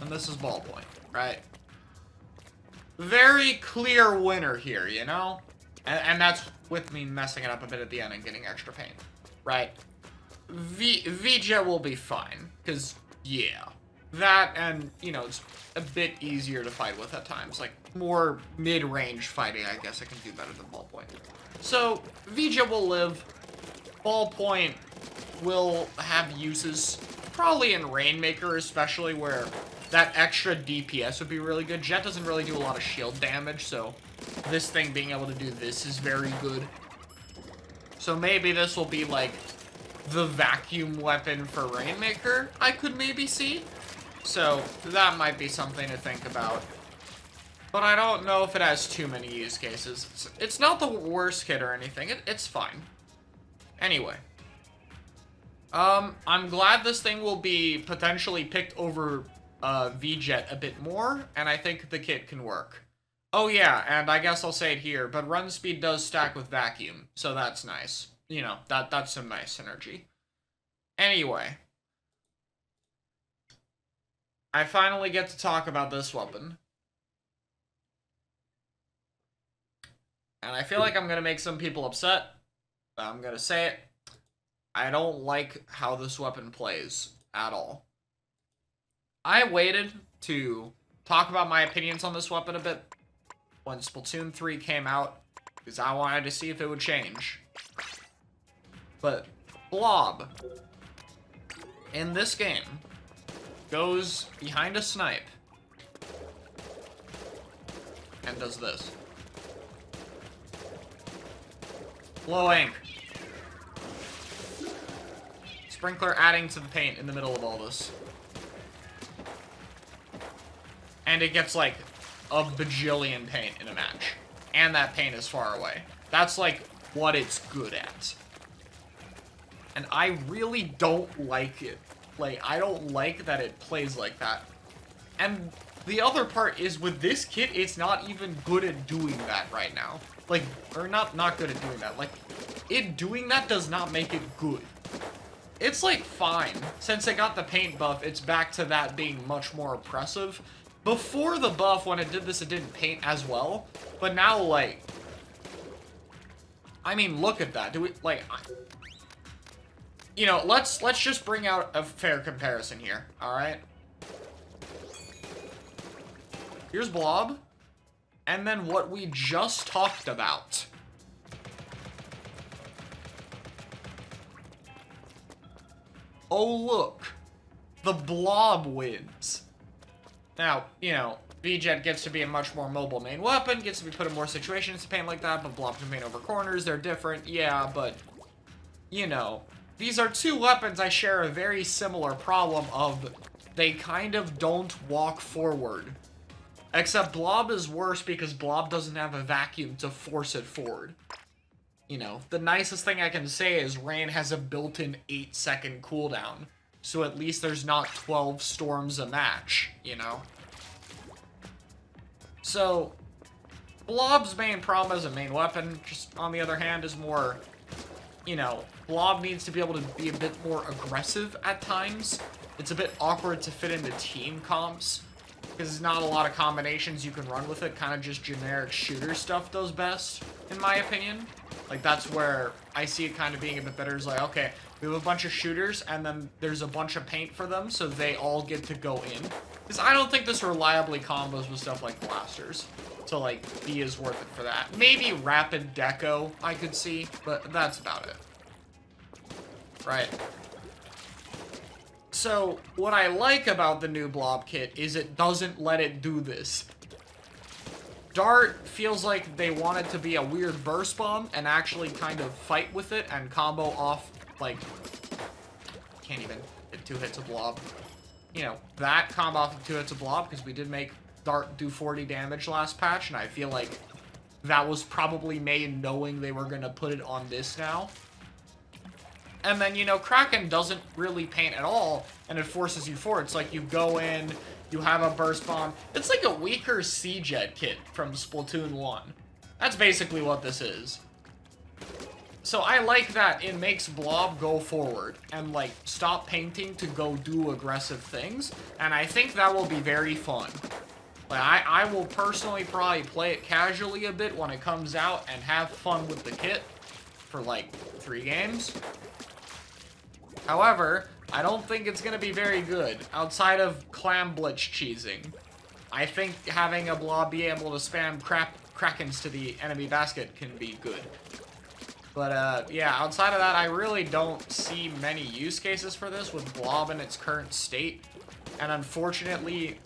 And this is ballpoint, right? Very clear winner here, you know? And that's with me messing it up a bit at the end and getting extra paint, right? V-Jet will be fine, because, yeah. That, and, you know, it's a bit easier to fight with at times. Like, more mid-range fighting, I guess I can do better than ballpoint. So, V-Jet will live. Ballpoint will have uses. Probably in Rainmaker, especially, where that extra DPS would be really good. Jet doesn't really do a lot of shield damage, so this thing being able to do this is very good. So maybe this will be, like, the vacuum weapon for Rainmaker, I could maybe see. So that might be something to think about. But I don't know if it has too many use cases. It's not the worst kit or anything. It's fine. Anyway. I'm glad this thing will be potentially picked over V-Jet a bit more, and I think the kit can work. Oh yeah, and I guess I'll say it here, but run speed does stack with vacuum, so that's nice. You know, that's some nice synergy. Anyway. I finally get to talk about this weapon. And I feel like I'm gonna make some people upset. I'm gonna say it. I don't like how this weapon plays at all. I waited to talk about my opinions on this weapon a bit when Splatoon 3 came out, because I wanted to see if it would change. But Blob, in this game, goes behind a snipe and does this. Low ink. Sprinkler adding to the paint in the middle of all this. And it gets like a bajillion paint in a match. And that paint is far away. That's like what it's good at. And I really don't like it. Like, I don't like that it plays like that. And the other part is with this kit, it's not even good at doing that right now. Like, or not good at doing that. Like, it doing that does not make it good. It's like fine. Since it got the paint buff, it's back to that being much more oppressive. Before the buff, when it did this, it didn't paint as well. But now, like, I mean, look at that. Do we, like, you know, let's just bring out a fair comparison here, alright? Here's Blob, and then what we just talked about. Oh, look. The Blob wins. Now, you know, V-Jet gets to be a much more mobile main weapon, gets to be put in more situations to paint like that, but Blob can paint over corners, they're different, yeah, but, you know, these are two weapons I share a very similar problem of they kind of don't walk forward. Except Blob is worse because Blob doesn't have a vacuum to force it forward. You know, the nicest thing I can say is Rain has a built-in 8-second cooldown. so at least there's not 12 storms a match, you know? So, Blob's main problem as a main weapon, just on the other hand, is more, you know, Blob needs to be able to be a bit more aggressive at times. It's a bit awkward to fit into team comps, because there's not a lot of combinations you can run with it. Kind of just generic shooter stuff does best, in my opinion. Like, that's where I see it kind of being a bit better. Is like, okay, we have a bunch of shooters, and then there's a bunch of paint for them, so they all get to go in. Because I don't think this reliably combos with stuff like blasters to, like, be as worth it for that. Maybe rapid deco I could see, but that's about it. Right. So, what I like about the new Blob kit is it doesn't let it do this. Dart feels like they want it to be a weird burst bomb and actually kind of fight with it and combo off, like, can't even hit 2 hits of Blob. You know, that combo off of 2 hits of Blob, because we did make Dart do 40 damage last patch, and I feel like that was probably made knowing they were going to put it on this now. And then, you know, Kraken doesn't really paint at all, and it forces you forward. It's like you go in, you have a burst bomb. It's like a weaker C-Jet kit from Splatoon 1. That's basically what this is. So I like that it makes Blob go forward and, like, stop painting to go do aggressive things, and I think that will be very fun. Like, I will personally probably play it casually a bit when it comes out and have fun with the kit for, like, 3 games. However, I don't think it's going to be very good, outside of clam blitz cheesing. I think having a Blob be able to spam Krakens to the enemy basket can be good. But, yeah, outside of that, I really don't see many use cases for this with Blob in its current state. And unfortunately,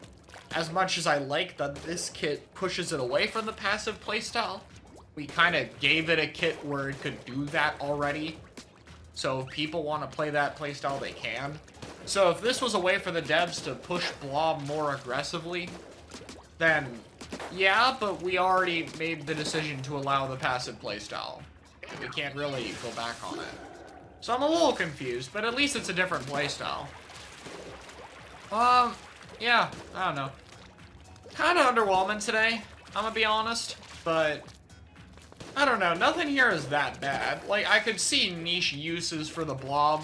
as much as I like that this kit pushes it away from the passive playstyle, we kind of gave it a kit where it could do that already. So if people want to play that playstyle, they can. So if this was a way for the devs to push Blob more aggressively, then yeah, but we already made the decision to allow the passive playstyle. We can't really go back on it. So I'm a little confused, but at least it's a different playstyle. Yeah, I don't know. Kind of underwhelming today, I'm gonna be honest, but I don't know, nothing here is that bad. Like, I could see niche uses for the Blob,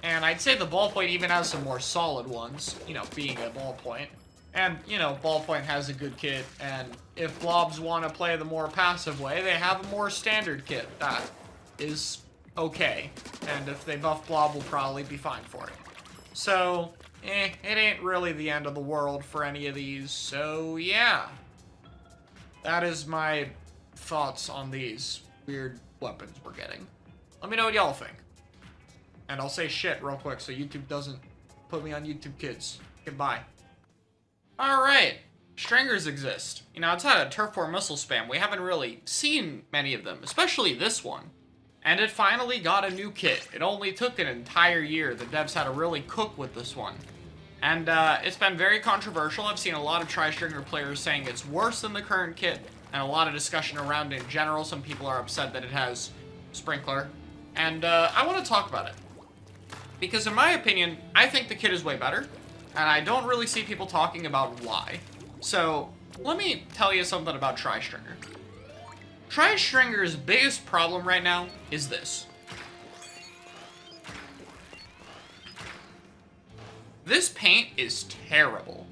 and I'd say the ballpoint even has some more solid ones, you know, being a ballpoint. And, you know, ballpoint has a good kit, and if Blobs want to play the more passive way, they have a more standard kit that is okay. And if they buff Blob, we'll probably be fine for it. So, it ain't really the end of the world for any of these, so yeah. That is my thoughts on these weird weapons we're getting. Let me know what y'all think. And I'll say shit real quick so YouTube doesn't put me on YouTube Kids. Goodbye. Alright, stringers exist. You know, outside of Turf War missile spam, we haven't really seen many of them, especially this one. And it finally got a new kit. It only took an entire year. The devs had to really cook with this one. And it's been very controversial. I've seen a lot of Tri-Stringer players saying it's worse than the current kit, and a lot of discussion around it in general. Some people are upset that it has Sprinkler. And I want to talk about it. Because in my opinion, I think the kit is way better. And I don't really see people talking about why. So, let me tell you something about Tri-Stringer. Tri-Stringer's biggest problem right now is this. This paint is terrible.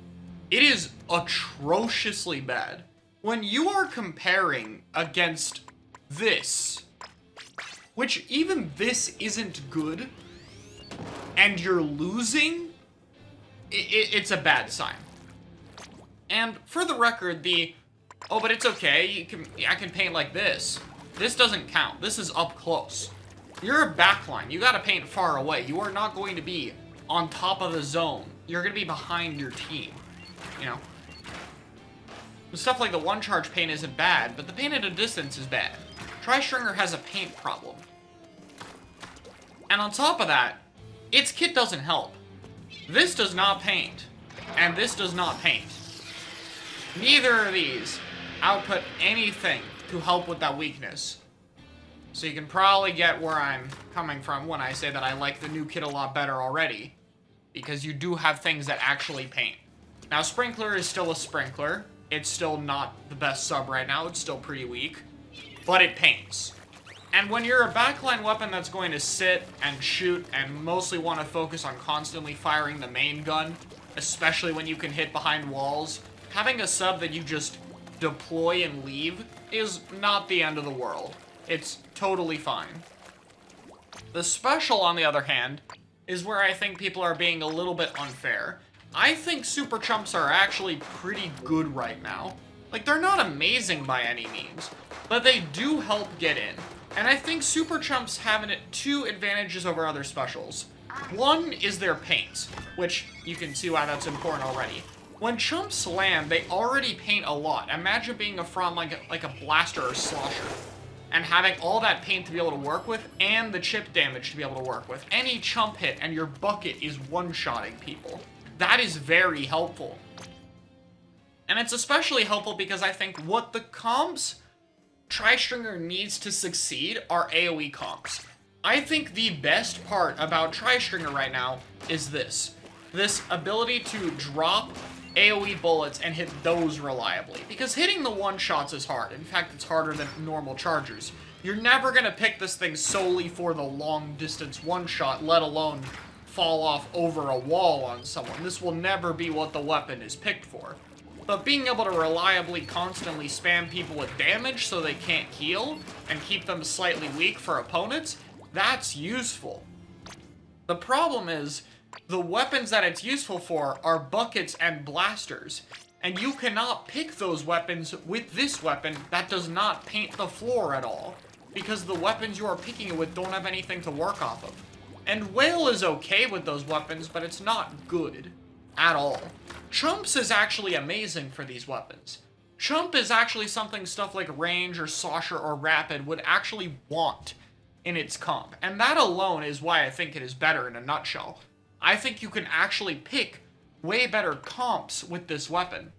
It is atrociously bad. When you are comparing against this, which even this isn't good, and you're losing, it's a bad sign. And for the record, oh, but it's okay, I can paint like this. This doesn't count. This is up close. You're a backline. You gotta paint far away. You are not going to be on top of the zone. You're gonna be behind your team, you know? Stuff like the one charge paint isn't bad, but the paint at a distance is bad. Tri-Stringer has a paint problem. And on top of that, its kit doesn't help. This does not paint, and this does not paint. Neither of these output anything to help with that weakness. So you can probably get where I'm coming from when I say that I like the new kit a lot better already. because you do have things that actually paint. Now, Sprinkler is still a Sprinkler. It's still not the best sub right now. It's still pretty weak, but it paints. And when you're a backline weapon that's going to sit and shoot and mostly want to focus on constantly firing the main gun, especially when you can hit behind walls, having a sub that you just deploy and leave is not the end of the world. It's totally fine. The special, on the other hand, is where I think people are being a little bit unfair. I think super chumps are actually pretty good right now. Like, they're not amazing by any means, but they do help get in. And I think super chumps have two advantages over other specials. One is their paint, which you can see why that's important already. When chumps land, they already paint a lot. Imagine being a front like a blaster or slosher, and having all that paint to be able to work with, and the chip damage to be able to work with. Any chump hit, and your bucket is one-shotting people. That is very helpful. And it's especially helpful because I think what the comps Tri-Stringer needs to succeed are AoE comps. I think the best part about Tri-Stringer right now is this ability to drop AoE bullets and hit those reliably. Because hitting the one-shots is hard. In fact, it's harder than normal chargers. You're never going to pick this thing solely for the long-distance one-shot, let alone fall off over a wall on someone. This will never be what the weapon is picked for. But being able to reliably constantly spam people with damage so they can't heal, and keep them slightly weak for opponents, that's useful. The problem is, the weapons that it's useful for are buckets and blasters, and you cannot pick those weapons with this weapon that does not paint the floor at all, because the weapons you are picking it with don't have anything to work off of. And Whale is okay with those weapons, but it's not good at all. Chumps is actually amazing for these weapons. Chump is actually something stuff like Range or Slosher or Rapid would actually want in its comp. And that alone is why I think it is better in a nutshell. I think you can actually pick way better comps with this weapon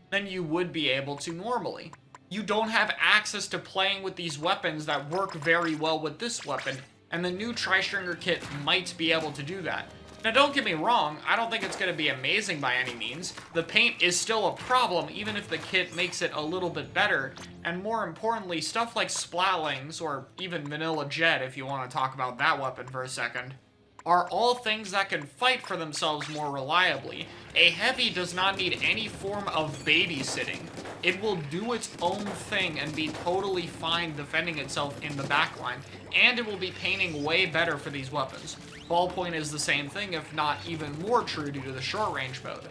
than you would be able to normally. You don't have access to playing with these weapons that work very well with this weapon, and the new Tri-Stringer kit might be able to do that. Now, don't get me wrong, I don't think it's going to be amazing by any means. The paint is still a problem, even if the kit makes it a little bit better. And more importantly, stuff like Splatlings, or even Vanilla Jet, if you want to talk about that weapon for a second, are all things that can fight for themselves more reliably. A heavy does not need any form of babysitting. It will do its own thing and be totally fine defending itself in the backline, and it will be painting way better for these weapons. Ballpoint is the same thing, if not even more true due to the short range mode.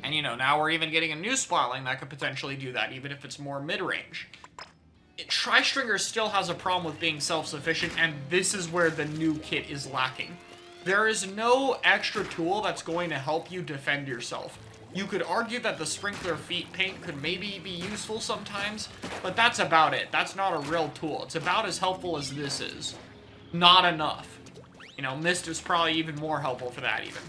And you know, now we're even getting a new Splatling that could potentially do that, even if it's more mid-range. Tri-Stringer still has a problem with being self-sufficient, and this is where the new kit is lacking. There is no extra tool that's going to help you defend yourself. You could argue that the Sprinkler Feet paint could maybe be useful sometimes, but that's about it. That's not a real tool. It's about as helpful as this is. Not enough. You know, Mist is probably even more helpful for that, even.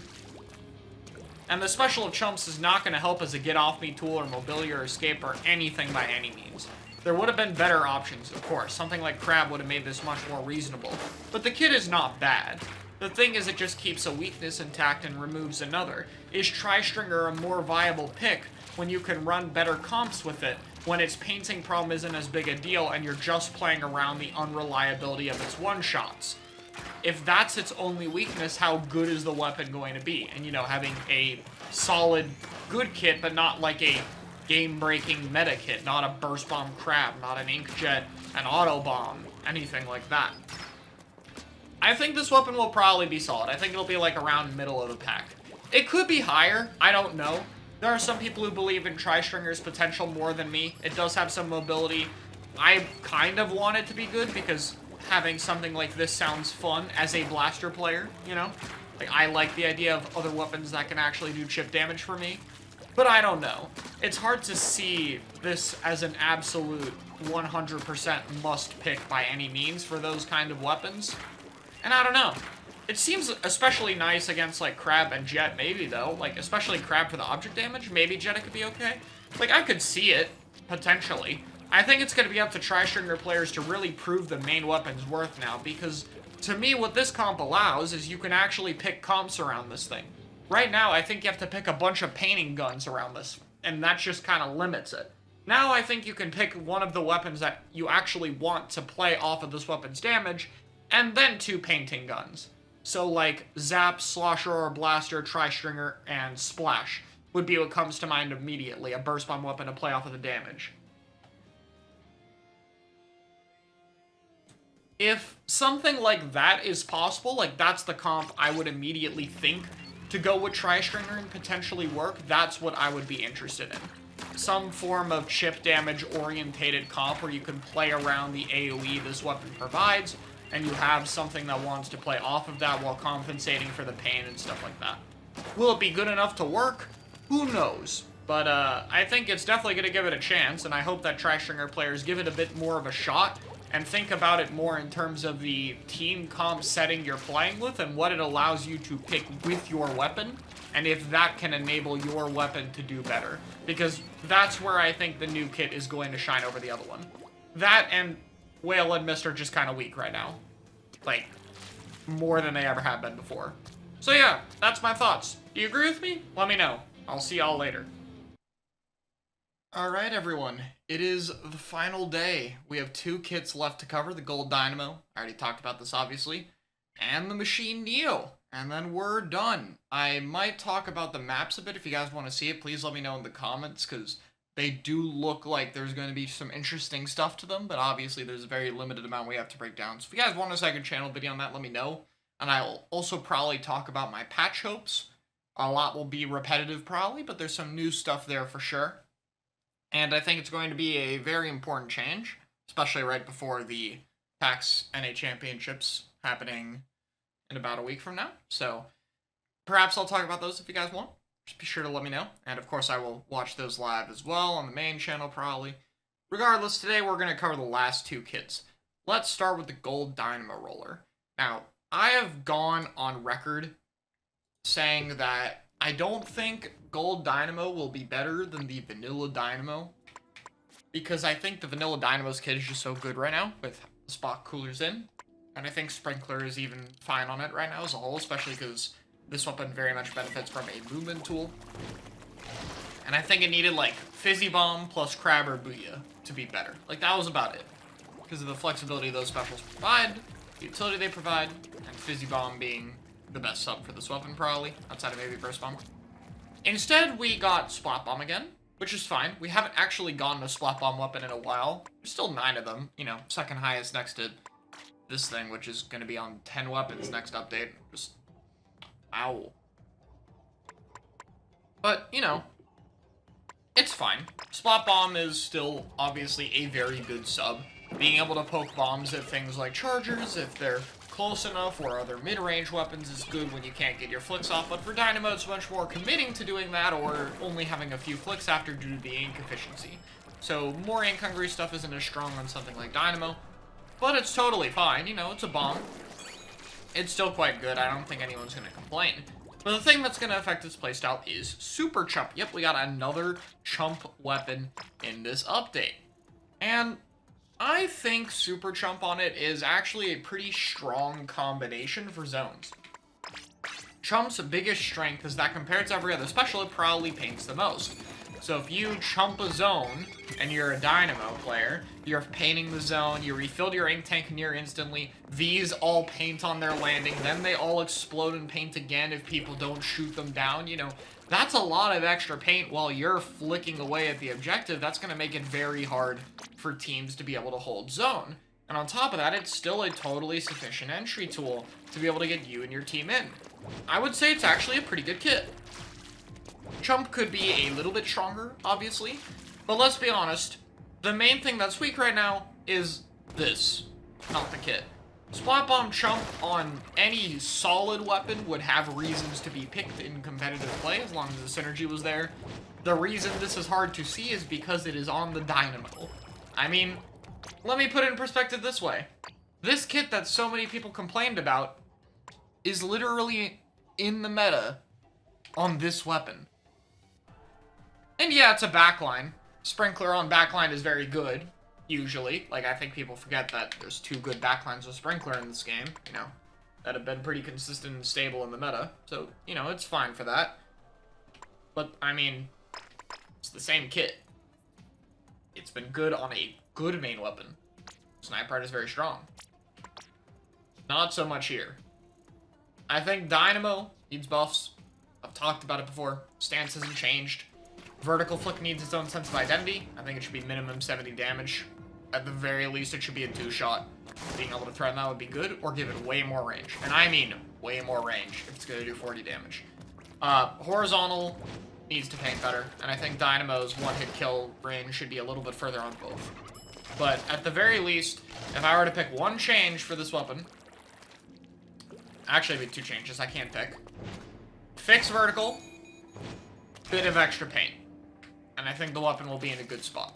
And the special of Chumps is not going to help as a get-off-me tool or mobility or escape or anything by any means. There would have been better options, of course. Something like Crab would have made this much more reasonable. But the kit is not bad. The thing is, it just keeps a weakness intact and removes another. Is Tri-Stringer a more viable pick when you can run better comps with it, when its painting problem isn't as big a deal and you're just playing around the unreliability of its one-shots? If that's its only weakness, how good is the weapon going to be? And, you know, having a solid, good kit, but not like a game-breaking meta kit, not a Burst Bomb Crab, not an Inkjet, an Auto Bomb, anything like that. I think this weapon will probably be solid. I think it'll be like around middle of the pack. It could be higher, I don't know. There are some people who believe in Tri-Stringer's potential more than me. It does have some mobility. I kind of want it to be good because having something like this sounds fun as a blaster player, you know? Like, I like the idea of other weapons that can actually do chip damage for me. But I don't know. It's hard to see this as an absolute 100% must pick by any means for those kind of weapons. And I don't know. It seems especially nice against, like, Crab and Jet, maybe, though. Like, especially Crab for the object damage. Maybe Jet could be okay. Like, I could see it, potentially. I think it's going to be up to Tri-Stringer players to really prove the main weapon's worth now, because to me, what this comp allows is you can actually pick comps around this thing. Right now, I think you have to pick a bunch of painting guns around this, and that just kind of limits it. Now I think you can pick one of the weapons that you actually want to play off of this weapon's damage, and then 2 painting guns. So like Zap, Slosher or Blaster, Tri-Stringer, and Splash would be what comes to mind immediately, a burst bomb weapon to play off of the damage. If something like that is possible, like that's the comp I would immediately think to go with Tri-Stringer and potentially work, that's what I would be interested in. Some form of chip damage orientated comp where you can play around the AoE this weapon provides, and you have something that wants to play off of that while compensating for the pain and stuff like that. Will it be good enough to work? Who knows? But I think it's definitely going to give it a chance, and I hope that Tri-Stringer players give it a bit more of a shot and think about it more in terms of the team comp setting you're playing with and what it allows you to pick with your weapon, and if that can enable your weapon to do better. Because that's where I think the new kit is going to shine over the other one. That and Whale and Mist are just kind of weak right now. Like, more than they ever have been before. So yeah, that's my thoughts. Do you agree with me? Let me know. I'll see y'all later. Alright everyone, it is the final day. We have 2 kits left to cover, the Gold Dynamo, I already talked about this obviously, and the Machine Neo, and then we're done. I might talk about the maps a bit. If you guys want to see it, please let me know in the comments, because they do look like there's going to be some interesting stuff to them, but obviously there's a very limited amount we have to break down. So if you guys want a second channel video on that, let me know, and I'll also probably talk about my patch hopes. A lot will be repetitive probably, but there's some new stuff there for sure. And I think it's going to be a very important change, especially right before the PAX NA Championships happening in about a week from now. So perhaps I'll talk about those if you guys want. Just be sure to let me know. And of course I will watch those live as well on the main channel probably. Regardless, today we're going to cover the last 2 kits. Let's start with the Gold Dynamo Roller. Now, I have gone on record saying that I don't think Gold Dynamo will be better than the Vanilla Dynamo, because I think the Vanilla Dynamo's kit is just so good right now with the spot coolers in, and I think Sprinkler is even fine on it right now as a whole, especially because this weapon very much benefits from a movement tool. And I think it needed like Fizzy Bomb plus Crab or Booyah to be better. Like that was about it, because of the flexibility those specials provide, the utility they provide, and Fizzy Bomb being the best sub for this weapon probably, outside of maybe Burst Bomb. Instead, we got Splat Bomb again, which is fine. We haven't actually gotten a Splat Bomb weapon in a while. There's still 9 of them, you know, second highest next to this thing, which is going to be on 10 weapons next update. Just, ow. But, you know, it's fine. Splat Bomb is still, obviously, a very good sub. Being able to poke bombs at things like chargers, if they're close enough, or other mid-range weapons is good when you can't get your flicks off, but for Dynamo it's much more committing to doing that or only having a few flicks after due to the ink efficiency. So more ink-hungry stuff isn't as strong on something like Dynamo, but it's totally fine, you know, it's a bomb. It's still quite good, I don't think anyone's going to complain. But the thing that's going to affect its playstyle is Super Chump. Yep, we got another chump weapon in this update. And I think Super Chump on it is actually a pretty strong combination for zones. Chump's biggest strength is that compared to every other special, it probably paints the most. So if you chump a zone, and you're a Dynamo player, you're painting the zone, you refilled your ink tank near instantly, these all paint on their landing, then they all explode and paint again if people don't shoot them down, you know, that's a lot of extra paint while you're flicking away at the objective. That's going to make it very hard for teams to be able to hold zone. And on top of that, it's still a totally sufficient entry tool to be able to get you and your team in. I would say it's actually a pretty good kit. Chump could be a little bit stronger, obviously, but let's be honest, the main thing that's weak right now is this, not the kit. Splat Bomb Chump on any solid weapon would have reasons to be picked in competitive play as long as the synergy was there. The reason this is hard to see is because it is on the Dynamo. I mean, let me put it in perspective this way. This kit that so many people complained about is literally in the meta on this weapon. And yeah, it's a backline. Sprinkler on backline is very good. usually. Like, I think people forget that there's 2 good backlines of Sprinkler in this game, you know, that have been pretty consistent and stable in the meta. So, you know, it's fine for that. But, I mean, it's the same kit. It's been good on a good main weapon. Sniper is very strong. Not so much here. I think Dynamo needs buffs. I've talked about it before. Stance hasn't changed. Vertical Flick needs its own sense of identity. I think it should be minimum 70 damage. At the very least, it should be a 2-shot. Being able to threaten that would be good, or give it way more range. And I mean way more range if it's going to do 40 damage. Horizontal needs to paint better, and I think Dynamo's one-hit kill range should be a little bit further on both. But at the very least, if I were to pick one change for this weapon... Actually, it'd be 2 changes. I can't pick. Fix vertical. Bit of extra paint. And I think the weapon will be in a good spot.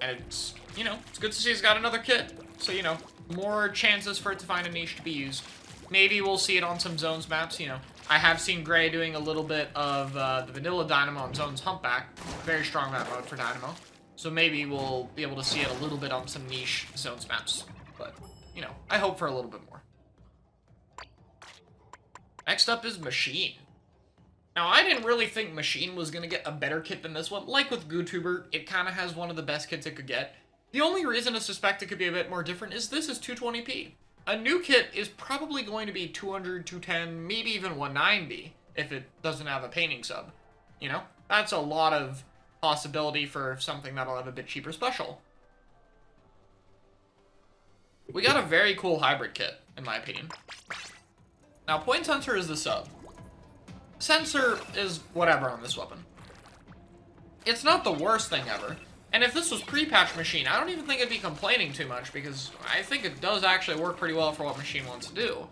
And it's, you know, it's good to see it's got another kit. So, you know, more chances for it to find a niche to be used. Maybe we'll see it on some Zones maps, you know. I have seen Gray doing a little bit of the vanilla Dynamo on Zones Humpback. Very strong map mode for Dynamo. So maybe we'll be able to see it a little bit on some niche Zones maps. But, you know, I hope for a little bit more. Next up is Machine. Now, I didn't really think Machine was going to get a better kit than this one. Like with GooTuber, it kind of has one of the best kits it could get. The only reason to suspect it could be a bit more different is this is 220p. A new kit is probably going to be 200, 210, maybe even 190 if it doesn't have a painting sub. You know? That's a lot of possibility for something that'll have a bit cheaper special. We got a very cool hybrid kit, in my opinion. Now, Point Sensor is the sub. Sensor is whatever on this weapon. It's not the worst thing ever. And if this was pre-patch Machine, I don't even think I'd be complaining too much, because I think it does actually work pretty well for what Machine wants to do.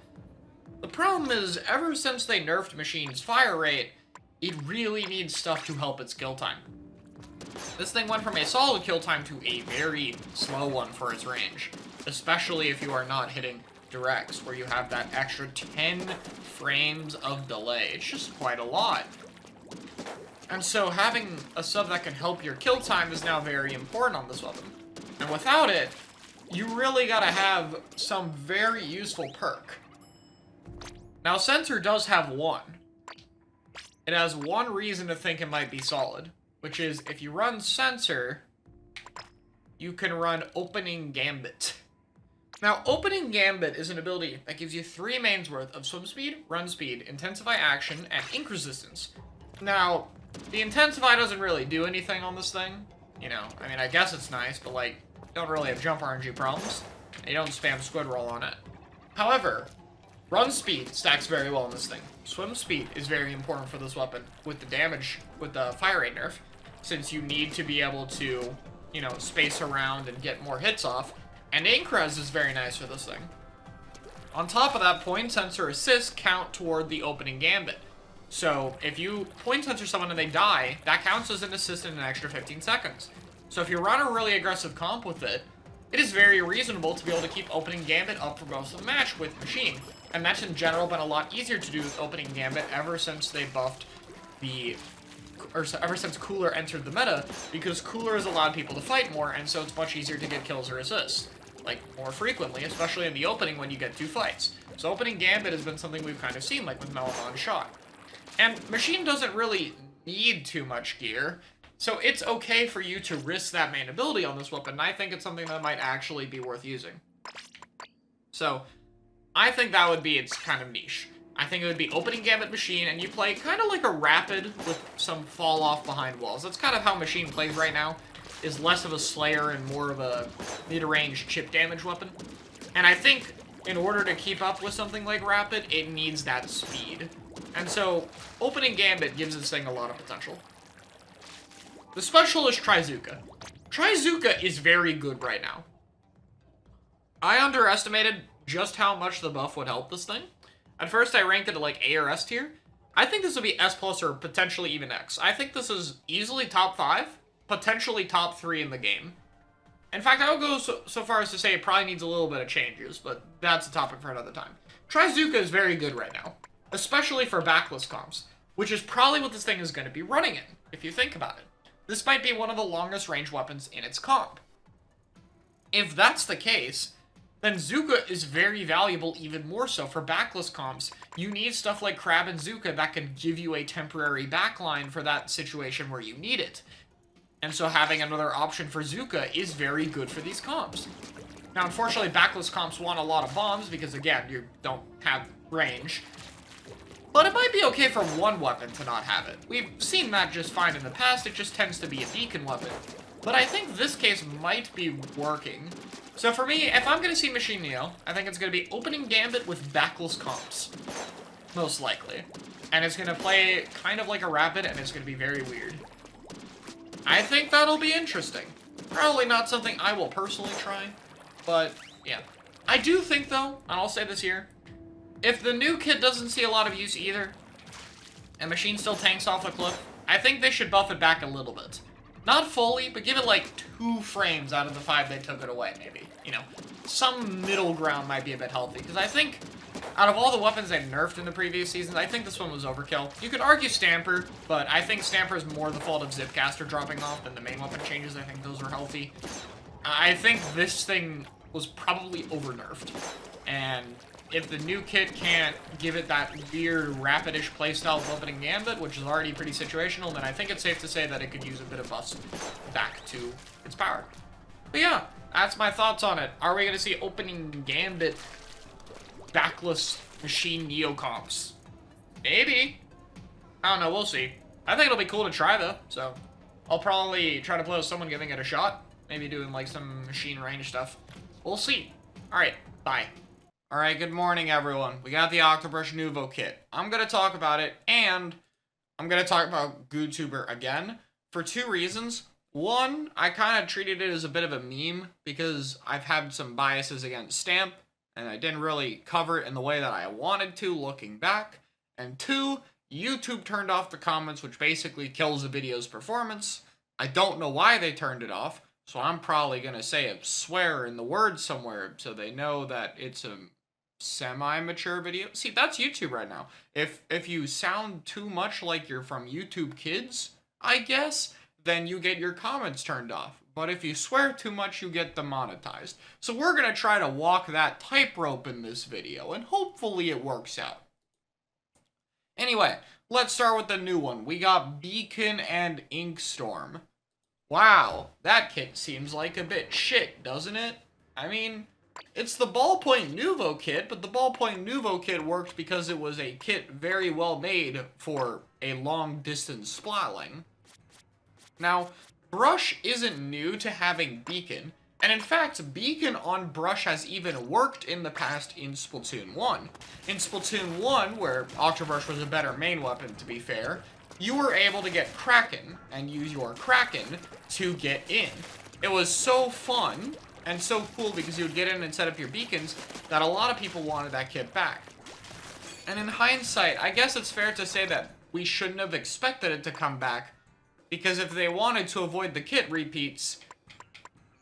The problem is, ever since they nerfed Machine's fire rate, it really needs stuff to help its kill time. This thing went from a solid kill time to a very slow one for its range, especially if you are not hitting directs, where you have that extra 10 frames of delay. It's just quite a lot. And so having a sub that can help your kill time is now very important on this weapon. And without it, you really gotta have some very useful perk. Now, Sensor does have one. It has one reason to think it might be solid, which is if you run Sensor, you can run Opening Gambit. Now, Opening Gambit is an ability that gives you 3 mains worth of swim speed, run speed, intensify action, and ink resistance. Now, the intensify doesn't really do anything on this thing. You know, I mean, I guess it's nice, but like, don't really have jump RNG problems. And you don't spam squid roll on it. However, run speed stacks very well on this thing. Swim speed is very important for this weapon with the damage, with the fire rate nerf, since you need to be able to, you know, space around and get more hits off. And ink res is very nice for this thing. On top of that, Point Sensor assists count toward the Opening Gambit. So, if you Point Sensor someone and they die, that counts as an assist in an extra 15 seconds. So if you run a really aggressive comp with it, it is very reasonable to be able to keep Opening Gambit up for most of the match with Machine. And that's in general been a lot easier to do with Opening Gambit ever since they buffed the... or ever since Cooler entered the meta, because Cooler has allowed people to fight more, and so it's much easier to get kills or assists. Like, more frequently, especially in the opening when you get 2 fights. So Opening Gambit has been something we've kind of seen, like with Melamon Shot. And Machine doesn't really need too much gear, so it's okay for you to risk that main ability on this weapon, and I think it's something that might actually be worth using. So, I think that would be its kind of niche. I think it would be Opening Gambit Machine, and you play kind of like a Rapid with some fall off behind walls. That's kind of how Machine plays right now, is less of a Slayer and more of a mid-range chip damage weapon. And I think in order to keep up with something like Rapid, it needs that speed. And so, Opening Gambit gives this thing a lot of potential. The special is Trizuka. Trizuka is very good right now. I underestimated just how much the buff would help this thing. At first, I ranked it at like A or S tier. I think this would be S plus or potentially even X. I think this is easily top 5, potentially top 3 in the game. In fact, I would go so far as to say it probably needs a little bit of changes, but that's a topic for another time. Trizuka is very good right now, especially for backless comps, which is probably what this thing is going to be running in, if you think about it. This might be one of the longest range weapons in its comp. If that's the case, then Zuka is very valuable even more so for backless comps. You need stuff like Crab and Zuka that can give you a temporary backline for that situation where you need it. And so having another option for Zuka is very good for these comps. Now, unfortunately, backless comps want a lot of bombs because, again, you don't have range. But it might be okay for one weapon to not have it. We've seen that just fine in the past, it just tends to be a beacon weapon. But I think this case might be working. So for me, if I'm going to see Machine Neo, I think it's going to be opening Gambit with backless comps. Most likely. And it's going to play kind of like a Rapid, and it's going to be very weird. I think that'll be interesting. Probably not something I will personally try. But, yeah. I do think, though, and I'll say this here, if the new kit doesn't see a lot of use either, and Machine still tanks off a cliff, I think they should buff it back a little bit. Not fully, but give it like 2 frames out of the 5 they took it away, maybe. You know, some middle ground might be a bit healthy, because I think out of all the weapons they nerfed in the previous seasons, I think this one was overkill. You could argue Stamper, but I think Stamper is more the fault of Zipcaster dropping off than the main weapon changes. I think those are healthy. I think this thing was probably over-nerfed, and if the new kit can't give it that weird, rapidish playstyle of opening Gambit, which is already pretty situational, then I think it's safe to say that it could use a bit of bust back to its power. But yeah, that's my thoughts on it. Are we going to see opening Gambit backless Machine Neo comps? Maybe. I don't know, we'll see. I think it'll be cool to try, though, so I'll probably try to play with someone giving it a shot. Maybe doing, like, some machine range stuff. We'll see. Alright, bye. Alright, good morning, everyone. We got the Octobrush Nouveau kit. I'm going to talk about it, and I'm going to talk about GoodTuber again for 2 reasons. One, I kind of treated it as a bit of a meme because I've had some biases against Stamp, and I didn't really cover it in the way that I wanted to looking back. And 2, YouTube turned off the comments, which basically kills the video's performance. I don't know why they turned it off, so I'm probably going to say a swear in the word somewhere so they know that it's a semi-mature video. See, that's YouTube right now. If you sound too much like you're from YouTube Kids, I guess, then you get your comments turned off. But if you swear too much, you get demonetized. So we're going to try to walk that tightrope in this video, and hopefully it works out. Anyway, let's start with the new one. We got Beacon and Inkstorm. Wow, that kit seems like a bit shit, doesn't it? I mean, it's the Ballpoint Nouveau kit, but the Ballpoint Nouveau kit worked because it was a kit very well made for a long-distance splatling. Now, Brush isn't new to having Beacon, and in fact, Beacon on Brush has even worked in the past in Splatoon 1. In Splatoon 1, where Octobrush was a better main weapon, to be fair, you were able to get Kraken, and use your Kraken to get in. It was so fun, and so cool because you would get in and set up your beacons, that a lot of people wanted that kit back. And in hindsight, I guess it's fair to say that we shouldn't have expected it to come back, because if they wanted to avoid the kit repeats,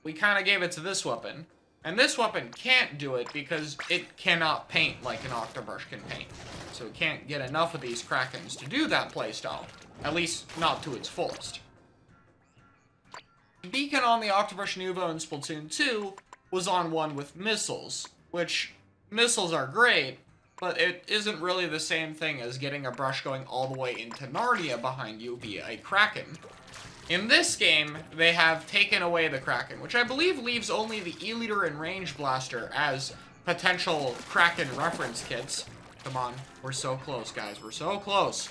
we kind of gave it to this weapon. And this weapon can't do it because it cannot paint like an Octobrush can paint. So it can't get enough of these Krakens to do that playstyle. At least, not to its fullest. Beacon on the Octobrush Nouveau in Splatoon 2 was on one with missiles, which missiles are great, but it isn't really the same thing as getting a brush going all the way into Narnia behind you via a Kraken. In this game, they have taken away the Kraken, which I believe leaves only the E-Liter and Range Blaster as potential Kraken reference kits. Come on, we're so close, guys. We're so close.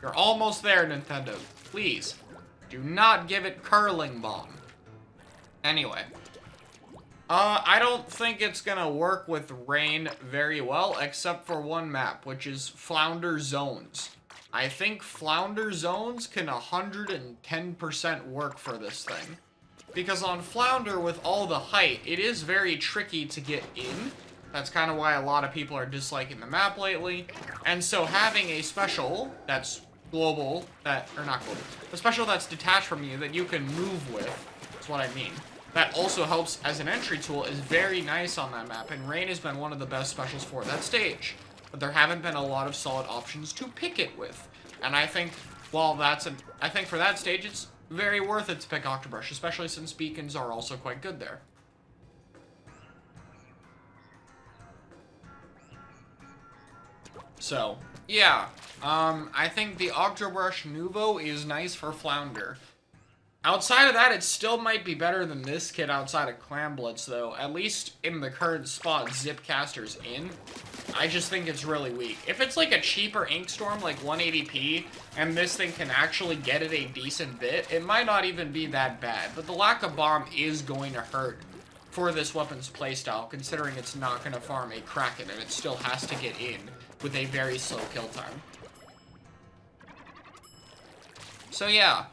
You're almost there, Nintendo. Please, do not give it Curling Bomb. Anyway. I don't think it's gonna work with Rain very well, except for one map, which is Flounder Zones. I think Flounder Zones can 110% work for this thing. Because on Flounder, with all the height, it is very tricky to get in. That's kind of why a lot of people are disliking the map lately. And so having a special that's global, or not global, a special that's detached from you that you can move with, that's what I mean, that also helps as an entry tool is very nice on that map. And Rain has been one of the best specials for that stage. But there haven't been a lot of solid options to pick it with. And I think, while I think for that stage, it's very worth it to pick Octobrush, especially since beacons are also quite good there. So, yeah. I think the Octobrush Nouveau is nice for Flounder. Outside of that, it still might be better than this kit outside of Clam Blitz, though. At least in the current spot Zipcaster's in. I just think it's really weak. If it's like a cheaper Inkstorm, like 180p, and this thing can actually get it a decent bit, it might not even be that bad. But the lack of bomb is going to hurt for this weapon's playstyle, considering it's not going to farm a Kraken, and it still has to get in with a very slow kill time. So yeah,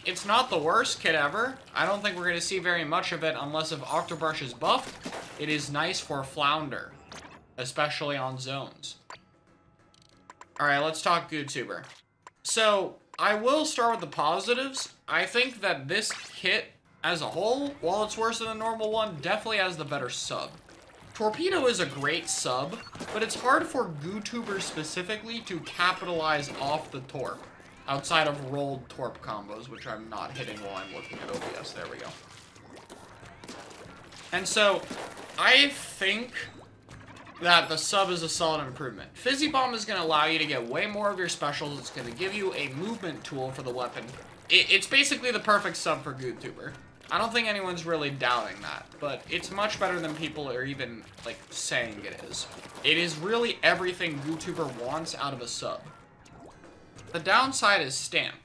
it's not the worst kit ever. I don't think we're going to see very much of it unless if Octobrush is buffed. It is nice for Flounder, especially on zones. Alright, let's talk GoodTuber. So, I will start with the positives. I think that this kit, as a whole, while it's worse than the normal one, definitely has the better sub. Torpedo is a great sub, but it's hard for GoodTuber specifically to capitalize off the torp, outside of rolled torp combos, which I'm not hitting while I'm looking at OBS. There we go. And so, I think that the sub is a solid improvement. Fizzy Bomb is going to allow you to get way more of your specials. It's going to give you a movement tool for the weapon. It's basically the perfect sub for GoodTuber. I don't think anyone's really doubting that, but it's much better than people are even, like, saying it is. It is really everything GoodTuber wants out of a sub. The downside is Stamp.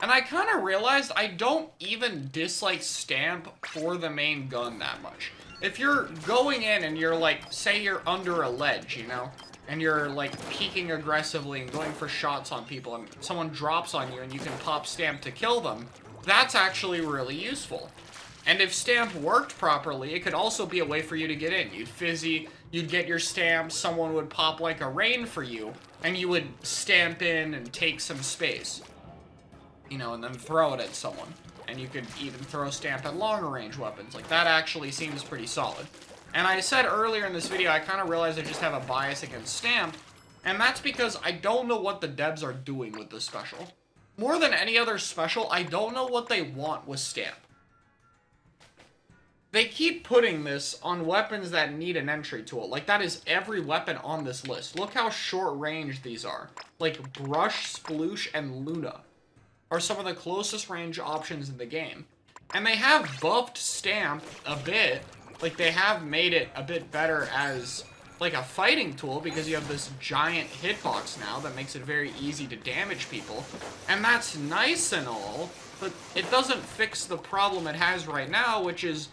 And I kind of realized I don't even dislike Stamp for the main gun that much. If you're going in and you're like, say you're under a ledge, you know, and you're like peeking aggressively and going for shots on people and someone drops on you and you can pop Stamp to kill them, that's actually really useful. And if Stamp worked properly, it could also be a way for you to get in. You'd Fizzy, you'd get your Stamp, someone would pop like a rain for you, and you would Stamp in and take some space. You know, and then throw it at someone. And you could even throw Stamp at longer range weapons. Like, that actually seems pretty solid. And I said earlier in this video, I kind of realized I just have a bias against Stamp, and that's because I don't know what the devs are doing with this special. More than any other special, I don't know what they want with Stamp. They keep putting this on weapons that need an entry tool. Like, that is every weapon on this list. Look how short range these are. Like, Brush, Sploosh, and Luna are some of the closest range options in the game. And they have buffed Stamp a bit. Like, they have made it a bit better as, like, a fighting tool because you have this giant hitbox now that makes it very easy to damage people. And that's nice and all, but it doesn't fix the problem it has right now, which is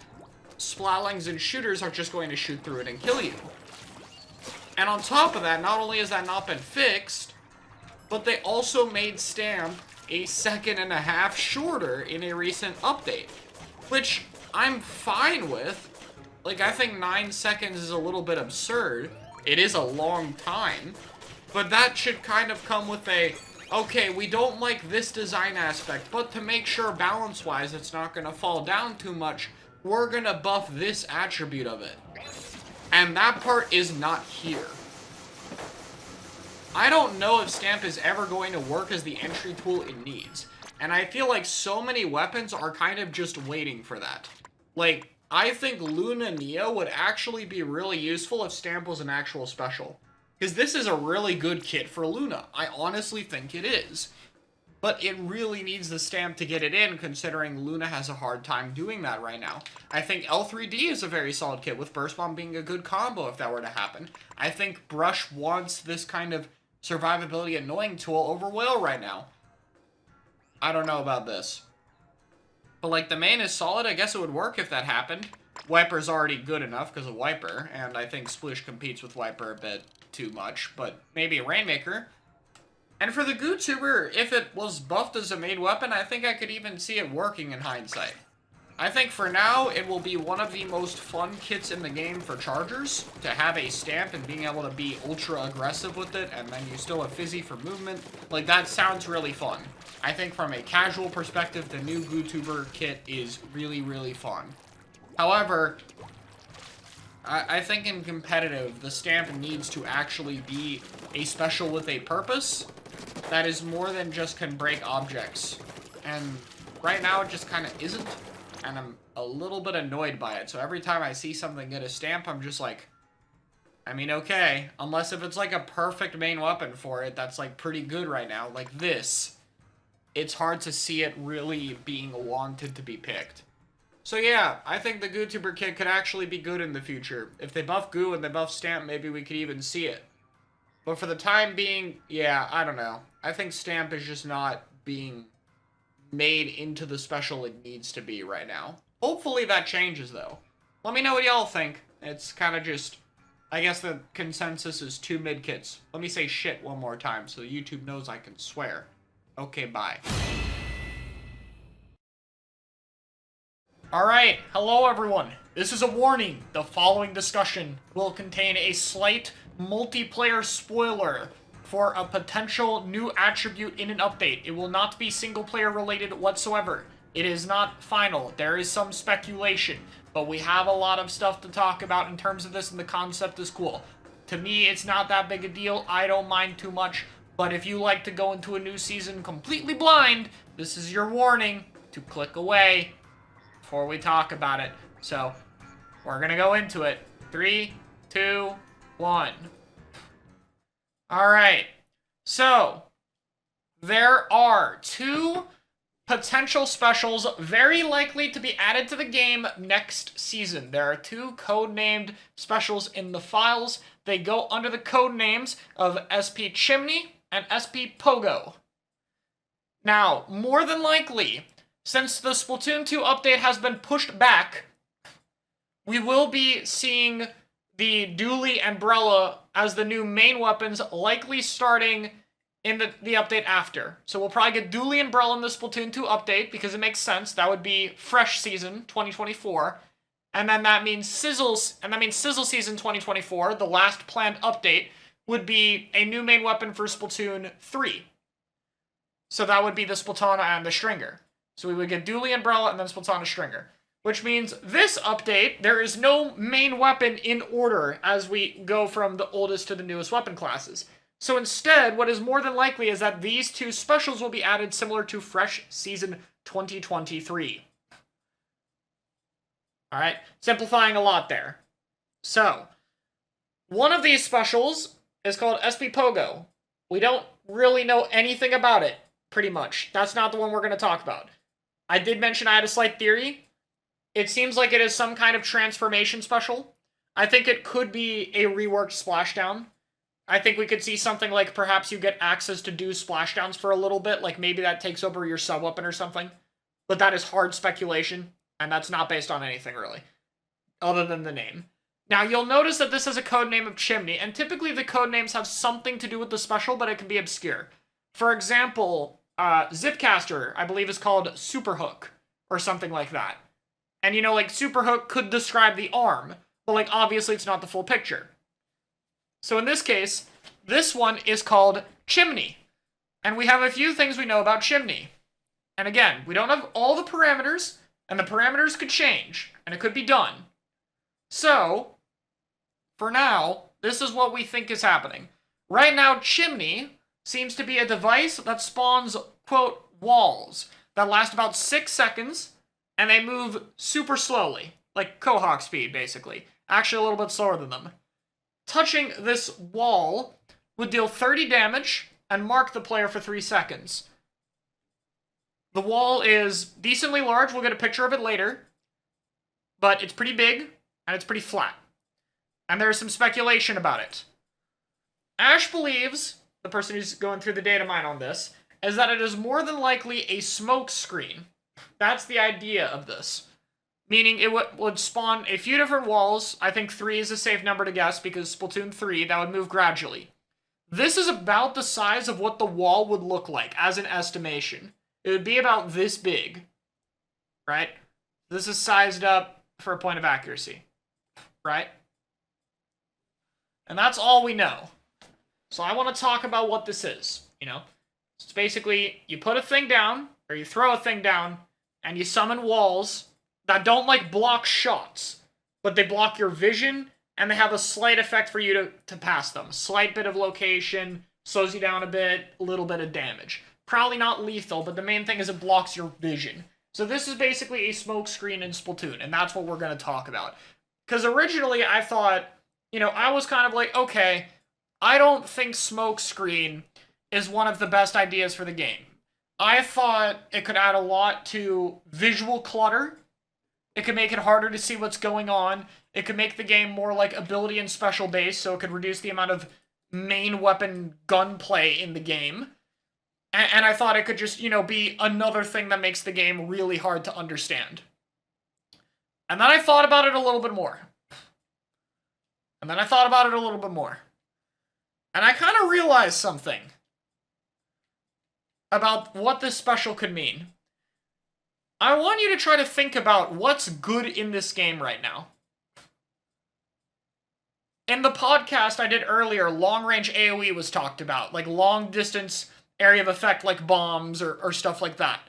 Splatlangs and shooters are just going to shoot through it and kill you. And on top of that, not only has that not been fixed, but they also made Stamp a second and a half shorter in a recent update, which I'm fine with. Like, I think 9 seconds is a little bit absurd. It is a long time, but that should kind of come with a, okay, we don't like this design aspect, but to make sure balance-wise it's not going to fall down too much, we're going to buff this attribute of it. And that part is not here. I don't know if Stamp is ever going to work as the entry tool it needs. And I feel like so many weapons are kind of just waiting for that. Like, I think Luna Neo would actually be really useful if Stamp was an actual special. Because this is a really good kit for Luna. I honestly think it is. But it really needs the Stamp to get it in, considering Luna has a hard time doing that right now. I think L3D is a very solid kit, with Burst Bomb being a good combo if that were to happen. I think Brush wants this kind of survivability annoying tool over Whale right now. I don't know about this. But, like, the main is solid. I guess it would work if that happened. Wiper's already good enough because of Wiper, and I think Sploosh competes with Wiper a bit too much, but maybe a Rainmaker. And for the GoodTuber, if it was buffed as a main weapon, I think I could even see it working in hindsight. I think for now, it will be one of the most fun kits in the game for Chargers, to have a Stamp and being able to be ultra aggressive with it, and then you still have Fizzy for movement. Like, that sounds really fun. I think from a casual perspective, the new GoodTuber kit is really, really fun. However, I think in competitive, the Stamp needs to actually be a special with a purpose that is more than just can break objects. And right now, it just kind of isn't. And I'm a little bit annoyed by it. So every time I see something get a Stamp, I'm just like, I mean, okay, unless if it's like a perfect main weapon for it that's like pretty good right now, like this, it's hard to see it really being wanted to be picked. So yeah, I think the GooTuber kit could actually be good in the future. If they buff Goo and they buff Stamp, maybe we could even see it. But for the time being, yeah, I don't know. I think Stamp is just not being made into the special it needs to be right now. Hopefully that changes, though. Let me know what y'all think. It's kind of just... I guess the consensus is 2 mid-kits. Let me say shit one more time so YouTube knows I can swear. Okay, bye. Alright, hello everyone. This is a warning. The following discussion will contain a slight multiplayer spoiler for a potential new attribute in an update. It will not be single-player related whatsoever. It is not final. There is some speculation, but we have a lot of stuff to talk about in terms of this, and the concept is cool. To me, it's not that big a deal. I don't mind too much, but if you like to go into a new season completely blind, this is your warning to click away before we talk about it. So, we're gonna go into it. 3, 2, 1. Alright, so, there are 2 potential specials very likely to be added to the game next season. There are 2 code-named specials in the files. They go under the code names of SP Chimney and SP Pogo. Now, more than likely, since the Splatoon 2 update has been pushed back, we will be seeing the Dually and Brella as the new main weapons, likely starting in the update after. So we'll probably get Dually and Brella in the Splatoon 2 update, because it makes sense. That would be fresh season 2024. And then that means Sizzle season 2024, the last planned update, would be a new main weapon for Splatoon 3. So that would be the Splatana and the Stringer. So we would get Dually and Brella and then Splatana Stringer. Which means this update, there is no main weapon in order as we go from the oldest to the newest weapon classes. So instead, what is more than likely is that these 2 specials will be added similar to Fresh Season 2023. Alright, simplifying a lot there. So, one of these specials is called SP Pogo. We don't really know anything about it, pretty much. That's not the one we're going to talk about. I did mention I had a slight theory. It seems like it is some kind of transformation special. I think it could be a reworked splashdown. I think we could see something like perhaps you get access to do splashdowns for a little bit, like maybe that takes over your sub-weapon or something. But that is hard speculation, and that's not based on anything really, other than the name. Now, you'll notice that this has a codename of Chimney, and typically the codenames have something to do with the special, but it can be obscure. For example, Zipcaster, I believe, is called Superhook, or something like that. And, you know, like, Superhook could describe the arm, but, like, obviously it's not the full picture. So in this case, this one is called Chimney. And we have a few things we know about Chimney. And again, we don't have all the parameters, and the parameters could change, and it could be done. So, for now, this is what we think is happening. Right now, Chimney seems to be a device that spawns, quote, walls that last about 6 seconds, and they move super slowly, like Quahog speed, basically. Actually, a little bit slower than them. Touching this wall would deal 30 damage and mark the player for 3 seconds. The wall is decently large, we'll get a picture of it later, but it's pretty big, and it's pretty flat. And there's some speculation about it. Ash believes, the person who's going through the data mine on this, is that it is more than likely a smoke screen. That's the idea of this. Meaning it would spawn a few different walls. I think 3 is a safe number to guess because Splatoon 3, that would move gradually. This is about the size of what the wall would look like as an estimation. It would be about this big, right? This is sized up for a point of accuracy, right? And that's all we know. So I want to talk about what this is, you know? It's basically, you put a thing down, or you throw a thing down, and you summon walls that don't, like, block shots, but they block your vision, and they have a slight effect for you to pass them. Slight bit of location, slows you down a bit, a little bit of damage. Probably not lethal, but the main thing is it blocks your vision. So this is basically a smoke screen in Splatoon, and that's what we're going to talk about. Because originally I thought you know, I was kind of like, okay, I don't think smokescreen is one of the best ideas for the game. I thought it could add a lot to visual clutter. It could make it harder to see what's going on. It could make the game more like ability and special based, so it could reduce the amount of main weapon gunplay in the game. And I thought it could just, you know, be another thing that makes the game really hard to understand. And then I thought about it a little bit more. And then I thought about it a little bit more. And I kind of realized something about what this special could mean. I want you to try to think about what's good in this game right now. In the podcast I did earlier, long-range AoE was talked about, like long-distance area of effect like bombs or stuff like that.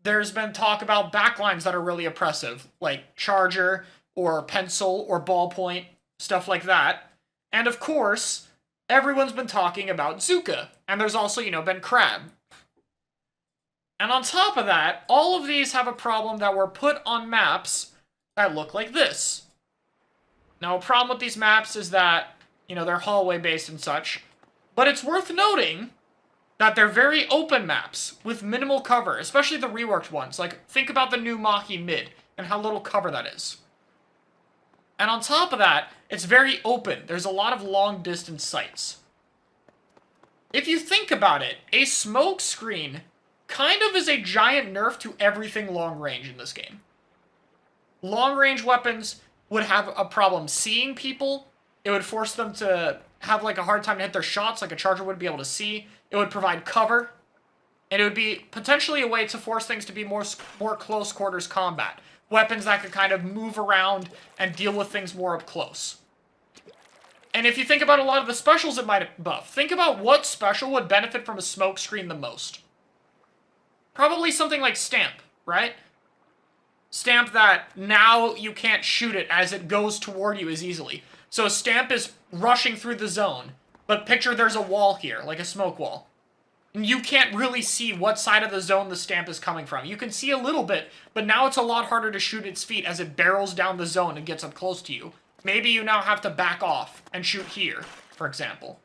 There's been talk about backlines that are really oppressive, like charger or pencil or ballpoint, stuff like that. And of course, everyone's been talking about Zuka, and there's also, you know, been Crab. And on top of that, all of these have a problem that were put on maps that look like this. Now, a problem with these maps is that, you know, they're hallway-based and such, but it's worth noting that they're very open maps with minimal cover, especially the reworked ones. Like, think about the new Maki Mid and how little cover that is. And on top of that, it's very open. There's a lot of long-distance sights. If you think about it, a smoke screen kind of is a giant nerf to everything long-range in this game. Long-range weapons would have a problem seeing people. It would force them to have like a hard time to hit their shots, like a charger wouldn't be able to see. It would provide cover. And it would be potentially a way to force things to be more close quarters combat. Weapons that could kind of move around and deal with things more up close. And if you think about a lot of the specials it might buff, think about what special would benefit from a smoke screen the most. Probably something like Stamp, right? Stamp that now you can't shoot it as it goes toward you as easily. So Stamp is rushing through the zone, but picture there's a wall here, like a smoke wall. And you can't really see what side of the zone the Stamp is coming from. You can see a little bit, but now it's a lot harder to shoot its feet as it barrels down the zone and gets up close to you. Maybe you now have to back off and shoot here, for example.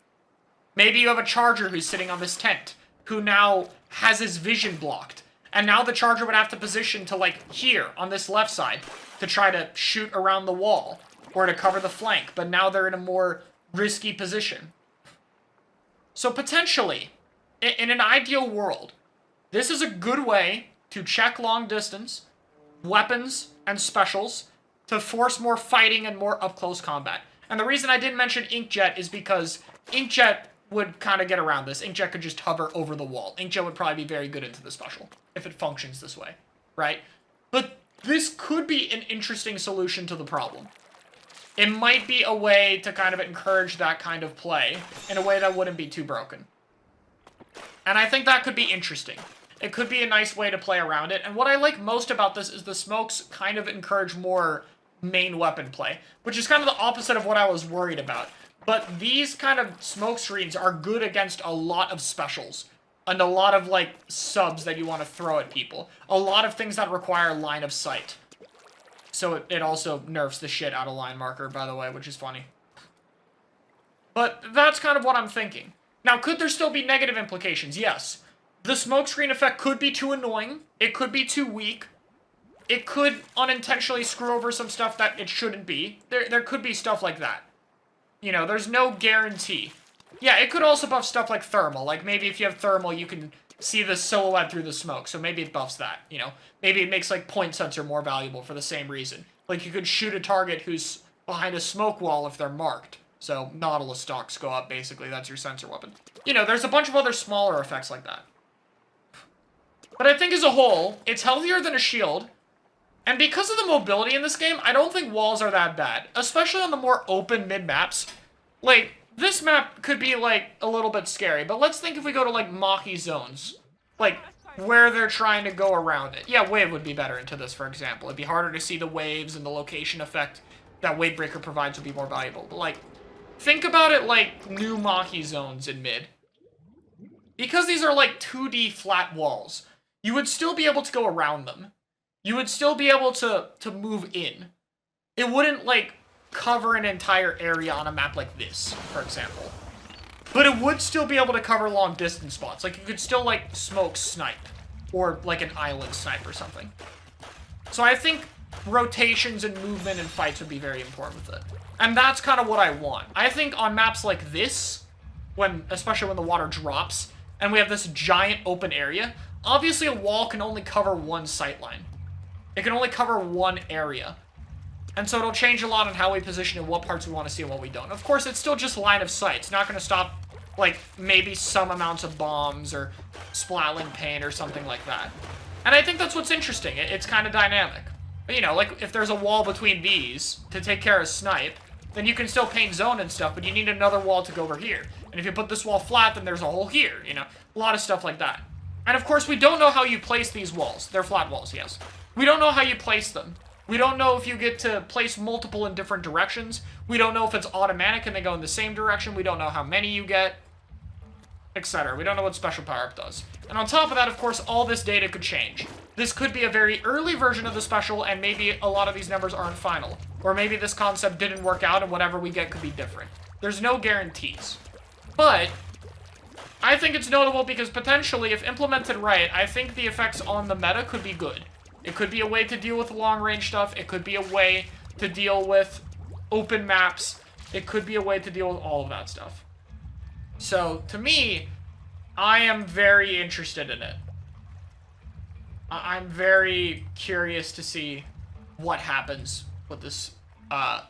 Maybe you have a charger who's sitting on this tent, who now has his vision blocked. And now the charger would have to position to, like, here, on this left side, to try to shoot around the wall, or to cover the flank, but now they're in a more risky position. So potentially, in an ideal world, this is a good way to check long distance, weapons, and specials, to force more fighting and more up-close combat. And the reason I didn't mention Inkjet is because Inkjet would kind of get around this. Inkjet could just hover over the wall. Inkjet would probably be very good into the special, if it functions this way, right? But this could be an interesting solution to the problem. It might be a way to kind of encourage that kind of play in a way that wouldn't be too broken. And I think that could be interesting. It could be a nice way to play around it. And what I like most about this is the smokes kind of encourage more main weapon play, which is kind of the opposite of what I was worried about. But these kind of smoke screens are good against a lot of specials and a lot of, like, subs that you want to throw at people. A lot of things that require line of sight. So it also nerfs the shit out of line marker, by the way, which is funny. But that's kind of what I'm thinking. Now, could there still be negative implications? Yes. The smokescreen effect could be too annoying. It could be too weak. It could unintentionally screw over some stuff that it shouldn't be. There could be stuff like that. You know, there's no guarantee. Yeah, it could also buff stuff like thermal. Like, maybe if you have thermal, you can see the silhouette through the smoke. So maybe it buffs that, you know. Maybe it makes, like, point sensor more valuable for the same reason. Like, you could shoot a target who's behind a smoke wall if they're marked. So, Nautilus stocks go up, basically. That's your sensor weapon. You know, there's a bunch of other smaller effects like that. But I think as a whole, it's healthier than a shield. And because of the mobility in this game, I don't think walls are that bad. Especially on the more open mid-maps. Like, this map could be, like, a little bit scary. But let's think if we go to, like, Maki zones. Like, where they're trying to go around it. Yeah, wave would be better into this, for example. It'd be harder to see the waves, and the location effect that Wavebreaker provides would be more valuable. But, like, think about it like new Maki zones in mid. Because these are, like, 2D flat walls, you would still be able to go around them. You would still be able to move in. It wouldn't, like, cover an entire area on a map like this, for example. But it would still be able to cover long distance spots. Like, you could still, like, smoke snipe. Or, like, an island snipe or something. So I think rotations and movement and fights would be very important with it. And that's kind of what I want. I think on maps like this, especially when the water drops, and we have this giant open area, obviously a wall can only cover one sightline. It can only cover one area. And so it'll change a lot on how we position and what parts we want to see and what we don't. Of course, it's still just line of sight. It's not going to stop, like, maybe some amounts of bombs or splatling paint or something like that. And I think that's what's interesting. It's kind of dynamic. But, you know, like, if there's a wall between these to take care of snipe, then you can still paint zone and stuff, but you need another wall to go over here. And if you put this wall flat, then there's a hole here, you know? A lot of stuff like that. And, of course, we don't know how you place these walls. They're flat walls, yes. We don't know how you place them. We don't know if you get to place multiple in different directions. We don't know if it's automatic and they go in the same direction. We don't know how many you get, etc. We don't know what special power-up does. And on top of that, of course, all this data could change. This could be a very early version of the special, and maybe a lot of these numbers aren't final. Or maybe this concept didn't work out, and whatever we get could be different. There's no guarantees. But I think it's notable because potentially, if implemented right, I think the effects on the meta could be good. It could be a way to deal with long-range stuff. It could be a way to deal with open maps. It could be a way to deal with all of that stuff. So, to me, I am very interested in it. I'm very curious to see what happens with this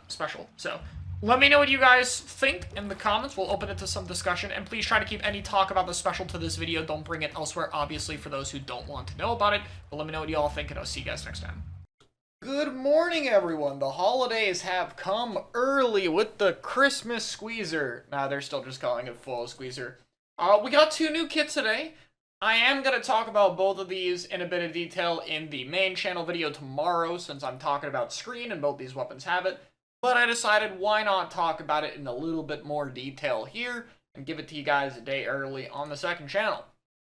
special. So, let me know what you guys think in the comments. We'll open it to some discussion. And please try to keep any talk about the special to this video. Don't bring it elsewhere, obviously, for those who don't want to know about it. But let me know what you all think, and I'll see you guys next time. Good morning, everyone. The holidays have come early with the Christmas squeezer. Nah, they're still just calling it full squeezer. We got 2 new kits today. I am going to talk about both of these in a bit of detail in the main channel video tomorrow, since I'm talking about screen and both these weapons have it. But I decided why not talk about it in a little bit more detail here and give it to you guys a day early on the second channel.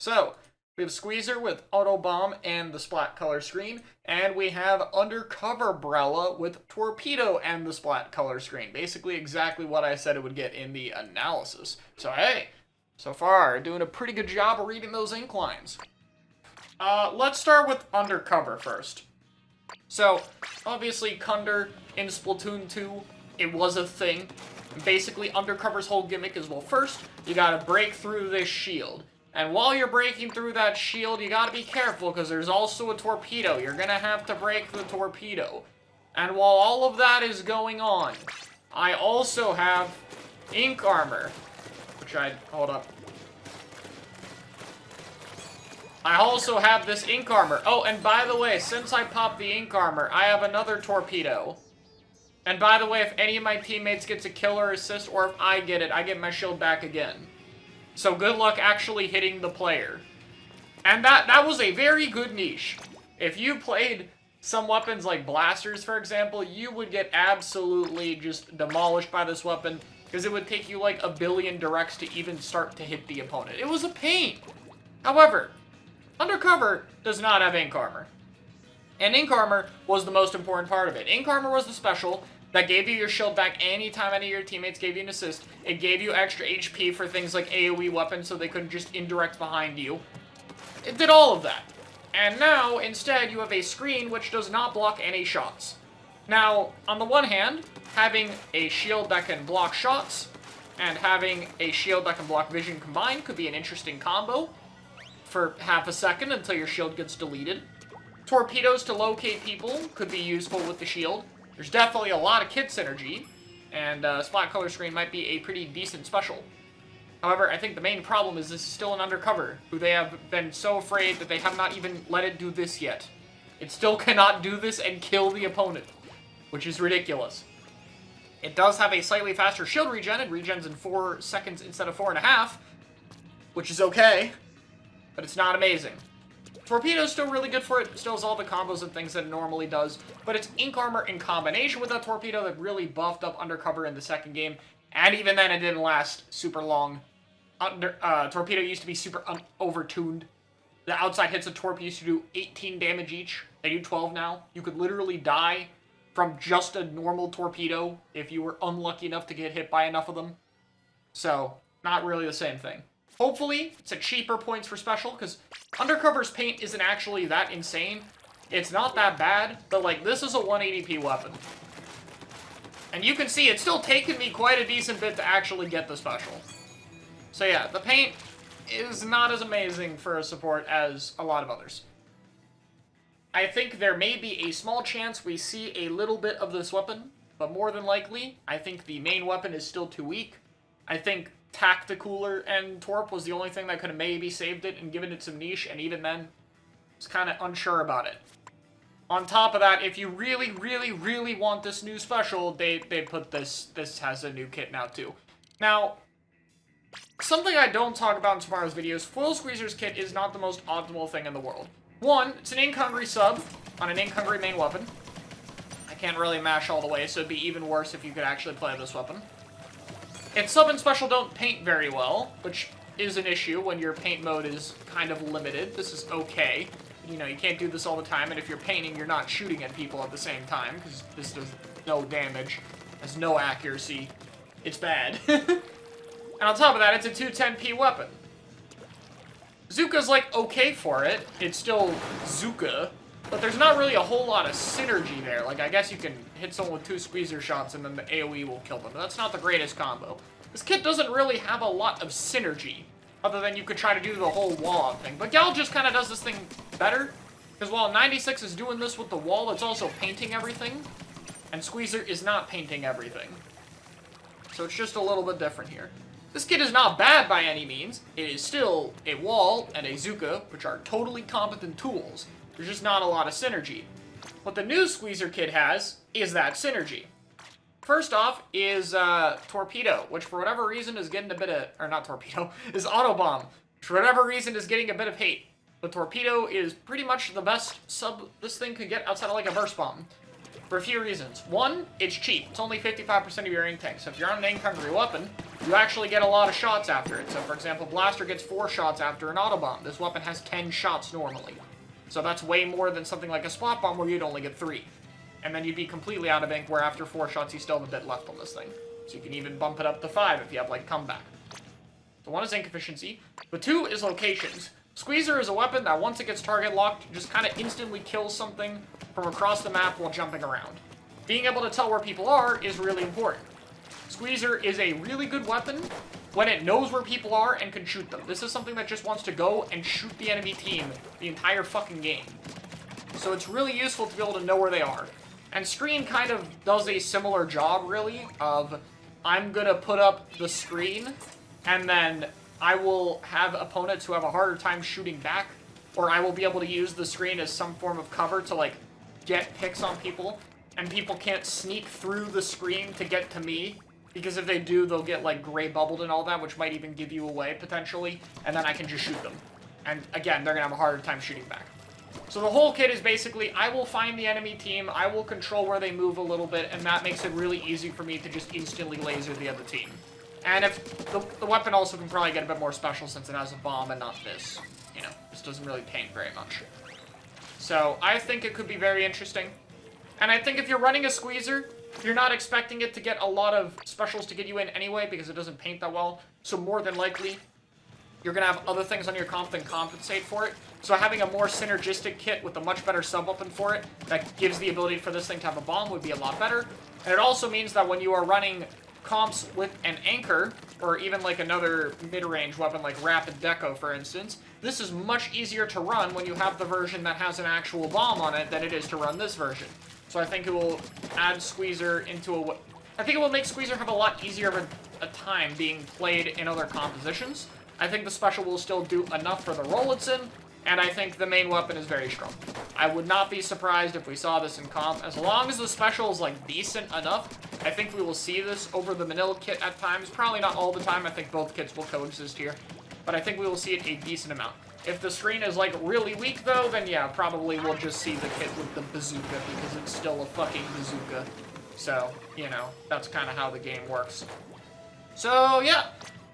So, we have Squeezer with Auto Bomb and the Splat color screen, and we have Undercover Brella with Torpedo and the Splat color screen. Basically exactly what I said it would get in the analysis. So hey, so far, doing a pretty good job of reading those ink lines. Let's start with Undercover first. So, obviously, Kunder in Splatoon 2, it was a thing. Basically, Undercover's whole gimmick is, well, first, you gotta break through this shield. And while you're breaking through that shield, you gotta be careful, because there's also a torpedo. You're gonna have to break the torpedo. And while all of that is going on, I also have ink armor, which hold up. I also have this ink armor. Oh, and by the way, since I popped the ink armor, I have another torpedo. And by the way, if any of my teammates gets a kill or assist, or if I get it, I get my shield back again. So good luck actually hitting the player. And that was a very good niche. If you played some weapons like blasters, for example, you would get absolutely just demolished by this weapon, because it would take you like a billion directs to even start to hit the opponent. It was a pain. However, Undercover does not have ink armor. And ink armor was the most important part of it. Ink armor was the special that gave you your shield back anytime any of your teammates gave you an assist. It gave you extra HP for things like AoE weapons so they couldn't just indirect behind you. It did all of that. And now, instead, you have a screen which does not block any shots. Now, on the one hand, having a shield that can block shots and having a shield that can block vision combined could be an interesting combo for half a second until your shield gets deleted. Torpedoes to locate people could be useful with the shield. There's definitely a lot of kit synergy, and Splat color screen might be a pretty decent special. However, I think the main problem is this is still an Undercover, who they have been so afraid that they have not even let it do this yet. It still cannot do this and kill the opponent, which is ridiculous. It does have a slightly faster shield regen. It regens in 4 seconds instead of 4.5, which is okay, but it's not amazing. Torpedo's still really good for it. Still has all the combos and things that it normally does, but it's ink armor in combination with that torpedo that really buffed up Undercover in the second game, and even then it didn't last super long. Torpedo used to be super over-tuned. The outside hits of Torp used to do 18 damage each. They do 12 now. You could literally die from just a normal torpedo if you were unlucky enough to get hit by enough of them. So, not really the same thing. Hopefully, it's a cheaper points for special, because Undercover's paint isn't actually that insane. It's not that bad, but, like, this is a 180p weapon. And you can see it's still taken me quite a decent bit to actually get the special. So yeah, the paint is not as amazing for a support as a lot of others. I think there may be a small chance we see a little bit of this weapon, but more than likely, I think the main weapon is still too weak. I think Tacticooler and Torp was the only thing that could have maybe saved it and given it some niche, and even then, I was kind of unsure about it. On top of that, if you really, really, really want this new special, they put this has a new kit now too. Now, something I don't talk about in tomorrow's videos, Foil Squeezer's kit is not the most optimal thing in the world. One, it's an ink-hungry sub on an ink-hungry main weapon. I can't really mash all the way, so it'd be even worse if you could actually play this weapon. Its sub and special don't paint very well, which is an issue when your paint mode is kind of limited. This is okay. You know, you can't do this all the time, and if you're painting, you're not shooting at people at the same time, because this does no damage, has no accuracy. It's bad. And on top of that, it's a 210p weapon. Zuka's, like, okay for it. It's still Zuka, but there's not really a whole lot of synergy there. Like, I guess you can hit someone with 2 squeezer shots, and then the AoE will kill them, but that's not the greatest combo. This kit doesn't really have a lot of synergy, other than you could try to do the whole wall thing. But Gal just kind of does this thing better, because while 96 is doing this with the wall, it's also painting everything, and Squeezer is not painting everything. So it's just a little bit different here. This kit is not bad by any means. It is still a wall and a Zuka, which are totally competent tools. There's just not a lot of synergy. What the new Squeezer kit has is that synergy. First off is Torpedo, which for whatever reason is getting a bit of, or not Torpedo, is Autobomb, which for whatever reason is getting a bit of hate. But Torpedo is pretty much the best sub this thing could get outside of like a Burst Bomb. For a few reasons. One, it's cheap. It's only 55% of your ink tank. So if you're on an ink-hungry weapon, you actually get a lot of shots after it. So for example, Blaster gets 4 shots after an Autobomb. This weapon has 10 shots normally. So that's way more than something like a Spot Bomb where you'd only get 3. And then you'd be completely out of ink, where after 4 shots you still have a bit left on this thing. So you can even bump it up to 5 if you have like comeback. So 1 is ink efficiency, but 2 is locations. Squeezer is a weapon that once it gets target locked, just kind of instantly kills something from across the map while jumping around. Being able to tell where people are is really important. Squeezer is a really good weapon when it knows where people are and can shoot them. This is something that just wants to go and shoot the enemy team the entire fucking game. So it's really useful to be able to know where they are. And Screen kind of does a similar job, really, of I'm gonna put up the screen, and then I will have opponents who have a harder time shooting back, or I will be able to use the screen as some form of cover to, like, get picks on people, and people can't sneak through the screen to get to me, because if they do, they'll get, like, gray bubbled and all that, which might even give you away, potentially, and then I can just shoot them. And, again, they're gonna have a harder time shooting back. So the whole kit is basically, I will find the enemy team, I will control where they move a little bit, and that makes it really easy for me to just instantly laser the other team. And if the weapon also can probably get a bit more special since it has a bomb and not this. You know, this doesn't really paint very much. So I think it could be very interesting. And I think if you're running a Squeezer, you're not expecting it to get a lot of specials to get you in anyway because it doesn't paint that well. So more than likely, you're going to have other things on your comp that compensate for it. So having a more synergistic kit with a much better sub-weapon for it that gives the ability for this thing to have a bomb would be a lot better. And it also means that when you are running comps with an anchor, or even like another mid-range weapon like Rapid Deco, for instance, this is much easier to run when you have the version that has an actual bomb on it than it is to run this version. So I think it will add Squeezer into a... I think it will make Squeezer have a lot easier of a time being played in other compositions. I think the special will still do enough for the role it's in, and I think the main weapon is very strong. I would not be surprised if we saw this in comp. As long as the special is, like, decent enough, I think we will see this over the Manila kit at times. Probably not all the time. I think both kits will coexist here. But I think we will see it a decent amount. If the screen is, like, really weak, though, then yeah, probably we'll just see the kit with the bazooka, because it's still a fucking bazooka. So, you know, that's kind of how the game works. So, yeah.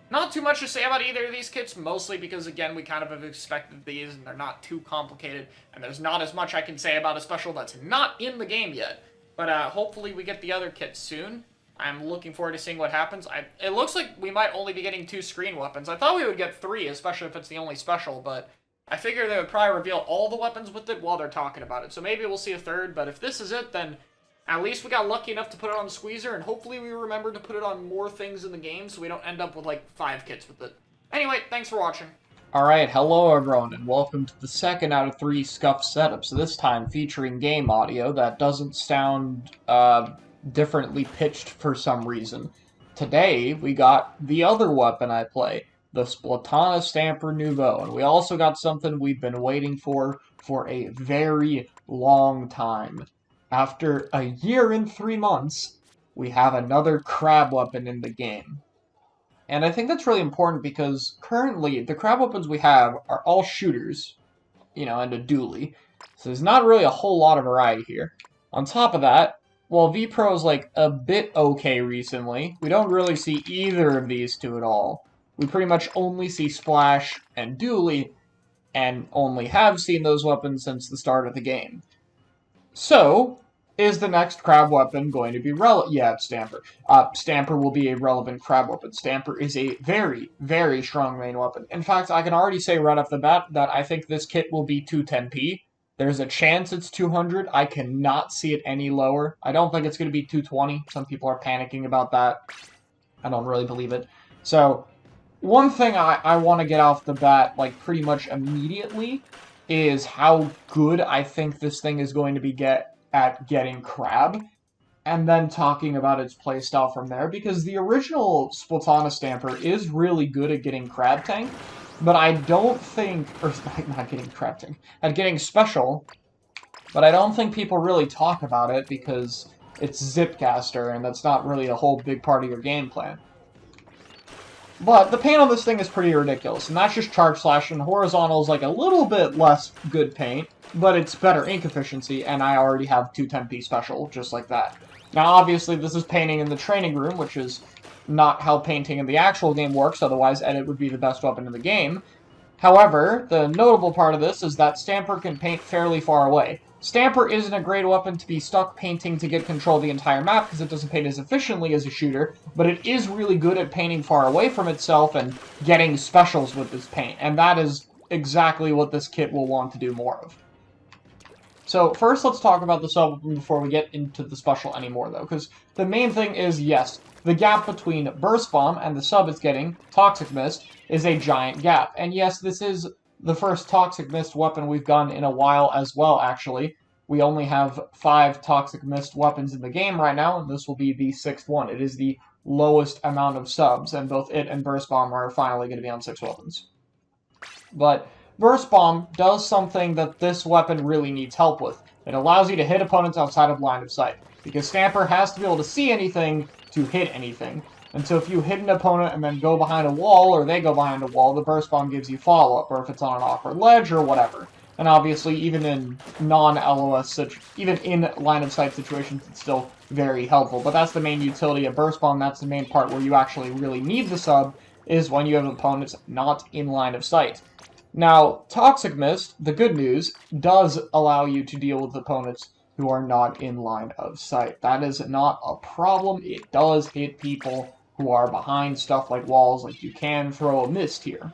Not too much to say about either of these kits, mostly because, again, we kind of have expected these, and they're not too complicated, and there's not as much I can say about a special that's not in the game yet. But hopefully we get the other kit soon. I'm looking forward to seeing what happens. It looks like we might only be getting 2 screen weapons. I thought we would get 3, especially if it's the only special, but I figure they would probably reveal all the weapons with it while they're talking about it. So maybe we'll see a 3rd, but if this is it, then at least we got lucky enough to put it on the Squeezer, and hopefully we remember to put it on more things in the game so we don't end up with like 5 kits with it. Anyway, thanks for watching. Alright, hello everyone, and welcome to the second out of 3 scuffed setups, this time featuring game audio that doesn't sound, differently pitched for some reason. Today, we got the other weapon I play, the Splatoon Stamper Nouveau, and we also got something we've been waiting for a very long time. After a year and 3 months, we have another crab weapon in the game. And I think that's really important because currently, the crab weapons we have are all shooters, and a dually. So there's not really a whole lot of variety here. On top of that, while V-Pro is like a bit okay recently, we don't really see either of these two at all. We pretty much only see Splash and Dually, and only have seen those weapons since the start of the game. So, is the next crab weapon going to be relevant? Yeah, it's Stamper. Stamper will be a relevant crab weapon. Stamper is a very, very strong main weapon. In fact, I can already say right off the bat that I think this kit will be 210p. There's a chance it's 200. I cannot see it any lower. I don't think it's going to be 220. Some people are panicking about that. I don't really believe it. So, one thing I want to get off the bat, like, pretty much immediately, is how good I think this thing is going to be at getting crab, and then talking about its playstyle from there, because the original Splatoon Stamper is really good at getting crab tank, but I don't think, or not getting crab tank, at getting special, but I don't think people really talk about it because it's Zipcaster, and that's not really a whole big part of your game plan. But the paint on this thing is pretty ridiculous, and that's just charge slash, and horizontal is like a little bit less good paint, but it's better ink efficiency, and I already have 210p special, just like that. Now, obviously, this is painting in the training room, which is not how painting in the actual game works, otherwise Edit would be the best weapon in the game. However, the notable part of this is that Stamper can paint fairly far away. Stamper isn't a great weapon to be stuck painting to get control of the entire map, because it doesn't paint as efficiently as a shooter, but it is really good at painting far away from itself and getting specials with this paint, and that is exactly what this kit will want to do more of. So, first let's talk about the sub before we get into the special anymore, though, because the main thing is, yes, the gap between Burst Bomb and the sub it's getting, Toxic Mist, is a giant gap. And yes, this is the first Toxic Mist weapon we've gotten in a while as well, actually. We only have 5 Toxic Mist weapons in the game right now, and this will be the 6th one. It is the lowest amount of subs, and both it and Burst Bomb are finally going to be on 6 weapons. But Burst Bomb does something that this weapon really needs help with. It allows you to hit opponents outside of line of sight, because Stamper has to be able to see anything to hit anything. And so if you hit an opponent and then go behind a wall, or they go behind a wall, the Burst Bomb gives you follow-up, or if it's on an awkward ledge, or whatever. And obviously, even in non-LOS, even in line-of-sight situations, it's still very helpful. But that's the main utility of Burst Bomb. That's the main part where you actually really need the sub, is when you have opponents not in line of sight. Now, Toxic Mist, the good news, does allow you to deal with opponents who are not in line of sight. That is not a problem. It does hit people who are behind stuff like walls, like you can throw a mist here.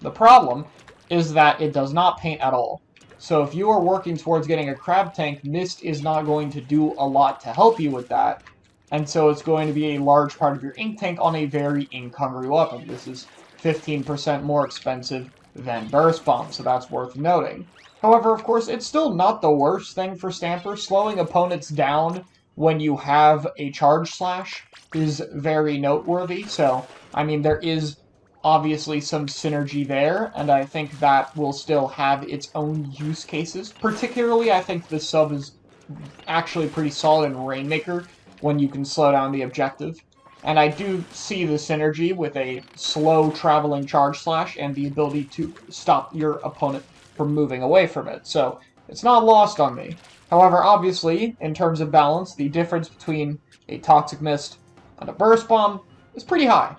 The problem is that it does not paint at all. So if you are working towards getting a crab tank, mist is not going to do a lot to help you with that. And so it's going to be a large part of your ink tank on a very ink-hungry weapon. This is 15% more expensive than Burst Bomb, so that's worth noting. However, of course, it's still not the worst thing for Stamper. Slowing opponents down when you have a charge slash is very noteworthy, so, I mean, there is obviously some synergy there, and I think that will still have its own use cases. Particularly, I think the sub is actually pretty solid in Rainmaker when you can slow down the objective. And I do see the synergy with a slow traveling charge slash and the ability to stop your opponent from moving away from it. So, it's not lost on me. However, obviously, in terms of balance, the difference between a Toxic Mist and a Burst Bomb is pretty high.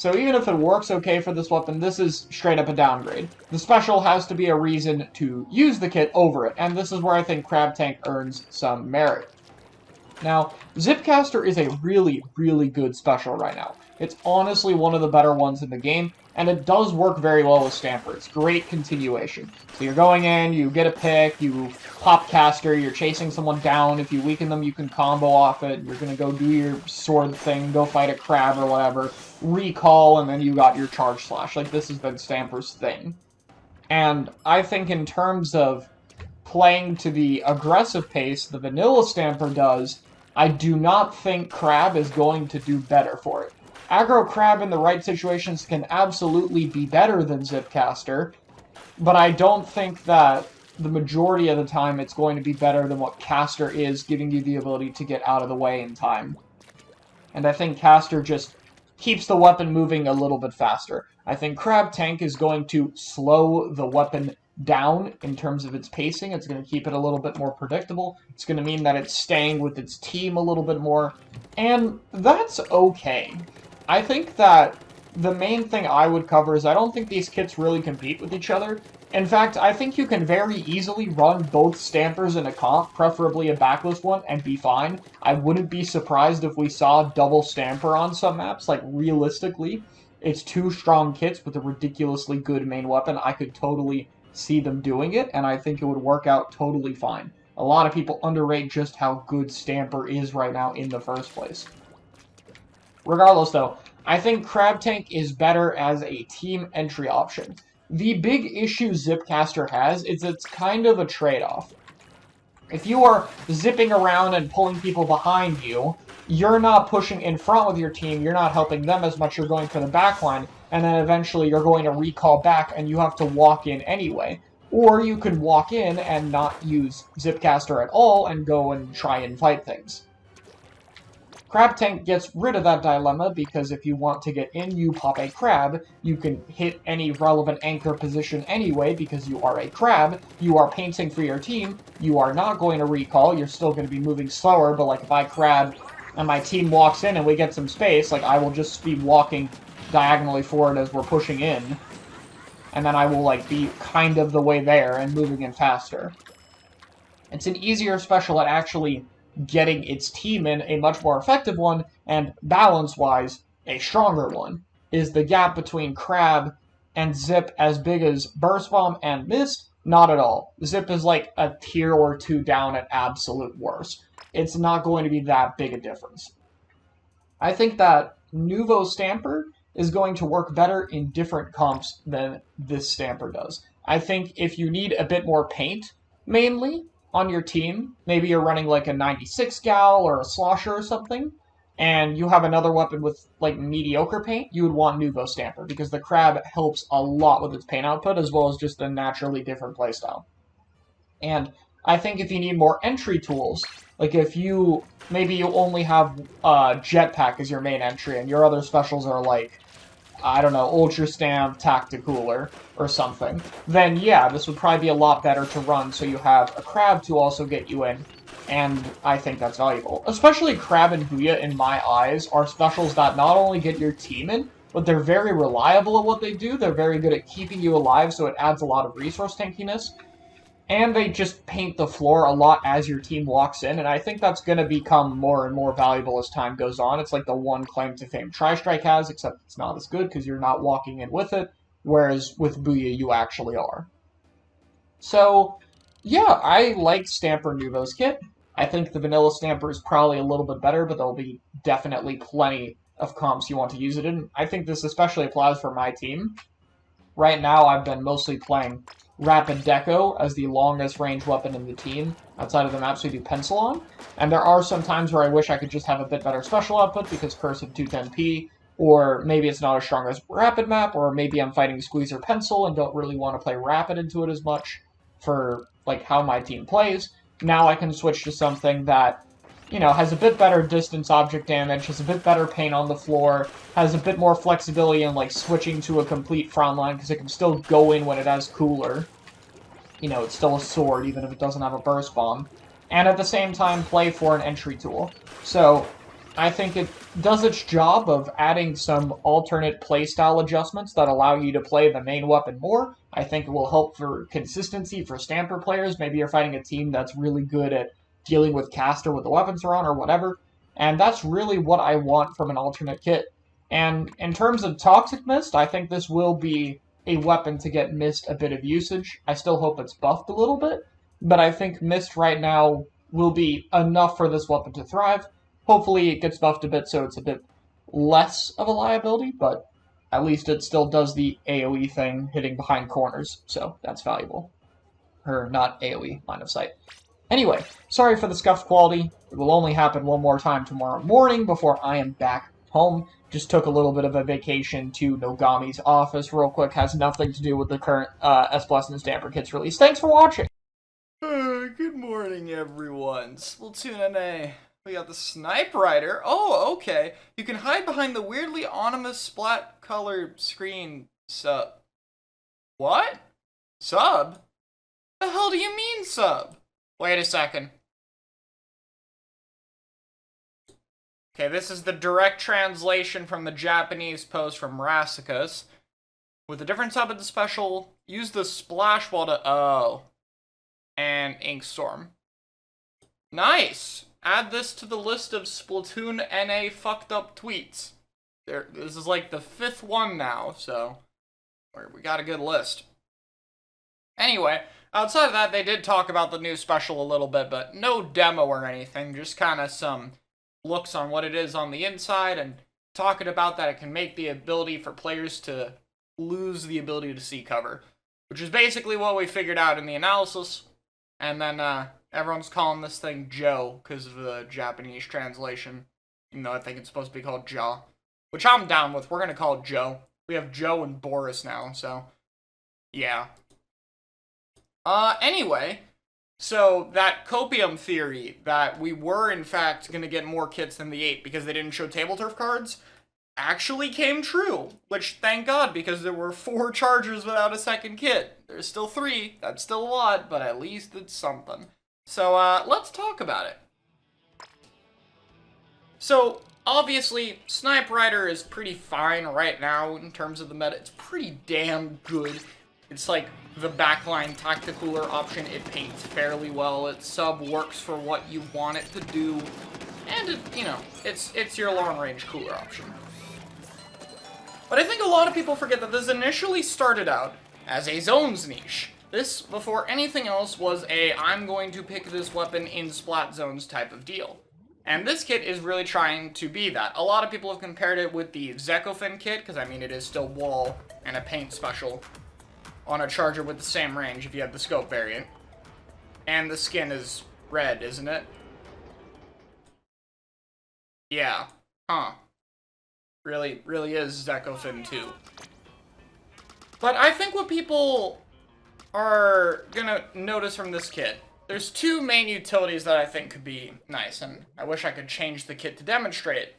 So even if it works okay for this weapon, this is straight up a downgrade. The special has to be a reason to use the kit over it, and this is where I think Crab Tank earns some merit. Now, Zipcaster is a really, really good special right now. It's honestly one of the better ones in the game, and it does work very well with Stamper. It's great continuation. So you're going in, you get a pick, you pop caster, you're chasing someone down. If you weaken them, you can combo off it. You're going to go do your sword thing, go fight a crab or whatever, recall, and then you got your charge slash. Like, this has been Stamper's thing. And I think in terms of playing to the aggressive pace the vanilla Stamper does, I do not think Crab is going to do better for it. Aggro Crab in the right situations can absolutely be better than Zipcaster, but I don't think that the majority of the time it's going to be better than what Caster is, giving you the ability to get out of the way in time. And I think Caster just keeps the weapon moving a little bit faster. I think Crab Tank is going to slow the weapon down in terms of its pacing. It's going to keep it a little bit more predictable. It's going to mean that it's staying with its team a little bit more, and that's okay. I think that the main thing I would cover is I don't think these kits really compete with each other. In fact, I think you can very easily run both Stampers in a comp, preferably a backlist one, and be fine. I wouldn't be surprised if we saw double Stamper on some maps. Like, realistically, it's two strong kits with a ridiculously good main weapon. I could totally see them doing it, and I think it would work out totally fine. A lot of people underrate just how good Stamper is right now in the first place. Regardless, though, I think Crab Tank is better as a team entry option. The big issue Zipcaster has is it's kind of a trade-off. If you are zipping around and pulling people behind you, you're not pushing in front with your team, you're not helping them as much, you're going for the backline, and then eventually you're going to recall back and you have to walk in anyway. Or you can walk in and not use Zipcaster at all and go and try and fight things. Crab Tank gets rid of that dilemma because if you want to get in, you pop a crab, you can hit any relevant anchor position anyway because you are a crab, you are painting for your team, you are not going to recall, you're still going to be moving slower, but like if I crab and my team walks in and we get some space, like I will just be walking diagonally forward as we're pushing in, and then I will like be kind of the way there and moving in faster. It's an easier special at actually getting its team in, a much more effective one, and balance-wise, a stronger one. Is the gap between Crab and Zip as big as Burst Bomb and Mist? Not at all. Zip is like a tier or two down at absolute worst. It's not going to be that big a difference. I think that Nuvo Stamper is going to work better in different comps than this Stamper does. I think if you need a bit more paint, mainly, on your team, maybe you're running like a 96 gal or a slosher or something, and you have another weapon with like mediocre paint, you would want Nuvo Stamper, because the Crab helps a lot with its paint output, as well as just a naturally different playstyle. And I think if you need more entry tools, like if you, maybe you only have Jetpack as your main entry, and your other specials are like, I don't know, Ultra Stamp, Tacticooler, or something, then yeah, this would probably be a lot better to run so you have a Crab to also get you in, and I think that's valuable. Especially Crab and Booyah, in my eyes, are specials that not only get your team in, but they're very reliable at what they do, they're very good at keeping you alive, so it adds a lot of resource tankiness, and they just paint the floor a lot as your team walks in, and I think that's going to become more and more valuable as time goes on. It's like the one claim to fame Tri-Strike has, except it's not as good because you're not walking in with it, whereas with Booyah you actually are. So, yeah, I like Stamper Nuvo's kit. I think the vanilla Stamper is probably a little bit better, but there'll be definitely plenty of comps you want to use it in. I think this especially applies for my team. Right now I've been mostly playing Rapid Deco as the longest range weapon in the team, outside of the maps we do Pencil on. And there are some times where I wish I could just have a bit better special output because Curse of 210p, or maybe it's not as strong as Rapid map, or maybe I'm fighting Squeezer Pencil and don't really want to play Rapid into it as much for like how my team plays. Now I can switch to something that, you know, has a bit better distance object damage, has a bit better paint on the floor, has a bit more flexibility in, like, switching to a complete front line, because it can still go in when it has cooler. You know, it's still a sword, even if it doesn't have a burst bomb. And at the same time, play for an entry tool. So, I think it does its job of adding some alternate playstyle adjustments that allow you to play the main weapon more. I think it will help for consistency for Stamper players. Maybe you're fighting a team that's really good at dealing with caster with the weapons are on or whatever. And that's really what I want from an alternate kit. And in terms of Toxic Mist, I think this will be a weapon to get Mist a bit of usage. I still hope it's buffed a little bit, but I think Mist right now will be enough for this weapon to thrive. Hopefully it gets buffed a bit so it's a bit less of a liability, but at least it still does the AoE thing, hitting behind corners, so that's valuable. Or not AoE, line of sight. Anyway, sorry for the scuffed quality. It will only happen one more time tomorrow morning before I am back home. Just took a little bit of a vacation to Nogami's office real quick. Has nothing to do with the current S+ and Stamper Kits release. Thanks for watching! Good morning, everyone. Splatoon NA. We got the Snipe Rider. Oh, okay. You can hide behind the weirdly ominous splat color screen sub. What? Sub? The hell do you mean sub? Wait a second. Okay, this is the direct translation from the Japanese post from Rassicus. With a different sub in the special, use the splash wall to... Oh. And Inkstorm. Nice! Add this to the list of Splatoon NA fucked up tweets. This is like the 5th one now, so... We got a good list. Anyway... Outside of that, they did talk about the new special a little bit, but no demo or anything, just kind of some looks on what it is on the inside, and talking about that it can make the ability for players to lose the ability to see cover, which is basically what we figured out in the analysis, and then everyone's calling this thing Joe because of the Japanese translation, even though I think it's supposed to be called Ja, which I'm down with. We're going to call it Joe. We have Joe and Boris now, so yeah. Anyway, so that copium theory that we were in fact going to get more kits than the 8 because they didn't show table turf cards actually came true, which thank God, because there were 4 chargers without a second kit. There's still 3, that's still a lot, but at least it's something. So, let's talk about it. So, obviously, Snipe Rider is pretty fine right now in terms of the meta. It's pretty damn good. It's like the backline tacticooler option. It paints fairly well. Its sub works for what you want it to do. And, you know, it's your long-range cooler option. But I think a lot of people forget that this initially started out as a zones niche. This, before anything else, was a I'm going to pick this weapon in splat zones type of deal. And this kit is really trying to be that. A lot of people have compared it with the Zekofin kit, because I mean it is still wall and a paint special on a charger with the same range if you have the scope variant. And the skin is red, isn't it? Yeah. Huh. Really is Zekofin 2. But I think what people are gonna notice from this kit, there's 2 main utilities that I think could be nice, and I wish I could change the kit to demonstrate it.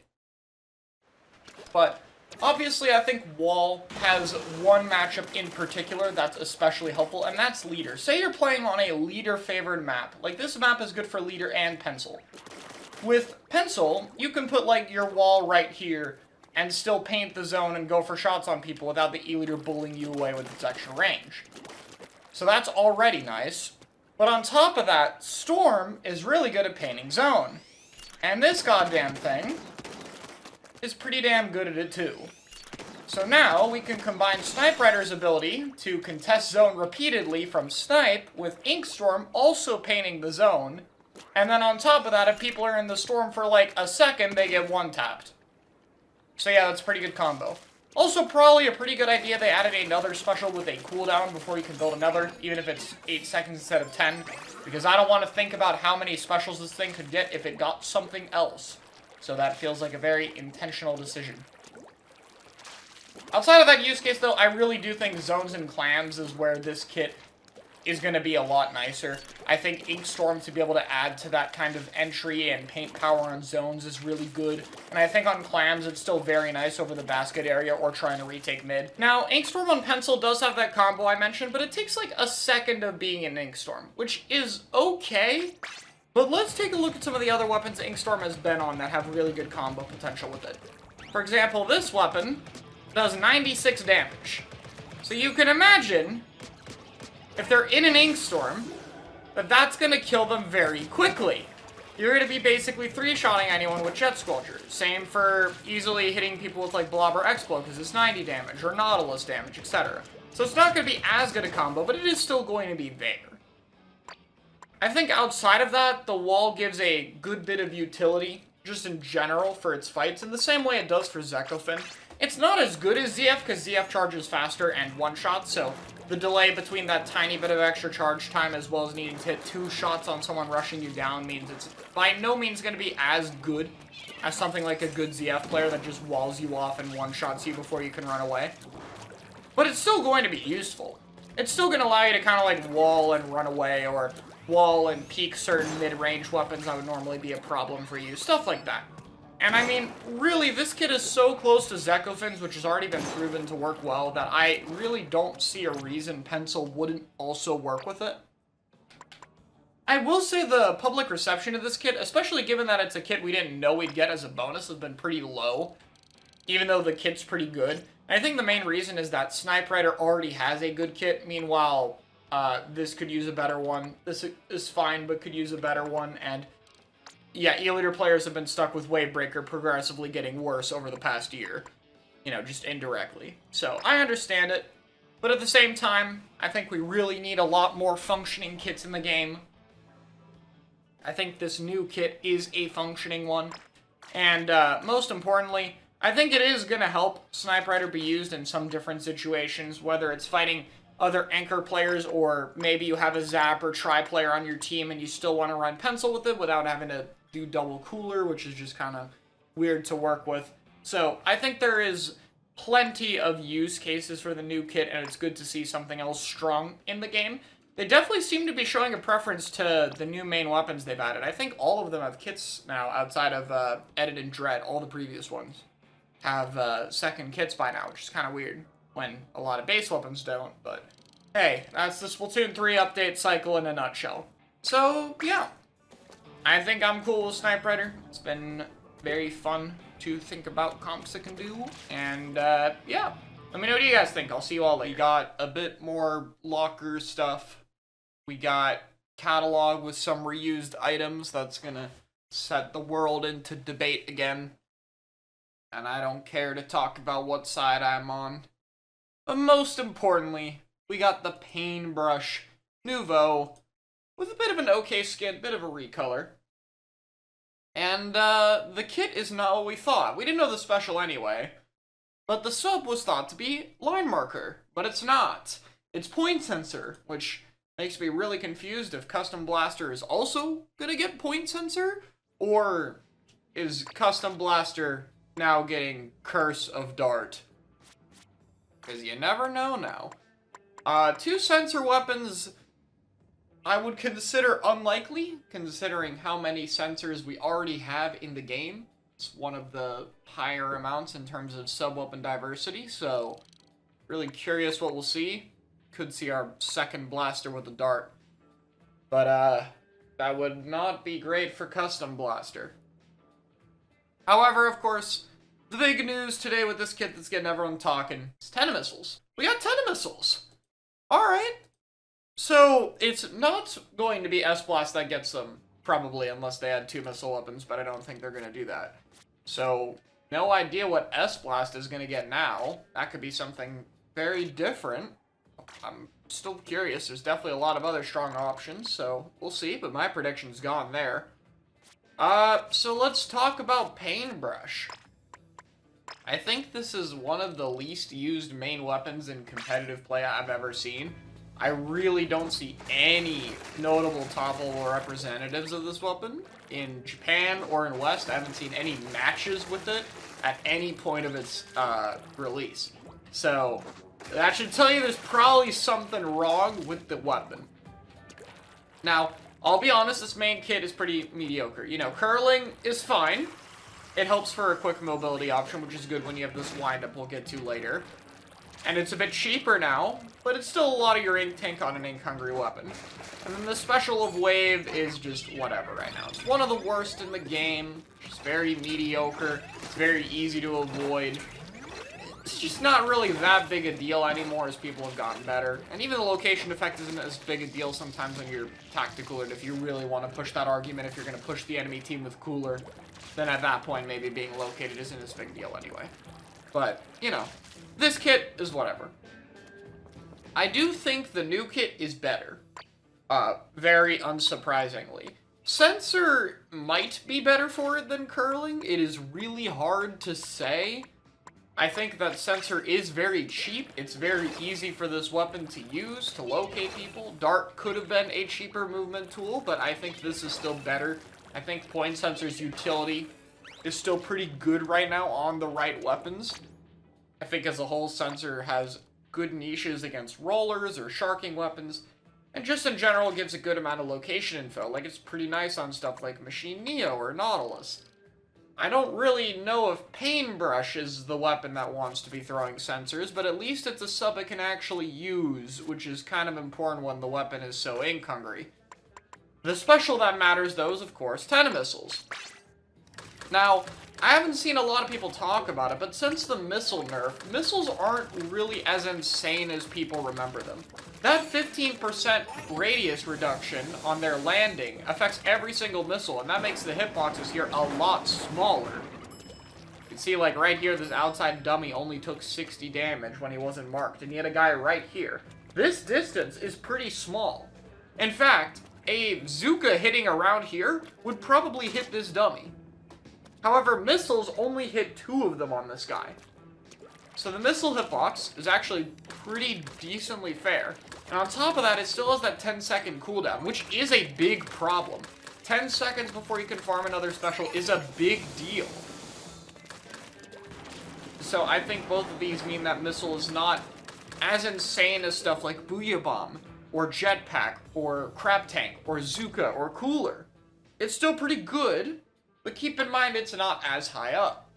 But obviously I think Wall has one matchup in particular that's especially helpful, and that's Leader. Say you're playing on a Leader-favored map. Like, this map is good for Leader and Pencil. With Pencil, you can put, like, your wall right here and still paint the zone and go for shots on people without the E-Leader bullying you away with its extra range. So that's already nice. But on top of that, Storm is really good at painting zone. And this goddamn thing is pretty damn good at it too. So now we can combine Snipe Rider's ability to contest zone repeatedly from Snipe with Inkstorm also painting the zone. And then on top of that, if people are in the storm for like a second, they get one-tapped. So yeah, that's a pretty good combo. Also, probably a pretty good idea they added another special with a cooldown before you can build another, even if it's 8 seconds instead of 10. Because I don't want to think about how many specials this thing could get if it got something else. So that feels like a very intentional decision. Outside of that use case, though, I really do think zones and clams is where this kit is going to be a lot nicer. I think Inkstorm to be able to add to that kind of entry and paint power on zones is really good. And I think on clams it's still very nice over the basket area or trying to retake mid. Now, Inkstorm on Pencil does have that combo I mentioned, but it takes like a second of being in Inkstorm, which is okay. But let's take a look at some of the other weapons Inkstorm has been on that have really good combo potential with it. For example, this weapon does 96 damage. So you can imagine, if they're in an Inkstorm, that's gonna kill them very quickly. you're going to be basically 3-shotting anyone with Jet Squelcher. Same for easily hitting people with, like, Blob or Explode, because it's 90 damage, or Nautilus damage, etc. So it's not going to be as good a combo, but it is still going to be there. I think outside of that, the wall gives a good bit of utility, just in general, for its fights, in the same way it does for Zekofin. It's not as good as ZF, because ZF charges faster and one-shot, so the delay between that tiny bit of extra charge time as well as needing to hit 2 shots on someone rushing you down means it's by no means going to be as good as something like a good ZF player that just walls you off and one-shots you before you can run away. But it's still going to be useful. It's still going to allow you to kind of like wall and run away, or wall and peek certain mid-range weapons that would normally be a problem for you, stuff like that. And I mean, really, this kit is so close to Zekofin's, which has already been proven to work well, that I really don't see a reason Pencil wouldn't also work with it. I will say the public reception of this kit, especially given that it's a kit we didn't know we'd get as a bonus, has been pretty low, even though the kit's pretty good. And I think the main reason is that Snipe Rider already has a good kit, meanwhile, this could use a better one. This is fine, but could use a better one, and yeah, E-Liter players have been stuck with Wavebreaker progressively getting worse over the past year. You know, just indirectly. So, I understand it. But at the same time, I think we really need a lot more functioning kits in the game. I think this new kit is a functioning one. And, most importantly, I think it is going to help Snipe Rider be used in some different situations, whether it's fighting other anchor players, or maybe you have a Zap or Tri player on your team and you still want to run Pencil with it without having to do double cooler, which is just kind of weird to work with. So I think there is plenty of use cases for the new kit, and it's good to see something else strong in the game. They definitely seem to be showing a preference to the new main weapons they've added. I think all of them have kits now, outside of Edit and Dread. All the previous ones have second kits by now, which is kind of weird when a lot of base weapons don't, but hey, that's the Splatoon 3 update cycle in a nutshell. So, yeah. I think I'm cool with Snipe Rider. It's been very fun to think about comps it can do, and, yeah. Let me know what you guys think. I'll see you all later. We got a bit more locker stuff. We got catalog with some reused items that's gonna set the world into debate again. And I don't care to talk about what side I'm on. But most importantly, we got the Paintbrush Nouveau with a bit of an okay skin, bit of a recolor. And the kit is not what we thought. We didn't know the special anyway. But the sub was thought to be line marker, but it's not. It's point sensor, which makes me really confused if Custom Blaster is also gonna get point sensor, or is Custom Blaster now getting Curse of Dart? Because you never know now. 2 sensor weapons I would consider unlikely, considering how many sensors we already have in the game. It's one of the higher amounts in terms of sub-weapon diversity, so really curious what we'll see. Could see our second blaster with a dart. But, that would not be great for Custom Blaster. However, of course, the big news today with this kit that's getting everyone talking is Tenon missiles. We got Tenon missiles! Alright. So, it's not going to be S-Blast that gets them, probably, unless they add 2 missile weapons, but I don't think they're going to do that. So, no idea what S-Blast is going to get now. That could be something very different. I'm still curious. There's definitely a lot of other strong options, so we'll see, but my prediction's gone there. So let's talk about Paintbrush. I think this is one of the least used main weapons in competitive play I've ever seen. I really don't see any notable top-level representatives of this weapon. In Japan or in West, I haven't seen any matches with it at any point of its release. So, that should tell you there's probably something wrong with the weapon. Now, I'll be honest, this main kit is pretty mediocre. You know, curling is fine. It helps for a quick mobility option, which is good when you have this windup we'll get to later. And it's a bit cheaper now, but it's still a lot of your ink tank on an ink-hungry weapon. And then the special of Wave is just whatever right now. It's one of the worst in the game. It's very mediocre. It's very easy to avoid. it's just not really that big a deal anymore as people have gotten better. And even the location effect isn't as big a deal sometimes when you're tactical, and if you really want to push that argument, if you're going to push the enemy team with cooler, then at that point maybe being located isn't as big a deal anyway. But, you know, this kit is whatever. I do think the new kit is better. Very unsurprisingly. Sensor might be better for it than curling. It is really hard to say. I think that Sensor is very cheap. It's very easy for this weapon to use, to locate people. Dart could have been a cheaper movement tool, but I think this is still better. I think Point Sensor's utility is still pretty good right now on the right weapons. I think as a whole, Sensor has good niches against rollers or sharking weapons, and just in general gives a good amount of location info. Like, it's pretty nice on stuff like Machine Neo or Nautilus. I don't really know if Paintbrush is the weapon that wants to be throwing sensors, but at least it's a sub it can actually use, which is kind of important when the weapon is so ink hungry. The special that matters, though, is, of course, Tenon missiles. Now, I haven't seen a lot of people talk about it, but since the missile nerf, missiles aren't really as insane as people remember them. That 15% radius reduction on their landing affects every single missile, and that makes the hitboxes here a lot smaller. You can see, like, right here, this outside dummy only took 60 damage when he wasn't marked, and he had a guy right here. This distance is pretty small. In fact, a Zuka hitting around here would probably hit this dummy. However, missiles only hit 2 of them on this guy. So the missile hitbox is actually pretty decently fair. And on top of that, it still has that 10-second cooldown, which is a big problem. 10 seconds before you can farm another special is a big deal. So I think both of these mean that missile is not as insane as stuff like Booyah Bomb, or Jetpack, or Crab Tank, or Zuka, or Cooler. It's still pretty good, but keep in mind it's not as high up.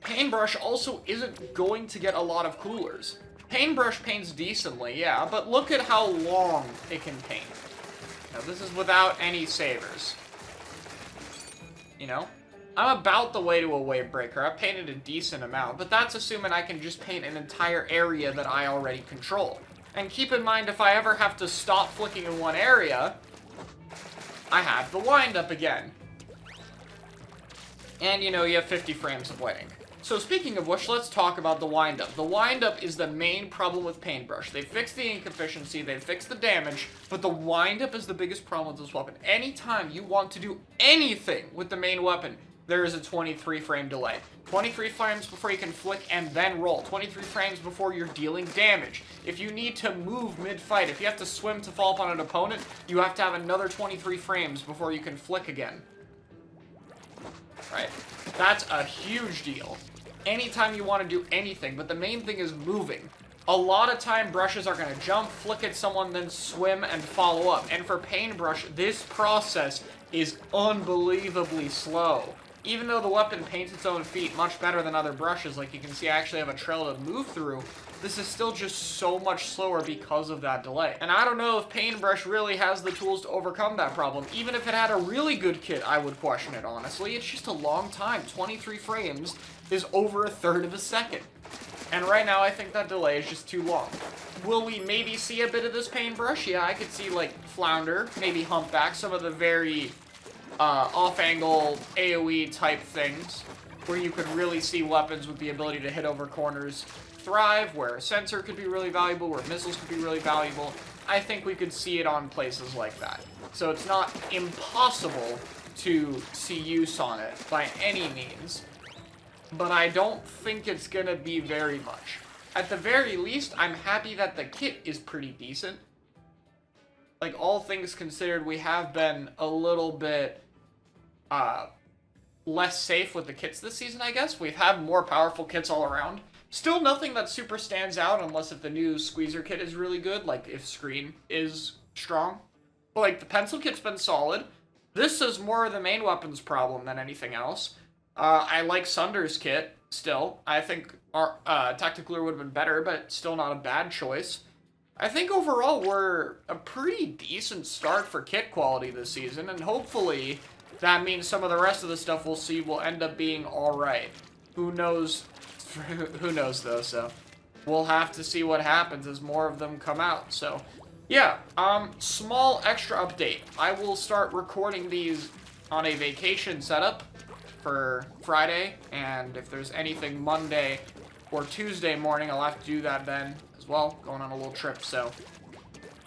Paintbrush also isn't going to get a lot of coolers. Paintbrush paints decently, yeah, but look at how long it can paint. Now, this is without any savers. You know? I'm about the way to a wave breaker. I've painted a decent amount, but that's assuming I can just paint an entire area that I already control. And keep in mind, if I ever have to stop flicking in one area, I have the wind-up again. And, you know, you have 50 frames of waiting. So speaking of which, let's talk about the wind-up. The wind-up is the main problem with Paintbrush. They fixed the ink efficiency, they fixed the damage, but the wind-up is the biggest problem with this weapon. Anytime you want to do anything with the main weapon, there is a 23 frame delay. 23 frames before you can flick and then roll. 23 frames before you're dealing damage. If you need to move mid-fight, if you have to swim to fall upon an opponent, you have to have another 23 frames before you can flick again. Right? That's a huge deal. Anytime you want to do anything, but the main thing is moving. A lot of time, brushes are going to jump, flick at someone, then swim and follow up. And for Paintbrush, this process is unbelievably slow. Even though the weapon paints its own feet much better than other brushes, like you can see I actually have a trail to move through, this is still just so much slower because of that delay. And I don't know if Paintbrush really has the tools to overcome that problem. Even if it had a really good kit, I would question it, honestly. It's just a long time. 23 frames is over a third of a second. And right now, I think that delay is just too long. Will we maybe see a bit of this Paintbrush? Yeah, I could see, like, Flounder, maybe Humpback, some of the very off-angle AoE type things, where you could really see weapons with the ability to hit over corners thrive, where a sensor could be really valuable, where missiles could be really valuable. I think we could see it on places like that. So it's not impossible to see use on it by any means, but I don't think it's gonna be very much. At the very least, I'm happy that the kit is pretty decent. Like, all things considered, we have been a little bit less safe with the kits this season, I guess. We've had more powerful kits all around. Still nothing that super stands out unless if the new Squeezer kit is really good, like if Screen is strong. But, like, the pencil kit's been solid. This is more the main weapons problem than anything else. I like Sunder's kit, still. I think our Tactical would have been better, but still not a bad choice. I think overall we're a pretty decent start for kit quality this season, and hopefully that means some of the rest of the stuff we'll see will end up being alright. Who knows Who knows though, so we'll have to see what happens as more of them come out. So yeah, small extra update. I will start recording these on a vacation setup for Friday, and if there's anything Monday or Tuesday morning, I'll have to do that then as well, going on a little trip. So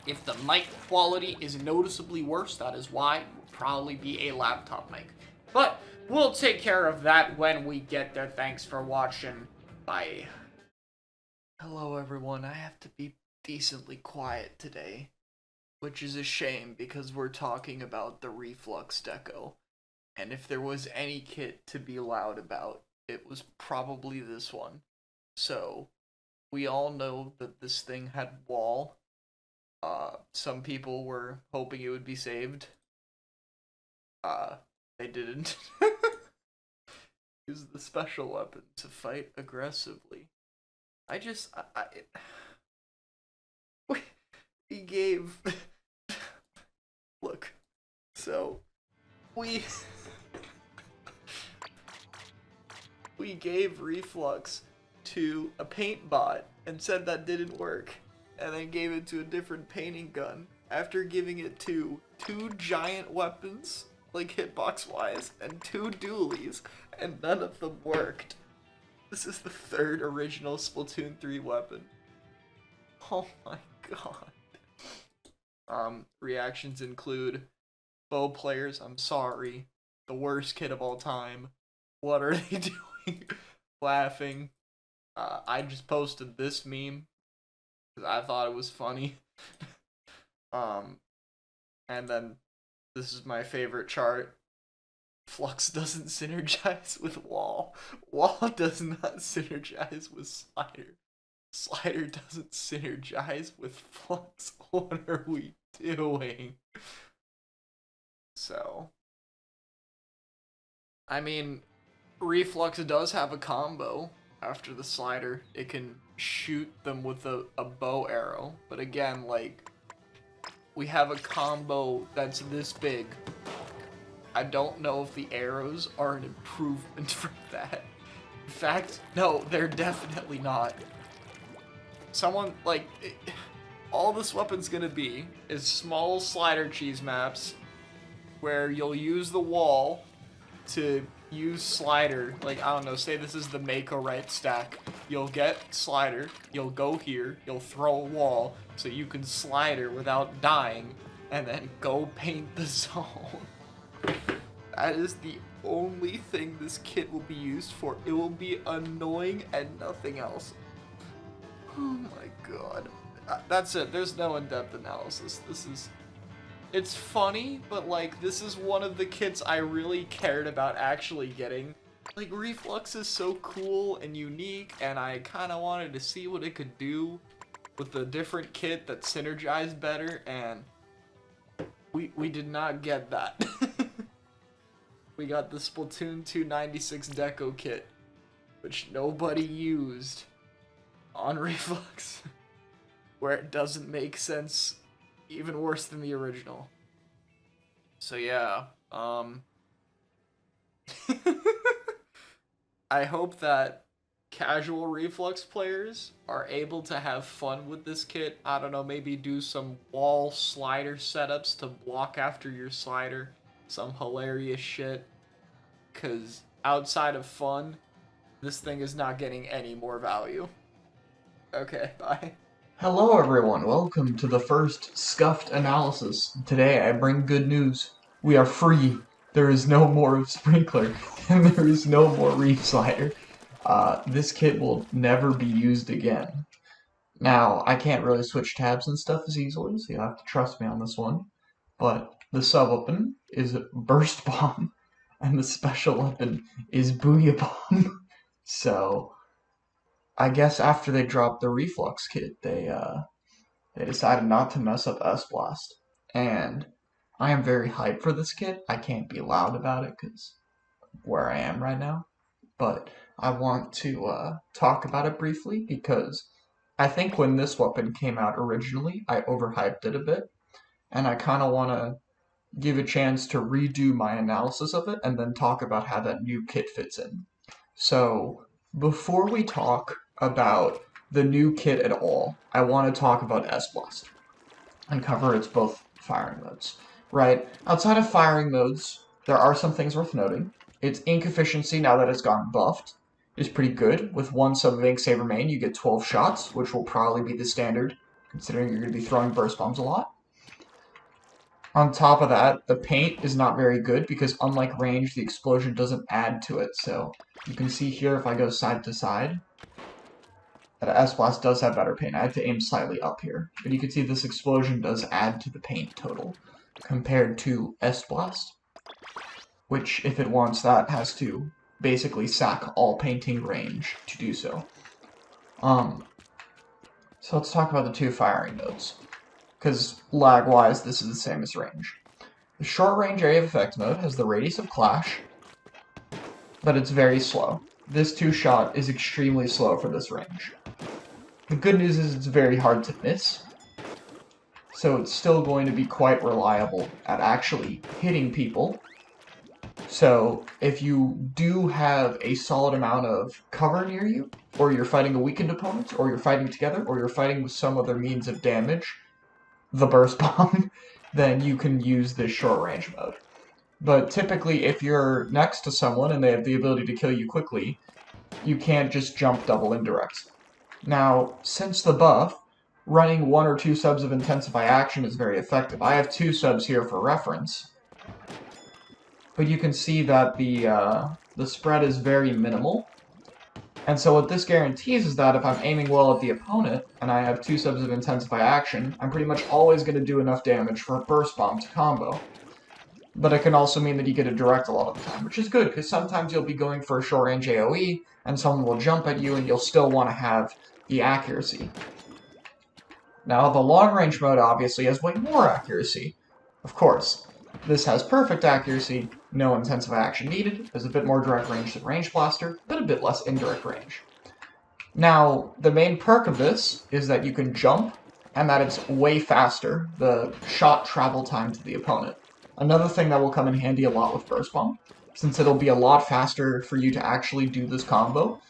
if the mic quality is noticeably worse, that is why. It will probably be a laptop mic. But we'll take care of that when we get there. Thanks for watching. Bye. Hello everyone, I have to be decently quiet today, which is a shame because we're talking about the Reflux Deco. And if there was any kit to be loud about, it was probably this one. So, we all know that this thing had wall. Some people were hoping it would be saved. They didn't. Use the special weapon to fight aggressively. We gave... Look. So, we gave Reflux to a paint bot and said that didn't work, and then gave it to a different painting gun after giving it to 2 giant weapons, like hitbox wise, and 2 dualies, and none of them worked. This is the 3rd original Splatoon 3 weapon. Oh my god. Reactions include, "Bow players, I'm sorry. The worst kid of all time. What are they doing?" Laughing. I just posted this meme because I thought it was funny. And then this is my favorite chart. Flux doesn't synergize with Wall. Wall does not synergize with Slider. Slider doesn't synergize with Flux. What are we doing? So, I mean, Reflux does have a combo after the Slider. It can shoot them with a bow arrow. But again, like, we have a combo that's this big. I don't know if the arrows are an improvement from that. In fact, no, they're definitely not. Someone, like, all this weapon's gonna be is small slider cheese maps where you'll use the wall to use slider. Like, I don't know, say this is the Mako right stack. You'll get slider, you'll go here, you'll throw a wall so you can slider without dying, and then go paint the zone. That is the only thing this kit will be used for. It will be annoying and nothing else. Oh my god. That's it. There's no in-depth analysis. It's funny, but like, this is one of the kits I really cared about actually getting. Like, Reflux is so cool and unique, and I kind of wanted to see what it could do with a different kit that synergized better, and we did not get that. We got the Splatoon 296 Deco kit, which nobody used on Reflux, where it doesn't make sense, even worse than the original. So yeah, I hope that casual Reflux players are able to have fun with this kit. I don't know, maybe do some wall slider setups to block after your slider. Some hilarious shit. Because outside of fun, this thing is not getting any more value. Okay, bye. Hello everyone, welcome to the first Scuffed analysis. Today I bring good news. We are free. There is no more Sprinkler, and there is no more Reef Slider. This kit will never be used again. Now, I can't really switch tabs and stuff as easily, so you'll have to trust me on this one. But the sub-weapon is Burst Bomb, and the special weapon is Booyah Bomb. So, I guess after they dropped the Reflux kit, they decided not to mess up S-Blast. And I am very hyped for this kit. I can't be loud about it because where I am right now. But I want to talk about it briefly because I think when this weapon came out originally, I overhyped it a bit. And I kind of want to give a chance to redo my analysis of it and then talk about how that new kit fits in. So, before we talk about the new kit at all, I want to talk about S-Blast and cover its both firing modes. Right? Outside of firing modes, there are some things worth noting. Its ink efficiency, now that it's gotten buffed, is pretty good. With one sub of Ink Saber main, you get 12 shots, which will probably be the standard, considering you're going to be throwing burst bombs a lot. On top of that, the paint is not very good because unlike range, the explosion doesn't add to it. So you can see here if I go side to side, that S-Blast does have better paint. I had to aim slightly up here. But you can see this explosion does add to the paint total compared to S-Blast, which if it wants that has to basically sack all painting range to do so. So let's talk about the two firing modes, because lag-wise this is the same as range. The short-range area of effect mode has the radius of clash, but it's very slow. This two-shot is extremely slow for this range. The good news is it's very hard to miss, so it's still going to be quite reliable at actually hitting people. So if you do have a solid amount of cover near you, or you're fighting a weakened opponent, or you're fighting together, or you're fighting with some other means of damage, the burst bomb, then you can use this short range mode. But typically, if you're next to someone and they have the ability to kill you quickly, you can't just jump double indirect. Now, since the buff, running 1 or 2 subs of Intensify Action is very effective. I have 2 subs here for reference, but you can see that the spread is very minimal. And so what this guarantees is that if I'm aiming well at the opponent, and I have 2 subs of Intensify Action, I'm pretty much always going to do enough damage for a Burst Bomb to combo. But it can also mean that you get a direct a lot of the time, which is good, because sometimes you'll be going for a short-range AoE, and someone will jump at you, and you'll still want to have the accuracy. Now, the long-range mode obviously has way more accuracy. Of course, this has perfect accuracy, no intensive action needed, there's a bit more direct range than Range Blaster, but a bit less indirect range. Now, the main perk of this is that you can jump, and that it's way faster, the shot travel time to the opponent. Another thing that will come in handy a lot with Burst Bomb, since it'll be a lot faster for you to actually do this combo.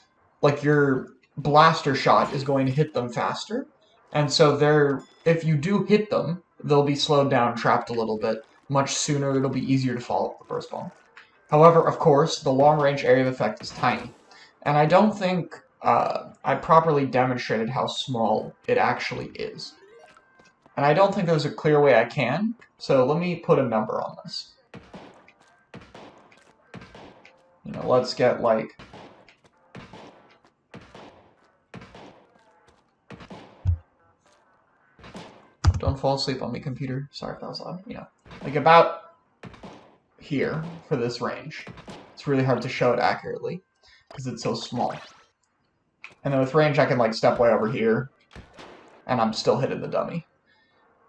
Like, your blaster shot is going to hit them faster, and so if you do hit them, they'll be slowed down, trapped a little bit. Much sooner, it'll be easier to follow up the Burst Bomb. However, of course, the long-range area of effect is tiny, and I don't think I properly demonstrated how small it actually is. And I don't think there's a clear way I can, so let me put a number on this. You know, let's get like... Don't fall asleep on me, computer. Sorry if that was loud. You know, like about here for this range. It's really hard to show it accurately because it's so small. And then with range, I can like step way over here, and I'm still hitting the dummy.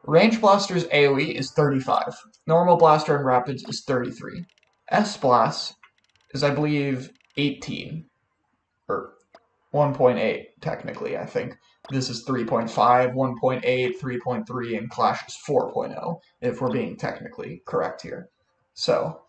Range Blaster's AoE is 35. Normal Blaster and Rapids is 33. S-Blast is, I believe, 18. Or 1.8, technically, I think. This is 3.5, 1.8, 3.3, and Clash is 4.0, if we're being technically correct here. So,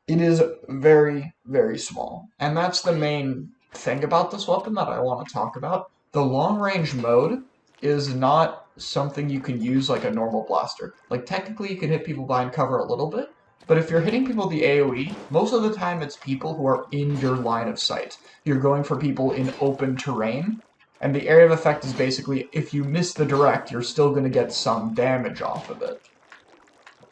it is very, very small. And that's the main thing about this weapon that I want to talk about. The long-range mode is not something you can use like a normal blaster. Like, technically, you can hit people behind cover a little bit, but if you're hitting people with the AoE, most of the time it's people who are in your line of sight. You're going for people in open terrain, and the area of effect is basically, if you miss the direct, you're still going to get some damage off of it.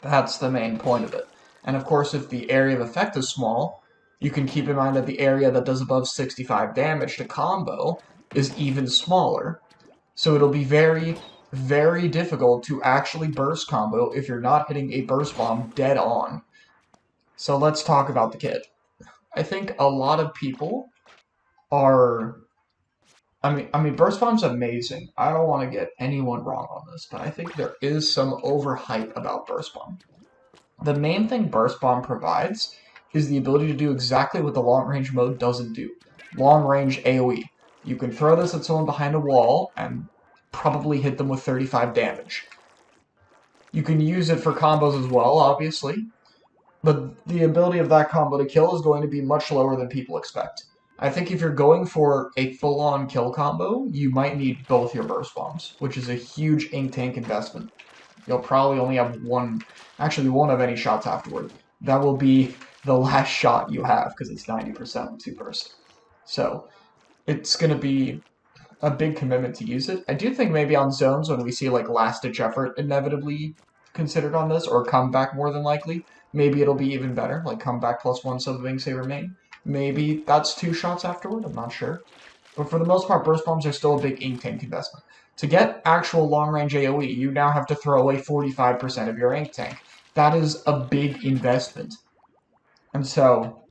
That's the main point of it. And of course, if the area of effect is small, you can keep in mind that the area that does above 65 damage to combo is even smaller. So it'll be very, very difficult to actually burst combo if you're not hitting a burst bomb dead on. So let's talk about the kit. I think a lot of people are... I mean, Burst Bomb's amazing. I don't want to get anyone wrong on this, but I think there is some overhype about Burst Bomb. The main thing Burst Bomb provides is the ability to do exactly what the long-range mode doesn't do. Long-range AoE. You can throw this at someone behind a wall and probably hit them with 35 damage. You can use it for combos as well, obviously, but the ability of that combo to kill is going to be much lower than people expect. I think if you're going for a full-on kill combo, you might need both your burst bombs, which is a huge ink tank investment. You'll probably only have one. Actually, you won't have any shots afterward. That will be the last shot you have because it's 90% with 2 bursts. So it's going to be a big commitment to use it. I do think maybe on zones when we see like last-ditch effort inevitably considered on this, or comeback more than likely, maybe it'll be even better, like comeback +1 sub of Ink Saber main. Maybe that's 2 shots afterward, I'm not sure. But for the most part, burst bombs are still a big ink tank investment. To get actual long-range AoE, you now have to throw away 45% of your ink tank. That is a big investment. And so,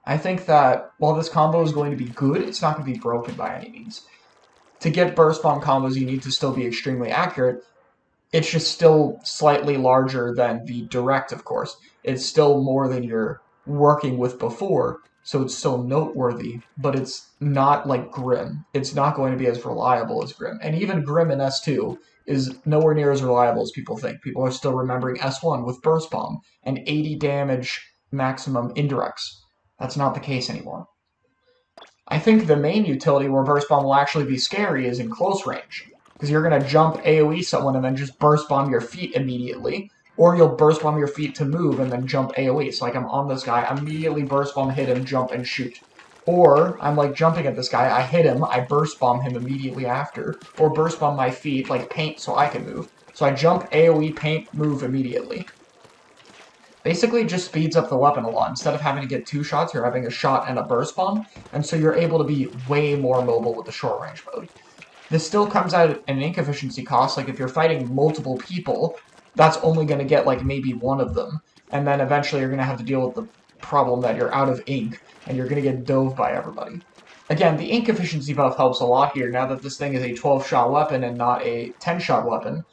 I think that while this combo is going to be good, it's not going to be broken by any means. To get burst bomb combos, you need to still be extremely accurate. It's just still slightly larger than the direct, of course. It's still more than you're working with before, so it's still noteworthy, but it's not like Grim. It's not going to be as reliable as Grim. And even Grim in S2 is nowhere near as reliable as people think. People are still remembering S1 with Burst Bomb and 80 damage maximum indirects. That's not the case anymore. I think the main utility where Burst Bomb will actually be scary is in close range. Because you're going to jump AoE someone and then just Burst Bomb your feet immediately. Or you'll Burst Bomb your feet to move and then jump AoE. So like I'm on this guy, immediately Burst Bomb, hit him, jump, and shoot. Or I'm like jumping at this guy, I hit him, I Burst Bomb him immediately after. Or Burst Bomb my feet, like paint so I can move. So I jump, AoE, paint, move immediately. Basically, it just speeds up the weapon a lot. Instead of having to get 2 shots, you're having a shot and a Burst Bomb. And so you're able to be way more mobile with the short range mode. This still comes out at an ink efficiency cost. Like if you're fighting multiple people, that's only going to get like maybe one of them. And then eventually you're going to have to deal with the problem that you're out of ink and you're going to get dove by everybody. Again, the ink efficiency buff helps a lot here. Now that this thing is a 12-shot weapon and not a 10-shot weapon,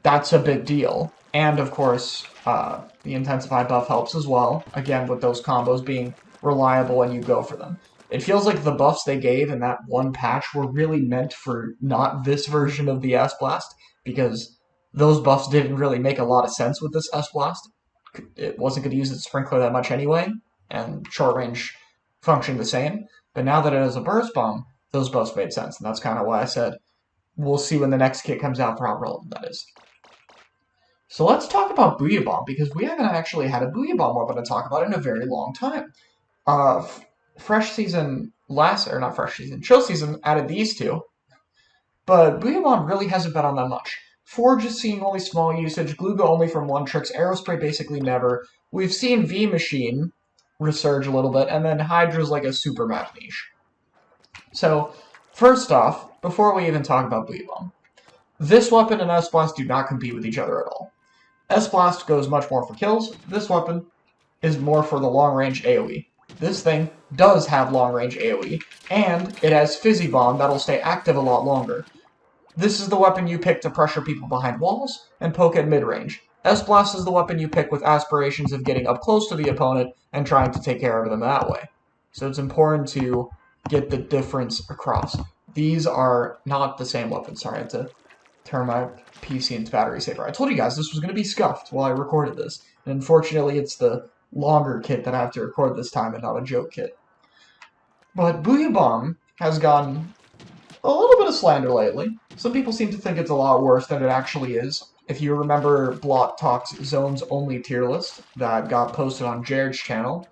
that's a big deal. And of course, the intensify buff helps as well. Again, with those combos being reliable and you go for them. It feels like the buffs they gave in that one patch were really meant for not this version of the S-Blast, because those buffs didn't really make a lot of sense with this S-Blast. It wasn't going to use its sprinkler that much anyway, and short range functioned the same. But now that it has a burst bomb, those buffs made sense, and that's kind of why I said we'll see when the next kit comes out for how relevant that is. So let's talk about Booyah Bomb, because we haven't actually had a Booyah Bomb weapon to talk about in a very long time. Fresh Season not Fresh Season, Chill Season added these two, but Booyah Bomb really hasn't been on that much. Forge is seeing only small usage, Gluga only from 1 tricks, Aerospray basically never. We've seen V-Machine resurge a little bit, and then Hydra's like a super map niche. So, first off, before we even talk about Booyah Bomb, this weapon and S-Blast do not compete with each other at all. S-Blast goes much more for kills, this weapon is more for the long-range AoE. This thing does have long-range AoE, and it has Fizzy Bomb that'll stay active a lot longer. This is the weapon you pick to pressure people behind walls and poke at mid-range. S-Blast is the weapon you pick with aspirations of getting up close to the opponent and trying to take care of them that way. So it's important to get the difference across. These are not the same weapons. Sorry, I had to turn my PC into battery saver. I told you guys this was going to be scuffed while I recorded this, and unfortunately it's the longer kit that I have to record this time and not a joke kit. But Booyah Bomb has gotten a little bit of slander lately. Some people seem to think it's a lot worse than it actually is. If you remember Blot Talk's Zones Only tier list that got posted on Jared's channel,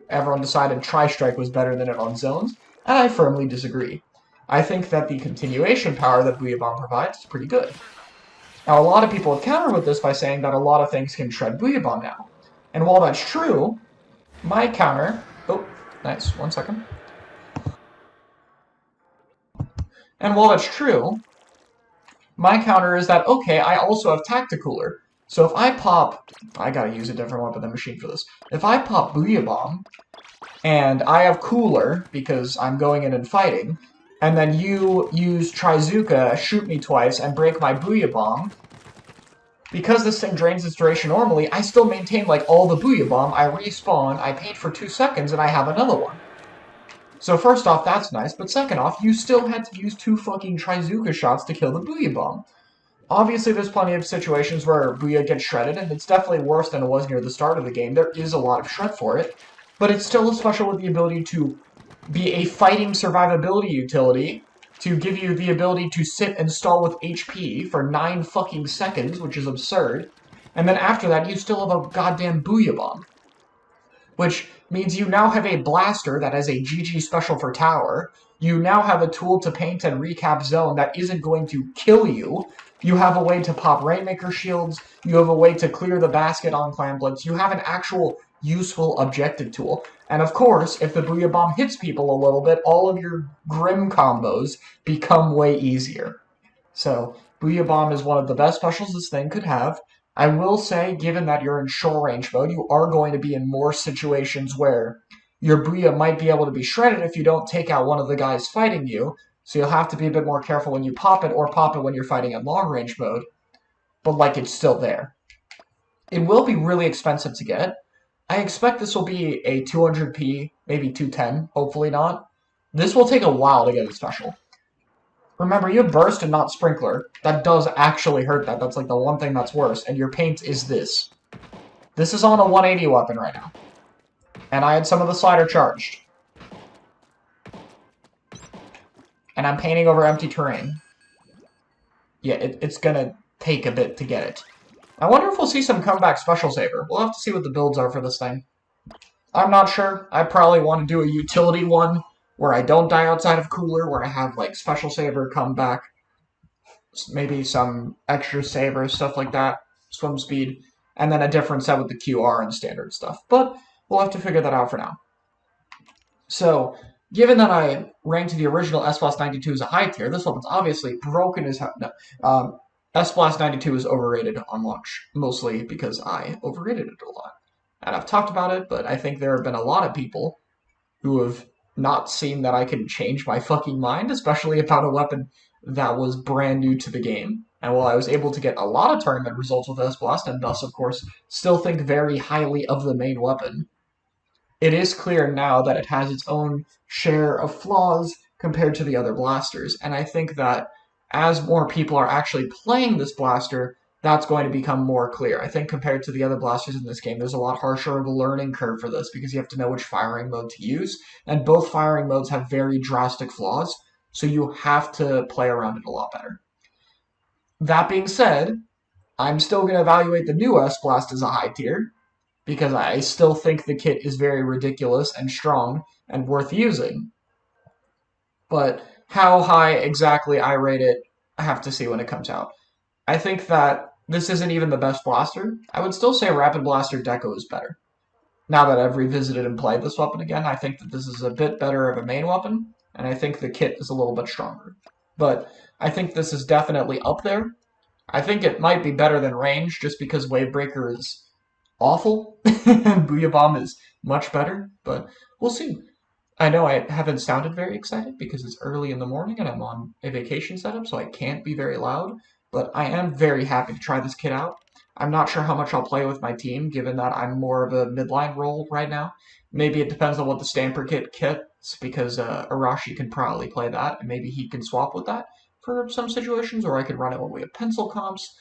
everyone decided Tri-Strike was better than it on Zones, and I firmly disagree. I think that the continuation power that Booyah Bomb provides is pretty good. Now, a lot of people have countered with this by saying that a lot of things can shred Booyah Bomb now. And while that's true, my counter... Oh, nice. 1 second. And while that's true, my counter is that, okay, I also have Tacticooler. So if I pop... I gotta use a different weapon than machine for this. If I pop Booyah Bomb, and I have Cooler, because I'm going in and fighting, and then you use Trizuka, shoot me twice, and break my Booyah Bomb, because this thing drains its duration normally, I still maintain, like, all the Booyah Bomb, I respawn, I paint for 2 seconds, and I have another one. So first off, that's nice, but second off, you still had to use 2 fucking Trizuka shots to kill the Booyah Bomb. Obviously, there's plenty of situations where Booyah gets shredded, and it's definitely worse than it was near the start of the game. There is a lot of shred for it, but it's still special with the ability to be a fighting survivability utility to give you the ability to sit and stall with HP for 9 fucking seconds, which is absurd. And then after that, you still have a goddamn Booyah Bomb. Which means you now have a blaster that has a GG special for tower. You now have a tool to paint and recap zone that isn't going to kill you. You have a way to pop Rainmaker shields. You have a way to clear the basket on Clan Blitz. You have an actual useful objective tool. And of course, if the Booyah Bomb hits people a little bit, all of your Grim combos become way easier. So, Booyah Bomb is one of the best specials this thing could have. I will say, given that you're in short range mode, you are going to be in more situations where your Booyah might be able to be shredded if you don't take out one of the guys fighting you, so you'll have to be a bit more careful when you pop it, or pop it when you're fighting in long range mode, but like it's still there. It will be really expensive to get. I expect this will be a 200p, maybe 210, hopefully not. This will take a while to get a special. Remember, you have Burst and not Sprinkler. That does actually hurt that. That's like the one thing that's worse. And your paint is this. This is on a 180 weapon right now. And I had some of the slider charged. And I'm painting over empty terrain. Yeah, it's gonna take a bit to get it. I wonder if we'll see some comeback special saver. We'll have to see what the builds are for this thing. I'm not sure. I probably want to do a utility one, where I don't die outside of cooler, where I have, like, special saver come back, maybe some extra saver, stuff like that, swim speed, and then a different set with the QR and standard stuff. But we'll have to figure that out for now. So, given that I ranked the original S-Blast 92 as a high tier, this weapon's obviously broken as hell. No, S-Blast 92 is overrated on launch, mostly because I overrated it a lot. And I've talked about it, but I think there have been a lot of people who have not seen that I can change my fucking mind, especially about a weapon that was brand new to the game. And while I was able to get a lot of tournament results with S-Blast, and thus, of course, still think very highly of the main weapon, it is clear now that it has its own share of flaws compared to the other blasters. And I think that as more people are actually playing this blaster, that's going to become more clear. I think compared to the other blasters in this game, there's a lot harsher of a learning curve for this, because you have to know which firing mode to use, and both firing modes have very drastic flaws, so you have to play around it a lot better. That being said, I'm still going to evaluate the new S-Blast as a high tier, because I still think the kit is very ridiculous and strong and worth using. But how high exactly I rate it, I have to see when it comes out. I think that this isn't even the best blaster. I would still say Rapid Blaster Deco is better. Now that I've revisited and played this weapon again, I think that this is a bit better of a main weapon, and I think the kit is a little bit stronger. But I think this is definitely up there. I think it might be better than range, just because Wavebreaker is awful, and Booyah Bomb is much better, but we'll see. I know I haven't sounded very excited because it's early in the morning and I'm on a vacation setup, so I can't be very loud. But I am very happy to try this kit out. I'm not sure how much I'll play with my team, given that I'm more of a midline role right now. Maybe it depends on what the Stamper kit kits, because Arashi can probably play that, and maybe he can swap with that for some situations, or I could run it when we have pencil comps.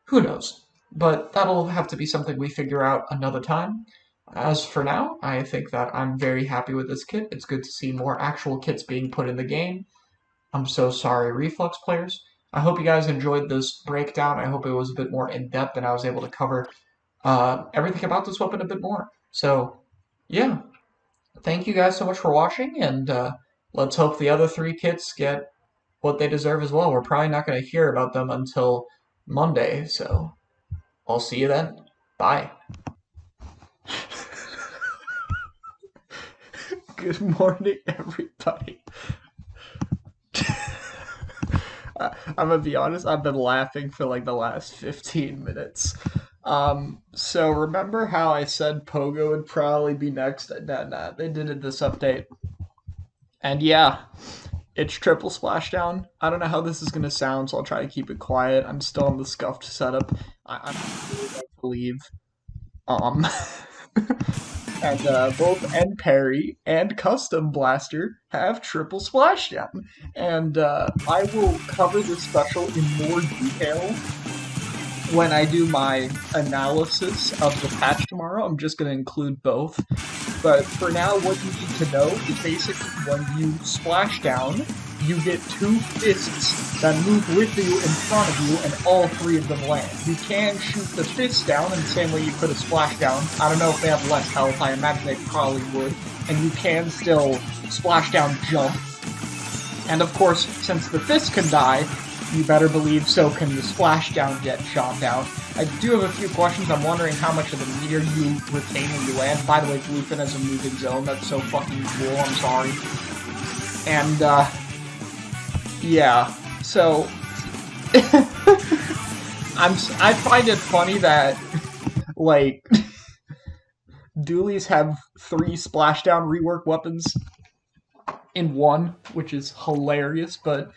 Who knows? But that'll have to be something we figure out another time. As for now, I think that I'm very happy with this kit. It's good to see more actual kits being put in the game. I'm so sorry, Reflux players. I hope you guys enjoyed this breakdown. I hope it was a bit more in-depth and I was able to cover everything about this weapon a bit more. So, yeah. Thank you guys so much for watching, and let's hope the other 3 kits get what they deserve as well. We're probably not going to hear about them until Monday, so I'll see you then. Bye. Good morning, everybody. I'm gonna be honest, I've been laughing for like the last 15 minutes. So remember how I said Pogo would probably be next? Nah, they did it this update. And yeah, it's triple splashdown. I don't know how this is gonna sound, so I'll try to keep it quiet. I'm still on the scuffed setup. I'm really about to leave. And both End Parry and Custom Blaster have triple splashdown. And I will cover this special in more detail when I do my analysis of the patch tomorrow. I'm just going to include both. But but for now, what you need to know is basically when you splash down, you get 2 fists that move with you in front of you, and all 3 of them land. You can shoot the fists down in the same way you could a splash down. I don't know if they have less health, I imagine they probably would. And you can still splash down jump. And of course, since the fists can die, you better believe so can the splashdown get shot down. I do have a few questions. I'm wondering how much of the meter you retain when you land. By the way, Bluefin has a moving zone. That's so fucking cool. I'm sorry. And, yeah. So, I find it funny that, like, dualies have 3 splashdown rework weapons in one, which is hilarious, but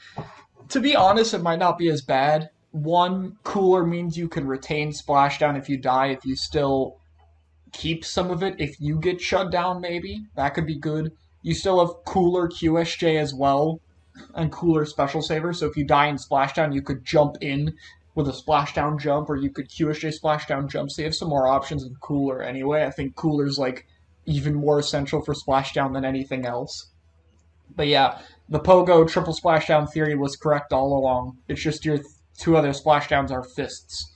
to be honest, it might not be as bad. 1, cooler means you can retain splashdown if you die, if you still keep some of it, if you get shut down, maybe. That could be good. You still have cooler QSJ as well, and cooler special saver, so if you die in splashdown, you could jump in with a splashdown jump, or you could QSJ splashdown jump, so you have some more options in cooler anyway. I think cooler's, like, even more essential for splashdown than anything else. But yeah, the Pogo triple splashdown theory was correct all along. It's just your 2 other splashdowns are fists.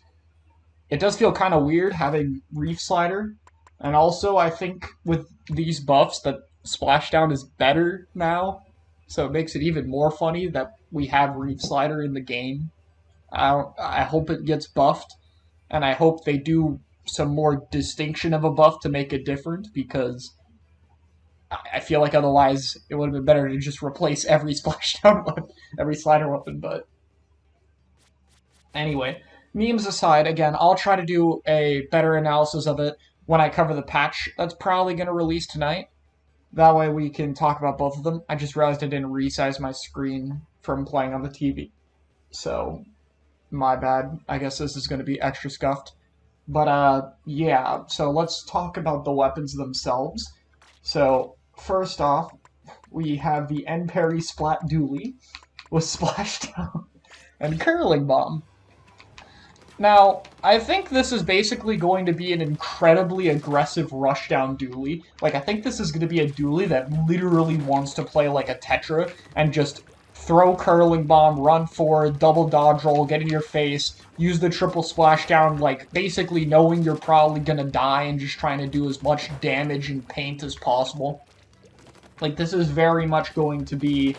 It does feel kind of weird having Reef Slider, and also I think with these buffs that splashdown is better now, so it makes it even more funny that we have Reef Slider in the game. I hope it gets buffed, and I hope they do some more distinction of a buff to make it different, because I feel like otherwise it would have been better to just replace every splashdown weapon, every slider weapon, but anyway, memes aside, again, I'll try to do a better analysis of it when I cover the patch that's probably going to release tonight. That way we can talk about both of them. I just realized I didn't resize my screen from playing on the TV, so my bad. I guess this is going to be extra scuffed. But, yeah, so let's talk about the weapons themselves. So, first off, we have the N Parry Splat Dually with Splashdown and Curling Bomb. Now, I think this is basically going to be an incredibly aggressive rushdown dually. Like, I think this is going to be a dually that literally wants to play like a Tetra and just throw Curling Bomb, run forward, double dodge roll, get in your face, use the triple splashdown, like, basically knowing you're probably gonna die and just trying to do as much damage and paint as possible. Like, this is very much going to be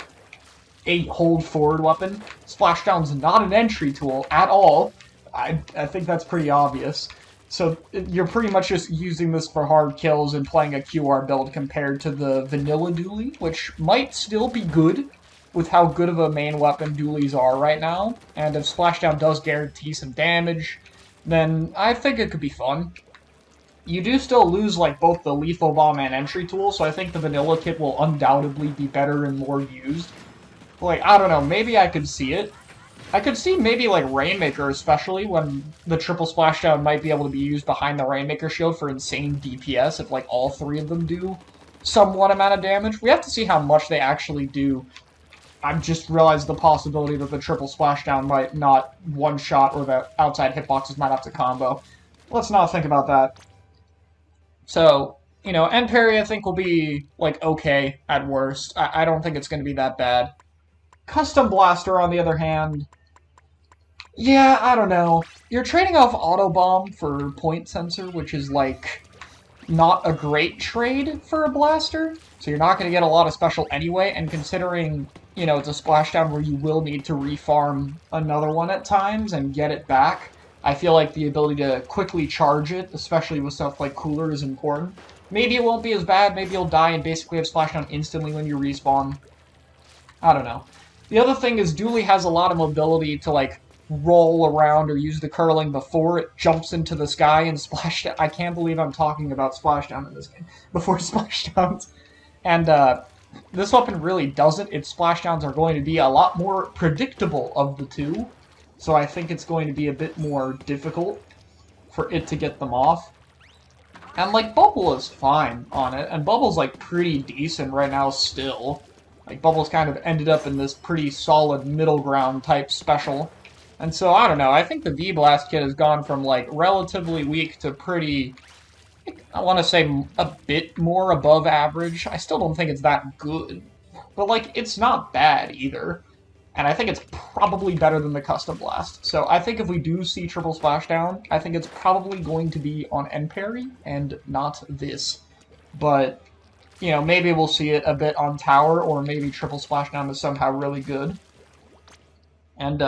a hold-forward weapon. Splashdown's not an entry tool at all. I think that's pretty obvious. So, you're pretty much just using this for hard kills and playing a QR build compared to the vanilla dually, which might still be good with how good of a main weapon dualies are right now, and if Splashdown does guarantee some damage, then I think it could be fun. You do still lose, like, both the Lethal Bomb and Entry tool, so I think the vanilla kit will undoubtedly be better and more used. Like, I don't know, maybe I could see it. I could see maybe, like, Rainmaker, especially, when the triple Splashdown might be able to be used behind the Rainmaker shield for insane DPS if, like, all 3 of them do somewhat amount of damage. We have to see how much they actually do. I've just realized the possibility that the triple splashdown might not one-shot, or the outside hitboxes might have to combo. Let's not think about that. So, you know, N Parry I think will be, like, okay at worst. I don't think it's going to be that bad. Custom Blaster, on the other hand, yeah, I don't know. You're trading off Auto Bomb for Point Sensor, which is, like, not a great trade for a blaster, so you're not going to get a lot of special anyway, and considering, you know, it's a splashdown where you will need to refarm another one at times and get it back, I feel like the ability to quickly charge it, especially with stuff like Cooler, is important. Maybe it won't be as bad, maybe you'll die and basically have splashdown instantly when you respawn. I don't know. The other thing is Dually has a lot of mobility to, like, roll around or use the curling before it jumps into the sky and splashdown. I can't believe I'm talking about splashdown in this game. Before splashdowns. And, this weapon really doesn't. Its splashdowns are going to be a lot more predictable of the two. So I think it's going to be a bit more difficult for it to get them off. And, like, Bubble is fine on it. And Bubble's, like, pretty decent right now still. Like, Bubble's kind of ended up in this pretty solid middle ground type special. And so, I don't know, I think the V-Blast kit has gone from, like, relatively weak to pretty I want to say a bit more above average. I still don't think it's that good, but like it's not bad either. And I think it's probably better than the Custom Blast. So I think if we do see Triple Splashdown, I think it's probably going to be on End Parry and not this. But, you know, maybe we'll see it a bit on Tower, or maybe Triple Splashdown is somehow really good. And,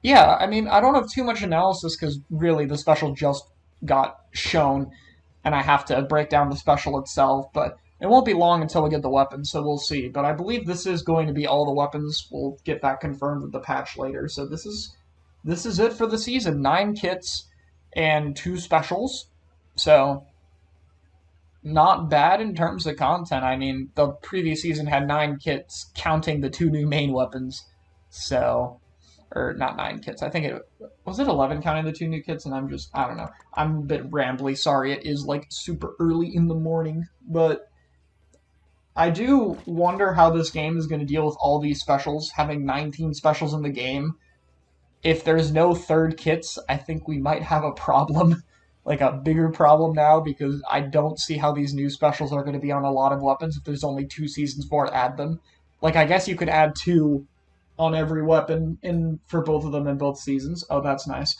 yeah, I mean, I don't have too much analysis because really the special just got shown, and I have to break down the special itself, but it won't be long until we get the weapons, so we'll see. But I believe this is going to be all the weapons. We'll get that confirmed with the patch later. So this is it for the season. 9 kits and 2 specials. So not bad in terms of content. I mean, the previous season had 9 kits, counting the 2 new main weapons. So, or not 9 kits. I think it was 11 counting the 2 new kits, and I don't know. I'm a bit rambly. Sorry, it is like super early in the morning, but I do wonder how this game is going to deal with all these specials, having 19 specials in the game. If there's no third kits, I think we might have a problem, like a bigger problem now, because I don't see how these new specials are going to be on a lot of weapons if there's only 2 seasons for to add them. Like, I guess you could add 2 on every weapon for both of them in both seasons. Oh, that's nice.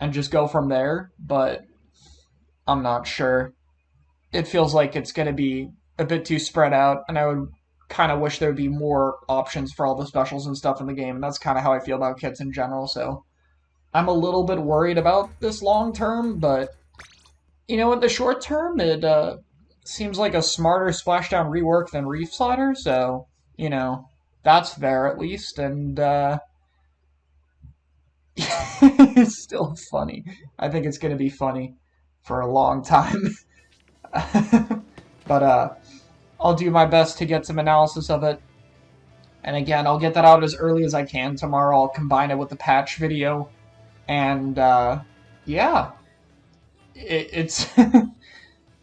And just go from there, but I'm not sure. It feels like it's going to be a bit too spread out, and I would kind of wish there would be more options for all the specials and stuff in the game, and that's kind of how I feel about kits in general, so I'm a little bit worried about this long term, but, you know, in the short term, it seems like a smarter Splashdown rework than Reef Slider, so, you know, that's there at least, and it's still funny. I think it's going to be funny for a long time. But I'll do my best to get some analysis of it. And again, I'll get that out as early as I can tomorrow. I'll combine it with the patch video. And yeah, it's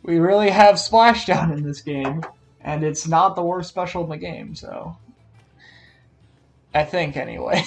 we really have Splashdown in this game, and it's not the worst special in the game. So I think anyway.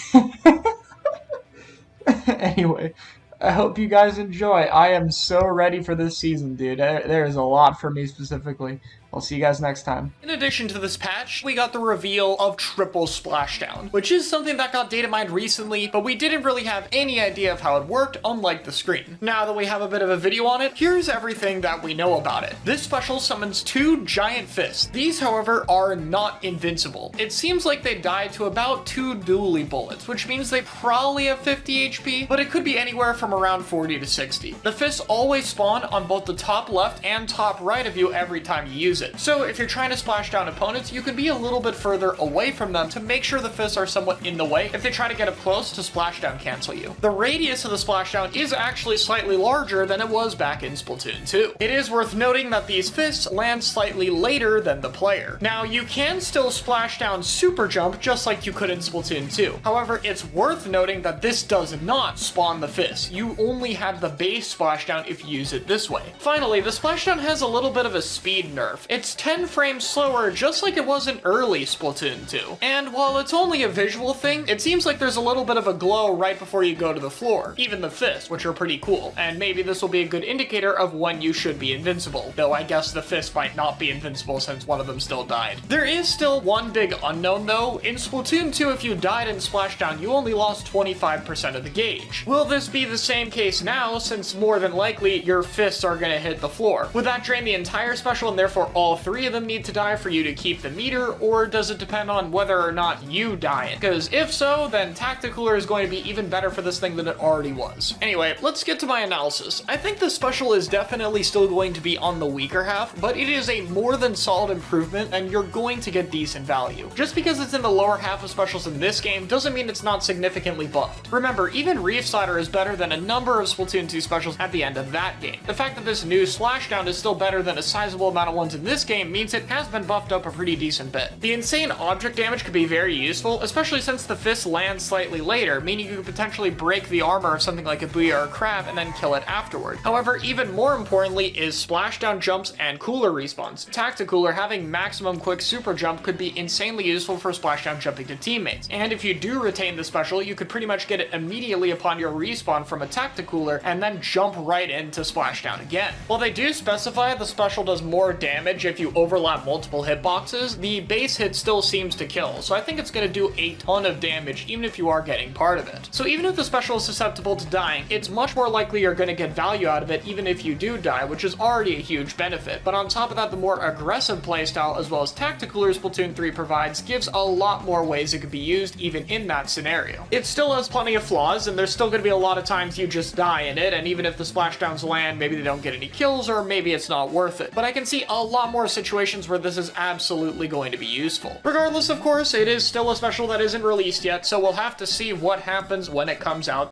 Anyway, I hope you guys enjoy. I am so ready for this season, dude. There is a lot for me specifically. I'll see you guys next time. In addition to this patch, we got the reveal of Triple Splashdown, which is something that got data mined recently, but we didn't really have any idea of how it worked, unlike the screen. Now that we have a bit of a video on it, here's everything that we know about it. This special summons 2 giant fists. These, however, are not invincible. It seems like they die to about 2 dually bullets, which means they probably have 50 HP, but it could be anywhere from around 40 to 60. The fists always spawn on both the top left and top right of you every time you use it. So if you're trying to splash down opponents, you can be a little bit further away from them to make sure the fists are somewhat in the way if they try to get up close to splashdown cancel you. The radius of the splashdown is actually slightly larger than it was back in Splatoon 2. It is worth noting that these fists land slightly later than the player. Now, you can still splash down super jump just like you could in Splatoon 2. However, it's worth noting that this does not spawn the fists. You only have the base splashdown if you use it this way. Finally, the splashdown has a little bit of a speed nerf. It's 10 frames slower, just like it was in early Splatoon 2. And while it's only a visual thing, it seems like there's a little bit of a glow right before you go to the floor. Even the fists, which are pretty cool. And maybe this will be a good indicator of when you should be invincible. Though I guess the fist might not be invincible since one of them still died. There is still one big unknown though. In Splatoon 2, if you died in Splashdown, you only lost 25% of the gauge. Will this be the same case now, since more than likely your fists are gonna hit the floor? Would that drain the entire special and therefore all 3 of them need to die for you to keep the meter, or does it depend on whether or not you die? Because if so, then Tacticooler is going to be even better for this thing than it already was. Anyway, let's get to my analysis. I think the special is definitely still going to be on the weaker half, but it is a more than solid improvement, and you're going to get decent value. Just because it's in the lower half of specials in this game doesn't mean it's not significantly buffed. Remember, even Reef Slider is better than a number of Splatoon 2 specials at the end of that game. The fact that this new Splashdown is still better than a sizable amount of ones in this game means it has been buffed up a pretty decent bit. The insane object damage could be very useful, especially since the fist lands slightly later, meaning you could potentially break the armor of something like a Booyah or Crab and then kill it afterward. However, even more importantly is splashdown jumps and cooler respawns. Tacticooler having maximum quick super jump could be insanely useful for splashdown jumping to teammates, and if you do retain the special, you could pretty much get it immediately upon your respawn from from a Tacticooler and then jump right into Splashdown again. While they do specify the special does more damage if you overlap multiple hitboxes, the base hit still seems to kill, so I think it's going to do a ton of damage even if you are getting part of it. So even if the special is susceptible to dying, it's much more likely you're going to get value out of it even if you do die, which is already a huge benefit. But on top of that, the more aggressive playstyle as well as Tacticooler Splatoon 3 provides gives a lot more ways it could be used even in that scenario. It still has plenty of flaws, and there's still going to be a lot of times you just die in it, and even if the splashdowns land, maybe they don't get any kills, or maybe it's not worth it. But I can see a lot more situations where this is absolutely going to be useful. Regardless, of course, it is still a special that isn't released yet, so we'll have to see what happens when it comes out.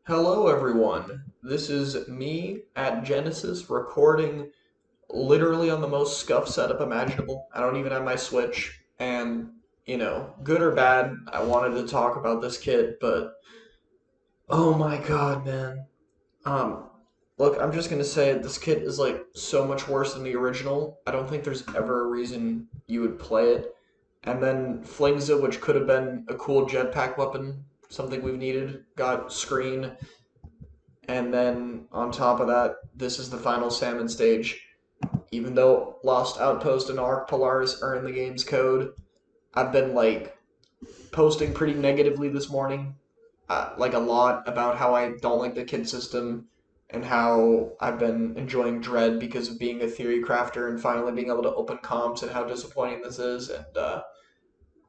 Hello everyone, this is me at Genesis recording literally on the most scuffed setup imaginable. I don't even have my Switch, and, you know, good or bad, I wanted to talk about this kit, but oh my god, man. Look, I'm just gonna say this kit is like so much worse than the original. I don't think there's ever a reason you would play it. And then Flingza, which could have been a cool jetpack weapon, something we've needed, got screen. And then on top of that, this is the final salmon stage. Even though Lost Outpost and Arc Polaris are in the game's code, I've been like posting pretty negatively this morning, like a lot about how I don't like the kit system and how I've been enjoying Dread because of being a theory crafter and finally being able to open comps and how disappointing this is. And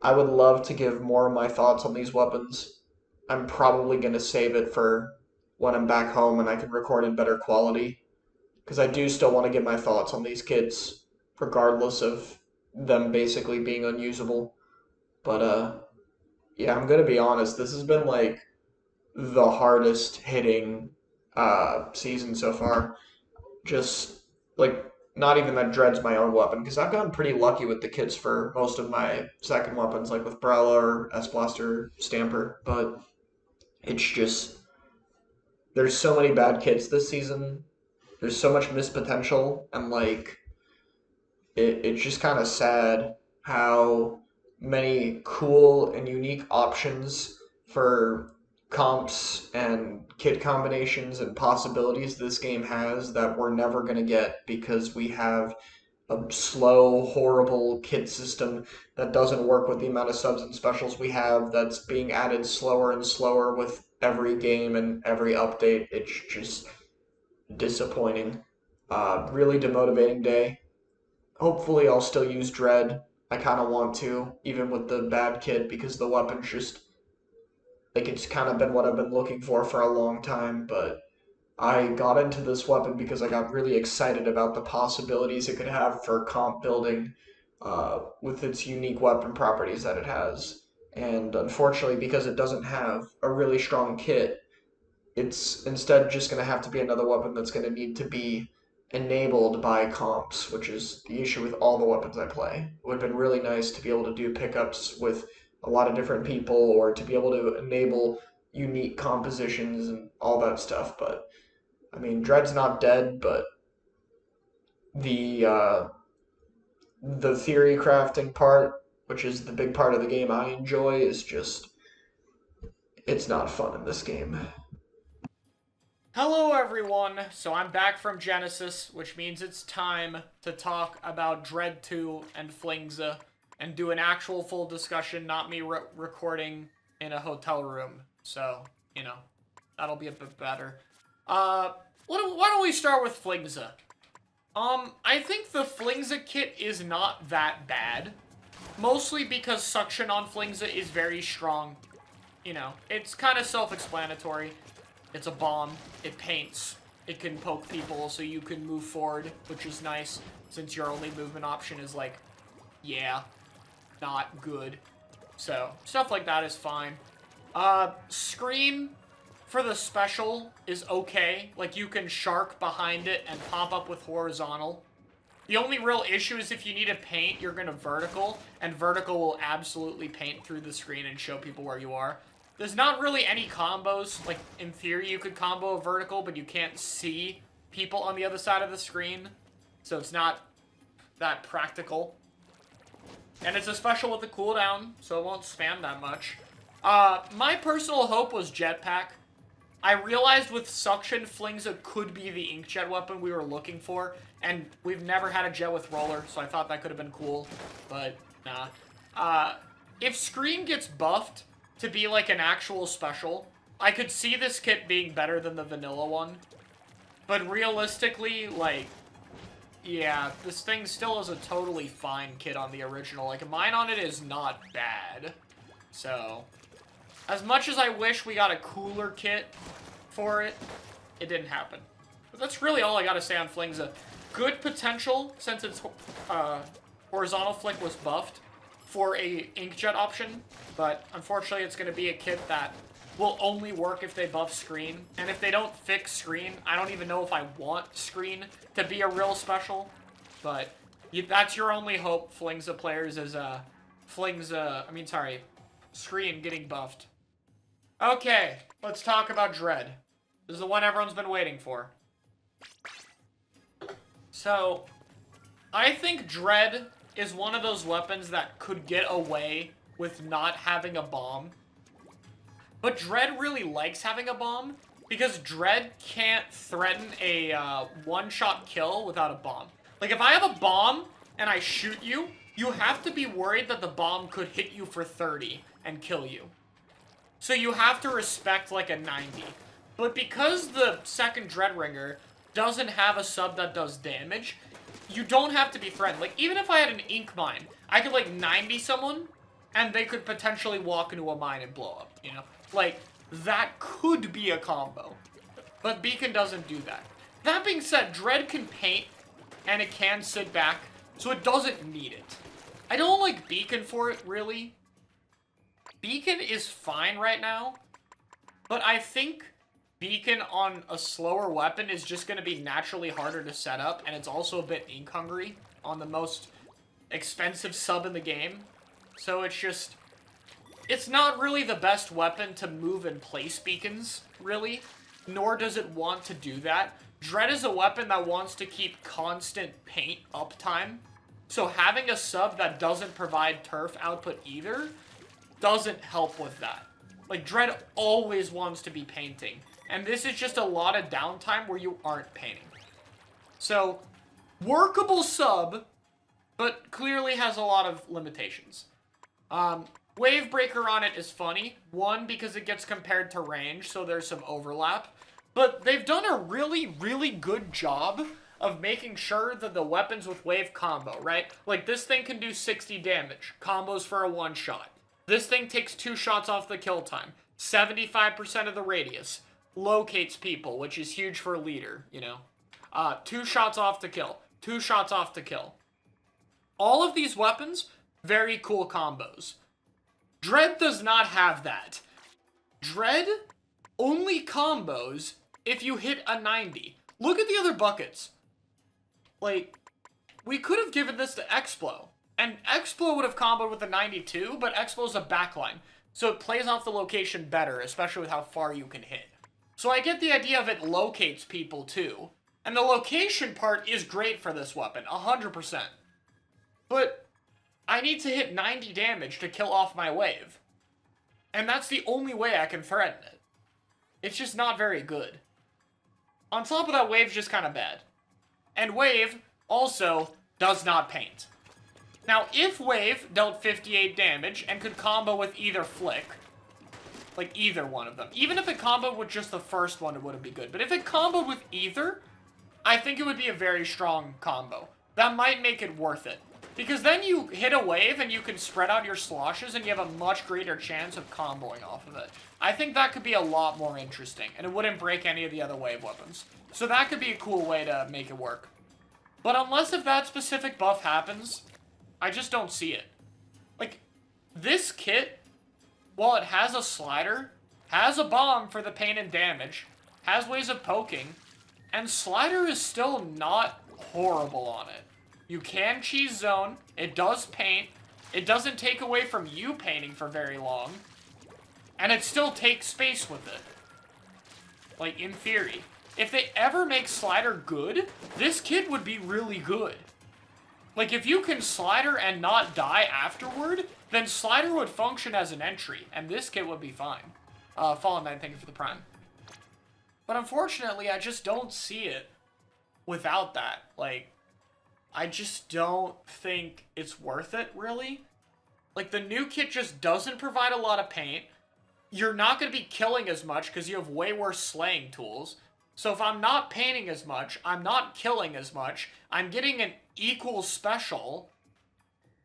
I would love to give more of my thoughts on these weapons. I'm probably going to save it for when I'm back home and I can record in better quality, because I do still want to get my thoughts on these kits, regardless of them basically being unusable. But yeah, I'm gonna be honest, this has been like the hardest hitting season so far. Just like not even that Dread's my own weapon, because I've gotten pretty lucky with the kits for most of my second weapons, like with Brella or S-Blaster, Stamper, but it's just there's so many bad kits this season. There's so much missed potential, and like it's just kind of sad how many cool and unique options for comps and kit combinations and possibilities this game has that we're never going to get because we have a slow, horrible kit system that doesn't work with the amount of subs and specials we have, that's being added slower and slower with every game and every update. It's just disappointing. Really demotivating day. Hopefully I'll still use Dread. I kind of want to, even with the bad kit, because the weapon's just, like, it's kind of been what I've been looking for a long time, but I got into this weapon because I got really excited about the possibilities it could have for comp building with its unique weapon properties that it has. And unfortunately, because it doesn't have a really strong kit, it's instead just going to have to be another weapon that's going to need to be enabled by comps, which is the issue with all the weapons I play. It would have been really nice to be able to do pickups with a lot of different people, or to be able to enable unique compositions and all that stuff, but I mean, Dread's not dead, but the theory crafting part, which is the big part of the game I enjoy, is just, it's not fun in this game. Hello everyone, so I'm back from Genesis, which means it's time to talk about Dread 2 and Flingza, and do an actual full discussion, not me recording in a hotel room. So, you know, that'll be a bit better. Why don't we start with Flingza? I think the Flingza kit is not that bad, mostly because suction on Flingza is very strong. You know, it's kind of self-explanatory. It's a bomb, it paints, it can poke people so you can move forward, which is nice, since your only movement option is like, yeah, not good. So, stuff like that is fine. Scream for the special is okay. Like, you can shark behind it and pop up with horizontal. The only real issue is if you need to paint, you're gonna vertical, and vertical will absolutely paint through the screen and show people where you are. There's not really any combos. Like, in theory, you could combo a vertical, but you can't see people on the other side of the screen, so it's not that practical. And it's a special with a cooldown, so it won't spam that much. My personal hope was Jetpack. I realized with Suction, Flingza could be the Inkjet weapon we were looking for, and we've never had a jet with Roller, so I thought that could have been cool, but nah. If Screen gets buffed to be like an actual special, I could see this kit being better than the vanilla one. But realistically, like, yeah, this thing still is a totally fine kit on the original. Like, mine on it is not bad. So, as much as I wish we got a cooler kit for it, it didn't happen. But that's really all I gotta say on Flingza. Good potential, since its horizontal flick was buffed, for a Inkjet option, but unfortunately it's gonna be a kit that will only work if they buff Screen, and if they don't fix Screen, I don't even know if I want Screen to be a real special, but that's your only hope, Flingza players, is Screen getting buffed. Okay, let's talk about Dread. This is the one everyone's been waiting for. So, I think Dread is one of those weapons that could get away with not having a bomb. But Dread really likes having a bomb, because Dread can't threaten a one-shot kill without a bomb. Like, if I have a bomb and I shoot you, you have to be worried that the bomb could hit you for 30 and kill you. So you have to respect, like, a 90. But because the second Dreadringer doesn't have a sub that does damage, you don't have to be threatened. Like, even if I had an Ink Mine, I could, like, 90 someone, and they could potentially walk into a mine and blow up, you know? Like, that could be a combo. But Beacon doesn't do that. That being said, Dread can paint, and it can sit back, so it doesn't need it. I don't like Beacon for it, really. Beacon is fine right now, but I think Beacon on a slower weapon is just going to be naturally harder to set up, and it's also a bit ink hungry on the most expensive sub in the game. So it's just, it's not really the best weapon to move and place beacons, really, nor does it want to do that. Dread is a weapon that wants to keep constant paint uptime, so having a sub that doesn't provide turf output either doesn't help with that. Like, Dread always wants to be painting, and this is just a lot of downtime where you aren't painting. So, workable sub, but clearly has a lot of limitations. Wavebreaker on it is funny. One, because it gets compared to range, so there's some overlap. But they've done a really, really good job of making sure that the weapons with wave combo, right? Like, this thing can do 60 damage. Combos for a one-shot. This thing takes 2 shots off the kill time. 75% of the radius. Locates people, which is huge for a leader, you know? 2 shots off the kill. 2 shots off the kill. All of these weapons, very cool combos. Dread does not have that. Dread only combos if you hit a 90. Look at the other buckets. Like, we could have given this to Explo, and Explo would have comboed with a 92, but Explo's a backline, so it plays off the location better, especially with how far you can hit. So I get the idea of it locates people too, and the location part is great for this weapon, 100%. But I need to hit 90 damage to kill off my wave, and that's the only way I can threaten it. It's just not very good. On top of that, wave's just kind of bad. And wave also does not paint. Now, if wave dealt 58 damage and could combo with either flick, like either one of them, even if it comboed with just the first one, it wouldn't be good. But if it comboed with either, I think it would be a very strong combo. That might make it worth it. Because then you hit a wave and you can spread out your sloshes and you have a much greater chance of comboing off of it. I think that could be a lot more interesting, and it wouldn't break any of the other wave weapons. So that could be a cool way to make it work. But unless if that specific buff happens, I just don't see it. Like, this kit, while it has a slider, has a bomb for the pain and damage, has ways of poking, and slider is still not horrible on it. You can cheese zone, it does paint, it doesn't take away from you painting for very long, and it still takes space with it. Like, in theory. If they ever make slider good, this kit would be really good. Like, if you can Slider and not die afterward, then Slider would function as an entry, and this kit would be fine. Fallen Knight, thank you for the Prime. But unfortunately, I just don't see it without that. Like, I just don't think it's worth it, really. Like, the new kit just doesn't provide a lot of paint. You're not going to be killing as much because you have way worse slaying tools. So if I'm not painting as much, I'm not killing as much, I'm getting an equal special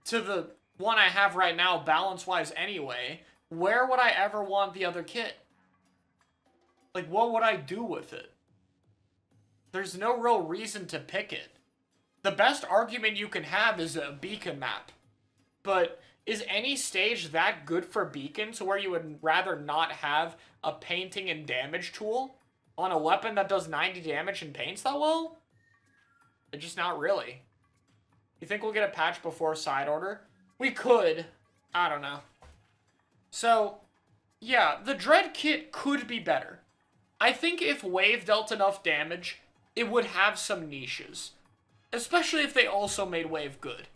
to the one I have right now, balance-wise anyway, where would I ever want the other kit? Like, what would I do with it? There's no real reason to pick it. The best argument you can have is a beacon map. But is any stage that good for beacons where you would rather not have a painting and damage tool on a weapon that does 90 damage and paints that well? It's just not really. You think we'll get a patch before side order? We could. I don't know. So, yeah, the Dread kit could be better. I think if Wave dealt enough damage, it would have some niches. Especially if they also made Wave good.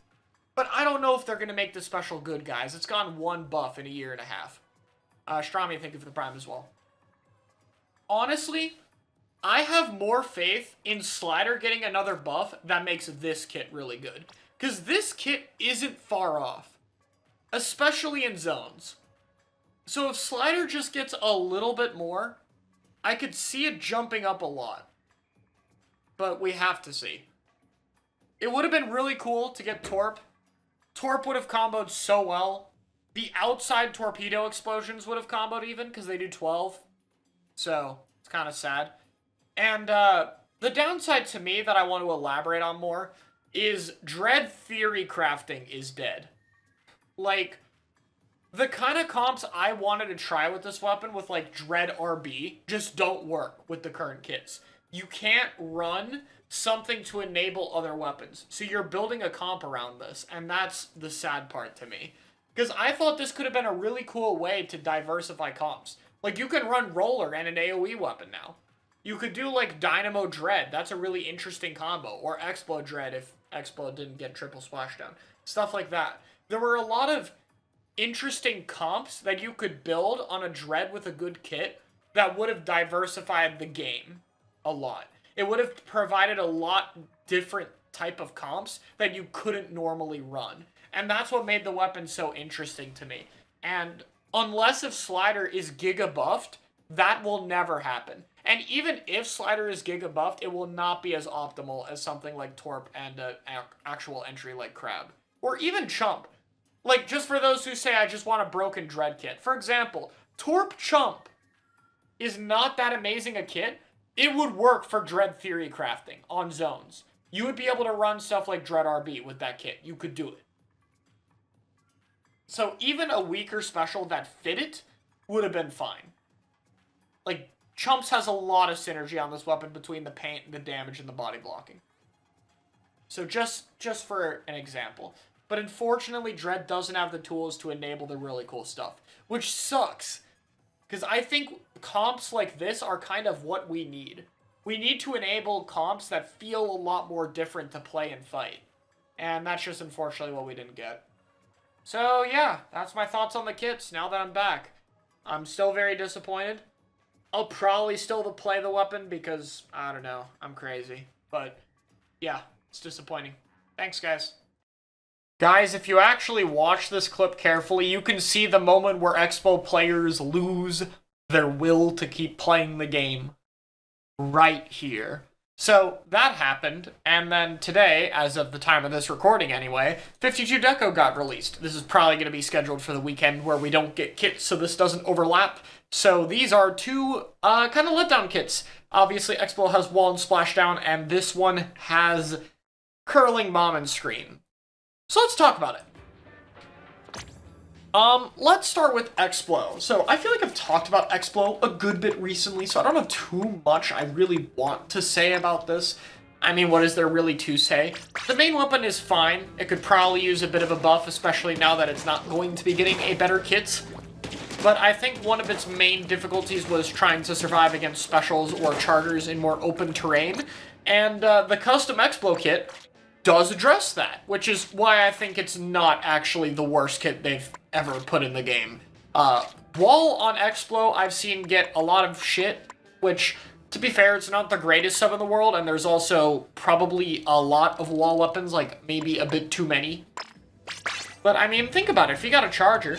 But I don't know if they're going to make the special good, guys. It's gone one buff in a year and a half. Strami, thank you for the Prime as well. Honestly, I have more faith in Slider getting another buff that makes this kit really good. Because this kit isn't far off. Especially in zones. So if Slider just gets a little bit more, I could see it jumping up a lot. But we have to see. It would have been really cool to get Torp. Torp would have comboed so well. The outside torpedo explosions would have comboed even, because they do 12. So, it's kind of sad. And the downside to me that I want to elaborate on more is Dread Theory crafting is dead. Like, the kind of comps I wanted to try with this weapon with, like, Dread RB just don't work with the current kits. You can't run something to enable other weapons. So you're building a comp around this, and that's the sad part to me. Because I thought this could have been a really cool way to diversify comps. Like, you can run Roller and an AoE weapon now. You could do, like, Dynamo Dread. That's a really interesting combo. Or Explode Dread if Explode didn't get triple splashdown. Stuff like that. There were a lot of interesting comps that you could build on a Dread with a good kit that would have diversified the game a lot. It would have provided a lot different type of comps that you couldn't normally run. And that's what made the weapon so interesting to me. And unless if Slider is Giga buffed, that will never happen. And even if Slider is Giga buffed, it will not be as optimal as something like Torp and an actual entry like Crab. Or even Chump. Like, just for those who say, I just want a broken Dread kit. For example, Torp Chump is not that amazing a kit. It would work for Dread Theory crafting on zones. You would be able to run stuff like Dread RB with that kit. You could do it. So even a weaker special that fit it would have been fine. Like, Chumps has a lot of synergy on this weapon between the paint, the damage, and the body blocking. So just for an example. But unfortunately, Dread doesn't have the tools to enable the really cool stuff. Which sucks. Because I think comps like this are kind of what we need. We need to enable comps that feel a lot more different to play and fight. And that's just unfortunately what we didn't get. So yeah, that's my thoughts on the kits now that I'm back. I'm still very disappointed. I'll probably still play the weapon because, I don't know, I'm crazy. But yeah, it's disappointing. Thanks, guys. Guys, if you actually watch this clip carefully, you can see the moment where Expo players lose their will to keep playing the game. Right here. So, that happened, and then today, as of the time of this recording anyway, 52 Deco got released. This is probably going to be scheduled for the weekend where we don't get kits, so this doesn't overlap. So these are two kind of letdown kits. Obviously, Expo has Wall and Splashdown, and this one has Curling Mom and Scream. So let's talk about it. Let's start with Explo. So I feel like I've talked about Explo a good bit recently, so I don't have too much I really want to say about this. I mean, what is there really to say? The main weapon is fine. It could probably use a bit of a buff, especially now that it's not going to be getting a better kit. But I think one of its main difficulties was trying to survive against specials or charters in more open terrain. And the custom Explo kit does address that, which is why I think it's not actually the worst kit they've ever put in the game. Wall on Explo I've seen get a lot of shit, which, to be fair, it's not the greatest sub in the world, and there's also probably a lot of wall weapons, like maybe a bit too many. But I mean, think about it, if you got a charger,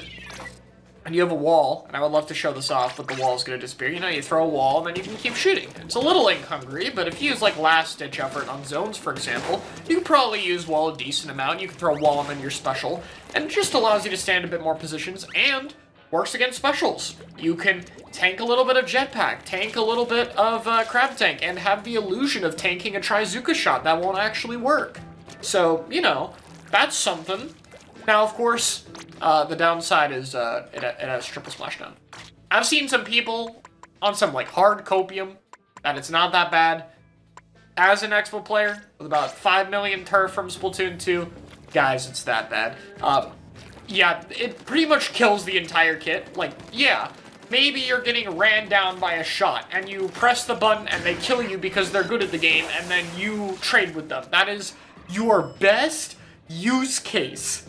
and you have a wall, and I would love to show this off, but the wall's gonna disappear. You know, you throw a wall, and then you can keep shooting. It's a little ink hungry, but if you use, like, last-ditch effort on zones, for example, you can probably use wall a decent amount. You can throw a wall and then you're special, and it just allows you to stand a bit more positions, and works against specials. You can tank a little bit of jetpack, tank a little bit of crab tank, and have the illusion of tanking a Trizuka shot. That won't actually work. So, you know, that's something. Now, of course, the downside is it has triple splashdown. I've seen some people on some, like, hard copium that it's not that bad. As an Expo player with about 5 million turf from Splatoon 2, guys, it's that bad. Yeah, it pretty much kills the entire kit. Like, yeah, maybe you're getting ran down by a shot, and you press the button and they kill you because they're good at the game, and then you trade with them. That is your best use case.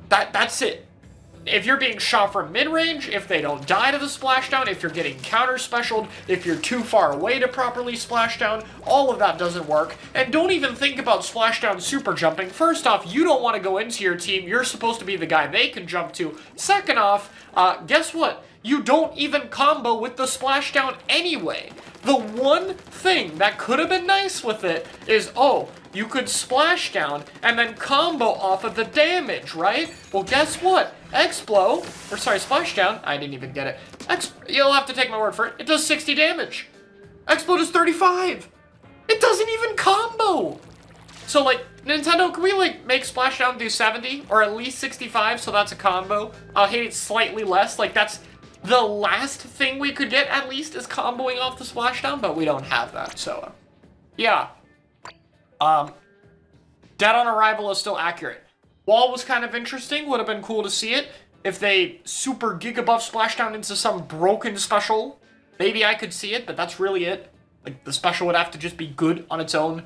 That's it. If you're being shot from mid-range, if they don't die to the splashdown, if you're getting counter-specialed, if you're too far away to properly splashdown, all of that doesn't work. And don't even think about splashdown super jumping. First off, you don't want to go into your team. You're supposed to be the guy they can jump to. Second off, guess what? You don't even combo with the splashdown anyway. The one thing that could have been nice with it is, oh, you could splash down and then combo off of the damage, right? Well, guess what? Splashdown, I didn't even get it. You'll have to take my word for it. It does 60 damage. Explo does 35. It doesn't even combo. So, like, Nintendo, can we, like, make Splashdown do 70? Or at least 65, so that's a combo? I'll hate it slightly less. Like, that's the last thing we could get, at least, is comboing off the Splashdown, but we don't have that, so, yeah. Dead on arrival is still accurate. Wall was kind of interesting, would have been cool to see it. If they super gigabuff Splashdown into some broken special, maybe I could see it, but that's really it. Like, the special would have to just be good on its own,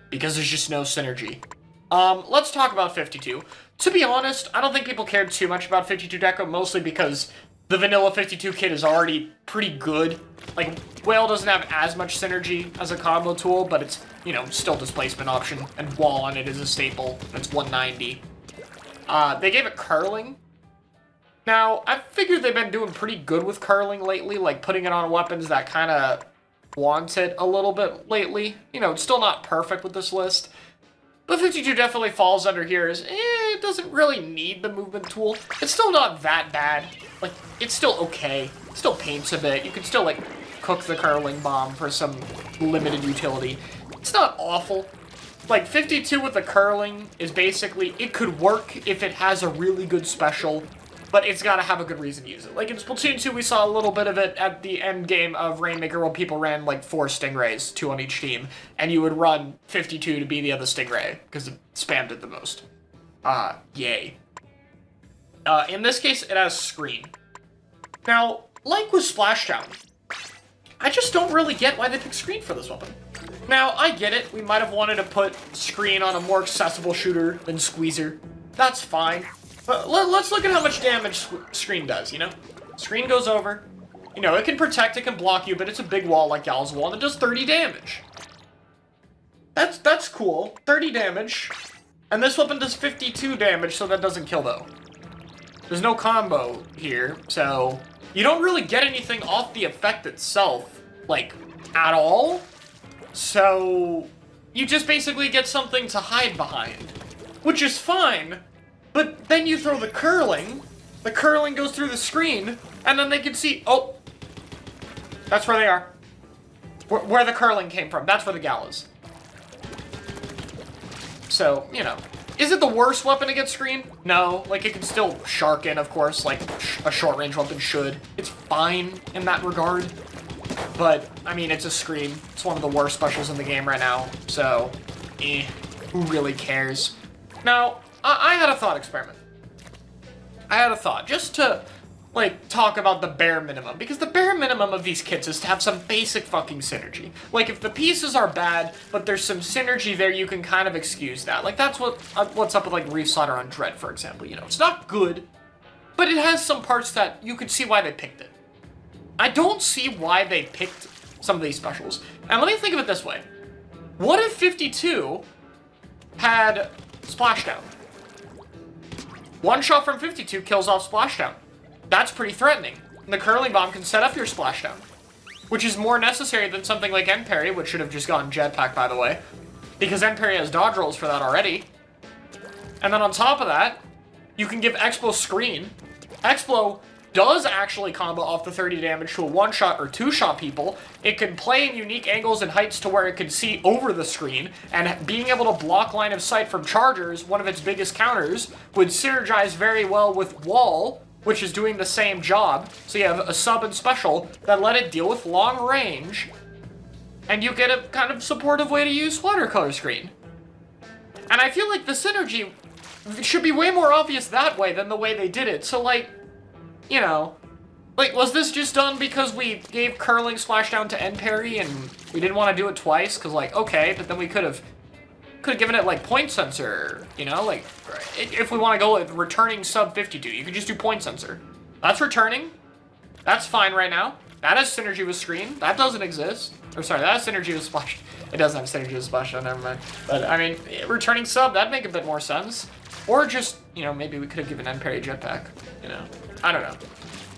because there's just no synergy. Let's talk about 52. To be honest, I don't think people cared too much about 52 Deco, mostly because the vanilla 52 kit is already pretty good. Like, Whale doesn't have as much synergy as a combo tool, but it's, you know, still displacement option, and wall on it is a staple. It's 190. They gave it curling. Now, I figured they've been doing pretty good with curling lately, like putting it on weapons that kind of want it a little bit lately. You know, it's still not perfect with this list. But 52 definitely falls under here as, it doesn't really need the movement tool. It's still not that bad. Like, it's still okay. It still paints a bit. You can still, like, cook the curling bomb for some limited utility. It's not awful. Like, 52 with the curling is basically, it could work if it has a really good special, but it's gotta have a good reason to use it. Like, in Splatoon 2, we saw a little bit of it at the end game of Rainmaker where people ran, like, 4 Stingrays, 2 on each team, and you would run 52 to be the other Stingray, because it spammed it the most. Yay. In this case, it has screen. Now, like with Splashdown, I just don't really get why they picked screen for this weapon. Now, I get it, we might have wanted to put screen on a more accessible shooter than Squeezer. That's fine. But let's look at how much damage screen does, you know? Screen goes over. You know, it can protect, it can block you, but it's a big wall like Gal's wall, and it does 30 damage. That's cool. 30 damage. And this weapon does 52 damage, so that doesn't kill, though. There's no combo here, so you don't really get anything off the effect itself, like, at all. So you just basically get something to hide behind, which is fine. But then you throw the curling goes through the screen, and then they can see, oh, that's where they are. Where the curling came from, that's where the gal is. So, you know, is it the worst weapon to get screen? No, like, it can still shark in, of course, like a short-range weapon should. It's fine in that regard, but, I mean, it's a screen. It's one of the worst specials in the game right now, so, who really cares? Now, I had a thought experiment. I had a thought, just to like, talk about the bare minimum, because the bare minimum of these kits is to have some basic fucking synergy. Like, if the pieces are bad, but there's some synergy there, you can kind of excuse that. Like, that's what's up with, like, Reef Slider on Dread, for example, you know? It's not good, but it has some parts that you could see why they picked it. I don't see why they picked some of these specials. And let me think of it this way. What if 52 had Splashdown? One shot from 52 kills off Splashdown. That's pretty threatening. And the Curling Bomb can set up your Splashdown, which is more necessary than something like End Parry, which should have just gotten Jetpack, by the way, because End Parry has dodge rolls for that already. And then on top of that, you can give Explo Screen. Explo does actually combo off the 30 damage to a one-shot or two-shot people. It can play in unique angles and heights to where it can see over the screen, and being able to block line of sight from chargers, one of its biggest counters, would synergize very well with Wall, which is doing the same job. So you have a sub and special that let it deal with long range, and you get a kind of supportive way to use watercolor screen. And I feel like the synergy should be way more obvious that way than the way they did it. So, like, you know, like, was this just done because we gave curling Splashdown to End Parry and we didn't want to do it twice? Because, like, okay, but then we could have given it, like, point sensor, you know? Like, if we want to go with returning sub 52, you could just do point sensor. That's returning. That's fine right now. That has synergy with screen. That doesn't exist. Or, sorry, that has synergy with Splash. It doesn't have synergy with Splashdown, never mind. But, I mean, returning sub, that'd make a bit more sense. Or just, you know, maybe we could have given End Parry Jetpack, you know? I don't know.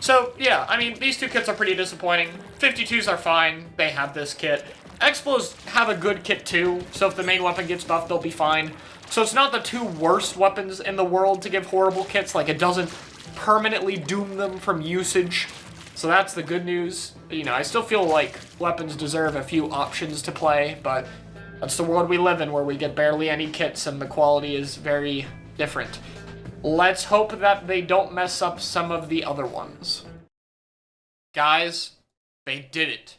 So, yeah, I mean, these two kits are pretty disappointing. 52s are fine. They have this kit. Explos have a good kit, too, so if the main weapon gets buffed, they'll be fine. So it's not the two worst weapons in the world to give horrible kits. Like, it doesn't permanently doom them from usage. So that's the good news. You know, I still feel like weapons deserve a few options to play, but that's the world we live in, where we get barely any kits and the quality is very different. Let's hope that they don't mess up some of the other ones. Guys, they did it.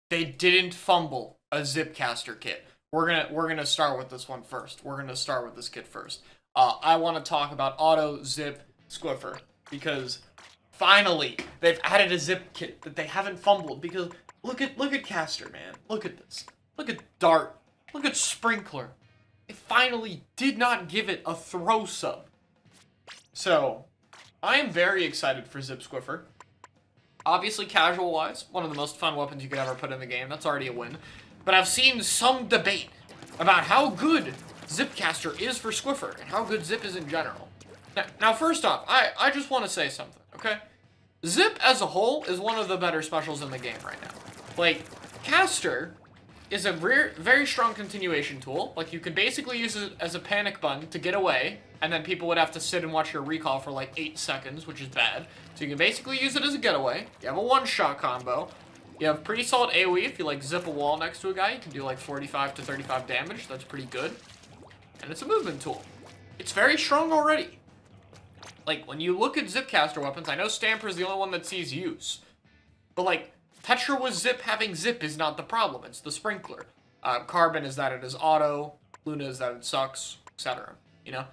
They didn't fumble a Zipcaster kit. We're gonna start with this one first. We're gonna start with this kit first. I want to talk about Auto Zip Squiffer, because finally they've added a zip kit that they haven't fumbled. Because look at Caster, man. Look at this. Look at Dart. Look at Sprinkler. They finally did not give it a throw sub. So, I am very excited for Zip Squiffer. Obviously, casual-wise, one of the most fun weapons you could ever put in the game. That's already a win. But I've seen some debate about how good Zipcaster is for Squiffer, and how good Zip is in general. Now first off, I just want to say something, okay? Zip as a whole is one of the better specials in the game right now. Like, Caster is a very strong continuation tool. Like, you could basically use it as a panic button to get away, and then people would have to sit and watch your recall for like 8 seconds, which is bad. So you can basically use it as a getaway. You have a one-shot combo. You have pretty solid AoE. If you like zip a wall next to a guy, you can do like 45 to 35 damage. That's pretty good. And it's a movement tool. It's very strong already. Like, when you look at Zipcaster weapons, I know Stamper is the only one that sees use. But like, Tetra with Zip having Zip is not the problem. It's the Sprinkler. Carbon is that it is auto. Luna is that it sucks, etc. You know?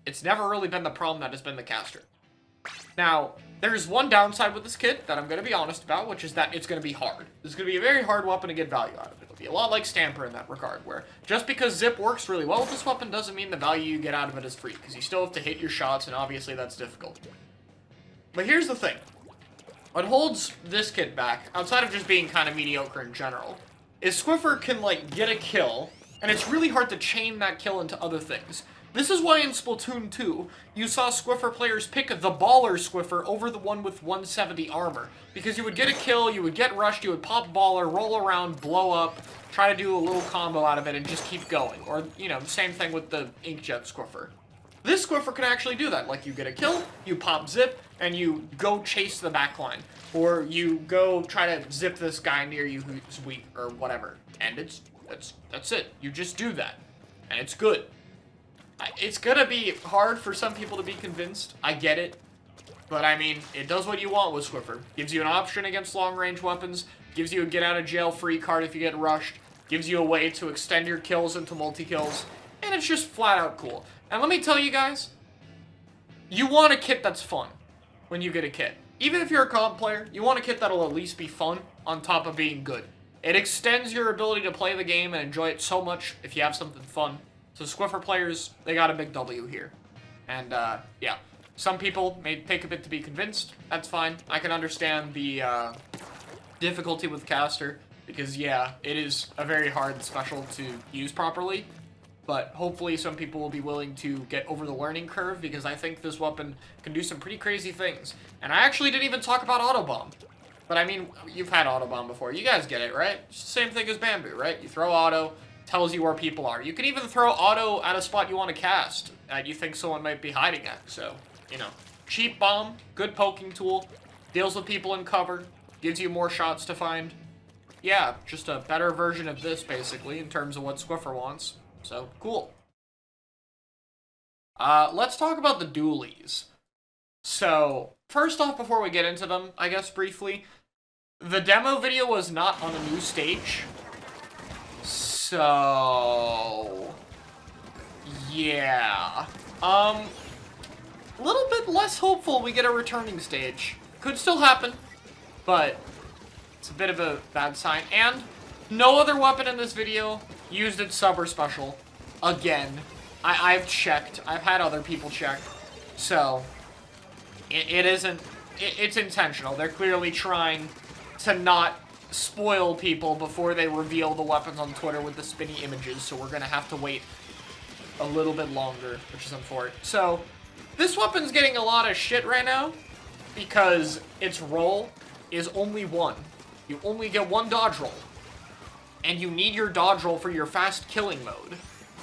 It's never really been the problem that has been the Caster. Now, there's one downside with this kit that I'm going to be honest about, which is that it's going to be hard. It's going to be a very hard weapon to get value out of. It'll be a lot like Stamper in that regard, where just because Zip works really well with this weapon doesn't mean the value you get out of it is free, because you still have to hit your shots, and obviously that's difficult. But here's the thing. What holds this kit back, outside of just being kind of mediocre in general, is Squiffer can, like, get a kill, and it's really hard to chain that kill into other things. This is why in Splatoon 2, you saw Squiffer players pick the Baller Squiffer over the one with 170 armor. Because you would get a kill, you would get rushed, you would pop Baller, roll around, blow up, try to do a little combo out of it, and just keep going. Or, you know, the same thing with the Inkjet Squiffer. This Squiffer can actually do that. Like, you get a kill, you pop Zip, and you go chase the backline. Or you go try to zip this guy near you who's weak, or whatever. And that's it. You just do that. And it's good. It's gonna be hard for some people to be convinced. I get it. But, I mean, it does what you want with Squiffer. Gives you an option against long-range weapons. Gives you a get-out-of-jail-free card if you get rushed. Gives you a way to extend your kills into multi-kills. And it's just flat-out cool. And let me tell you guys, you want a kit that's fun when you get a kit. even if you're a comp player, you want a kit that'll at least be fun on top of being good. It extends your ability to play the game and enjoy it so much if you have something fun. So Squiffer players, they got a big W here. And, yeah. Some people may take a bit to be convinced. That's fine. I can understand the, difficulty with caster. Because, yeah, it is a very hard special to use properly. But hopefully some people will be willing to get over the learning curve, because I think this weapon can do some pretty crazy things. And I actually didn't even talk about Autobomb. But I mean, you've had Autobomb before. You guys get it, right? It's the same thing as Bamboo, right? You throw auto, tells you where people are. You can even throw auto at a spot you want to cast that you think someone might be hiding at. So, you know, cheap bomb, good poking tool, deals with people in cover, gives you more shots to find. Yeah, just a better version of this, basically, in terms of what Squiffer wants. So, cool. Let's talk about the dualies. So, first off, before we get into them, I guess briefly, the demo video was not on a new stage. So, yeah. A little bit less hopeful we get a returning stage. Could still happen, but it's a bit of a bad sign. And no other weapon in this video used its sub or special. Again, I've checked. I've had other people check. So, it's intentional. They're clearly trying to not spoil people before they reveal the weapons on Twitter with the spinny images, so we're gonna have to wait a little bit longer, which is unfortunate. So, this weapon's getting a lot of shit right now because its roll is only one. You only get one dodge roll. And you need your dodge roll for your fast killing mode,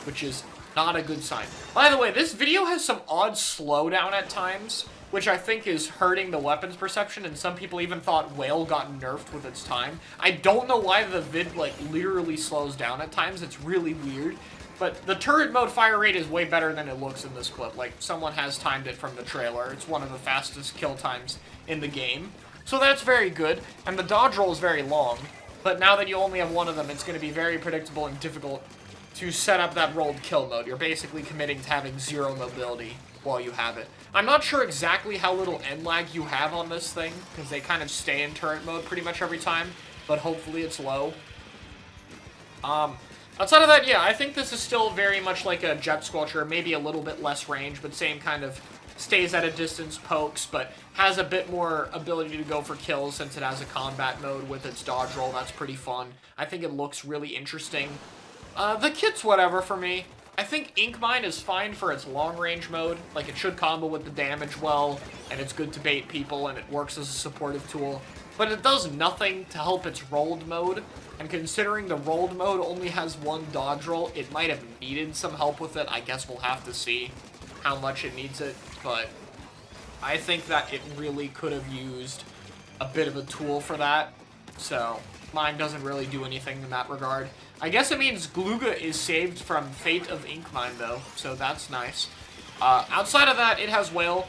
which is not a good sign. By the way, this video has some odd slowdown at times, which I think is hurting the weapons perception, and some people even thought Whale got nerfed with its time. I don't know why the vid, like, literally slows down at times. It's really weird. But the turret mode fire rate is way better than it looks in this clip. Like, someone has timed it from the trailer. It's one of the fastest kill times in the game. So that's very good, and the dodge roll is very long. But now that you only have one of them, it's going to be very predictable and difficult to set up that rolled kill mode. You're basically committing to having zero mobility while you have it. I'm not sure exactly how little end lag you have on this thing, because they kind of stay in turret mode pretty much every time, but hopefully it's low. Outside of that, yeah, I think this is still very much like a Jet Squelcher, maybe a little bit less range, but same kind of stays at a distance, pokes, but has a bit more ability to go for kills since it has a combat mode with its dodge roll. That's pretty fun. I think it looks really interesting. The kit's whatever for me. I think Ink Mine is fine for its long-range mode. Like, it should combo with the damage well, and it's good to bait people, and it works as a supportive tool. But it does nothing to help its rolled mode, and considering the rolled mode only has one dodge roll, it might have needed some help with it. I guess we'll have to see how much it needs it, but I think that it really could have used a bit of a tool for that. So, mine doesn't really do anything in that regard. I guess it means Gluga is saved from Fate of Ink Mine, though, so that's nice. Outside of that, it has Whale,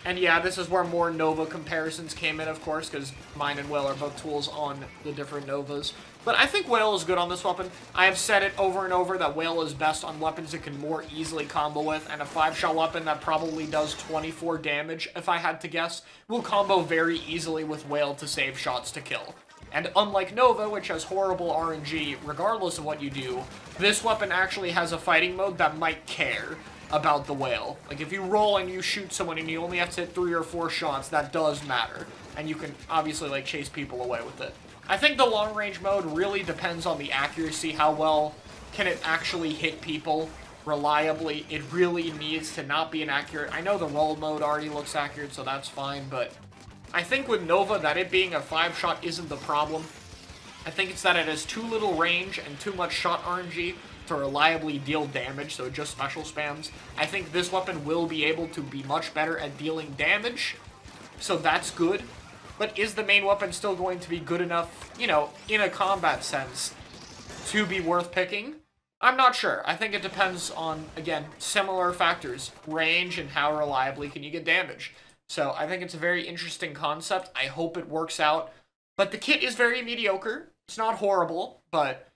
and yeah, this is where more Nova comparisons came in, of course, because mine and Whale are both tools on the different Novas. But I think Whale is good on this weapon. I have said it over and over that Whale is best on weapons it can more easily combo with, and a 5-shot weapon that probably does 24 damage, if I had to guess, will combo very easily with Whale to save shots to kill. And unlike Nova, which has horrible RNG regardless of what you do, this weapon actually has a fighting mode that might care about the Whale. Like, if you roll and you shoot someone and you only have to hit 3 or 4 shots, that does matter. And you can obviously, like, chase people away with it. I think the long-range mode really depends on the accuracy. How well can it actually hit people reliably? It really needs to not be inaccurate. I know the roll mode already looks accurate, so that's fine, but I think with Nova, that it being a 5-shot isn't the problem. I think it's that it has too little range and too much shot RNG to reliably deal damage, so it just special spams. I think this weapon will be able to be much better at dealing damage, so that's good. But is the main weapon still going to be good enough, you know, in a combat sense, to be worth picking? I'm not sure. I think it depends on, again, similar factors. Range and how reliably can you get damage. So I think it's a very interesting concept. I hope it works out. But the kit is very mediocre. It's not horrible, but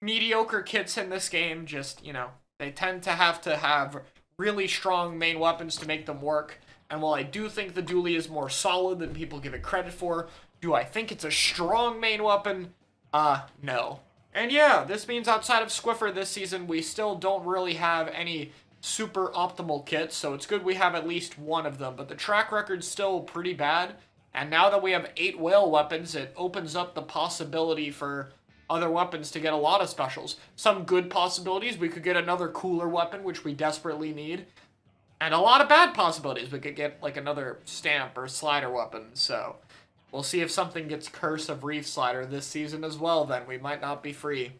mediocre kits in this game just, you know, they tend to have really strong main weapons to make them work. And while I do think the dually is more solid than people give it credit for, do I think it's a strong main weapon? No. And yeah, this means outside of Squiffer this season, we still don't really have any super optimal kits, so it's good we have at least one of them, but the track record's still pretty bad, and now that we have 8 whale weapons, it opens up the possibility for other weapons to get a lot of specials. Some good possibilities, we could get another cooler weapon, which we desperately need, and a lot of bad possibilities, we could get like another stamp or slider weapon, so we'll see if something gets Curse of Reef Slider this season as well, then we might not be free.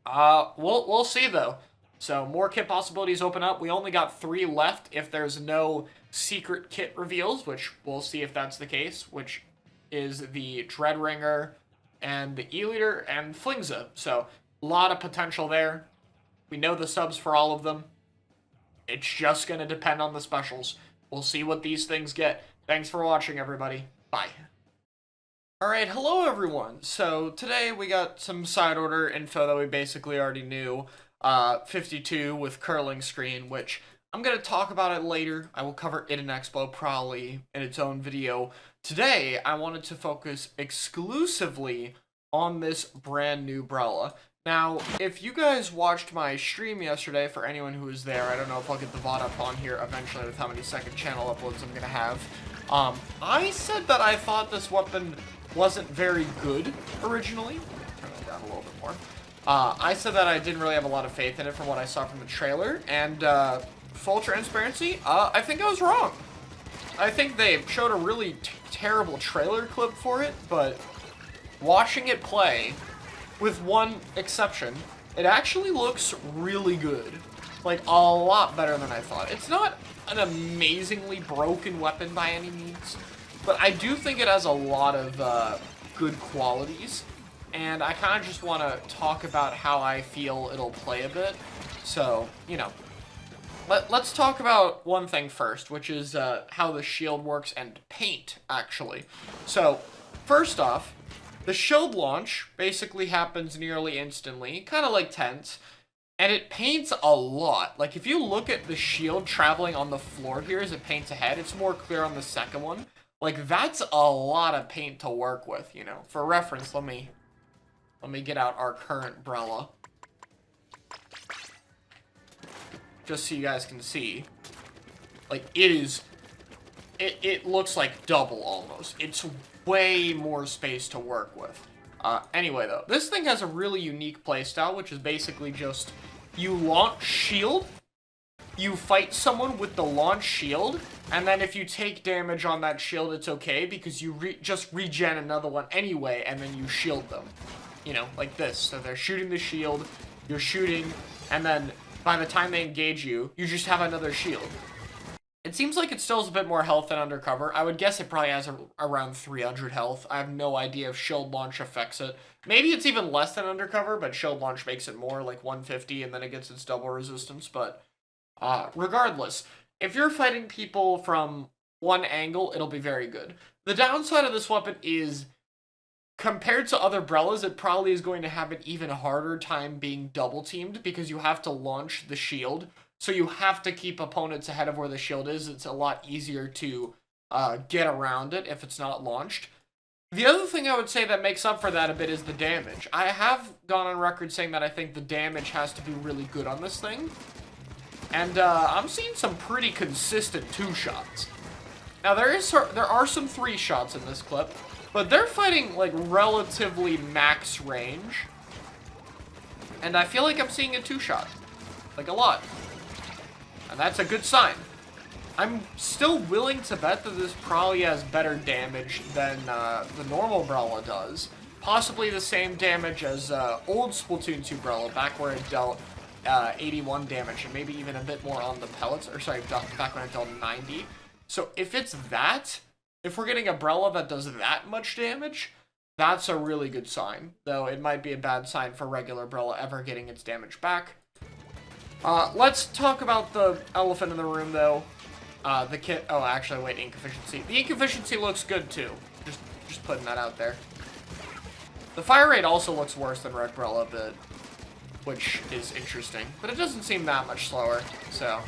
We'll see though. So more kit possibilities open up. We only got 3 left if there's no secret kit reveals, which we'll see if that's the case, which is the Dreadringer and the E-Leader and Flingza. So a lot of potential there. We know the subs for all of them. It's just going to depend on the specials. We'll see what these things get. Thanks for watching, everybody. Bye. Alright, hello everyone. So today we got some side order info that we basically already knew. 52 with curling screen, which I'm going to talk about it later. I will cover it in Expo probably in its own video. Today, I wanted to focus exclusively on this brand new Brella. Now, if you guys watched my stream yesterday, for anyone who was there, I don't know if I'll get the VOD up on here eventually with how many second channel uploads I'm going to have. I said that I thought this weapon wasn't very good originally. Turn it down a little bit more. I said that I didn't really have a lot of faith in it from what I saw from the trailer, and full transparency, I think I was wrong. I think they showed a really terrible trailer clip for it, but watching it play, with one exception, it actually looks really good. Like, a lot better than I thought. It's not an amazingly broken weapon by any means, but I do think it has a lot of good qualities. And I kind of just want to talk about how I feel it'll play a bit. So, you know, let's talk about one thing first, which is how the shield works and paint, actually. So, first off, the shield launch basically happens nearly instantly, kind of like Tense, and it paints a lot. Like, if you look at the shield traveling on the floor here as it paints ahead, it's more clear on the second one. Like, that's a lot of paint to work with, you know. For reference, let me get out our current Brella. Just so you guys can see. Like, it looks like double almost. It's way more space to work with. Anyway, though, this thing has a really unique playstyle, which is basically just, you launch shield, you fight someone with the launch shield, and then if you take damage on that shield, it's okay, because you just regen another one anyway, and then you shield them. You know, like this. So they're shooting the shield, you're shooting, and then by the time they engage you, you just have another shield. It seems like it still has a bit more health than Undercover. I would guess it probably has around 300 health. I have no idea if Shield Launch affects it. Maybe it's even less than Undercover, but Shield Launch makes it more, like 150, and then it gets its double resistance. But regardless, if you're fighting people from one angle, it'll be very good. The downside of this weapon is, compared to other Brellas, it probably is going to have an even harder time being double-teamed because you have to launch the shield. So you have to keep opponents ahead of where the shield is. It's a lot easier to get around it if it's not launched. The other thing I would say that makes up for that a bit is the damage. I have gone on record saying that I think the damage has to be really good on this thing. And I'm seeing some pretty consistent 2-shots. Now there are some 3-shots in this clip, but they're fighting, like, relatively max range. And I feel like I'm seeing a 2-shot. Like, a lot. And that's a good sign. I'm still willing to bet that this probably has better damage than the normal Brella does. Possibly the same damage as old Splatoon 2 Brella, back where it dealt 81 damage, and maybe even a bit more on the pellets. Or sorry, back when it dealt 90. So if it's that, if we're getting a Brella that does that much damage, that's a really good sign. Though it might be a bad sign for regular Brella ever getting its damage back. Let's talk about the elephant in the room, though. The kit. Oh, actually, wait. Ink efficiency. The ink efficiency looks good too. Just putting that out there. The fire rate also looks worse than Red Brella a bit, which is interesting. But it doesn't seem that much slower. So,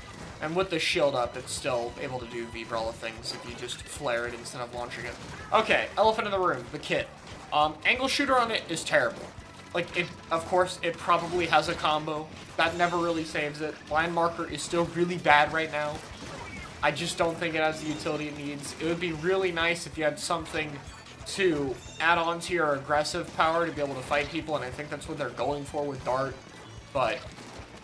And with the shield up, it's still able to do V-Brella things if you just flare it instead of launching it. Okay, elephant in the room, the kit. Angle shooter on it is terrible. Like, of course, it probably has a combo. That never really saves it. Blind marker is still really bad right now. I just don't think it has the utility it needs. It would be really nice if you had something to add on to your aggressive power to be able to fight people, and I think that's what they're going for with Dart. But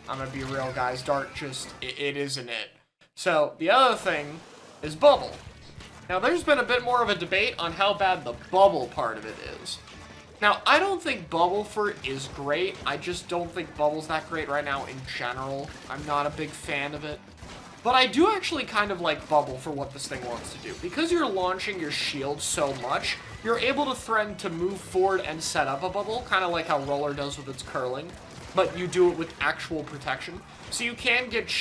I'm gonna be real, guys. Dart just, it isn't it. So, the other thing is Bubble. Now, there's been a bit more of a debate on how bad the Bubble part of it is. Now, I don't think Bubble for it is great. I just don't think Bubble's that great right now in general. I'm not a big fan of it. But I do actually kind of like Bubble for what this thing wants to do. Because you're launching your shield so much, you're able to threaten to move forward and set up a bubble, kind of like how Roller does with its curling. But you do it with actual protection. So you can get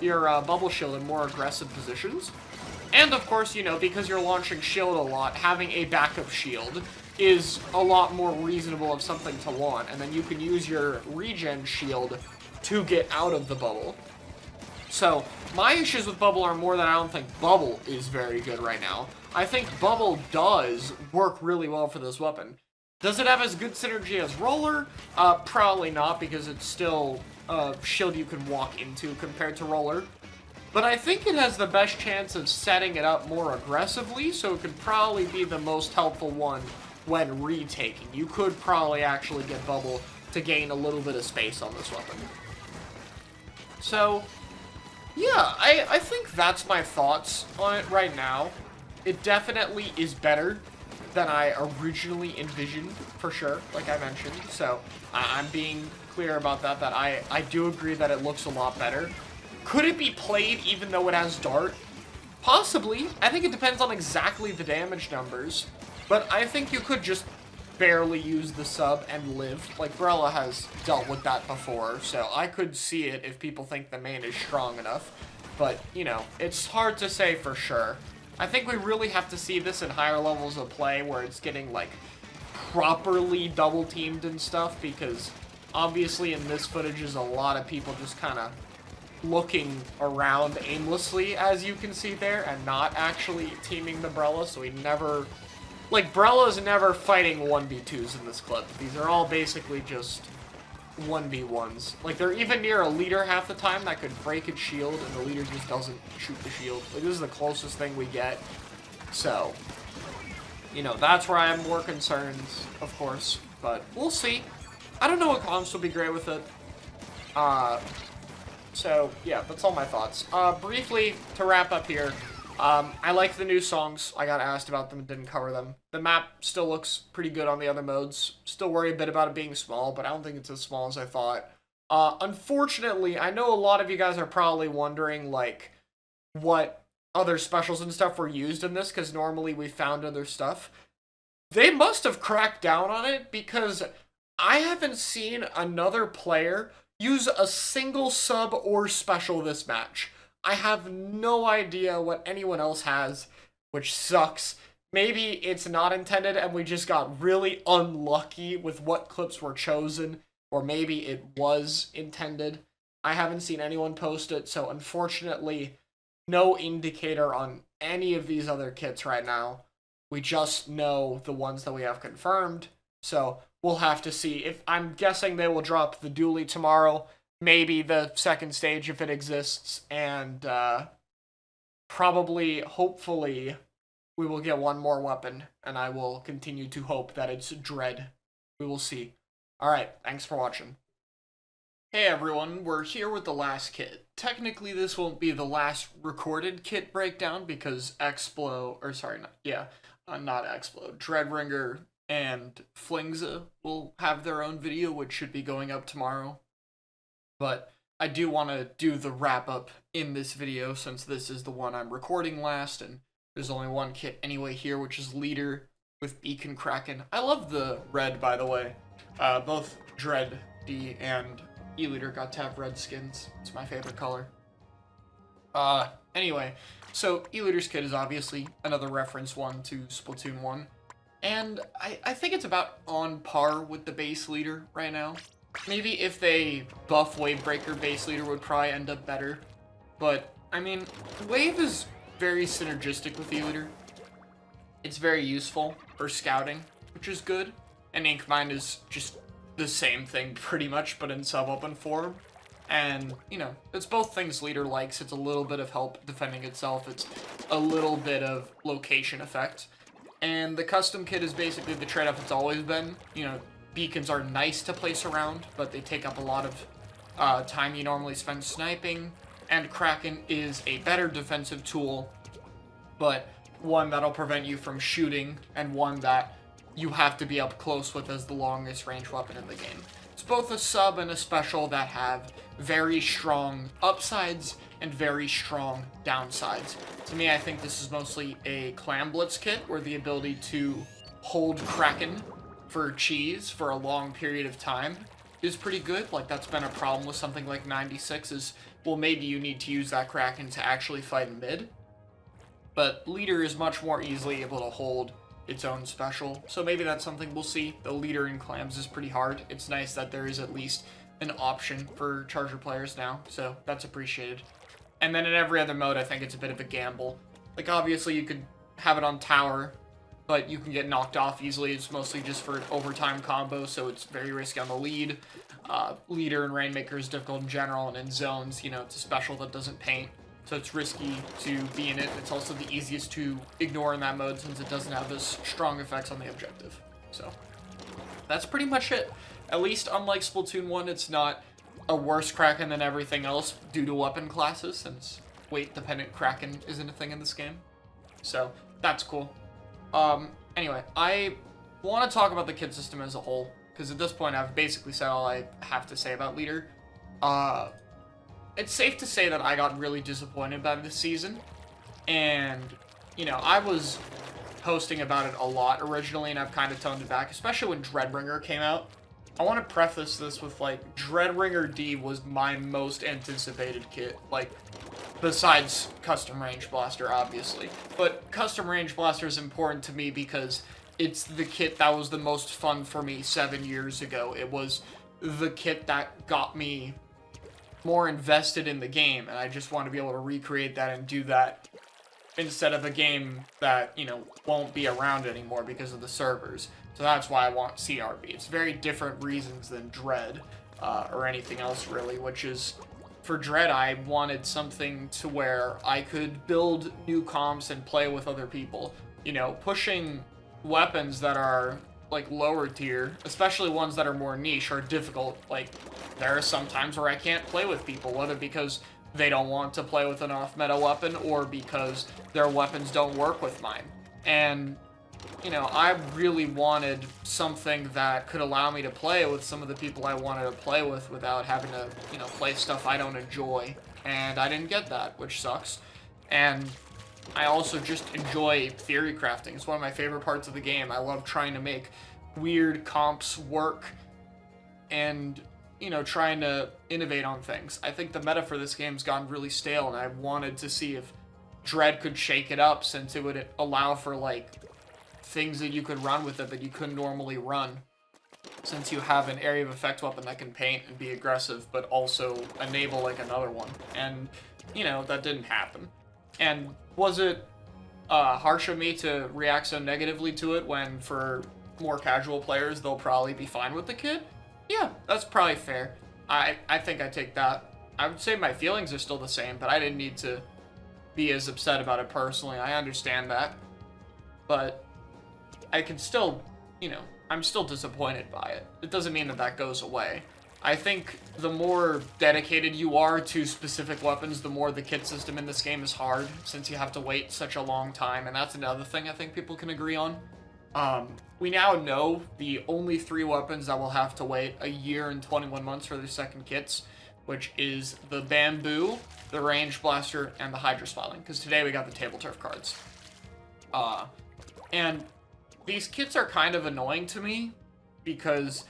your bubble shield in more aggressive positions. And of course, you know, because you're launching shield a lot, having a backup shield is a lot more reasonable of something to want. And then you can use your regen shield to get out of the bubble. So, my issues with Bubble are more that I don't think Bubble is very good right now. I think Bubble does work really well for this weapon. Does it have as good synergy as Roller? Probably not, because it's still a shield you can walk into compared to Roller. But I think it has the best chance of setting it up more aggressively, so it could probably be the most helpful one when retaking. You could probably actually get Bubble to gain a little bit of space on this weapon. So, yeah, I think that's my thoughts on it right now. It definitely is better than I originally envisioned, for sure, like I mentioned. So, I'm being clear about that, that I do agree that it looks a lot better. Could it be played even though it has Dart? Possibly. I think it depends on exactly the damage numbers. But I think you could just barely use the sub and live. Like, Brella has dealt with that before, so I could see it if people think the main is strong enough. But, you know, it's hard to say for sure. I think we really have to see this in higher levels of play where it's getting, like, properly double-teamed and stuff, because obviously in this footage is a lot of people just kind of looking around aimlessly, as you can see there, and not actually teaming the Brella, so we never... Like, Brella's never fighting 1v2s in this clip. These are all basically just 1v1s. Like, they're even near a leader half the time that could break its shield, and the leader just doesn't shoot the shield. Like, this is the closest thing we get. So, you know, that's where I have more concerns, of course. But we'll see. I don't know what comps will be great with it. So, yeah, that's all my thoughts. Briefly, to wrap up here, I like the new songs. I got asked about them and didn't cover them. The map still looks pretty good on the other modes. Still worry a bit about it being small, but I don't think it's as small as I thought. Unfortunately, I know a lot of you guys are probably wondering, like, what other specials and stuff were used in this, because normally we found other stuff. They must have cracked down on it, because I haven't seen another player use a single sub or special this match. I have no idea what anyone else has, which sucks. Maybe it's not intended and we just got really unlucky with what clips were chosen, or maybe it was intended. I haven't seen anyone post it, so unfortunately, no indicator on any of these other kits right now. We just know the ones that we have confirmed, so we'll have to see. If I'm guessing they will drop the dually tomorrow, maybe the second stage if it exists, and probably, hopefully, we will get one more weapon, and I will continue to hope that it's Dread. We will see. Alright, thanks for watching. Hey everyone, we're here with the last kit. Technically this won't be the last recorded kit breakdown because not Explode, Dreadringer and Flingza will have their own video, which should be going up tomorrow. But I do want to do the wrap-up in this video since this is the one I'm recording last, and there's only one kit anyway here, which is Leader with Beacon Kraken. I love the red, by the way. Both Dread D and E-Leader got to have red skins. It's my favorite color. Anyway, so E-Leader's kit is obviously another reference one to Splatoon 1. And I think it's about on par with the base Leader right now. Maybe if they buff Wavebreaker, base Leader would probably end up better. But I mean, Wave is very synergistic with E-Liter. It's very useful for scouting, which is good. And Ink Mine is just the same thing pretty much, but in sub-weapon form. And, you know, it's both things Leader likes. It's a little bit of help defending itself. It's a little bit of location effect. And the custom kit is basically the trade-off it's always been. You know, beacons are nice to place around, but they take up a lot of time you normally spend sniping. And Kraken is a better defensive tool, but one that'll prevent you from shooting, and one that you have to be up close with as the longest range weapon in the game. It's both a sub and a special that have very strong upsides and very strong downsides. To me, I think this is mostly a Clam Blitz kit, where the ability to hold Kraken for cheese for a long period of time is pretty good. Like, that's been a problem with something like 96 is, well, maybe you need to use that Kraken to actually fight mid. But Leader is much more easily able to hold its own special, so maybe that's something we'll see. The Leader in Clams is pretty hard. It's nice that there is at least an option for Charger players now, so that's appreciated. And then in every other mode, I think it's a bit of a gamble. Like, obviously you could have it on tower, but you can get knocked off easily. It's mostly just for overtime combo, so it's very risky on the lead. Leader and Rainmaker is difficult in general, and in zones, you know, it's a special that doesn't paint, so it's risky to be in it. It's also the easiest to ignore in that mode since it doesn't have as strong effects on the objective. So that's pretty much it. At least unlike Splatoon 1, it's not a worse Kraken than everything else due to weapon classes, since weight-dependent Kraken isn't a thing in this game. So that's cool. Anyway, I want to talk about the kit system as a whole, because at this point I've basically said all I have to say about Leader. It's safe to say that I got really disappointed by this season, and, you know, I was posting about it a lot originally, and I've kind of toned it back, especially when Dreadbringer came out. I want to preface this with, like, Dreadbringer D was my most anticipated kit, like, besides Custom Range Blaster, obviously. But Custom Range Blaster is important to me because it's the kit that was the most fun for me 7 years ago. It was the kit that got me more invested in the game, and I just want to be able to recreate that and do that instead of a game that, you know, won't be around anymore because of the servers. So that's why I want CRB. It's very different reasons than Dread, or anything else really, which is, for Dread, I wanted something to where I could build new comps and play with other people. You know, pushing weapons that are, like, lower tier, especially ones that are more niche, are difficult. Like, there are some times where I can't play with people, whether because they don't want to play with an off-meta weapon, or because their weapons don't work with mine. And, you know, I really wanted something that could allow me to play with some of the people I wanted to play with without having to, you know, play stuff I don't enjoy. And I didn't get that, which sucks. And I also just enjoy theory crafting. It's one of my favorite parts of the game. I love trying to make weird comps work and, you know, trying to innovate on things. I think the meta for this game's gone really stale, and I wanted to see if Dread could shake it up, since it would allow for, like, things that you could run with it that you couldn't normally run, since you have an area of effect weapon that can paint and be aggressive, but also enable, like, another one. And, you know, that didn't happen. And was it harsh of me to react so negatively to it when, for more casual players, they'll probably be fine with the kit? Yeah, that's probably fair. I think I take that. I would say my feelings are still the same, but I didn't need to be as upset about it personally. I understand that. But I can still, you know, I'm still disappointed by it. It doesn't mean that that goes away. I think the more dedicated you are to specific weapons, the more the kit system in this game is hard, since you have to wait such a long time, and that's another thing I think people can agree on. We now know the only 3 weapons that will have to wait a year and 21 months for their second kits, which is the Bamboo, the Range Blaster, and the Hydra Spotting, because today we got the Table Turf cards. And these kits are kind of annoying to me, because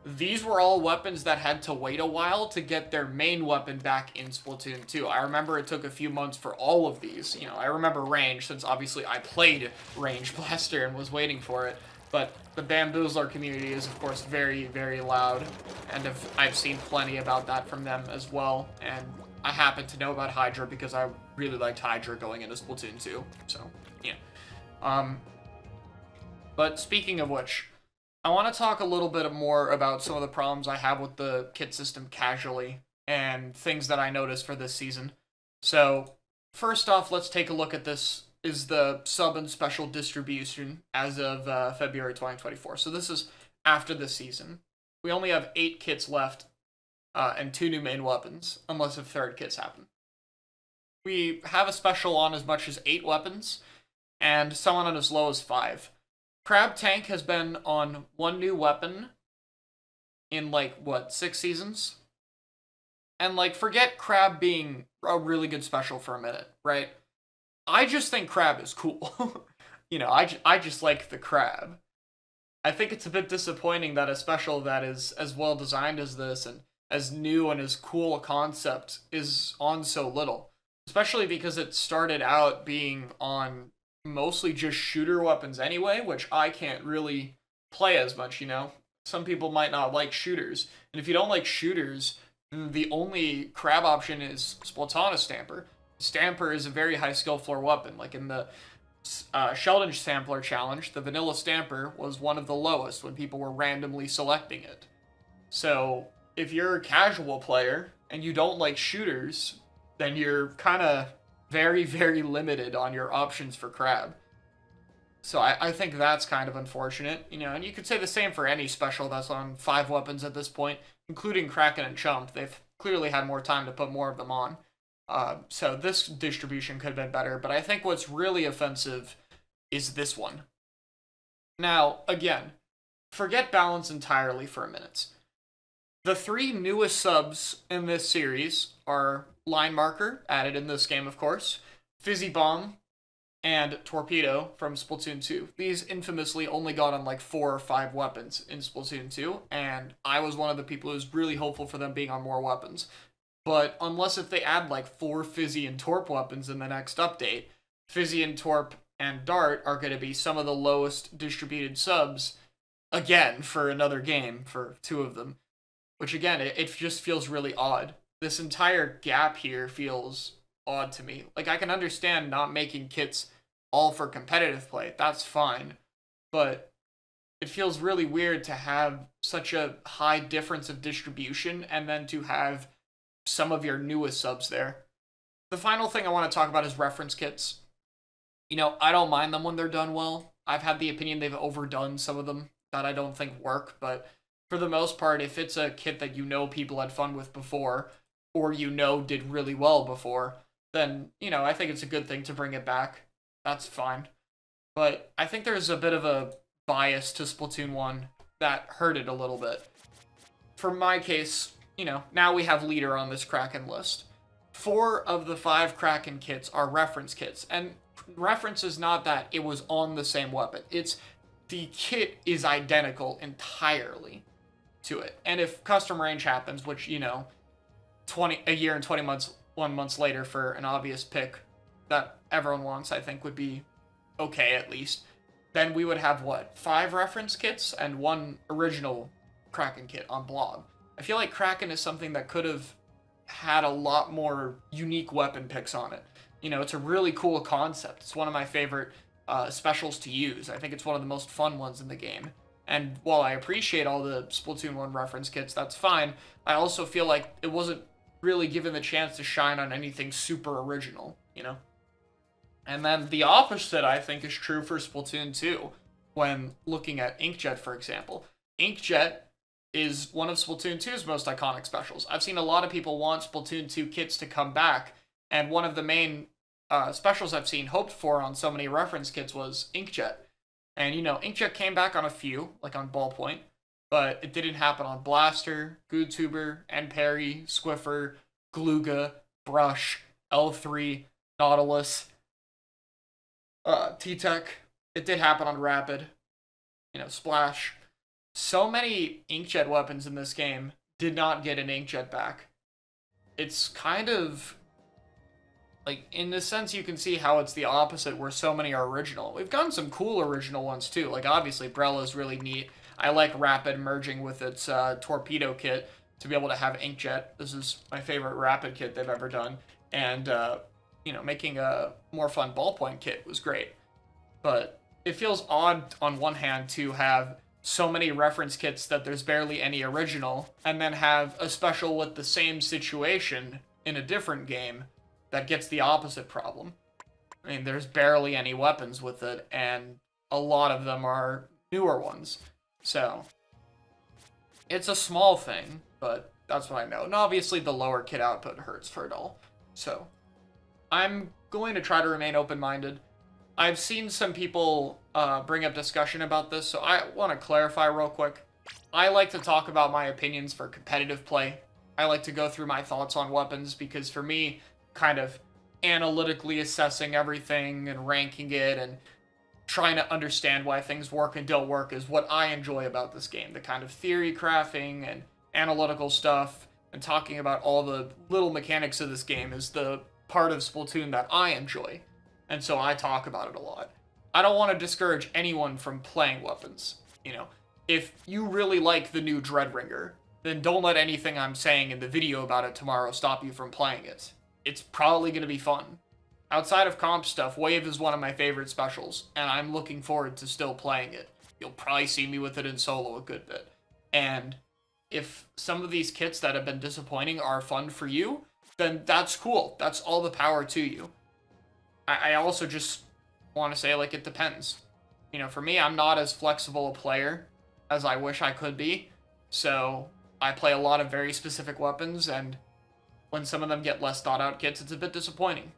these were all weapons that had to wait a while to get their main weapon back in Splatoon 2. I remember it took a few months for all of these. You know, I remember Range, since obviously I played Range Blaster and was waiting for it. But the Bamboozler community is, of course, very, very loud, and I've seen plenty about that from them as well. And I happen to know about Hydra because I really liked Hydra going into Splatoon 2. So, yeah. But speaking of which, I want to talk a little bit more about some of the problems I have with the kit system casually and things that I noticed for this season. So, first off, let's take a look at this is the sub and special distribution as of February 2024. So this is after the season. We only have 8 kits left and 2 new main weapons, unless a third kits happen. We have a special on as much as 8 weapons, and some on as low as 5. Crab Tank has been on 1 new weapon in, like, what, 6 seasons? And, like, forget Crab being a really good special for a minute, right? I just think Crab is cool. You know, I just like the Crab. I think it's a bit disappointing that a special that is as well designed as this and as new and as cool a concept is on so little. Especially because it started out being on mostly just shooter weapons anyway, which I can't really play as much, you know? Some people might not like shooters. And if you don't like shooters, the only Crab option is Splatana Stamper. Stamper is a very high skill floor weapon. Like in the Sheldon Sampler Challenge, the vanilla Stamper was one of the lowest when people were randomly selecting it. So if you're a casual player and you don't like shooters, then you're kind of very, very limited on your options for Crab. So I think that's kind of unfortunate, you know, and you could say the same for any special that's on 5 weapons at this point, including Kraken and Chump. They've clearly had more time to put more of them on. So this distribution could have been better, but I think what's really offensive is this one. Now, again, forget balance entirely for a minute. The 3 newest subs in this series are Line Marker, added in this game, of course, Fizzy Bomb, and Torpedo from Splatoon 2. These infamously only got on like 4 or 5 weapons in Splatoon 2, and I was one of the people who was really hopeful for them being on more weapons. But unless if they add like 4 Fizzy and Torp weapons in the next update, Fizzy and Torp and Dart are going to be some of the lowest distributed subs, again, for another game, for 2 of them. Which again, it just feels really odd. This entire gap here feels odd to me. Like, I can understand not making kits all for competitive play, that's fine. But it feels really weird to have such a high difference of distribution and then to have some of your newest subs there. The final thing I want to talk about is reference kits. You know, I don't mind them when they're done well. I've had the opinion they've overdone some of them that I don't think work, but for the most part, if it's a kit that you know people had fun with before, or you know did really well before, then, you know, I think it's a good thing to bring it back. That's fine. But I think there's a bit of a bias to Splatoon 1 that hurt it a little bit. For my case, you know, now we have leader on this Kraken list. 4 of the 5 Kraken kits are reference kits, and reference is not that it was on the same weapon. It's the kit is identical entirely to it. And if custom range happens, which, you know, a year and 21 months later for an obvious pick that everyone wants, I think would be okay at least, then we would have, what, 5 reference kits and 1 original Kraken kit on Blob. I feel like Kraken is something that could have had a lot more unique weapon picks on it. You know, it's a really cool concept. It's one of my favorite specials to use. I think it's one of the most fun ones in the game. And while I appreciate all the Splatoon 1 reference kits, that's fine, I also feel like it wasn't really given the chance to shine on anything super original, you know? And then the opposite, I think, is true for Splatoon 2, when looking at Inkjet, for example. Inkjet is one of Splatoon 2's most iconic specials. I've seen a lot of people want Splatoon 2 kits to come back, and one of the main specials I've seen hoped for on so many reference kits was Inkjet. And, you know, Inkjet came back on a few, like on Ballpoint, but it didn't happen on Blaster, GoodTuber, N-Perry, Squiffer, Gluga, Brush, L3, Nautilus, T-Tech. It did happen on Rapid, you know, Splash. So many Inkjet weapons in this game did not get an Inkjet back. It's kind of, like, in this sense, you can see how it's the opposite, where so many are original. We've gotten some cool original ones, too. Like, obviously, Brella's really neat. I like Rapid merging with its Torpedo kit to be able to have Inkjet. This is my favorite rapid kit they've ever done. And, you know, making a more fun ballpoint kit was great. But it feels odd on one hand to have so many reference kits that there's barely any original, and then have a special with the same situation in a different game that gets the opposite problem. I mean, there's barely any weapons with it, and a lot of them are newer ones. So, it's a small thing, but that's what I know. And obviously the lower kit output hurts for it all. So, I'm going to try to remain open-minded. I've seen some people bring up discussion about this, so I want to clarify real quick. I like to talk about my opinions for competitive play. I like to go through my thoughts on weapons, because for me, kind of analytically assessing everything and ranking it and trying to understand why things work and don't work is what I enjoy about this game. The kind of theory crafting and analytical stuff and talking about all the little mechanics of this game is the part of Splatoon that I enjoy. And so I talk about it a lot. I don't want to discourage anyone from playing weapons. You know, if you really like the new Dreadringer, then don't let anything I'm saying in the video about it tomorrow stop you from playing it. It's probably going to be fun. Outside of comp stuff, Wave is one of my favorite specials, and I'm looking forward to still playing it. You'll probably see me with it in solo a good bit. And if some of these kits that have been disappointing are fun for you, then that's cool. That's all the power to you. I also just want to say, like, it depends. You know, for me, I'm not as flexible a player as I wish I could be, so I play a lot of very specific weapons, and when some of them get less thought out kits, it's a bit disappointing.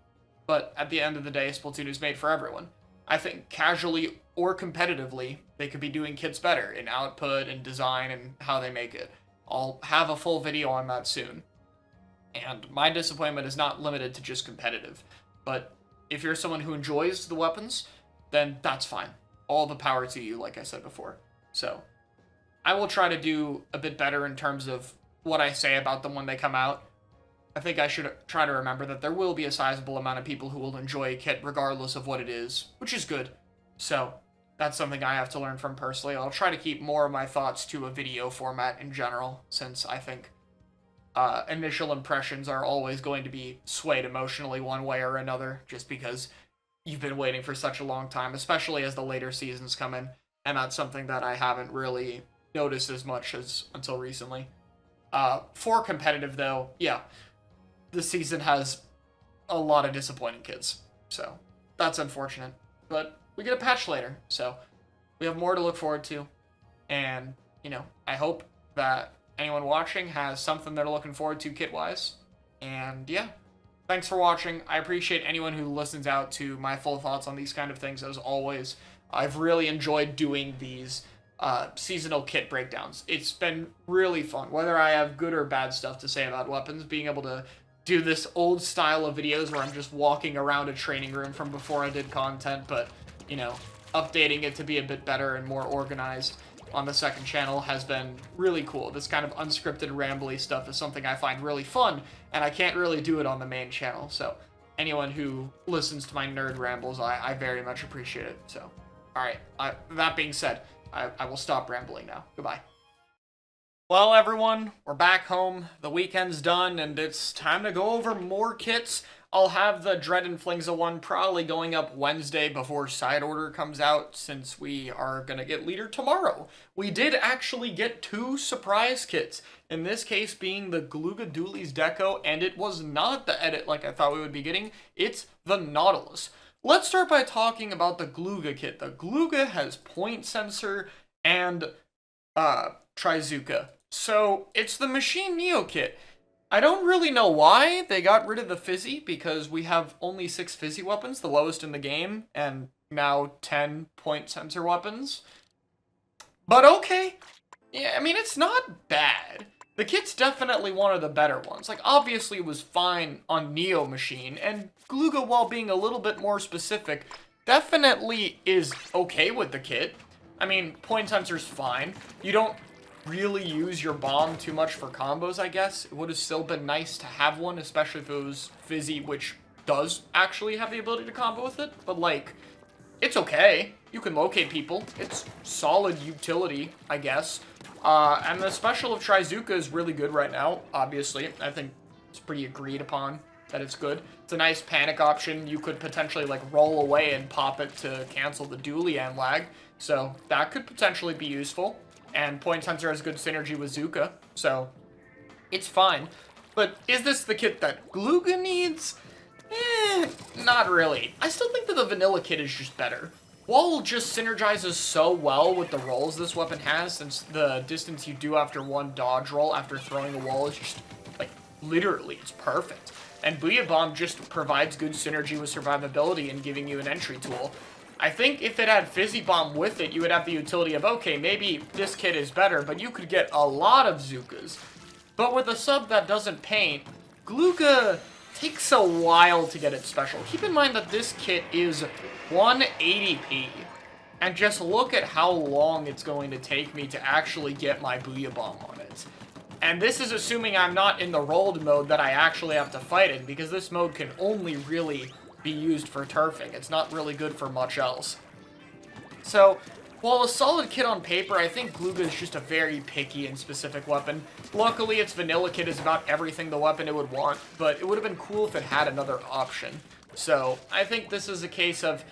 But at the end of the day, Splatoon is made for everyone. I think casually or competitively, they could be doing kits better in output and design and how they make it. I'll have a full video on that soon. And my disappointment is not limited to just competitive. But if you're someone who enjoys the weapons, then that's fine. All the power to you, like I said before. So, I will try to do a bit better in terms of what I say about them when they come out. I think I should try to remember that there will be a sizable amount of people who will enjoy a kit regardless of what it is, which is good. So, that's something I have to learn from personally. I'll try to keep more of my thoughts to a video format in general, since I think initial impressions are always going to be swayed emotionally one way or another, just because you've been waiting for such a long time, especially as the later seasons come in, and that's something that I haven't really noticed as much as until recently. For competitive, though, yeah, this season has a lot of disappointing kits, so that's unfortunate. But we get a patch later, so we have more to look forward to, and, you know, I hope that anyone watching has something they're looking forward to kit-wise, and yeah, thanks for watching. I appreciate anyone who listens out to my full thoughts on these kind of things, as always. I've really enjoyed doing these seasonal kit breakdowns. It's been really fun, whether I have good or bad stuff to say about weapons, being able to do this old style of videos where I'm just walking around a training room from before I did content, but, you know, updating it to be a bit better and more organized on the second channel has been really cool. This kind of unscripted, rambly stuff is something I find really fun, and I can't really do it on the main channel, so anyone who listens to my nerd rambles, I very much appreciate it. So, alright, that being said, I will stop rambling now. Goodbye. Well, everyone, we're back home, the weekend's done, and it's time to go over more kits. I'll have the Dread and Flingza one probably going up Wednesday before Side Order comes out, since we are gonna get Leader tomorrow. We did actually get 2 surprise kits, in this case being the Glooga Dooley's Deco, and it was not the edit like I thought we would be getting, it's the Nautilus. Let's start by talking about the Glooga kit. The Glooga has Point Sensor and Trizuka. So, it's the Machine Neo kit. I don't really know why they got rid of the Fizzy, because we have only 6 Fizzy weapons, the lowest in the game, and now 10 Point Sensor weapons. But okay. Yeah, I mean, it's not bad. The kit's definitely one of the better ones. Like, obviously it was fine on Neo Machine, and Glooga, while being a little bit more specific, definitely is okay with the kit. I mean, Point Sensor's fine. You don't really use your bomb too much for combos, I guess. It would have still been nice to have one, especially if it was Fizzy, which does actually have the ability to combo with it. But, like, it's okay. You can locate people. It's solid utility, I guess. And the special of Trizuka is really good right now, obviously. I think it's pretty agreed upon that it's good. It's a nice panic option. You could potentially, like, roll away and pop it to cancel the Dualian lag. So that could potentially be useful. And Point Sensor has good synergy with Zuka, so it's fine. But is this the kit that Gluga needs? Not really. I still think that the vanilla kit is just better. Wall just synergizes so well with the rolls this weapon has, since the distance you do after one dodge roll after throwing a wall is just, like, literally, it's perfect. And Booyah Bomb just provides good synergy with survivability and giving you an entry tool. I think if it had Fizzy Bomb with it, you would have the utility of, okay, maybe this kit is better, but you could get a lot of Zukas. But with a sub that doesn't paint, Gluga takes a while to get its special. Keep in mind that this kit is 180p. And just look at how long it's going to take me to actually get my Booyah Bomb on it. And this is assuming I'm not in the rolled mode that I actually have to fight in, because this mode can only really be used for turfing. It's not really good for much else. So, while a solid kit on paper, I think Gluga is just a very picky and specific weapon. Luckily, its vanilla kit is about everything the weapon it would want, but it would have been cool if it had another option. So, I think this is a case of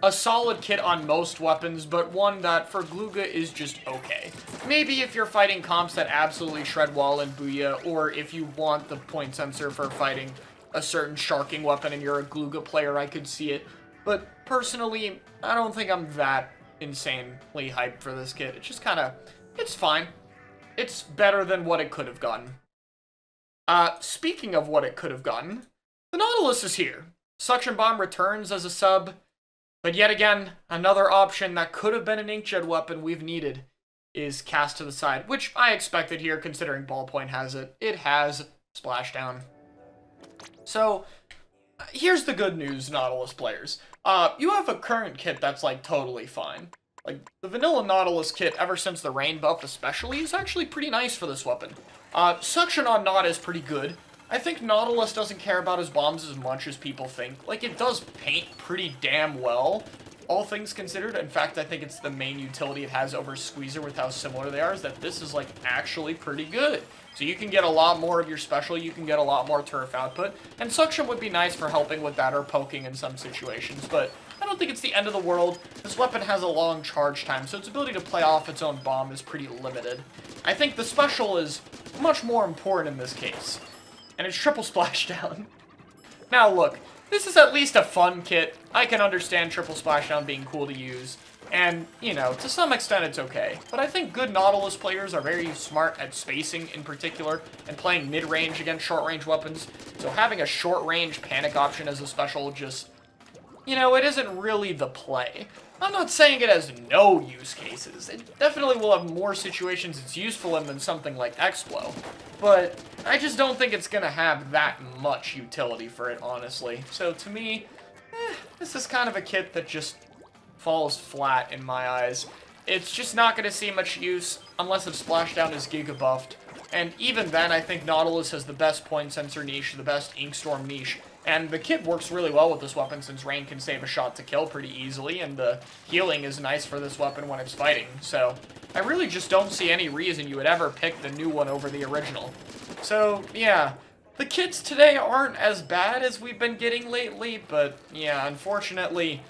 a solid kit on most weapons, but one that for Gluga is just okay. Maybe if you're fighting comps that absolutely shred wall and Booyah, or if you want the point sensor for fighting a certain sharking weapon and you're a Gluga player, I could see it. But personally, I don't think I'm that insanely hyped for this kit. It's just kind of, it's fine. It's better than what it could have gotten. Speaking of what it could have gotten, the Nautilus is here. Suction Bomb returns as a sub, but yet again, another option that could have been an inkjet weapon we've needed is cast to the side, which I expected here considering Ballpoint has it. It has Splashdown. So, here's the good news, Nautilus players. You have a current kit that's, like, totally fine. Like, the vanilla Nautilus kit, ever since the rain buff especially, is actually pretty nice for this weapon. Suction on Naut is pretty good. I think Nautilus doesn't care about his bombs as much as people think. Like, it does paint pretty damn well, all things considered. In fact, I think it's the main utility it has over Squeezer with how similar they are, is that this is, like, actually pretty good. So you can get a lot more of your special, you can get a lot more turf output, and Suction would be nice for helping with that or poking in some situations, but I don't think it's the end of the world. This weapon has a long charge time, so its ability to play off its own bomb is pretty limited. I think the special is much more important in this case, and it's triple splashdown. Now look, this is at least a fun kit. I can understand triple splashdown being cool to use, and, you know, to some extent it's okay. But I think good Nautilus players are very smart at spacing in particular, and playing mid-range against short-range weapons, so having a short-range panic option as a special just, you know, it isn't really the play. I'm not saying it has no use cases. It definitely will have more situations it's useful in than something like Explo. But I just don't think it's gonna have that much utility for it, honestly. So to me, this is kind of a kit that just falls flat in my eyes. It's just not gonna see much use unless its splashdown is giga buffed. And even then, I think Nautilus has the best point sensor niche, the best Inkstorm niche. And the kit works really well with this weapon since Rain can save a shot to kill pretty easily, and the healing is nice for this weapon when it's fighting. So I really just don't see any reason you would ever pick the new one over the original. So yeah, the kits today aren't as bad as we've been getting lately, but yeah, unfortunately,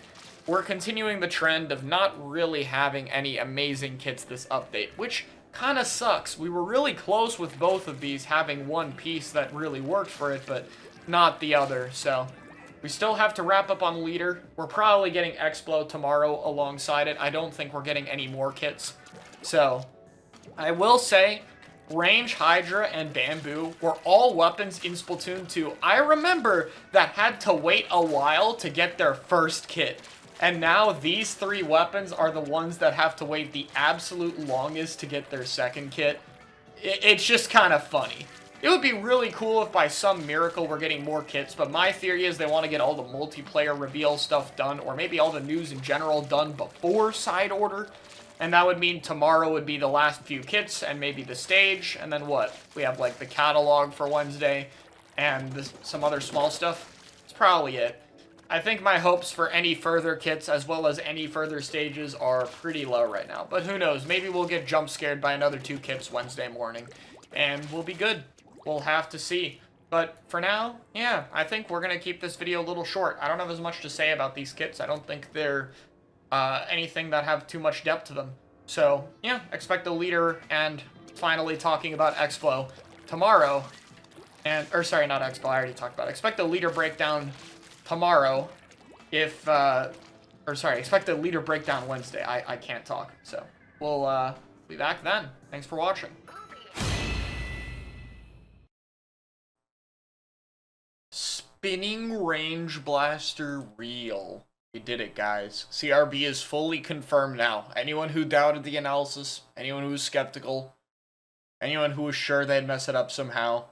we're continuing the trend of not really having any amazing kits this update, which kind of sucks. We were really close with both of these having one piece that really worked for it, but not the other, so we still have to wrap up on Leader. We're probably getting Explo tomorrow alongside it. I don't think we're getting any more kits. So, I will say, Range, Hydra, and Bamboo were all weapons in Splatoon 2. I remember that had to wait a while to get their first kit. And now these three weapons are the ones that have to wait the absolute longest to get their second kit. It's just kind of funny. It would be really cool if by some miracle we're getting more kits, but my theory is they want to get all the multiplayer reveal stuff done, or maybe all the news in general done before side order. And that would mean tomorrow would be the last few kits, and maybe the stage, and then what? We have, like, the catalog for Wednesday, and some other small stuff. That's probably it. I think my hopes for any further kits as well as any further stages are pretty low right now. But who knows? Maybe we'll get jump scared by another 2 kits Wednesday morning. And we'll be good. We'll have to see. But for now, yeah, I think we're going to keep this video a little short. I don't have as much to say about these kits. I don't think they're anything that have too much depth to them. So, yeah, expect the leader and finally talking about Expo tomorrow. Or sorry, not Expo, I already talked about it. Expect the leader breakdown tomorrow if, or sorry, expect the leader breakdown Wednesday. I can't talk, so we'll be back then. Thanks for watching. Spinning range blaster reel. We did it, guys. CRB is fully confirmed now. Anyone who doubted the analysis, anyone who was skeptical, anyone who was sure they'd mess it up somehow,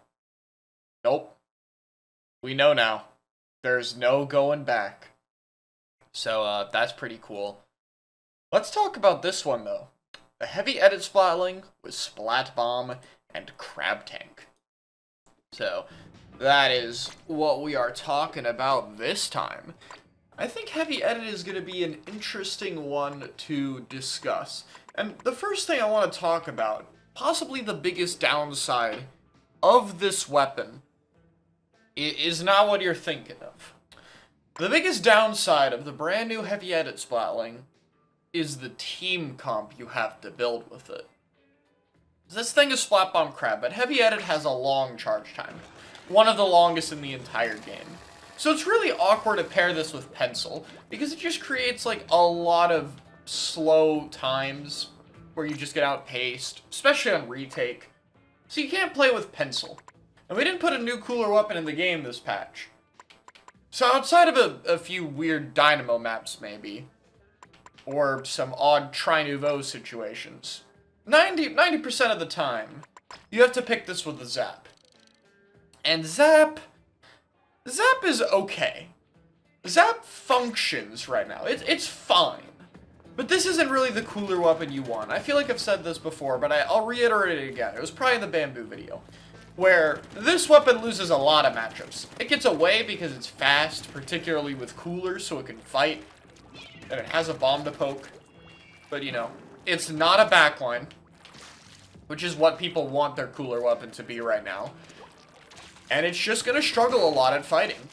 nope. We know now. There's no going back. So, that's pretty cool. Let's talk about this one, though. A heavy edit splatling with Splat Bomb and Crab Tank. So, that is what we are talking about this time. I think heavy edit is going to be an interesting one to discuss. And the first thing I want to talk about, possibly the biggest downside of this weapon, is not what you're thinking of. The biggest downside of the brand new heavy edit splatling is the team comp you have to build with it. This thing is Splat Bomb Crab, but heavy edit has a long charge time. One of the longest in the entire game. So it's really awkward to pair this with Pencil, because it just creates like a lot of slow times where you just get outpaced, especially on retake. So you can't play with Pencil. And we didn't put a new cooler weapon in the game this patch. So outside of a few weird Dynamo maps, maybe, or some odd Tri-Nouveau situations, 90% of the time, you have to pick this with a Zap. And Zap is okay. Zap functions right now. It's fine. But this isn't really the cooler weapon you want. I feel like I've said this before, but I'll reiterate it again. It was probably in the Bamboo video, where this weapon loses a lot of matchups. It gets away because it's fast, particularly with coolers, so it can fight, and it has a bomb to poke. But, you know, it's not a backline, which is what people want their cooler weapon to be right now. And it's just going to struggle a lot at fighting.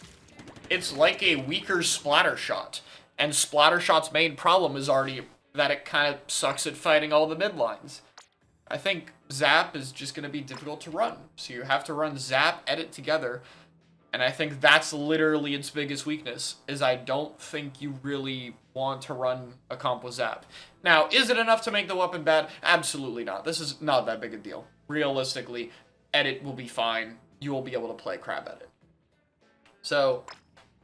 It's like a weaker Splatter Shot, and Splatter Shot's main problem is already that it kind of sucks at fighting all the mid lines. I think Zap is just going to be difficult to run. So you have to run Zap, Edit together. And I think that's literally its biggest weakness, is I don't think you really want to run a comp with Zap. Now, is it enough to make the weapon bad? Absolutely not. This is not that big a deal. Realistically, Edit will be fine. You will be able to play Crab Edit. So,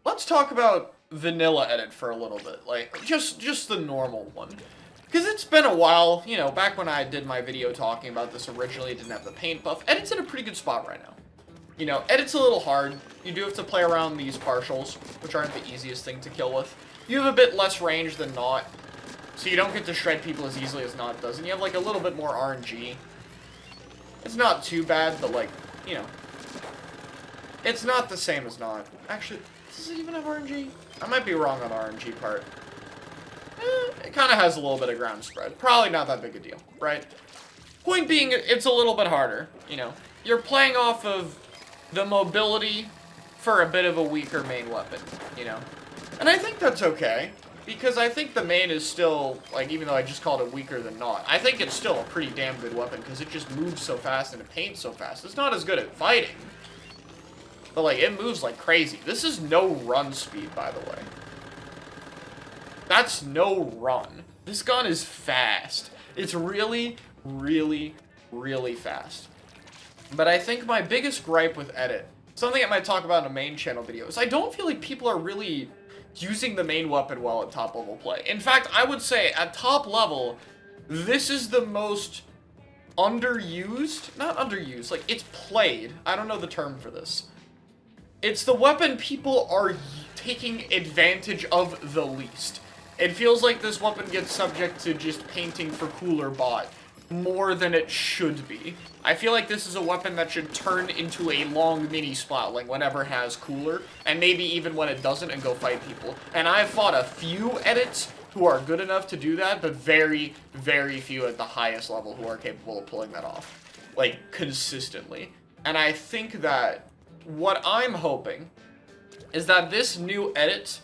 let's talk about vanilla Edit for a little bit. Like, just the normal one. Because it's been a while, you know, back when I did my video talking about this originally, it didn't have the paint buff. Edit's in a pretty good spot right now. You know, Edit's a little hard. You do have to play around these partials, which aren't the easiest thing to kill with. You have a bit less range than Not, so you don't get to shred people as easily as Not does, and you have, like, a little bit more RNG. It's not too bad, but, like, you know, it's not the same as Not. Actually, does it even have RNG? I might be wrong on the RNG part. It kind of has a little bit of ground spread. Probably not that big a deal, right? Point being, it's a little bit harder, you know. You're playing off of the mobility for a bit of a weaker main weapon, you know. And I think that's okay, because I think the main is still, like, even though I just called it weaker than Not, I think it's still a pretty damn good weapon, because it just moves so fast and it paints so fast. It's not as good at fighting, but, like, it moves like crazy. This is no run speed, by the way. That's no run. This gun is fast. It's really, really, really fast. But I think my biggest gripe with Edit, something I might talk about in a main channel video, is I don't feel like people are really using the main weapon well at top level play. In fact, I would say at top level, this is the most underused, not underused, like it's played. I don't know the term for this. It's the weapon people are taking advantage of the least. It feels like this weapon gets subject to just painting for cooler bot more than it should be. I feel like this is a weapon that should turn into a long mini splatling whenever it has cooler, and maybe even when it doesn't, and go fight people. And I've fought a few edits who are good enough to do that, but very, very few at the highest level who are capable of pulling that off, like, consistently. And I think that what I'm hoping is that this new edit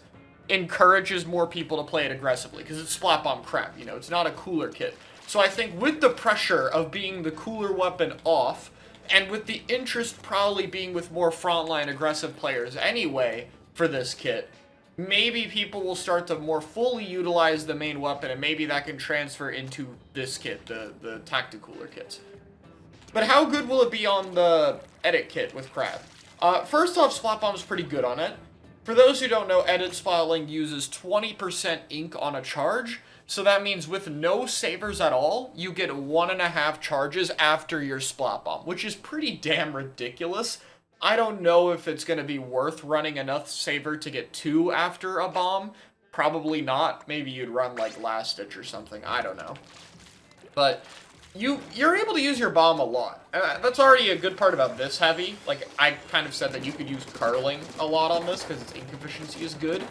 encourages more people to play it aggressively, because it's Splat Bomb crap, you know, it's not a cooler kit. So I think with the pressure of being the cooler weapon off, and with the interest probably being with more frontline aggressive players anyway for this kit, maybe people will start to more fully utilize the main weapon, and maybe that can transfer into this kit, the Tacticooler kits. But how good will it be on the edit kit with Crab? First off, Splat Bomb's pretty good on it. For those who don't know, edit splatling uses 20% ink on a charge, so that means with no savers at all, you get 1.5 charges after your Splat Bomb, which is pretty damn ridiculous. I don't know if it's going to be worth running enough saver to get 2 after a bomb. Probably not. Maybe you'd run like Last Ditch or something. I don't know. But you're able to use your bomb a lot. That's already a good part about this heavy. Like, I kind of said that you could use curling a lot on this because its ink efficiency is good.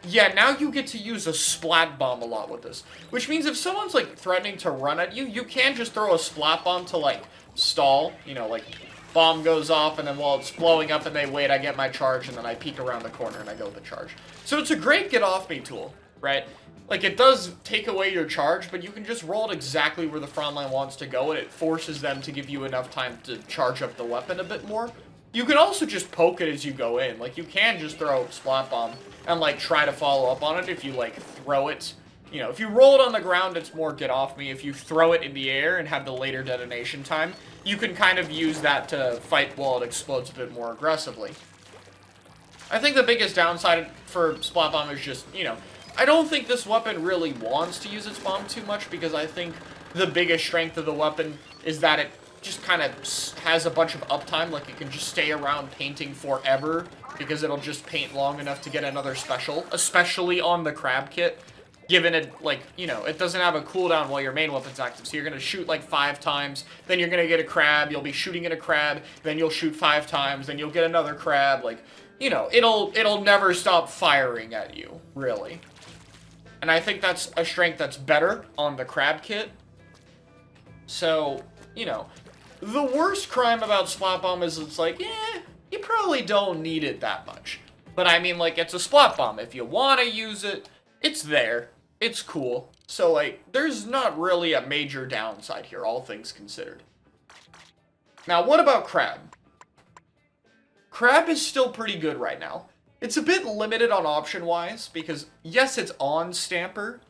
Yeah, now you get to use a Splat Bomb a lot with this. Which means if someone's, like, threatening to run at you, you can just throw a Splat Bomb to, like, stall. You know, like, bomb goes off, and then while it's blowing up and they wait, I get my charge, and then I peek around the corner and I go with the charge. So it's a great get-off-me tool, right? Like, it does take away your charge, but you can just roll it exactly where the front line wants to go, and it forces them to give you enough time to charge up the weapon a bit more. You can also just poke it as you go in. Like, you can just throw Splat Bomb and, like, try to follow up on it if you, like, throw it. You know, if you roll it on the ground, it's more get off me. If you throw it in the air and have the later detonation time, you can kind of use that to fight while it explodes a bit more aggressively. I think the biggest downside for Splat Bomb is just, you know, I don't think this weapon really wants to use its bomb too much, because I think the biggest strength of the weapon is that it just kind of has a bunch of uptime. Like, it can just stay around painting forever, because it'll just paint long enough to get another special, especially on the Crab kit. Given it, like, you know, it doesn't have a cooldown while your main weapon's active, so you're going to shoot, like, 5 times, then you're going to get a crab, you'll be shooting at a crab, then you'll shoot 5 times, then you'll get another crab, like, you know, it'll never stop firing at you, really. And I think that's a strength that's better on the crab kit. So, you know, the worst crime about Splat Bomb is it's like, you probably don't need it that much. But I mean, like, it's a Splat Bomb. If you want to use it, it's there. It's cool. So, like, there's not really a major downside here, all things considered. Now, what about Crab? Crab is still pretty good right now. It's a bit limited on option-wise, because, yes, it's on Stamper,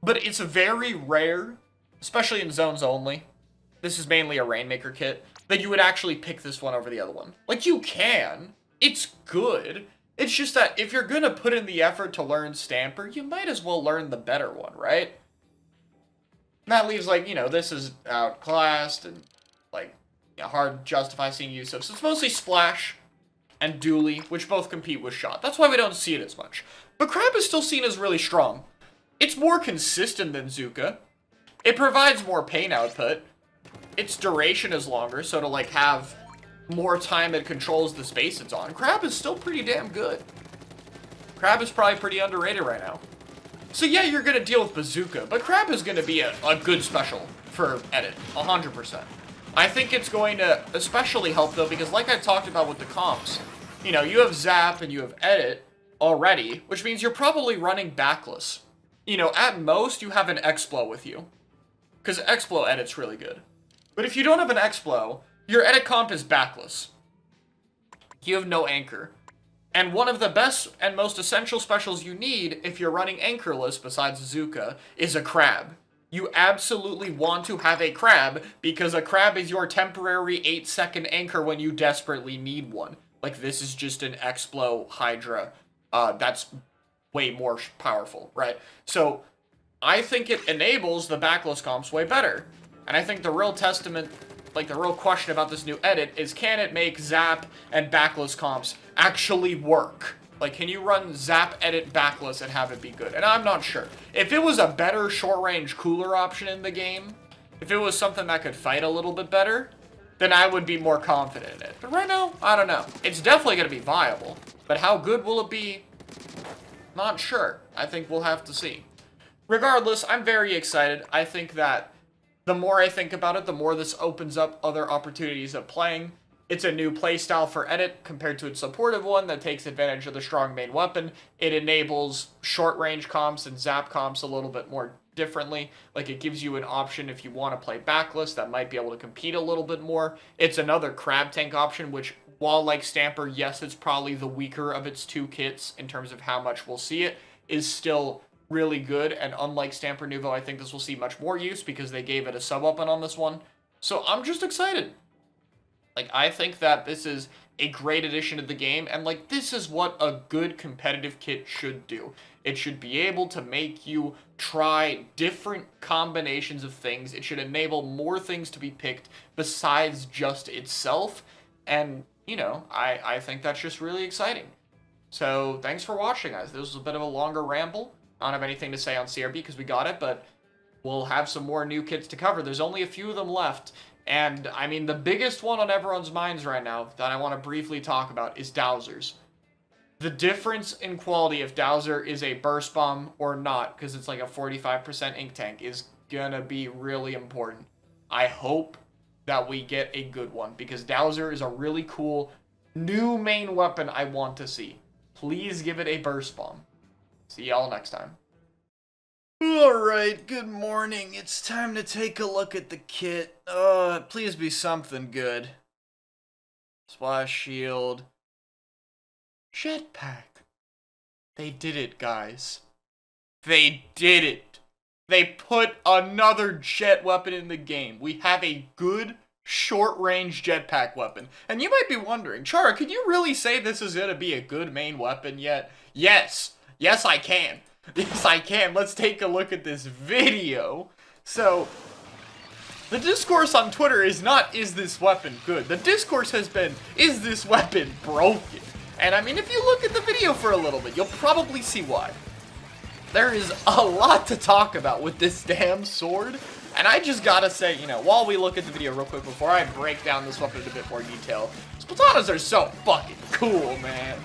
but it's very rare, especially in zones only. This is mainly a Rainmaker kit, that you would actually pick this one over the other one. Like, you can. It's good. It's just that if you're gonna put in the effort to learn Stamper, you might as well learn the better one, right? And that leaves, like, you know, this is outclassed and, like, you know, hard to justify seeing use of. So it's mostly Splash and Dooley, which both compete with Shot. That's why we don't see it as much. But Crab is still seen as really strong. It's more consistent than Zuka. It provides more pain output. Its duration is longer, so to, like, have more time it controls the space it's on. Crab is still pretty damn good. Crab is probably pretty underrated right now. So yeah, you're gonna deal with Bazooka, but Crab is gonna be a good special for edit, 100%. I think it's going to especially help, though, because like I talked about with the comps, you know, you have Zap and you have Edit already, which means you're probably running backless. You know, at most, you have an Explo with you, because Explo Edit's really good. But if you don't have an Explo, your Edit comp is backless. You have no anchor. And one of the best and most essential specials you need if you're running anchorless, besides Zuka, is a Crab. You absolutely want to have a Crab, because a Crab is your temporary 8-second anchor when you desperately need one. Like, this is just an Explo Hydra. That's way more powerful, right? So, I think it enables the backless comps way better. And I think the real testament, like the real question about this new edit is, can it make Zap and backless comps actually work? Like, can you run Zap Edit backless and have it be good? And I'm not sure. If it was a better short-range cooler option in the game, If it was something that could fight a little bit better, then I would be more confident in it. But right now, I don't know. It's definitely going to be viable. But how good will it be? Not sure. I think we'll have to see. Regardless, I'm very excited. I think that the more I think about it, the more this opens up other opportunities of playing. It's a new playstyle for edit compared to its supportive one that takes advantage of the strong main weapon. It enables short-range comps and zap comps a little bit more differently. Like, it gives you an option if you want to play backlist that might be able to compete a little bit more. It's another crab tank option, which, while like Stamper, yes, it's probably the weaker of its two kits in terms of how much we'll see it, is still really good. And unlike Stamper Nouveau, I think this will see much more use because they gave it a sub-weapon on this one. So I'm just excited. Like, I think that this is a great addition to the game, and, like, this is what a good competitive kit should do. It should be able to make you try different combinations of things. It should enable more things to be picked besides just itself, and, you know, I think that's just really exciting. So, thanks for watching, guys. This was a bit of a longer ramble. I don't have anything to say on CRB because we got it, but we'll have some more new kits to cover. There's only a few of them left. And, I mean, the biggest one on everyone's minds right now that I want to briefly talk about is Dowser's. The difference in quality if Dowser is a burst bomb or not, because it's like a 45% ink tank, is gonna be really important. I hope that we get a good one, because Dowser is a really cool new main weapon I want to see. Please give it a burst bomb. See y'all next time. Alright, good morning. It's time to take a look at the kit. Please be something good. Splash shield. Jetpack. They did it, guys. They did it. They put another jet weapon in the game. We have a good short-range jetpack weapon. And you might be wondering, Chara, can you really say this is going to be a good main weapon yet? Yes. Yes, I can. Yes, I can. Let's take a look at this video. So, the discourse on Twitter is not, is this weapon good? The discourse has been, is this weapon broken? And I mean, if you look at the video for a little bit, you'll probably see why. There is a lot to talk about with this damn sword. And I just gotta say, you know, while we look at the video real quick before I break down this weapon in a bit more detail, Splatanas are so fucking cool, man.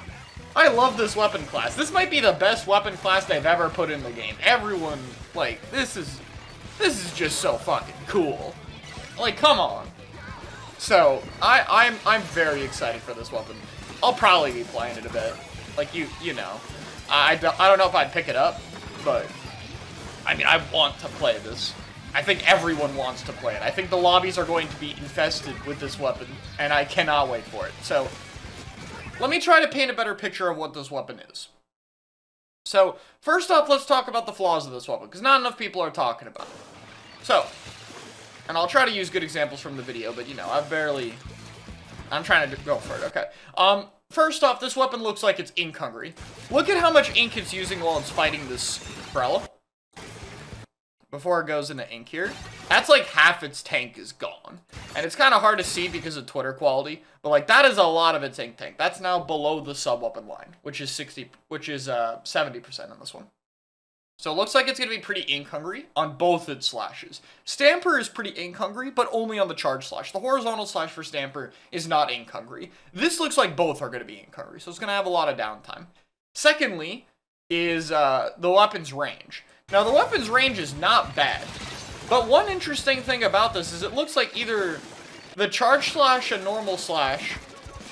I love this weapon class. This might be the best weapon class they've ever put in the game. Everyone, like, this is just so fucking cool. Like, come on. So, I'm very excited for this weapon. I'll probably be playing it a bit. Like, you know. I don't know if I'd pick it up, but, I mean, I want to play this. I think everyone wants to play it. I think the lobbies are going to be infested with this weapon, and I cannot wait for it. So, let me try to paint a better picture of what this weapon is. So, first off, let's talk about the flaws of this weapon, because not enough people are talking about it. So, and I'll try to use good examples from the video, but, you know, I'm trying to go for it, okay. First off, this weapon looks like it's ink hungry. Look at how much ink it's using while it's fighting this umbrella. Before it goes into ink here. That's like half its tank is gone. And it's kind of hard to see because of Twitter quality, but like that is a lot of its ink tank. That's now below the sub-weapon line, which is 70% on this one. So it looks like it's going to be pretty ink hungry on both its slashes. Stamper is pretty ink hungry, but only on the charge slash. The horizontal slash for Stamper is not ink hungry. This looks like both are going to be ink hungry, so it's going to have a lot of downtime. Secondly is the weapon's range. Now, the weapon's range is not bad, but one interesting thing about this is it looks like either the charge slash and normal slash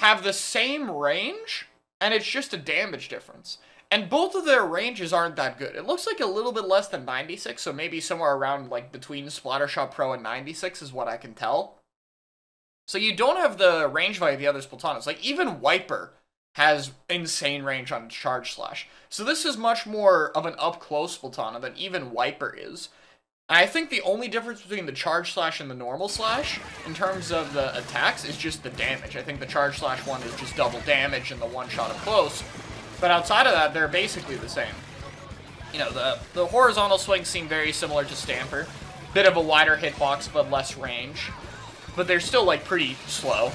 have the same range, and it's just a damage difference. And both of their ranges aren't that good. It looks like a little bit less than 96, so maybe somewhere around, like, between Splattershot Pro and 96 is what I can tell. So you don't have the range value of the other Splatanas. Like, even Wiper has insane range on charge slash. So this is much more of an up-close Splatana than even Wiper is. And I think the only difference between the charge slash and the normal slash, in terms of the attacks, is just the damage. I think the charge slash one is just double damage and the one shot up close. But outside of that, they're basically the same. You know, the horizontal swings seem very similar to Stamper. Bit of a wider hitbox, but less range. But they're still, like, pretty slow,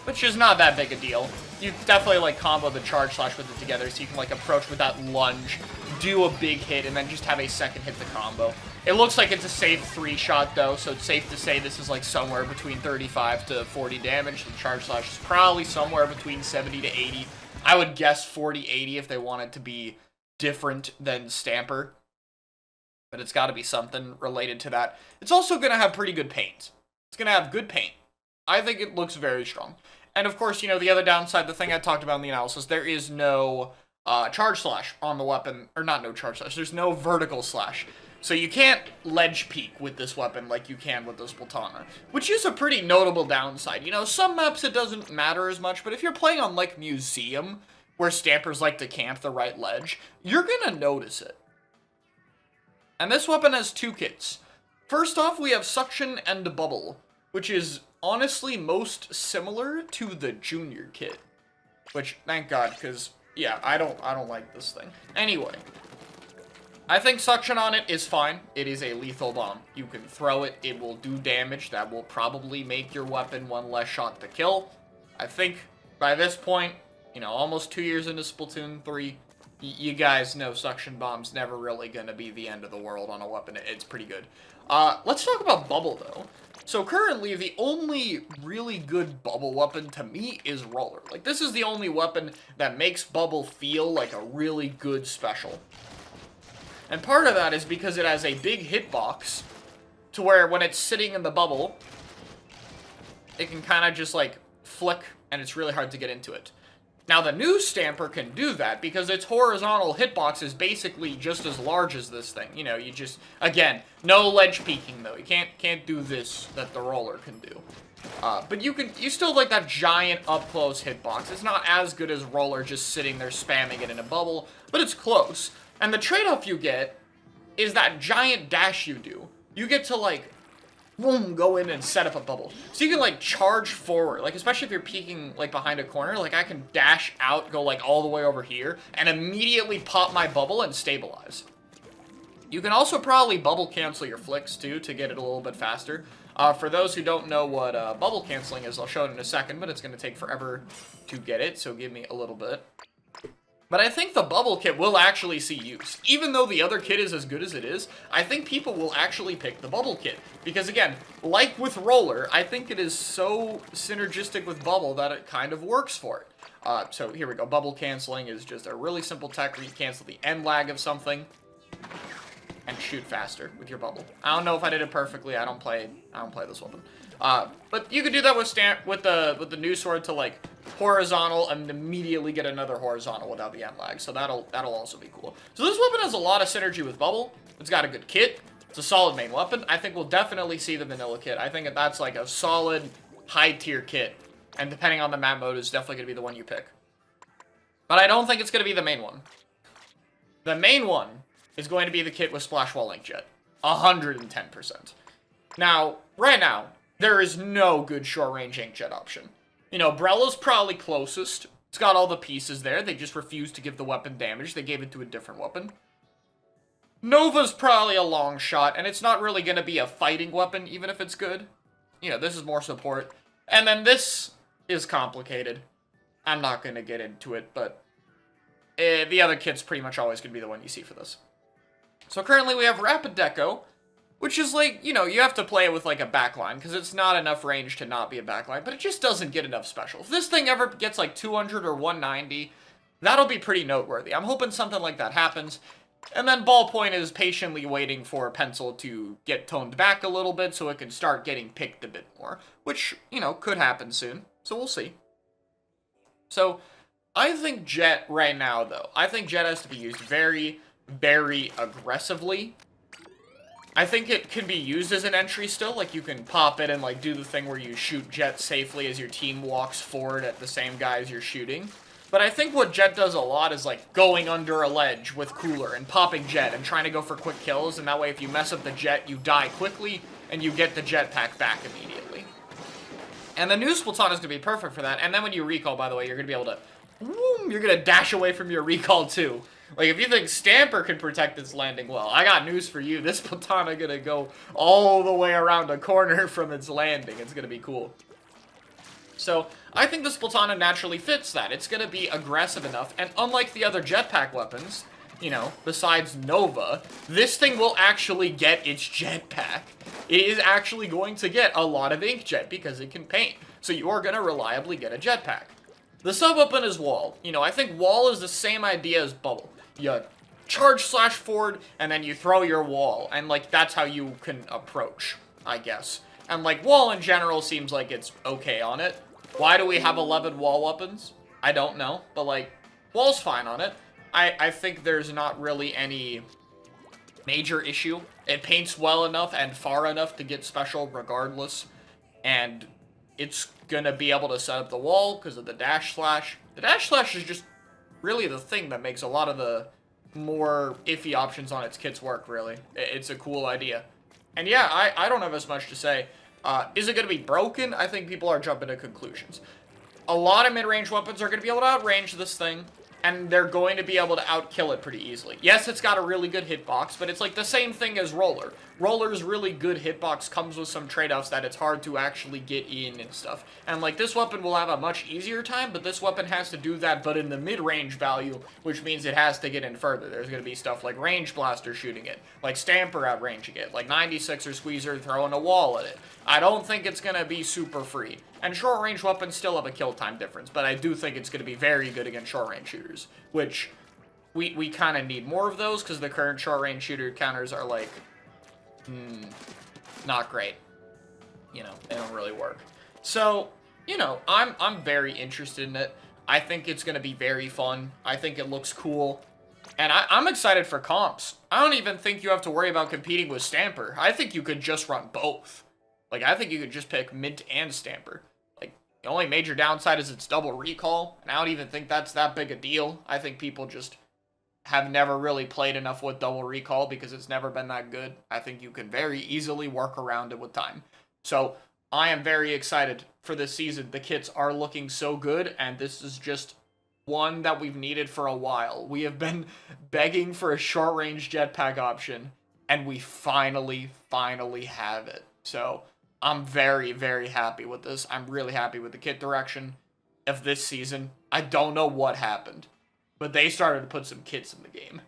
which is not that big a deal. You definitely, like, combo the charge slash with it together so you can, like, approach with that lunge, do a big hit, and then just have a second hit the combo. It looks like it's a safe 3-shot, though, so it's safe to say this is, like, somewhere between 35 to 40 damage. The charge slash is probably somewhere between 70 to 80. I would guess 40-80 if they want it to be different than Stamper. But it's got to be something related to that. It's also going to have pretty good paint. It's going to have good paint. I think it looks very strong. And, of course, you know, the other downside, the thing I talked about in the analysis, there is no charge slash on the weapon. Or not no charge slash. There's no vertical slash. So you can't ledge peek with this weapon like you can with the Splatana, which is a pretty notable downside. You know, some maps it doesn't matter as much, but if you're playing on, like, Museum, where Stampers like to camp the right ledge, you're gonna notice it. And this weapon has 2 kits. First off, we have Suction and Bubble, which is honestly most similar to the Junior kit. Which, thank God, because, yeah, I don't like this thing. Anyway. I think Suction on it is fine. It is a lethal bomb. You can throw it, it will do damage. That will probably make your weapon 1 less shot to kill. I think by this point, you know, almost 2 years into Splatoon 3, you guys know Suction Bomb's never really gonna be the end of the world on a weapon. It's pretty good. Let's talk about Bubble, though. So currently, the only really good Bubble weapon to me is Roller. Like, this is the only weapon that makes Bubble feel like a really good special. And part of that is because it has a big hitbox to where when it's sitting in the bubble, it can kind of just like flick and it's really hard to get into it. Now the new Stamper can do that because its horizontal hitbox is basically just as large as this thing. You know, you just, again, no ledge peeking though. You can't do this that the Roller can do. But you still have like that giant up close hitbox. It's not as good as Roller just sitting there spamming it in a bubble, but it's close. And the trade-off you get is that giant dash you do. You get to, like, boom, go in and set up a bubble. So you can, like, charge forward. Like, especially if you're peeking, like, behind a corner. Like, I can dash out, go, like, all the way over here, and immediately pop my bubble and stabilize. You can also probably bubble cancel your flicks, too, to get it a little bit faster. For those who don't know what bubble canceling is, I'll show it in a second, but it's going to take forever to get it, so give me a little bit. But I think the Bubble kit will actually see use. Even though the other kit is as good as it is, I think people will actually pick the Bubble kit. Because again, like with Roller, I think it is so synergistic with Bubble that it kind of works for it. So here we go. Bubble canceling is just a really simple tech where you cancel the end lag of something and shoot faster with your bubble. I don't know if I did it perfectly. I don't play this weapon. But you could do that with the new sword to like horizontal and immediately get another horizontal without the end lag. So that'll also be cool. So this weapon has a lot of synergy with bubble. It's got a good kit. It's a solid main weapon. I think we'll definitely see the vanilla kit. I think that that's like a solid high tier kit. And depending on the map mode, is definitely going to be the one you pick. But I don't think it's going to be the main one. The main one is going to be the kit with Splash Wall Inkjet. 110%. Now, right now, there is no good short-range Inkjet option. You know, Brella's probably closest. It's got all the pieces there. They just refused to give the weapon damage. They gave it to a different weapon. Nova's probably a long shot, and it's not really going to be a fighting weapon, even if it's good. You know, this is more support. And then this is complicated. I'm not going to get into it, but the other kit's pretty much always going to be the one you see for this. So currently we have Rapid Deco, which is like, you know, you have to play it with like a backline, because it's not enough range to not be a backline, but it just doesn't get enough special. If this thing ever gets like 200 or 190, that'll be pretty noteworthy. I'm hoping something like that happens. And then Ballpoint is patiently waiting for Pencil to get toned back a little bit so it can start getting picked a bit more, which, you know, could happen soon. So we'll see. So I think Jet right now, though, I think Jet has to be used very, very aggressively. I think it can be used as an entry still, like you can pop it and like do the thing where you shoot Jet safely as your team walks forward at the same guys you're shooting. But I think what Jet does a lot is like going under a ledge with Cooler and popping Jet and trying to go for quick kills, and that way if you mess up the Jet, you die quickly and you get the jetpack back immediately. And the new Splatoon is going to be perfect for that, and then when you recall, by the way, you're going to be able to, whoom, you're going to dash away from your recall too. Like, if you think Stamper can protect its landing well, I got news for you. This Splatoon is going to go all the way around a corner from its landing. It's going to be cool. So, I think the Splatoon naturally fits that. It's going to be aggressive enough, and unlike the other jetpack weapons, you know, besides Nova, this thing will actually get its jetpack. It is actually going to get a lot of inkjet because it can paint. So you are going to reliably get a jetpack. The sub-weapon is Wall. You know, I think Wall is the same idea as Bubble. You charge / forward, and then you throw your Wall. And, like, that's how you can approach, I guess. And, like, Wall in general seems like it's okay on it. Why do we have 11 Wall weapons? I don't know. But, like, Wall's fine on it. I think there's not really any major issue. It paints well enough and far enough to get special regardless. And it's gonna be able to set up the Wall because of the dash slash. The dash slash is just really the thing that makes a lot of the more iffy options on its kits work, really. It's a cool idea. And yeah, I don't have as much to say. Is it gonna be broken? I think people are jumping to conclusions. A lot of mid-range weapons are gonna be able to outrange this thing, and they're going to be able to outkill it pretty easily. Yes, it's got a really good hitbox, but it's like the same thing as Roller. Roller's really good hitbox comes with some trade-offs that it's hard to actually get in and stuff. And like this weapon will have a much easier time, but this weapon has to do that, but in the mid-range value, which means it has to get in further. There's going to be stuff like Range Blaster shooting it, like Stamper outranging it, like 96er Squeezer throwing a wall at it. I don't think it's going to be super free. And short-range weapons still have a kill time difference, but I do think it's going to be very good against short-range shooters, which we kind of need more of those, because the current short-range shooter counters are like, not great. You know, they don't really work. So, you know, I'm very interested in it. I think it's going to be very fun. I think it looks cool. And I'm excited for comps. I don't even think you have to worry about competing with Stamper. I think you could just run both. Like, I think you could just pick Mint and Stamper. Like, the only major downside is it's double recall, and I don't even think that's that big a deal. I think people just have never really played enough with double recall because it's never been that good. I think you can very easily work around it with time. So, I am very excited for this season. The kits are looking so good, and this is just one that we've needed for a while. We have been begging for a short-range jetpack option, and we finally have it. So, I'm very, very happy with this. I'm really happy with the kit direction of this season. I don't know what happened, but they started to put some kits in the game.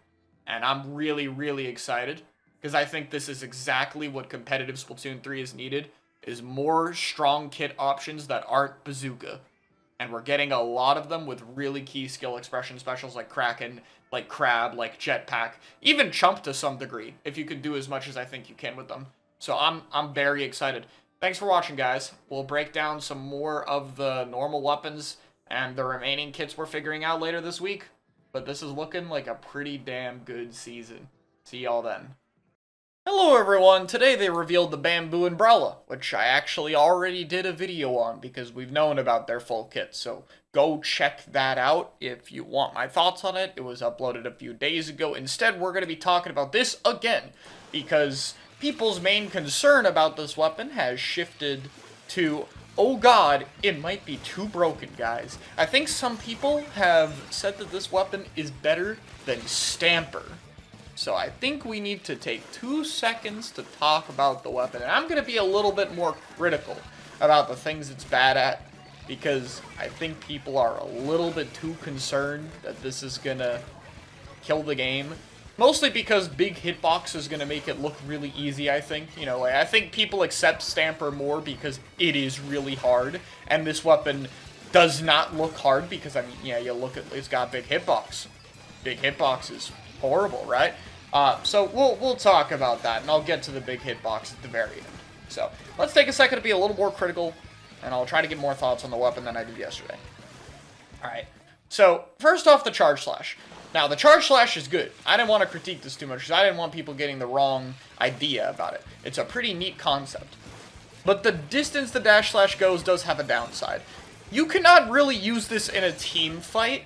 And I'm really, really excited, because I think this is exactly what competitive Splatoon 3 is needed, is more strong kit options that aren't bazooka. And we're getting a lot of them with really key skill expression specials like Kraken, like Crab, like Jetpack, even Chump to some degree, if you can do as much as I think you can with them. So I'm very excited. Thanks for watching, guys. We'll break down some more of the normal weapons and the remaining kits we're figuring out later this week. But this is looking like a pretty damn good season. See y'all then. Hello everyone, today they revealed the Bamboo Umbrella, which I actually already did a video on because we've known about their full kit, so go check that out if you want my thoughts on it. It was uploaded a few days ago. Instead, we're going to be talking about this again, because people's main concern about this weapon has shifted to, oh god, it might be too broken, guys. I think some people have said that this weapon is better than Stamper. So I think we need to take 2 seconds to talk about the weapon. And I'm going to be a little bit more critical about the things it's bad at, because I think people are a little bit too concerned that this is going to kill the game. Mostly because big hitbox is going to make it look really easy, I think. You know, I think people accept Stamper more because it is really hard. And this weapon does not look hard because, I mean, yeah, you look at it's got big hitbox. Big hitbox is horrible, right? So we'll talk about that, and I'll get to the big hitbox at the very end. So let's take a second to be a little more critical, and I'll try to get more thoughts on the weapon than I did yesterday. Alright, so first off, the Charge Slash. Now, the Charge Slash is good. I didn't want to critique this too much, because I didn't want people getting the wrong idea about it. It's a pretty neat concept. But the distance the Dash Slash goes does have a downside. You cannot really use this in a team fight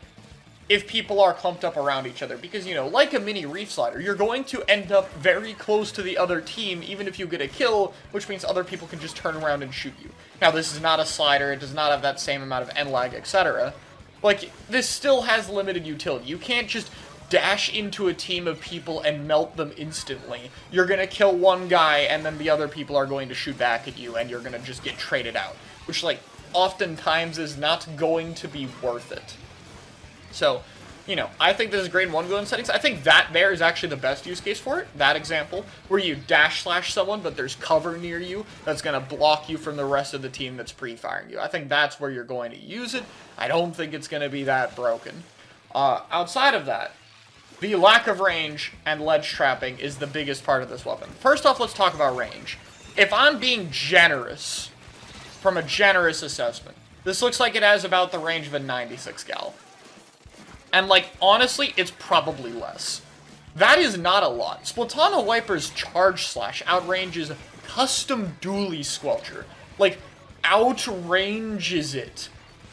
if people are clumped up around each other, because, you know, like a mini Reef Slider, you're going to end up very close to the other team, even if you get a kill, which means other people can just turn around and shoot you. Now, this is not a slider, it does not have that same amount of end lag, etc. Like, this still has limited utility. You can't just dash into a team of people and melt them instantly. You're gonna kill one guy, and then the other people are going to shoot back at you, and you're gonna just get traded out, which, like, oftentimes is not going to be worth it. So, you know, I think this is grade 1 gun settings. I think that there is actually the best use case for it. That example, where you dash slash someone, but there's cover near you that's going to block you from the rest of the team that's pre-firing you. I think that's where you're going to use it. I don't think it's going to be that broken. Outside of that, the lack of range and ledge trapping is the biggest part of this weapon. First off, let's talk about range. If I'm being generous, from a generous assessment, this looks like it has about the range of a 96 cal. And, like, honestly, it's probably less. That is not a lot. Splatana Wiper's Charge Slash outranges custom Dually Squelcher. Like, outranges it.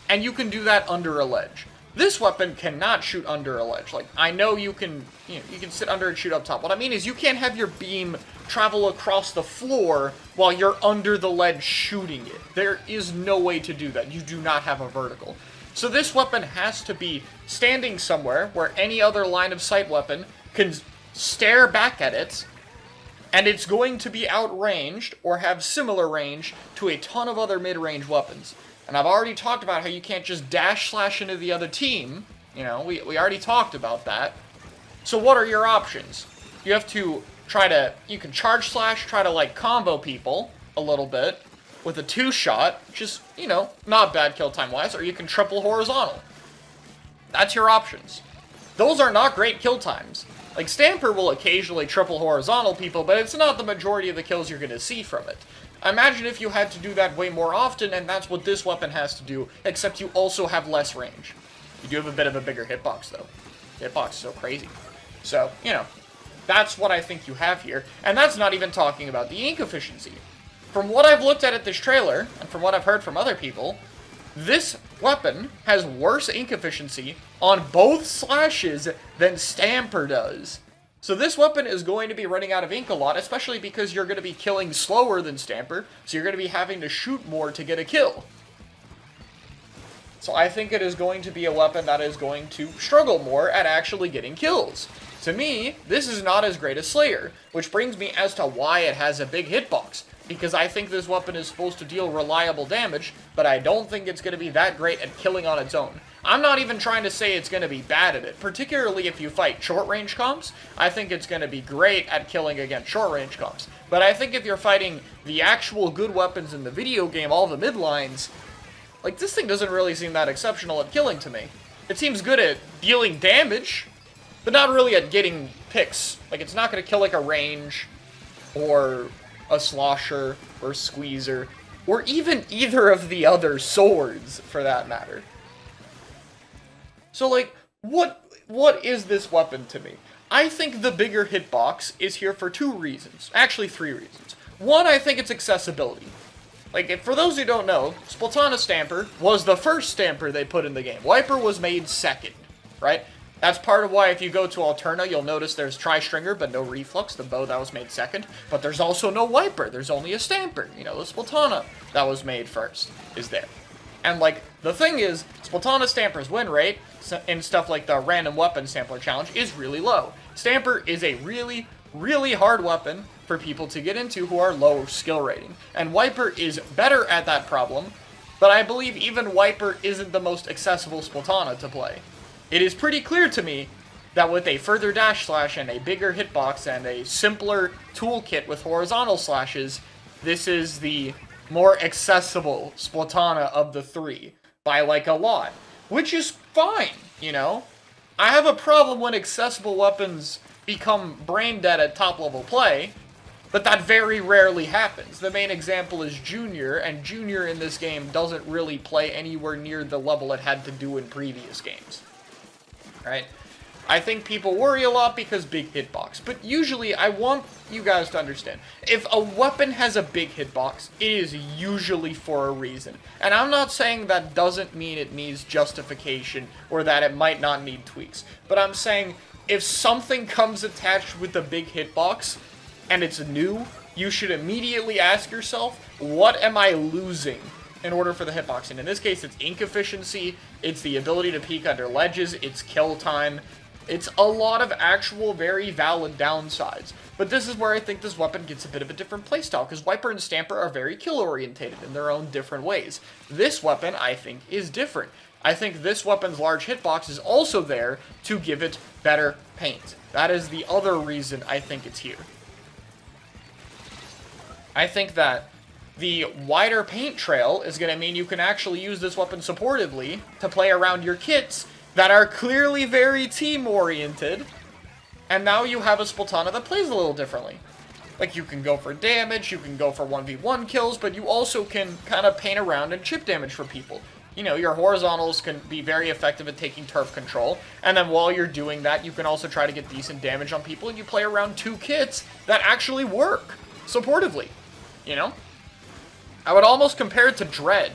And you can do that under a ledge. This weapon cannot shoot under a ledge. Like, I know you can, you can sit under and shoot up top. What I mean is you can't have your beam travel across the floor while you're under the ledge shooting it. There is no way to do that. You do not have a vertical. So this weapon has to be standing somewhere where any other line of sight weapon can stare back at it, and it's going to be outranged or have similar range to a ton of other mid-range weapons. And I've already talked about how you can't just dash slash into the other team. You know, we already talked about that. So what are your options? You have to you can charge slash, try to like combo people a little bit with a 2-shot, which is, you know, not bad kill time wise, or you can triple horizontal. That's your options. Those are not great kill times. Like, Stamper will occasionally triple horizontal people, but it's not the majority of the kills you're going to see from it. Imagine if you had to do that way more often, and that's what this weapon has to do, except you also have less range. You do have a bit of a bigger hitbox, though. Hitbox is so crazy. So, you know, that's what I think you have here, and that's not even talking about the ink efficiency. From what I've looked at this trailer, and from what I've heard from other people, this weapon has worse ink efficiency on both slashes than Stamper does. So this weapon is going to be running out of ink a lot, especially because you're going to be killing slower than Stamper, so you're going to be having to shoot more to get a kill. So I think it is going to be a weapon that is going to struggle more at actually getting kills. To me, this is not as great as Slayer, which brings me as to why it has a big hitbox. Because I think this weapon is supposed to deal reliable damage, but I don't think it's going to be that great at killing on its own. I'm not even trying to say it's going to be bad at it, particularly if you fight short-range comps. I think it's going to be great at killing against short-range comps. But I think if you're fighting the actual good weapons in the video game, all the mid-lines, like, this thing doesn't really seem that exceptional at killing to me. It seems good at dealing damage, but not really at getting picks. Like, it's not going to kill, like, a range, or a slosher, or squeezer, or even either of the other swords, for that matter. So, like, what is this weapon to me? I think the bigger hitbox is here for 2 reasons. Actually, 3 reasons. One, I think it's accessibility. Like, for those who don't know, Splatana Stamper was the first Stamper they put in the game. Wiper was made second, right? That's part of why if you go to Alterna, you'll notice there's Tri-Stringer, but no Reflux, the bow that was made second. But there's also no Wiper, there's only a Stamper. You know, the Splatana that was made first is there. And, like, the thing is, Splatana Stamper's win rate in stuff like the Random Weapon Sampler Challenge is really low. Stamper is a really, really hard weapon for people to get into who are low skill rating. And Wiper is better at that problem, but I believe even Wiper isn't the most accessible Splatana to play. It is pretty clear to me that with a further dash slash and a bigger hitbox and a simpler toolkit with horizontal slashes, this is the more accessible Splatana of the 3 by like a lot, which is fine, you know? I have a problem when accessible weapons become brain dead at top level play, but that very rarely happens. The main example is Junior, and Junior in this game doesn't really play anywhere near the level it had to do in previous games. Right? I think people worry a lot because big hitbox, but usually I want you guys to understand, if a weapon has a big hitbox, it is usually for a reason. And I'm not saying that doesn't mean it needs justification or that it might not need tweaks, but I'm saying if something comes attached with a big hitbox and it's new, you should immediately ask yourself, what am I losing in order for the hitbox? And in this case, it's ink efficiency, it's the ability to peek under ledges, it's kill time. It's a lot of actual very valid downsides. But this is where I think this weapon gets a bit of a different playstyle, because Wiper and Stamper are very kill-orientated in their own different ways. This weapon, I think, is different. I think this weapon's large hitbox is also there to give it better paint. That is the other reason I think it's here. I think that the wider paint trail is going to mean you can actually use this weapon supportively to play around your kits that are clearly very team-oriented, and now you have a Splatana that plays a little differently. Like, you can go for damage, you can go for 1v1 kills, but you also can kind of paint around and chip damage for people. You know, your horizontals can be very effective at taking turf control, and then while you're doing that, you can also try to get decent damage on people, and you play around 2 kits that actually work supportively, you know? I would almost compare it to Dread.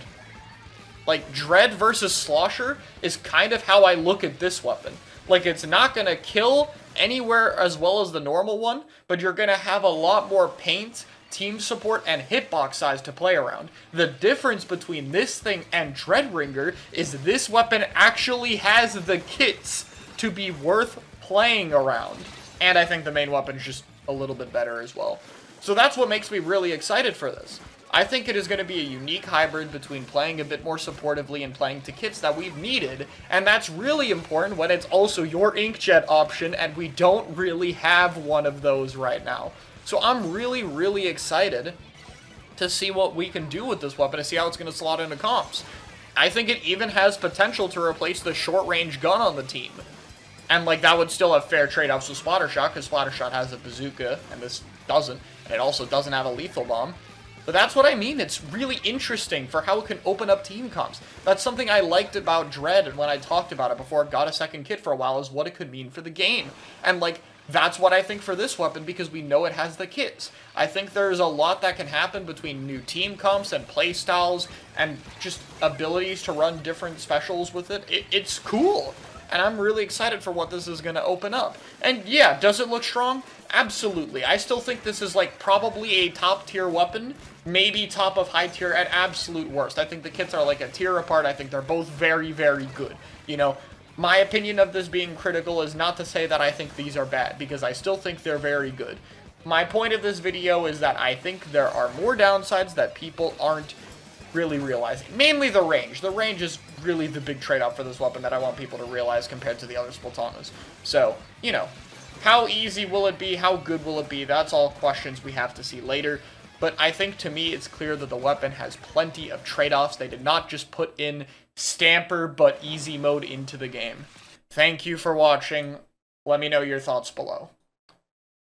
Like, Dread versus Slosher is kind of how I look at this weapon. Like, it's not going to kill anywhere as well as the normal one, but you're going to have a lot more paint, team support, and hitbox size to play around. The difference between this thing and Dreadringer is this weapon actually has the kits to be worth playing around. And I think the main weapon is just a little bit better as well. So that's what makes me really excited for this. I think it is going to be a unique hybrid between playing a bit more supportively and playing to kits that we've needed, and that's really important when it's also your inkjet option, and we don't really have one of those right now. So I'm really, really excited to see what we can do with this weapon and see how it's going to slot into comps. I think it even has potential to replace the short-range gun on the team. And, like, that would still have fair trade-offs with Splattershot, because Splattershot has a bazooka, and this doesn't, and it also doesn't have a lethal bomb. But that's what I mean. It's really interesting for how it can open up team comps. That's something I liked about Dread, and when I talked about it before it got a second kit for a while, is what it could mean for the game. And, like, that's what I think for this weapon, because we know it has the kits. I think there's a lot that can happen between new team comps and playstyles and just abilities to run different specials with it. It's cool. And I'm really excited for what this is going to open up. And yeah, does it look strong? Absolutely. I still think this is, like, probably a top-tier weapon. Maybe top of high tier at absolute worst. I think the kits are like a tier apart. I think they're both very, very good. You know, my opinion of this being critical is not to say that I think these are bad, because I still think they're very good. My point of this video is that I think there are more downsides that people aren't really realizing. Mainly the range. The range is really the big trade-off for this weapon that I want people to realize compared to the other Splatanas. So, you know, how easy will it be? How good will it be? That's all questions we have to see later. But I think, to me, it's clear that the weapon has plenty of trade-offs. They did not just put in Stamper but easy mode into the game. Thank you for watching. Let me know your thoughts below.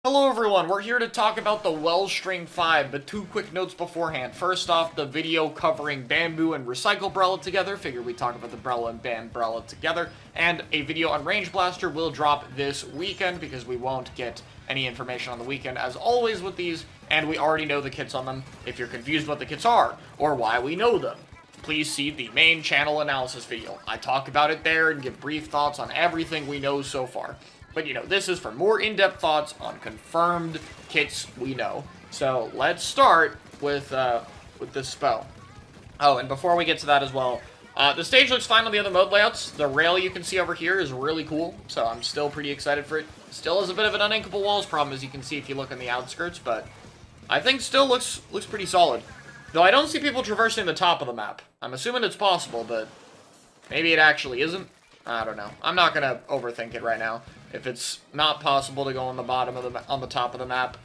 Hello everyone, we're here to talk about the Wellstring 5, but 2 quick notes beforehand. First off, the video covering Bamboo and Recycle Brella together. Figured we'd talk about the Brella and Brella together. And a video on Range Blaster will drop this weekend, because we won't get any information on the weekend, as always with these, and we already know the kits on them. If you're confused what the kits are, or why we know them, please see the main channel analysis video. I talk about it there and give brief thoughts on everything we know so far. But, you know, this is for more in-depth thoughts on confirmed kits we know. So, let's start with this spell. Oh, and before we get to that as well, the stage looks fine on the other mode layouts. The rail you can see over here is really cool, so I'm still pretty excited for it. Still has a bit of an uninkable walls problem, as you can see if you look on the outskirts, but I think still looks pretty solid. Though I don't see people traversing the top of the map. I'm assuming it's possible, but maybe it actually isn't. I don't know. I'm not gonna overthink it right now. If it's not possible to go on the bottom of on the top of the map,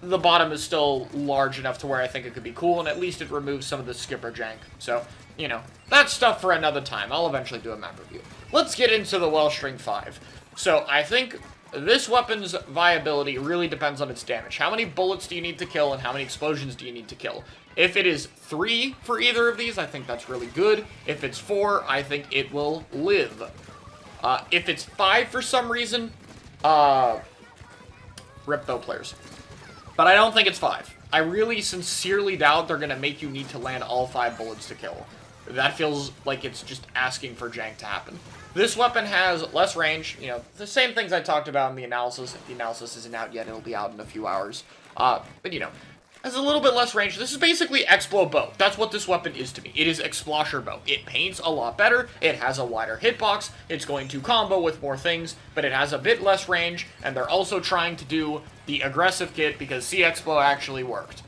the bottom is still large enough to where I think it could be cool, and at least it removes some of the skipper jank. So, you know, that's stuff for another time. I'll eventually do a map review. Let's get into the Wellstring 5. So, I think this weapon's viability really depends on its damage. How many bullets do you need to kill, and how many explosions do you need to kill? If it is 3 for either of these, I think that's really good. If it's 4, I think it will live. If it's 5 for some reason, rip bow players. But I don't think it's 5. I really sincerely doubt they're going to make you need to land all 5 bullets to kill. That feels like it's just asking for jank to happen. This weapon has less range, you know, the same things I talked about in the analysis. If the analysis isn't out yet, it'll be out in a few hours. But, you know, has a little bit less range. This is basically Explo bow. That's what this weapon is to me. It is Explosher bow. It paints a lot better. It has a wider hitbox. It's going to combo with more things, but it has a bit less range, and they're also trying to do the aggressive kit because C-Explo actually worked.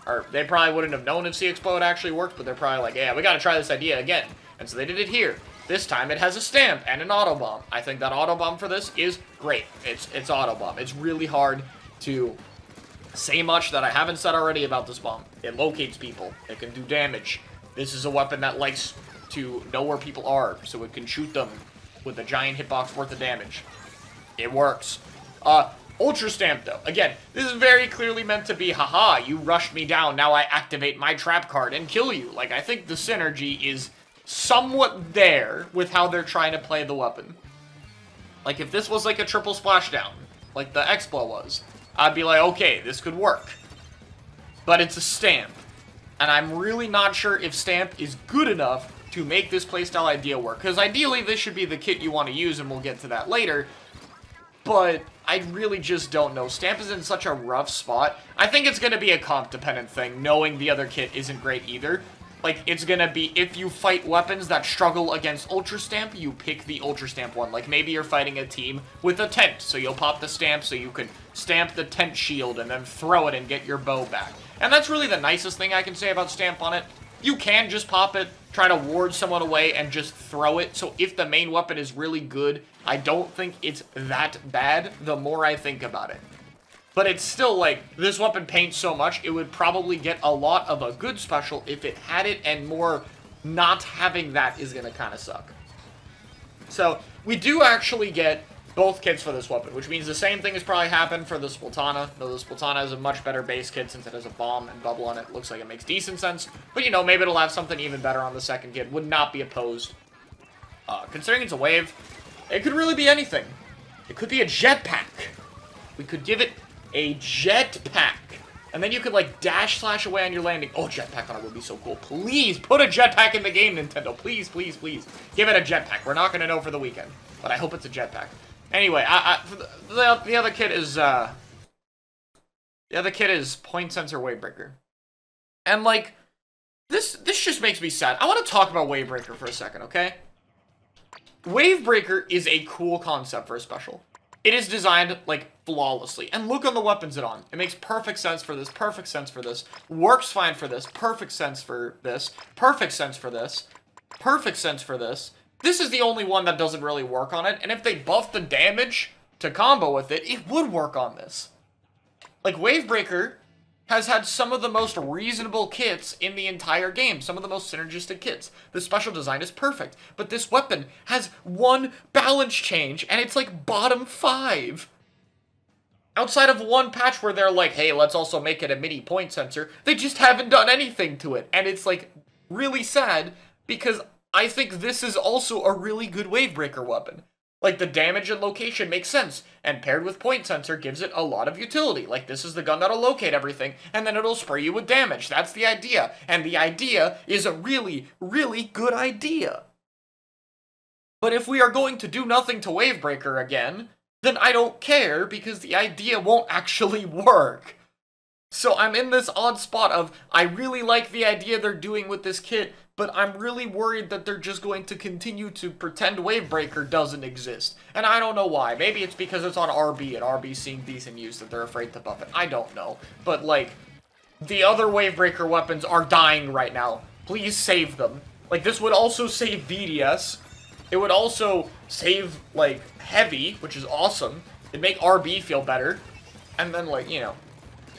Or they probably wouldn't have known if C-Explo had actually worked, but they're probably like, yeah, we gotta try this idea again. And so they did it here. This time it has a stamp and an auto bomb. I think that auto bomb for this is great. It's auto bomb. It's really hard to say much that I haven't said already about this bomb. It locates people. It can do damage. This is a weapon that likes to know where people are, so it can shoot them with a giant hitbox worth of damage. It works. Ultra Stamp, though. Again, this is very clearly meant to be, haha, you rushed me down, now I activate my trap card and kill you. Like, I think the synergy is somewhat there with how they're trying to play the weapon. Like, if this was like a triple splashdown, like the Explo was, I'd be like, okay, this could work. But it's a stamp. And I'm really not sure if stamp is good enough to make this playstyle idea work. Because ideally, this should be the kit you want to use, and we'll get to that later. But I really just don't know. Stamp is in such a rough spot. I think it's going to be a comp-dependent thing, knowing the other kit isn't great either. Like, it's going to be, if you fight weapons that struggle against Ultra Stamp, you pick the Ultra Stamp one. Like, maybe you're fighting a team with a tent, so you'll pop the stamp so you can stamp the tent shield and then throw it and get your bow back. And that's really the nicest thing I can say about stamp on it. You can just pop it, try to ward someone away, and just throw it. So if the main weapon is really good, I don't think it's that bad the more I think about it. But it's still like, this weapon paints so much, it would probably get a lot of a good special if it had it, and more not having that is going to kind of suck. So, we do actually get both kits for this weapon, which means the same thing has probably happened for the Splatana, though the Splatana is a much better base kit since it has a bomb and bubble on it. Looks like it makes decent sense, but you know, maybe it'll have something even better on the second kit. Would not be opposed. Considering it's a wave, it could really be anything. It could be a jetpack. We could give it a jetpack. And then you could, like, dash slash away on your landing. Oh, jetpack on it would be so cool. Please, put a jetpack in the game, Nintendo. Please, please, please. Give it a jetpack. We're not going to know for the weekend. But I hope it's a jetpack. Anyway, the other kit is, the other kit is Point Sensor Wavebreaker. And, like, this just makes me sad. I want to talk about Wavebreaker for a second, okay? Wavebreaker is a cool concept for a special. It is designed, like, flawlessly. And look on the weapons it's on. It makes perfect sense for this, perfect sense for this, works fine for this, perfect sense for this, perfect sense for this, perfect sense for this. This is the only one that doesn't really work on it, and if they buff the damage to combo with it, it would work on this. Like, Wavebreaker has had some of the most reasonable kits in the entire game, some of the most synergistic kits. The special design is perfect, but this weapon has one balance change, and it's like bottom 5. Outside of one patch where they're like, hey, let's also make it a mini point sensor, they just haven't done anything to it, and it's like really sad, because I think this is also a really good Wavebreaker weapon. Like, the damage and location makes sense, and paired with point sensor gives it a lot of utility. Like, this is the gun that'll locate everything, and then it'll spray you with damage. That's the idea, and the idea is a really, really good idea. But if we are going to do nothing to Wavebreaker again, then I don't care, because the idea won't actually work. So I'm in this odd spot of, I really like the idea they're doing with this kit, but I'm really worried that they're just going to continue to pretend Wavebreaker doesn't exist. And I don't know why. Maybe it's because it's on RB, and RB's seeing decent use that they're afraid to buff it. I don't know. But, like, the other Wavebreaker weapons are dying right now. Please save them. Like, this would also save VDS. It would also save, like, Heavy, which is awesome. It'd make RB feel better. And then, like, you know,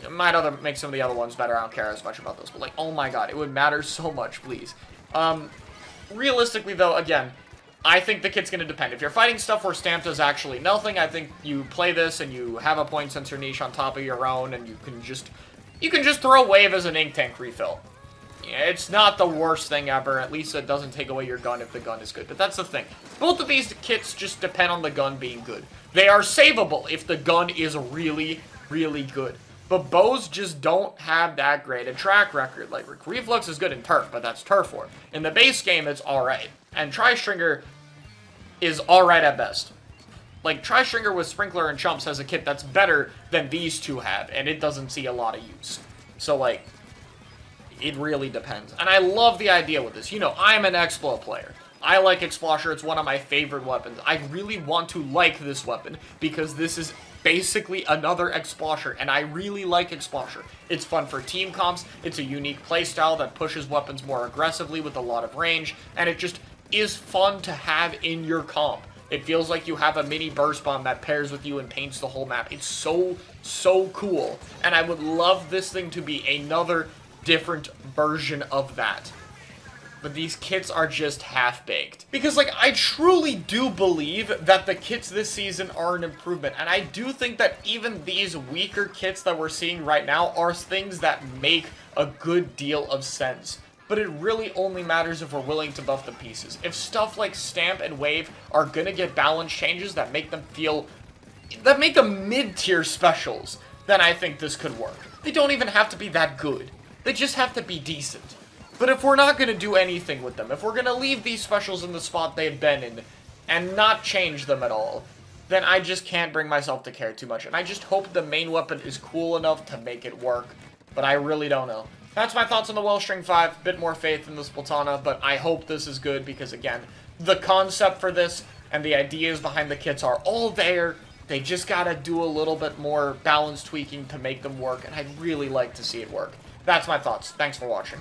it might make some of the other ones better. I don't care as much about those. But, like, oh my god, it would matter so much, please. Realistically, though, again, I think the kit's going to depend. If you're fighting stuff where stamp does actually nothing, I think you play this and you have a point sensor niche on top of your own, and you can just throw Wave as an ink tank refill. Yeah, it's not the worst thing ever. At least it doesn't take away your gun if the gun is good. But that's the thing. Both of these kits just depend on the gun being good. They are savable if the gun is really, really good. But bows just don't have that great a track record. Like, Reflux is good in Turf, but that's Turf War. In the base game, it's alright. And Tri-Stringer is alright at best. Like, Tri-Stringer with Sprinkler and Chumps has a kit that's better than these two have, and it doesn't see a lot of use. So, like, it really depends. And I love the idea with this. You know, I'm an Explo player. I like Explosher. It's one of my favorite weapons. I really want to like this weapon, because this is basically another Explosher, and I really like Explosher. It's fun for team comps, it's a unique playstyle that pushes weapons more aggressively with a lot of range, and it just is fun to have in your comp. It feels like you have a mini burst bomb that pairs with you and paints the whole map. It's so, so cool. And I would love this thing to be another different version of that. But these kits are just half-baked. Because, like, I truly do believe that the kits this season are an improvement. And I do think that even these weaker kits that we're seeing right now are things that make a good deal of sense. But it really only matters if we're willing to buff the pieces. If stuff like Stamp and Wave are gonna get balance changes that make them feel... that make them mid-tier specials, then I think this could work. They don't even have to be that good. They just have to be decent. But if we're not going to do anything with them, if we're going to leave these specials in the spot they've been in, and not change them at all, then I just can't bring myself to care too much. And I just hope the main weapon is cool enough to make it work, but I really don't know. That's my thoughts on the Wellstring 5, bit more faith in the Splatana, but I hope this is good because, again, the concept for this and the ideas behind the kits are all there. They just gotta do a little bit more balance tweaking to make them work, and I'd really like to see it work. That's my thoughts. Thanks for watching.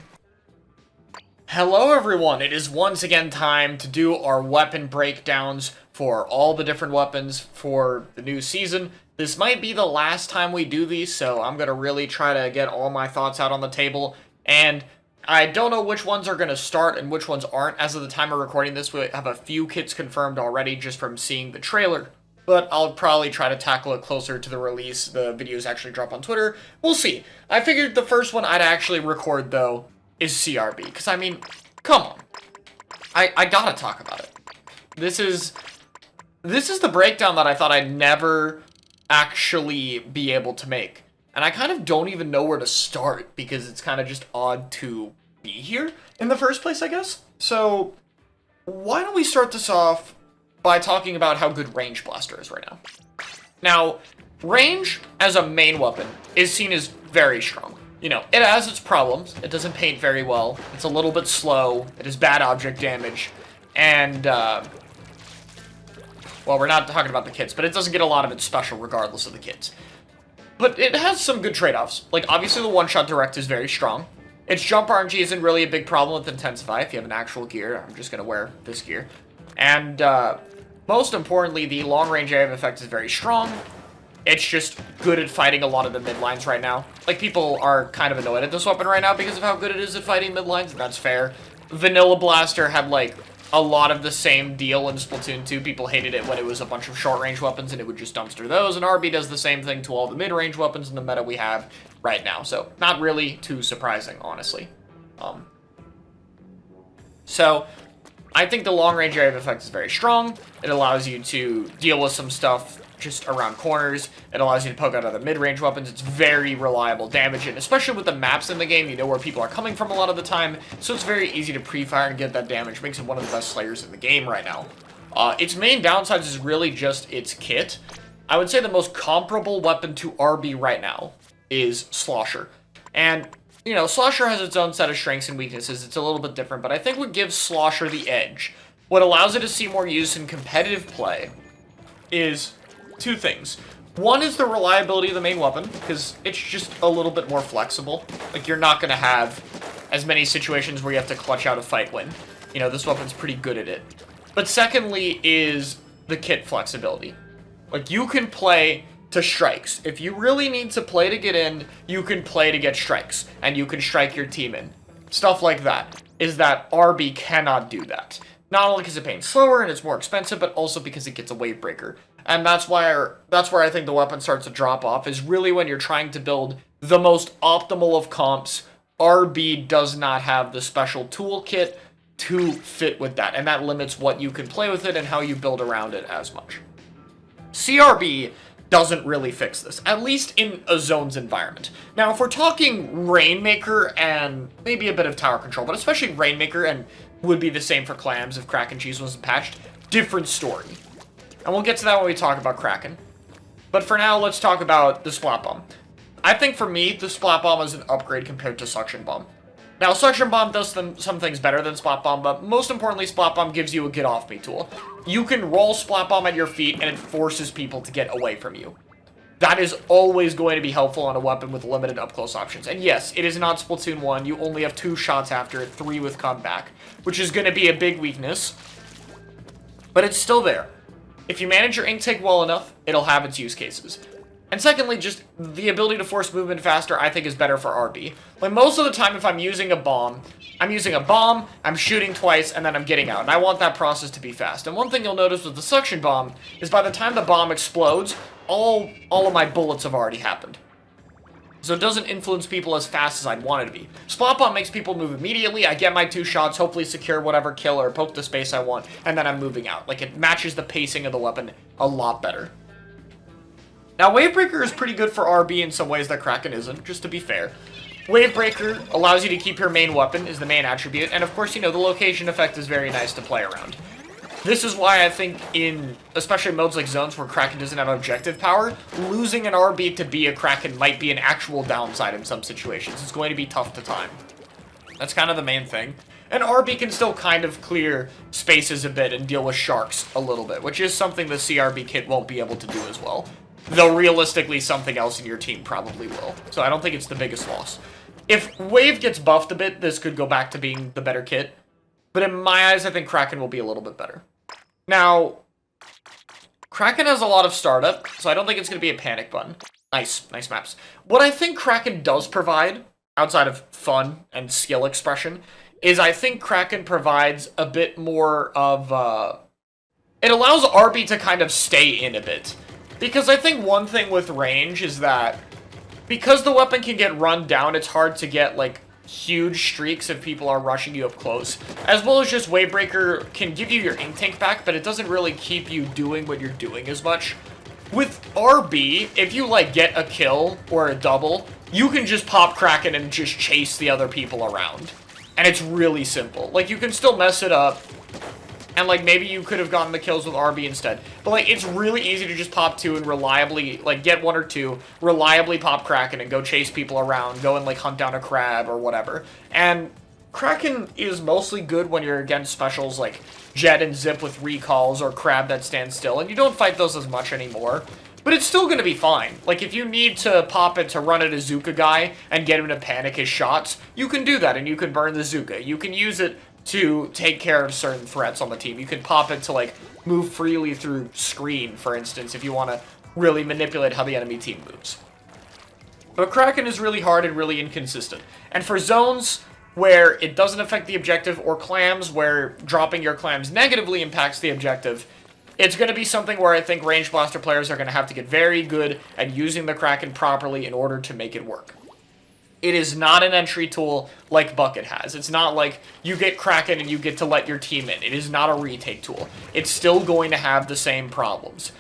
Hello everyone, it is once again time to do our weapon breakdowns for all the different weapons for the new season. This might be the last time we do these, so I'm gonna really try to get all my thoughts out on the table, and I don't know which ones are gonna start and which ones aren't. As of the time of recording this, we have a few kits confirmed already just from seeing the trailer, but I'll probably try to tackle it closer to the release. The videos actually drop on Twitter. We'll see. I figured the first one I'd actually record, though, is CRB, because, I mean, come on. I gotta talk about it. This is the breakdown that I thought I'd never actually be able to make. And I kind of don't even know where to start, because it's kind of just odd to be here in the first place, I guess. So, why don't we start this off by talking about how good Range Blaster is right now. Now, range as a main weapon is seen as very strong. You know, it has its problems. It doesn't paint very well. It's a little bit slow. It has bad object damage. And, well, we're not talking about the kits, but it doesn't get a lot of its special regardless of the kits. But it has some good trade-offs. Like, obviously the one-shot direct is very strong. Its jump RNG isn't really a big problem with Intensify if you have an actual gear. I'm just going to wear this gear. And, most importantly, the long-range area of effect is very strong. It's just good at fighting a lot of the mid lines right now. Like, people are kind of annoyed at this weapon right now because of how good it is at fighting mid lines, and that's fair. Vanilla Blaster had, like, a lot of the same deal in Splatoon 2. People hated it when it was a bunch of short-range weapons, and it would just dumpster those, and RB does the same thing to all the mid-range weapons in the meta we have right now. So, not really too surprising, honestly. So, I think the long-range area of effect is very strong. It allows you to deal with some stuff just around corners. It allows you to poke out other mid-range weapons. It's very reliable damage, and especially with the maps in the game, you know where people are coming from a lot of the time, so it's very easy to pre-fire and get that damage. Makes it one of the best slayers in the game right now. Its main downsides is really just its kit. I would say the most comparable weapon to RB right now is Slosher. And, you know, Slosher has its own set of strengths and weaknesses. It's a little bit different, but I think what gives Slosher the edge, what allows it to see more use in competitive play, is two things. One is the reliability of the main weapon, because it's just a little bit more flexible. Like, you're not going to have as many situations where you have to clutch out a fight win. You know, this weapon's pretty good at it. But secondly is the kit flexibility. Like, you can play to strikes. If you really need to play to get in, you can play to get strikes, and you can strike your team in. Stuff like that. Is that RB cannot do that. Not only because it paints slower and it's more expensive, but also because it gets a wave breaker. And that's where I think the weapon starts to drop off, is really when you're trying to build the most optimal of comps. RB does not have the special toolkit to fit with that, and that limits what you can play with it and how you build around it as much. CRB doesn't really fix this, at least in a zones environment. Now, if we're talking Rainmaker and maybe a bit of tower control, but especially Rainmaker, and would be the same for Clams if Kraken Cheese wasn't patched, different story. And we'll get to that when we talk about Kraken. But for now, let's talk about the Splat Bomb. I think for me, the Splat Bomb is an upgrade compared to Suction Bomb. Now, Suction Bomb does some things better than Splat Bomb, but most importantly, Splat Bomb gives you a get off me tool. You can roll Splat Bomb at your feet, and it forces people to get away from you. that is always going to be helpful on a weapon with limited up-close options. And yes, it is not Splatoon 1. You only have 2 shots after it, 3 with comeback, which is going to be a big weakness. But it's still there. If you manage your ink tank well enough, it'll have its use cases. And secondly, just the ability to force movement faster, I think, is better for RB. Like, most of the time, if I'm using a bomb, I'm shooting twice, and then I'm getting out. And I want that process to be fast. And one thing you'll notice with the suction bomb is by the time the bomb explodes, all of my bullets have already happened. So it doesn't influence people as fast as I'd want it to be. Spot bomb makes people move immediately. I get my 2 shots, hopefully secure whatever kill or poke the space I want, and then I'm moving out. Like, it matches the pacing of the weapon a lot better. Now, Wavebreaker is pretty good for RB in some ways that Kraken isn't, just to be fair. Wavebreaker allows you to keep your main weapon, is the main attribute, and of course, you know, the location effect is very nice to play around. This is why I think in, especially modes like Zones where Kraken doesn't have objective power, losing an RB to be a Kraken might be an actual downside in some situations. It's going to be tough to time. That's kind of the main thing. And RB can still kind of clear spaces a bit and deal with sharks a little bit, which is something the CRB kit won't be able to do as well. Though realistically, something else in your team probably will. So I don't think it's the biggest loss. If Wave gets buffed a bit, this could go back to being the better kit. But in my eyes, I think Kraken will be a little bit better. Now, Kraken has a lot of startup, so I don't think it's going to be a panic button. Nice maps. What I think Kraken does provide, outside of fun and skill expression, is I think Kraken provides a bit more of, it allows RB to kind of stay in a bit. Because I think one thing with range is that, because the weapon can get run down, it's hard to get, like, huge streaks if people are rushing you up close. As well as just Wavebreaker can give you your ink tank back, but it doesn't really keep you doing what you're doing as much. With RB, if you, like, get a kill or a double, you can just pop Kraken and just chase the other people around. And it's really simple. Like, you can still mess it up, and, like, maybe you could have gotten the kills with RB instead. But, like, it's really easy to just pop 2 and reliably, like, get 1 or 2, reliably pop Kraken and go chase people around, go and, like, hunt down a crab or whatever. And Kraken is mostly good when you're against specials like Jet and Zip with recalls or Crab that stands still, and you don't fight those as much anymore. But it's still going to be fine. Like, if you need to pop it to run at a Zuka guy and get him to panic his shots, you can do that, and you can burn the Zuka. You can use it to take care of certain threats on the team. You can pop it to, like, move freely through screen, for instance, if you want to really manipulate how the enemy team moves. But Kraken is really hard and really inconsistent. And for zones where it doesn't affect the objective, or clams where dropping your clams negatively impacts the objective, it's going to be something where I think Range Blaster players are going to have to get very good at using the Kraken properly in order to make it work. It is not an entry tool like Bucket has. It's not like you get Kraken and you get to let your team in. It is not a retake tool. It's still going to have the same problems.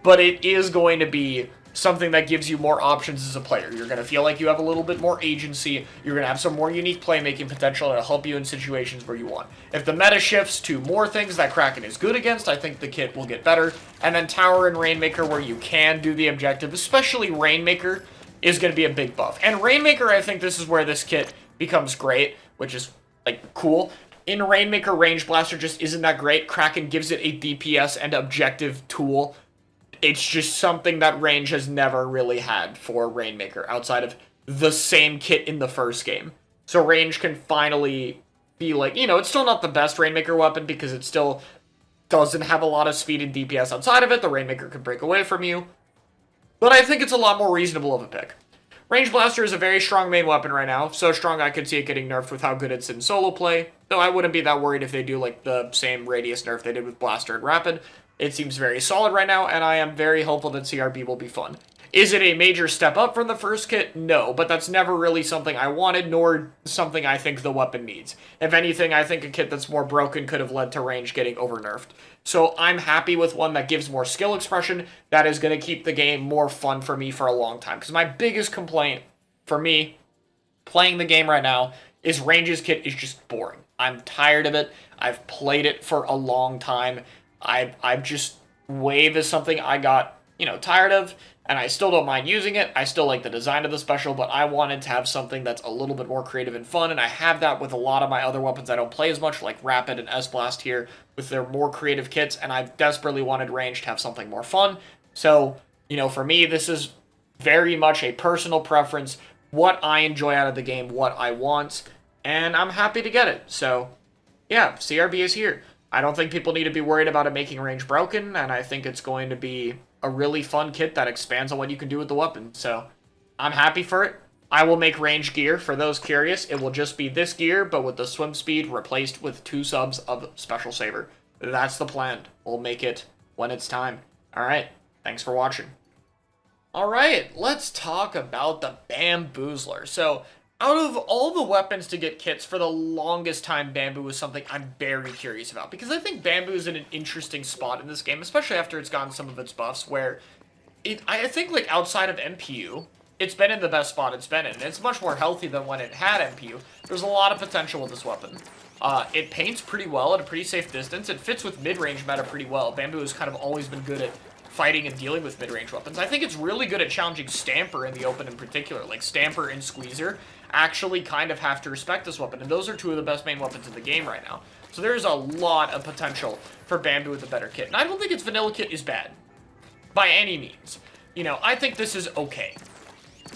But it is going to be something that gives you more options as a player. You're going to feel like you have a little bit more agency. You're going to have some more unique playmaking potential that'll help you in situations where you want. If the meta shifts to more things that Kraken is good against, I think the kit will get better. And then Tower and Rainmaker, where you can do the objective, especially Rainmaker, is going to be a big buff. And Rainmaker, I think this is where this kit becomes great, which is, like, cool. In Rainmaker, Range Blaster just isn't that great. Kraken gives it a DPS and objective tool. It's just something that Range has never really had for Rainmaker, outside of the same kit in the first game. So Range can finally be like, you know, it's still not the best Rainmaker weapon because it still doesn't have a lot of speed and DPS outside of it. The Rainmaker can break away from you. But I think it's a lot more reasonable of a pick. Range Blaster is a very strong main weapon right now. So strong I could see it getting nerfed with how good it's in solo play. Though I wouldn't be that worried if they do like the same radius nerf they did with Blaster and Rapid. It seems very solid right now, and I am very hopeful that CRB will be fun. Is it a major step up from the first kit? No, but that's never really something I wanted, nor something I think the weapon needs. If anything, I think a kit that's more broken could have led to Range getting over-nerfed. So I'm happy with one that gives more skill expression, that is going to keep the game more fun for me for a long time. Because my biggest complaint for me, playing the game right now, is Range's kit is just boring. I'm tired of it. I've played it for a long time. I've just, Wave is something I got, you know, tired of, and I still don't mind using it. I still like the design of the special, but I wanted to have something that's a little bit more creative and fun, and I have that with a lot of my other weapons I don't play as much, like Rapid and S-Blast here, with their more creative kits, and I've desperately wanted Range to have something more fun. So, you know, for me, this is very much a personal preference, what I enjoy out of the game, what I want, and I'm happy to get it. So, yeah, CRB is here. I don't think people need to be worried about it making range broken, and I think it's going to be a really fun kit that expands on what you can do with the weapon. So, I'm happy for it. I will make range gear. For those curious, it will just be this gear, but with the swim speed replaced with 2 subs of Special Saber. That's the plan. We'll make it when it's time. Alright, thanks for watching. Alright, let's talk about the Bamboozler. So, out of all the weapons to get kits, for the longest time, Bamboo was something I'm very curious about. Because I think Bamboo is in an interesting spot in this game, especially after it's gotten some of its buffs, where I think, like, outside of MPU, it's been in the best spot it's been in. And it's much more healthy than when it had MPU. There's a lot of potential with this weapon. It paints pretty well at a pretty safe distance. It fits with mid-range meta pretty well. Bamboo has kind of always been good at fighting and dealing with mid-range weapons. I think it's really good at challenging Stamper in the open in particular. Like, Stamper and Squeezer actually kind of have to respect this weapon. And those are 2 of the best main weapons in the game right now. So there's a lot of potential for Bamboo with a better kit. And I don't think its vanilla kit is bad. By any means. You know, I think this is okay.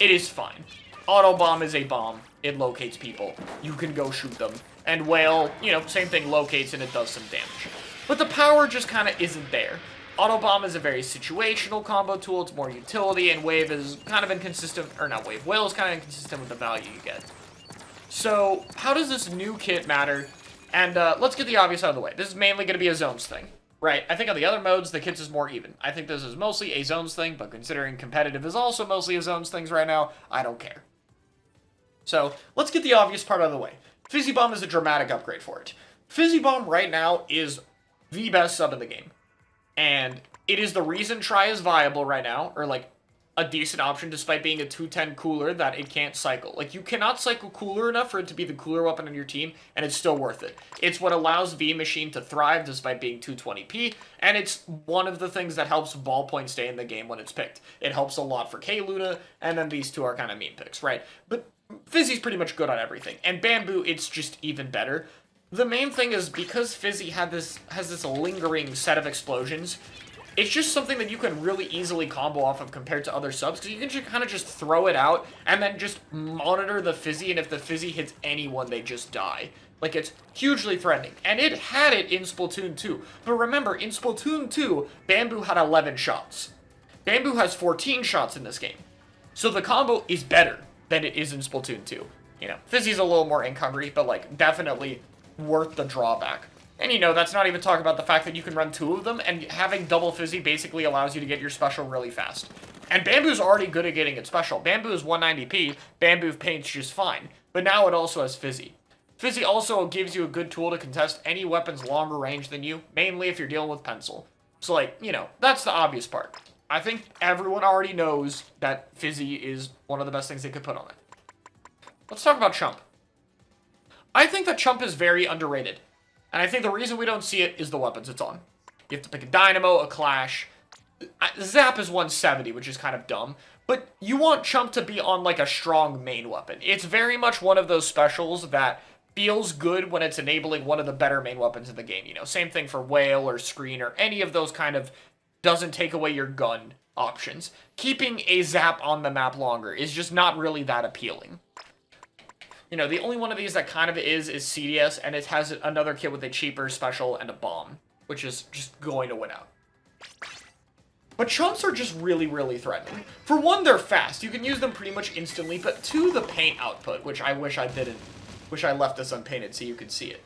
It is fine. Auto Bomb is a bomb. It locates people. You can go shoot them. And Whale, you know, same thing, locates and it does some damage. But the power just kind of isn't there. Auto Bomb is a very situational combo tool. It's more utility, and Wave is kind of inconsistent, or not Wave, Whale is kind of inconsistent with the value you get. So, how does this new kit matter? And let's get the obvious out of the way. This is mainly going to be a zones thing. Right, I think on the other modes, the kits is more even. I think this is mostly a zones thing, but considering competitive is also mostly a zones things right now, I don't care. So, let's get the obvious part out of the way. Fizzy Bomb is a dramatic upgrade for it. Fizzy Bomb right now is the best sub in the game. And it is the reason Try is viable right now, or like a decent option despite being a 210 cooler that it can't cycle. Like, you cannot cycle cooler enough for it to be the cooler weapon on your team, and it's still worth it. It's what allows V Machine to thrive despite being 220p, and it's one of the things that helps Ballpoint stay in the game when it's picked. It helps a lot for K-Luna, and then these 2 are kind of meme picks, right? But Fizzy's pretty much good on everything, and Bamboo, it's just even better. The main thing is, because Fizzy has this lingering set of explosions, it's just something that you can really easily combo off of compared to other subs, because you can just kind of just throw it out, and then just monitor the Fizzy, and if the Fizzy hits anyone, they just die. Like, it's hugely threatening. And it had it in Splatoon 2. But remember, in Splatoon 2, Bamboo had 11 shots. Bamboo has 14 shots in this game. So the combo is better than it is in Splatoon 2. You know, Fizzy's a little more ink hungry, but, like, definitely worth the drawback. And, you know, that's not even talking about the fact that you can run 2 of them, and having double Fizzy basically allows you to get your special really fast. And Bamboo's already good at getting it special. Bamboo is 190p, Bamboo paints just fine. But now it also has Fizzy. Fizzy also gives you a good tool to contest any weapons longer range than you, mainly if you're dealing with Pencil. So, like, you know, that's the obvious part. I think everyone already knows that Fizzy is one of the best things they could put on it. Let's talk about Chump. I think that Chump is very underrated. And I think the reason we don't see it is the weapons it's on. You have to pick a Dynamo, a Clash. Zap is 170, which is kind of dumb. But you want Chump to be on, like, a strong main weapon. It's very much one of those specials that feels good when it's enabling one of the better main weapons in the game. You know, same thing for Whale or Screen or any of those kind of doesn't take away your gun options. Keeping a Zap on the map longer is just not really that appealing. You know, the only one of these that kind of is CDS, and it has another kit with a cheaper special and a bomb, which is just going to win out. But Chumps are just really, really threatening. For one, they're fast. You can use them pretty much instantly, but 2, the paint output, which I wish I didn't. Wish I left this unpainted so you could see it.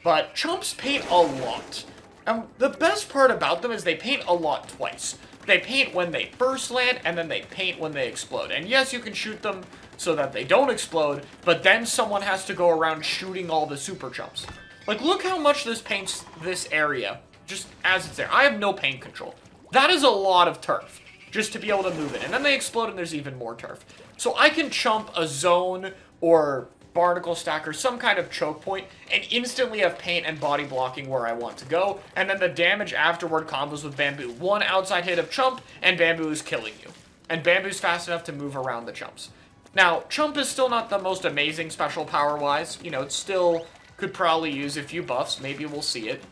But Chumps paint a lot. And the best part about them is they paint a lot twice. They paint when they first land, and then they paint when they explode. And yes, you can shoot them so that they don't explode, but then someone has to go around shooting all the super Chumps. Like, look how much this paints this area, just as it's there. I have no paint control. That is a lot of turf, just to be able to move it. And then they explode and there's even more turf. So I can chump a zone or barnacle stack or some kind of choke point and instantly have paint and body blocking where I want to go. And then the damage afterward combos with Bamboo. 1 outside hit of Chump and Bamboo is killing you. And Bamboo's fast enough to move around the Chumps. Now, Chump is still not the most amazing special power-wise. You know, it still could probably use a few buffs. Maybe we'll see it.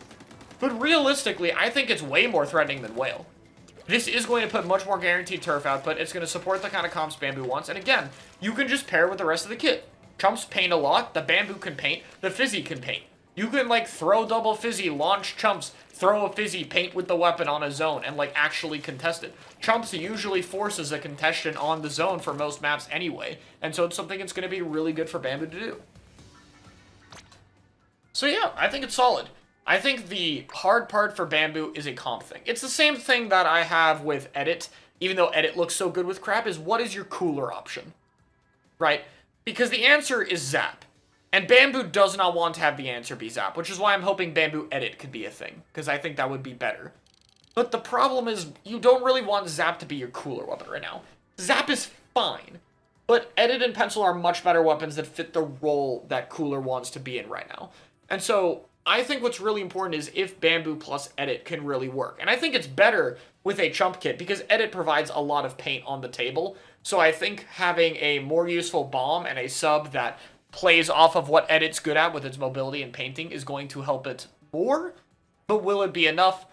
But realistically, I think it's way more threatening than Whale. This is going to put much more guaranteed turf output. It's going to support the kind of comps Bamboo wants. And again, you can just pair with the rest of the kit. Chumps paint a lot. The Bamboo can paint. The Fizzy can paint. You can, like, throw double Fizzy, launch Chumps, throw a Fizzy, paint with the weapon on a zone, and, like, actually contest it. Chumps usually forces a contestation on the zone for most maps anyway. And so it's something that's going to be really good for Bamboo to do. So yeah, I think it's solid. I think the hard part for Bamboo is a comp thing. It's the same thing that I have with Edit, even though Edit looks so good with crap, is what is your cooler option? Right? Because the answer is Zap. And Bamboo does not want to have the answer be Zap, which is why I'm hoping Bamboo Edit could be a thing, because I think that would be better. But the problem is, you don't really want Zap to be your cooler weapon right now. Zap is fine, but Edit and Pencil are much better weapons that fit the role that Cooler wants to be in right now. And so, I think what's really important is if Bamboo plus Edit can really work. And I think it's better with a Chump kit, because Edit provides a lot of paint on the table. So I think having a more useful bomb and a sub that plays off of what Edit's good at with its mobility and painting is going to help it more. But will it be enough?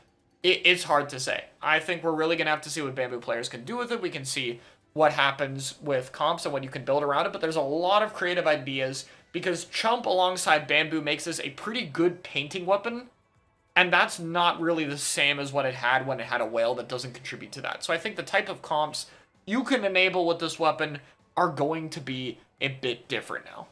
It's hard to say. I think we're really going to have to see what Bamboo players can do with it. We can see what happens with comps and what you can build around it. But there's a lot of creative ideas, because Chump alongside Bamboo makes this a pretty good painting weapon. And that's not really the same as what it had when it had a whale that doesn't contribute to that. So I think the type of comps you can enable with this weapon are going to be a bit different now.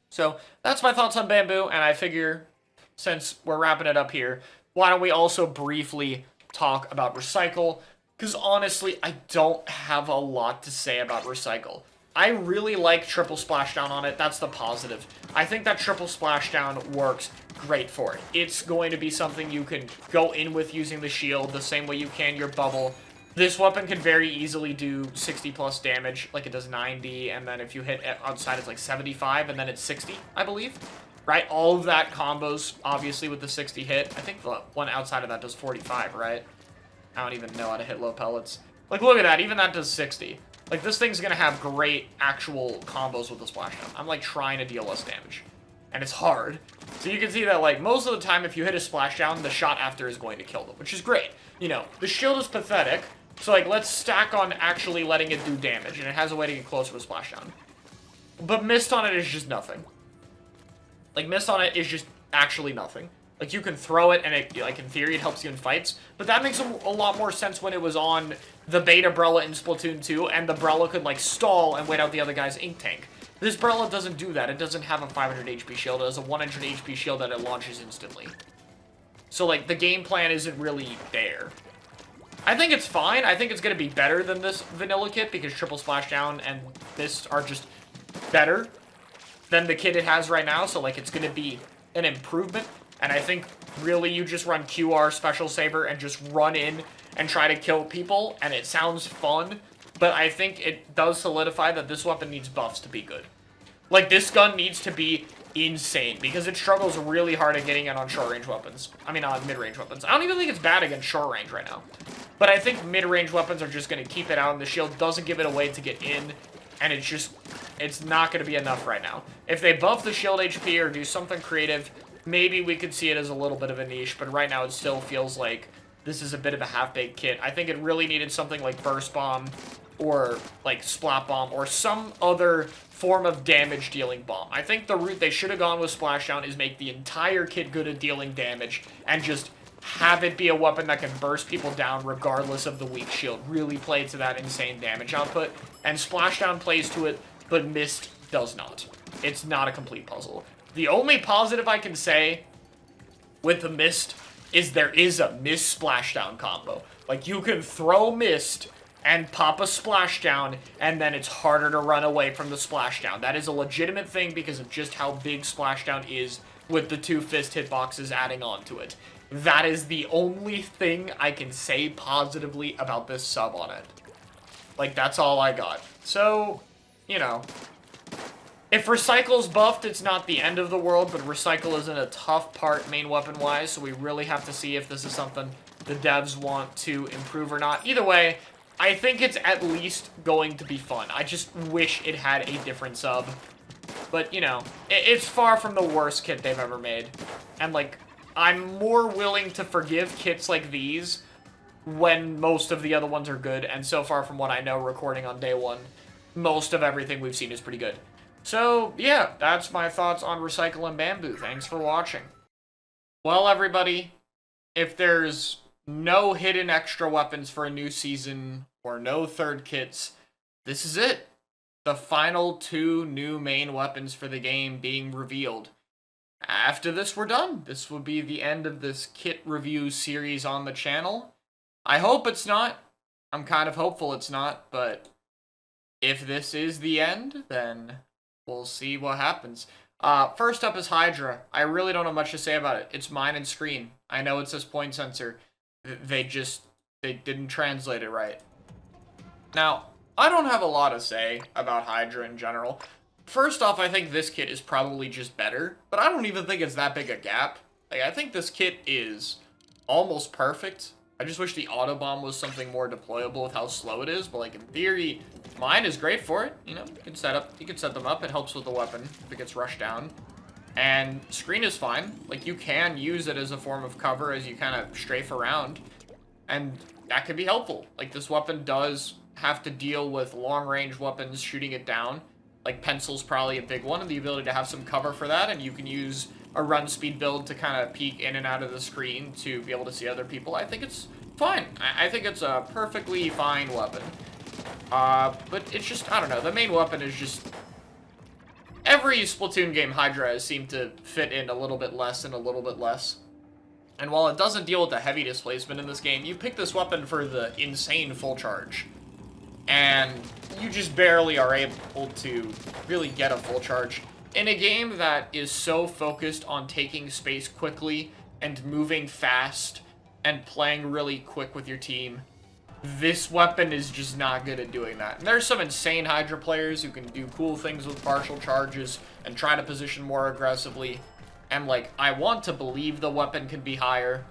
So that's my thoughts on Bamboo, and I figure, since we're wrapping it up here, why don't we also briefly talk about Recycle? Because honestly, I don't have a lot to say about Recycle. I really like triple splashdown on it. That's the positive. I think that triple splashdown works great for it. It's going to be something you can go in with using the shield the same way you can your bubble. This weapon can very easily do 60 plus damage, like it does 90, and then if you hit outside it's like 75, and then it's 60, I believe. Right? All of that combos, obviously, with the 60 hit. I think the one outside of that does 45, right? I don't even know how to hit low pellets. Like, look at that. Even that does 60. Like, this thing's gonna have great actual combos with the splashdown. I'm, like, trying to deal less damage. And it's hard. So you can see that, like, most of the time, if you hit a splashdown, the shot after is going to kill them, which is great. You know, the shield is pathetic, so, like, let's stack on actually letting it do damage, and it has a way to get closer with splashdown. But mist on it is just nothing. Like, mist on it is just actually nothing. Like, you can throw it, and it, like, in theory, it helps you in fights. But that makes a lot more sense when it was on the beta Brella in Splatoon 2, and the Brella could, like, stall and wait out the other guy's ink tank. This Brella doesn't do that. It doesn't have a 500 HP shield. It has a 100 HP shield that it launches instantly. So, like, the game plan isn't really there. I think it's fine. I think it's going to be better than this vanilla kit, because triple splashdown and this are just better than the kit it has right now. So, like, it's going to be an improvement. And I think, really, you just run QR Special Saber and just run in and try to kill people, and it sounds fun, but I think it does solidify that this weapon needs buffs to be good. Like, this gun needs to be insane, because it struggles really hard at getting it on short-range weapons. I mean, on mid-range weapons. I don't even think it's bad against short-range right now. But I think mid-range weapons are just going to keep it out, and the shield doesn't give it a way to get in, and it's not going to be enough right now. If they buff the shield HP or do something creative, maybe we could see it as a little bit of a niche, but right now it still feels like this is a bit of a half-baked kit. I think it really needed something like Burst Bomb or like Splat Bomb or some other form of damage-dealing bomb. I think the route they should have gone with Splashdown is make the entire kit good at dealing damage and just have it be a weapon that can burst people down regardless of the weak shield. Really play to that insane damage output. And Splashdown plays to it, but Mist does not. It's not a complete puzzle. The only positive I can say with the Mist is there is a Mist Splashdown combo. Like, you can throw Mist and pop a Splashdown, and then it's harder to run away from the Splashdown. That is a legitimate thing because of just how big Splashdown is with the 2 fist hitboxes adding on to it. That is the only thing I can say positively about this sub on it. Like, that's all I got. So, you know, if Recycle's buffed, it's not the end of the world, but Recycle isn't a tough part main weapon-wise, so we really have to see if this is something the devs want to improve or not. Either way, I think it's at least going to be fun. I just wish it had a different sub. But, you know, it's far from the worst kit they've ever made. And, like, I'm more willing to forgive kits like these when most of the other ones are good, and so far from what I know, recording on day one, most of everything we've seen is pretty good. So, yeah, that's my thoughts on Recycle and Bamboo. Thanks for watching. Well, everybody, if there's no hidden extra weapons for a new season, or no third kits, this is it. The final 2 new main weapons for the game being revealed. After this, we're done. This will be the end of this kit review series on the channel. I hope it's not. I'm kind of hopeful it's not, but if this is the end, then we'll see what happens. First up is Hydra. I really don't know much to say about it. It's mine and screen. I know it says point sensor. They didn't translate it right. Now, I don't have a lot to say about Hydra in general. First off, I think this kit is probably just better, but I don't even think it's that big a gap. Like, I think this kit is almost perfect. I just wish the auto bomb was something more deployable with how slow it is, but like in theory, mine is great for it. You know, you can set them up. It helps with the weapon if it gets rushed down. And screen is fine. Like, you can use it as a form of cover as you kind of strafe around, and that could be helpful. Like, this weapon does have to deal with long-range weapons shooting it down. Like, pencil's probably a big one, and the ability to have some cover for that, and you can use a run speed build to kind of peek in and out of the screen to be able to see other people. I think it's fine. I think it's a perfectly fine weapon. But it's just, I don't know, the main weapon is just... Every Splatoon game, Hydra has seemed to fit in a little bit less and a little bit less. And while it doesn't deal with the heavy displacement in this game, you pick this weapon for the insane full charge. And you just barely are able to really get a full charge. In a game that is so focused on taking space quickly and moving fast and playing really quick with your team, this weapon is just not good at doing that. And there's some insane Hydra players who can do cool things with partial charges and try to position more aggressively. And, like, I want to believe the weapon can be higher,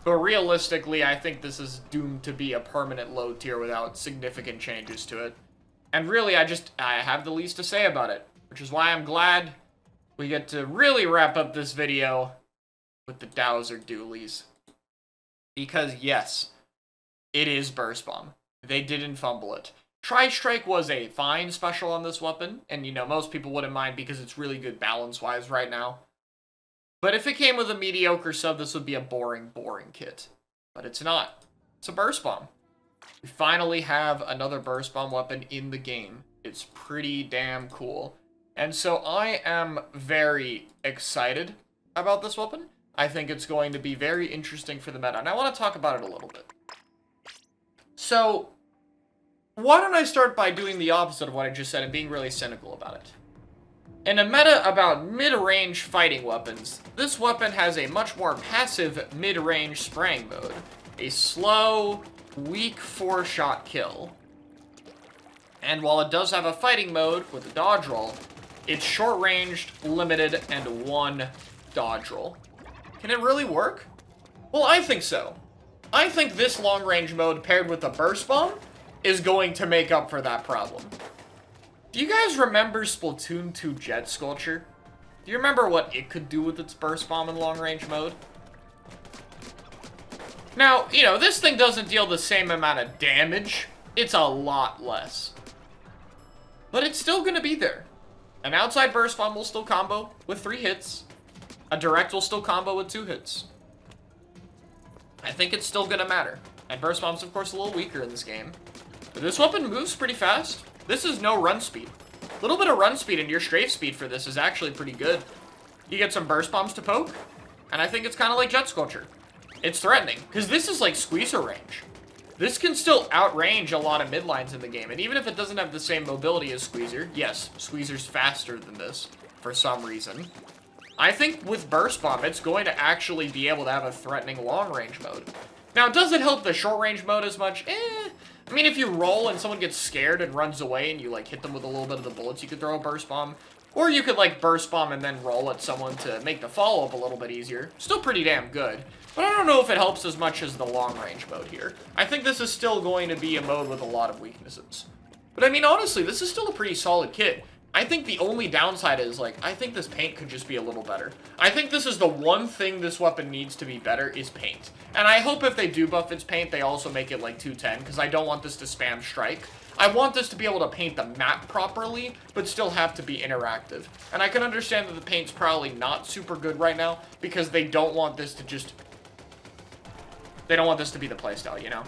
but realistically, I think this is doomed to be a permanent low tier without significant changes to it. And really, I have the least to say about it, which is why I'm glad we get to really wrap up this video with the Dowser Doolies. Because, yes, it is Burst Bomb. They didn't fumble it. Tri-Strike was a fine special on this weapon, and, you know, most people wouldn't mind because it's really good balance-wise right now. But if it came with a mediocre sub, this would be a boring, boring kit. But it's not. It's a Burst Bomb. We finally have another Burst Bomb weapon in the game. It's pretty damn cool. And so I am very excited about this weapon. I think it's going to be very interesting for the meta, and I want to talk about it a little bit. So, why don't I start by doing the opposite of what I just said and being really cynical about it? In a meta about mid-range fighting weapons, this weapon has a much more passive mid-range spraying mode. A slow, weak 4-shot kill. And while it does have a fighting mode with a dodge roll, it's short-ranged, limited, and one dodge roll. Can it really work? Well, I think so. I think this long-range mode paired with the Burst Bomb is going to make up for that problem. Do you guys remember Splatoon 2 Jet Sculpture? Do you remember what it could do with its Burst Bomb in long-range mode? Now, you know, this thing doesn't deal the same amount of damage. It's a lot less. But it's still gonna be there. An outside Burst Bomb will still combo with 3 hits. A direct will still combo with 2 hits. I think it's still gonna matter. And Burst Bomb's, of course, a little weaker in this game. But this weapon moves pretty fast. This is no run speed. A little bit of run speed and your strafe speed for this is actually pretty good. You get some Burst Bombs to poke, and I think it's kind of like Jet Sculpture. It's threatening, because this is like Squeezer range. This can still outrange a lot of midlines in the game, and even if it doesn't have the same mobility as Squeezer, yes, Squeezer's faster than this, for some reason. I think with Burst Bomb, it's going to actually be able to have a threatening long-range mode. Now, does it help the short-range mode as much? I mean, if you roll and someone gets scared and runs away and you, like, hit them with a little bit of the bullets, you could throw a Burst Bomb. Or you could, like, Burst Bomb and then roll at someone to make the follow-up a little bit easier. Still pretty damn good. But I don't know if it helps as much as the long-range mode here. I think this is still going to be a mode with a lot of weaknesses. But, I mean, honestly, this is still a pretty solid kit. I think the only downside is, like, I think this paint could just be a little better. I think this is the one thing this weapon needs to be better is paint. And I hope if they do buff its paint, they also make it, like, 210, because I don't want this to spam strike. I want this to be able to paint the map properly, but still have to be interactive. And I can understand that the paint's probably not super good right now, because they don't want this to just... They don't want this to be the playstyle, you know?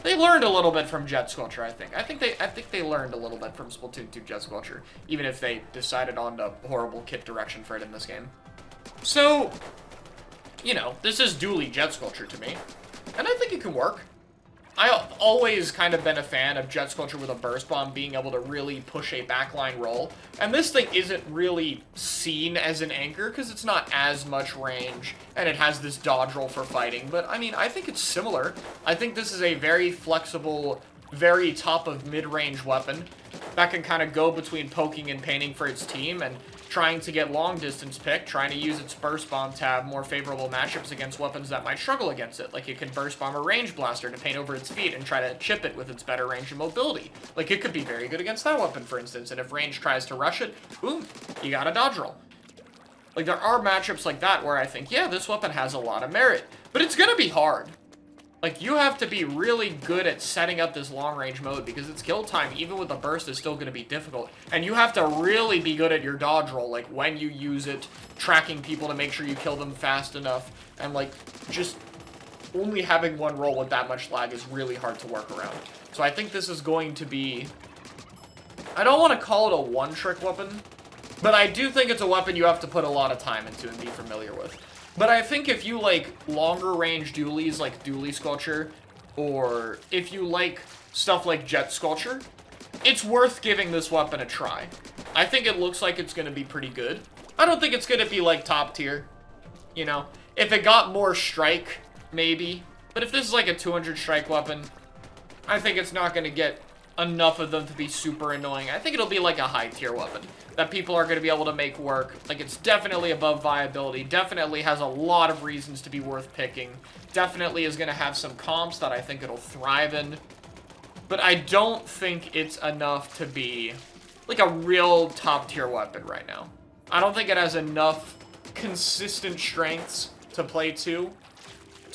They learned a little bit from Jet Sculpture, I think. I think they learned a little bit from Splatoon 2 Jet Sculpture, even if they decided on a horrible kit direction for it in this game. So, you know, this is duly Jet Sculpture to me, and I think it can work. I've always kind of been a fan of Jet Sculpture with a Burst Bomb being able to really push a backline roll, and this thing isn't really seen as an anchor because it's not as much range, and it has this dodge roll for fighting, but I mean, I think it's similar. I think this is a very flexible, very top of mid-range weapon that can kind of go between poking and painting for its team, and trying to get long distance pick, trying to use its burst bomb to have more favorable matchups against weapons that might struggle against it. Like it can burst bomb a range blaster to paint over its feet and try to chip it with its better range and mobility. Like it could be very good against that weapon, for instance, and if range tries to rush it, boom, you got a dodge roll. Like there are matchups like that where I think, yeah, this weapon has a lot of merit, but it's gonna be hard. Like, you have to be really good at setting up this long-range mode because its kill time, even with the burst, is still going to be difficult. And you have to really be good at your dodge roll, like, when you use it, tracking people to make sure you kill them fast enough, and, like, just only having one roll with that much lag is really hard to work around. So I think this is going to be... I don't want to call it a one-trick weapon, but I do think it's a weapon you have to put a lot of time into and be familiar with. But I think if you like longer range dualies like Dually Sculpture, or if you like stuff like Jet Sculpture, it's worth giving this weapon a try. I think it looks like it's going to be pretty good. I don't think it's going to be like top tier, you know? If it got more strike, maybe. But if this is like a 200 strike weapon, I think it's not going to get enough of them to be super annoying. I think it'll be like a high tier weapon that people are going to be able to make work. Like, it's definitely above viability, definitely has a lot of reasons to be worth picking, definitely is going to have some comps that I think it'll thrive in, but I don't think it's enough to be like a real top tier weapon right now. I don't think it has enough consistent strengths to play to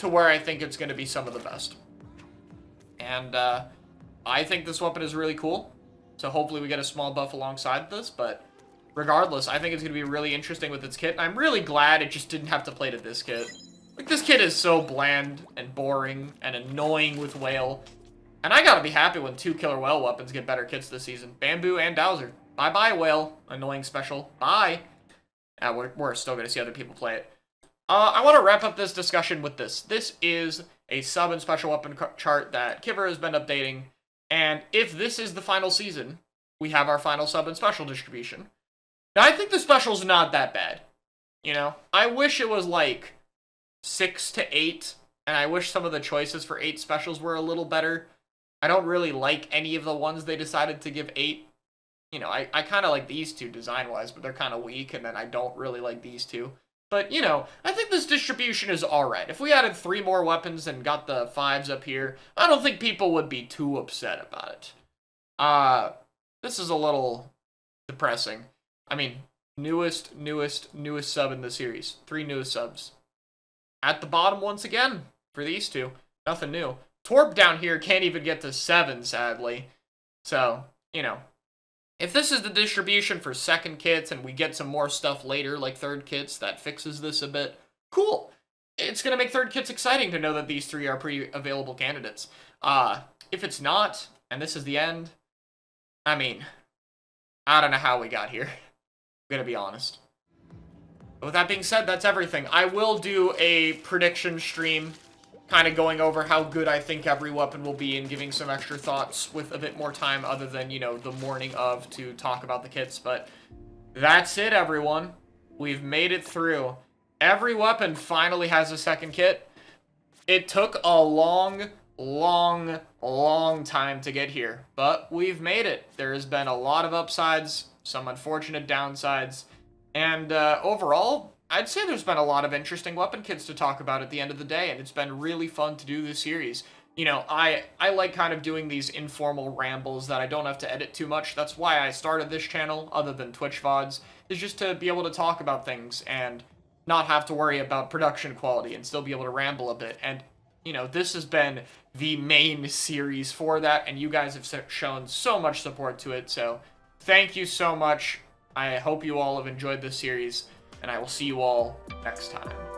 where I think it's going to be some of the best. And I think this weapon is really cool. So hopefully we get a small buff alongside this, but regardless, I think it's going to be really interesting with its kit. And I'm really glad it just didn't have to play to this kit. Like, this kit is so bland and boring and annoying with Whale. And I gotta be happy when 2 killer Whale weapons get better kits this season. Bamboo and Dowser. Bye-bye, Whale. Annoying special. Bye. We're still going to see other people play it. I want to wrap up this discussion with this. This is a sub and special weapon chart that Kiver has been updating. And if this is the final season, we have our final sub and special distribution. Now, I think the special's not that bad. You know, I wish it was like 6 to 8, and I wish some of the choices for 8 specials were a little better. I don't really like any of the ones they decided to give 8. You know, I kind of like these two design-wise, but they're kind of weak, and then I don't really like these two. But, you know, I think this distribution is alright. If we added 3 more weapons and got the 5s up here, I don't think people would be too upset about it. This is a little depressing. I mean, newest sub in the series. 3 newest subs. At the bottom once again for these two. Nothing new. Torp down here can't even get to 7, sadly. So, you know. If this is the distribution for second kits and we get some more stuff later, like third kits, that fixes this a bit, cool. It's going to make third kits exciting to know that these 3 are pretty available candidates. If it's not, and this is the end, I mean, I don't know how we got here. I'm going to be honest. But with that being said, that's everything. I will do a prediction stream, kind of going over how good I think every weapon will be and giving some extra thoughts with a bit more time other than, you know, the morning of to talk about the kits. But that's it, everyone. We've made it through. Every weapon finally has a second kit. It took a long time to get here, but we've made it. There has been a lot of upsides, some unfortunate downsides, and overall, I'd say there's been a lot of interesting weapon kits to talk about at the end of the day, and it's been really fun to do this series. you know, I like kind of doing these informal rambles that I don't have to edit too much. That's why I started this channel, other than Twitch VODs, is just to be able to talk about things and not have to worry about production quality and still be able to ramble a bit. And, you know, this has been the main series for that, and you guys have shown so much support to it, so thank you so much. I hope you all have enjoyed this series, and I will see you all next time.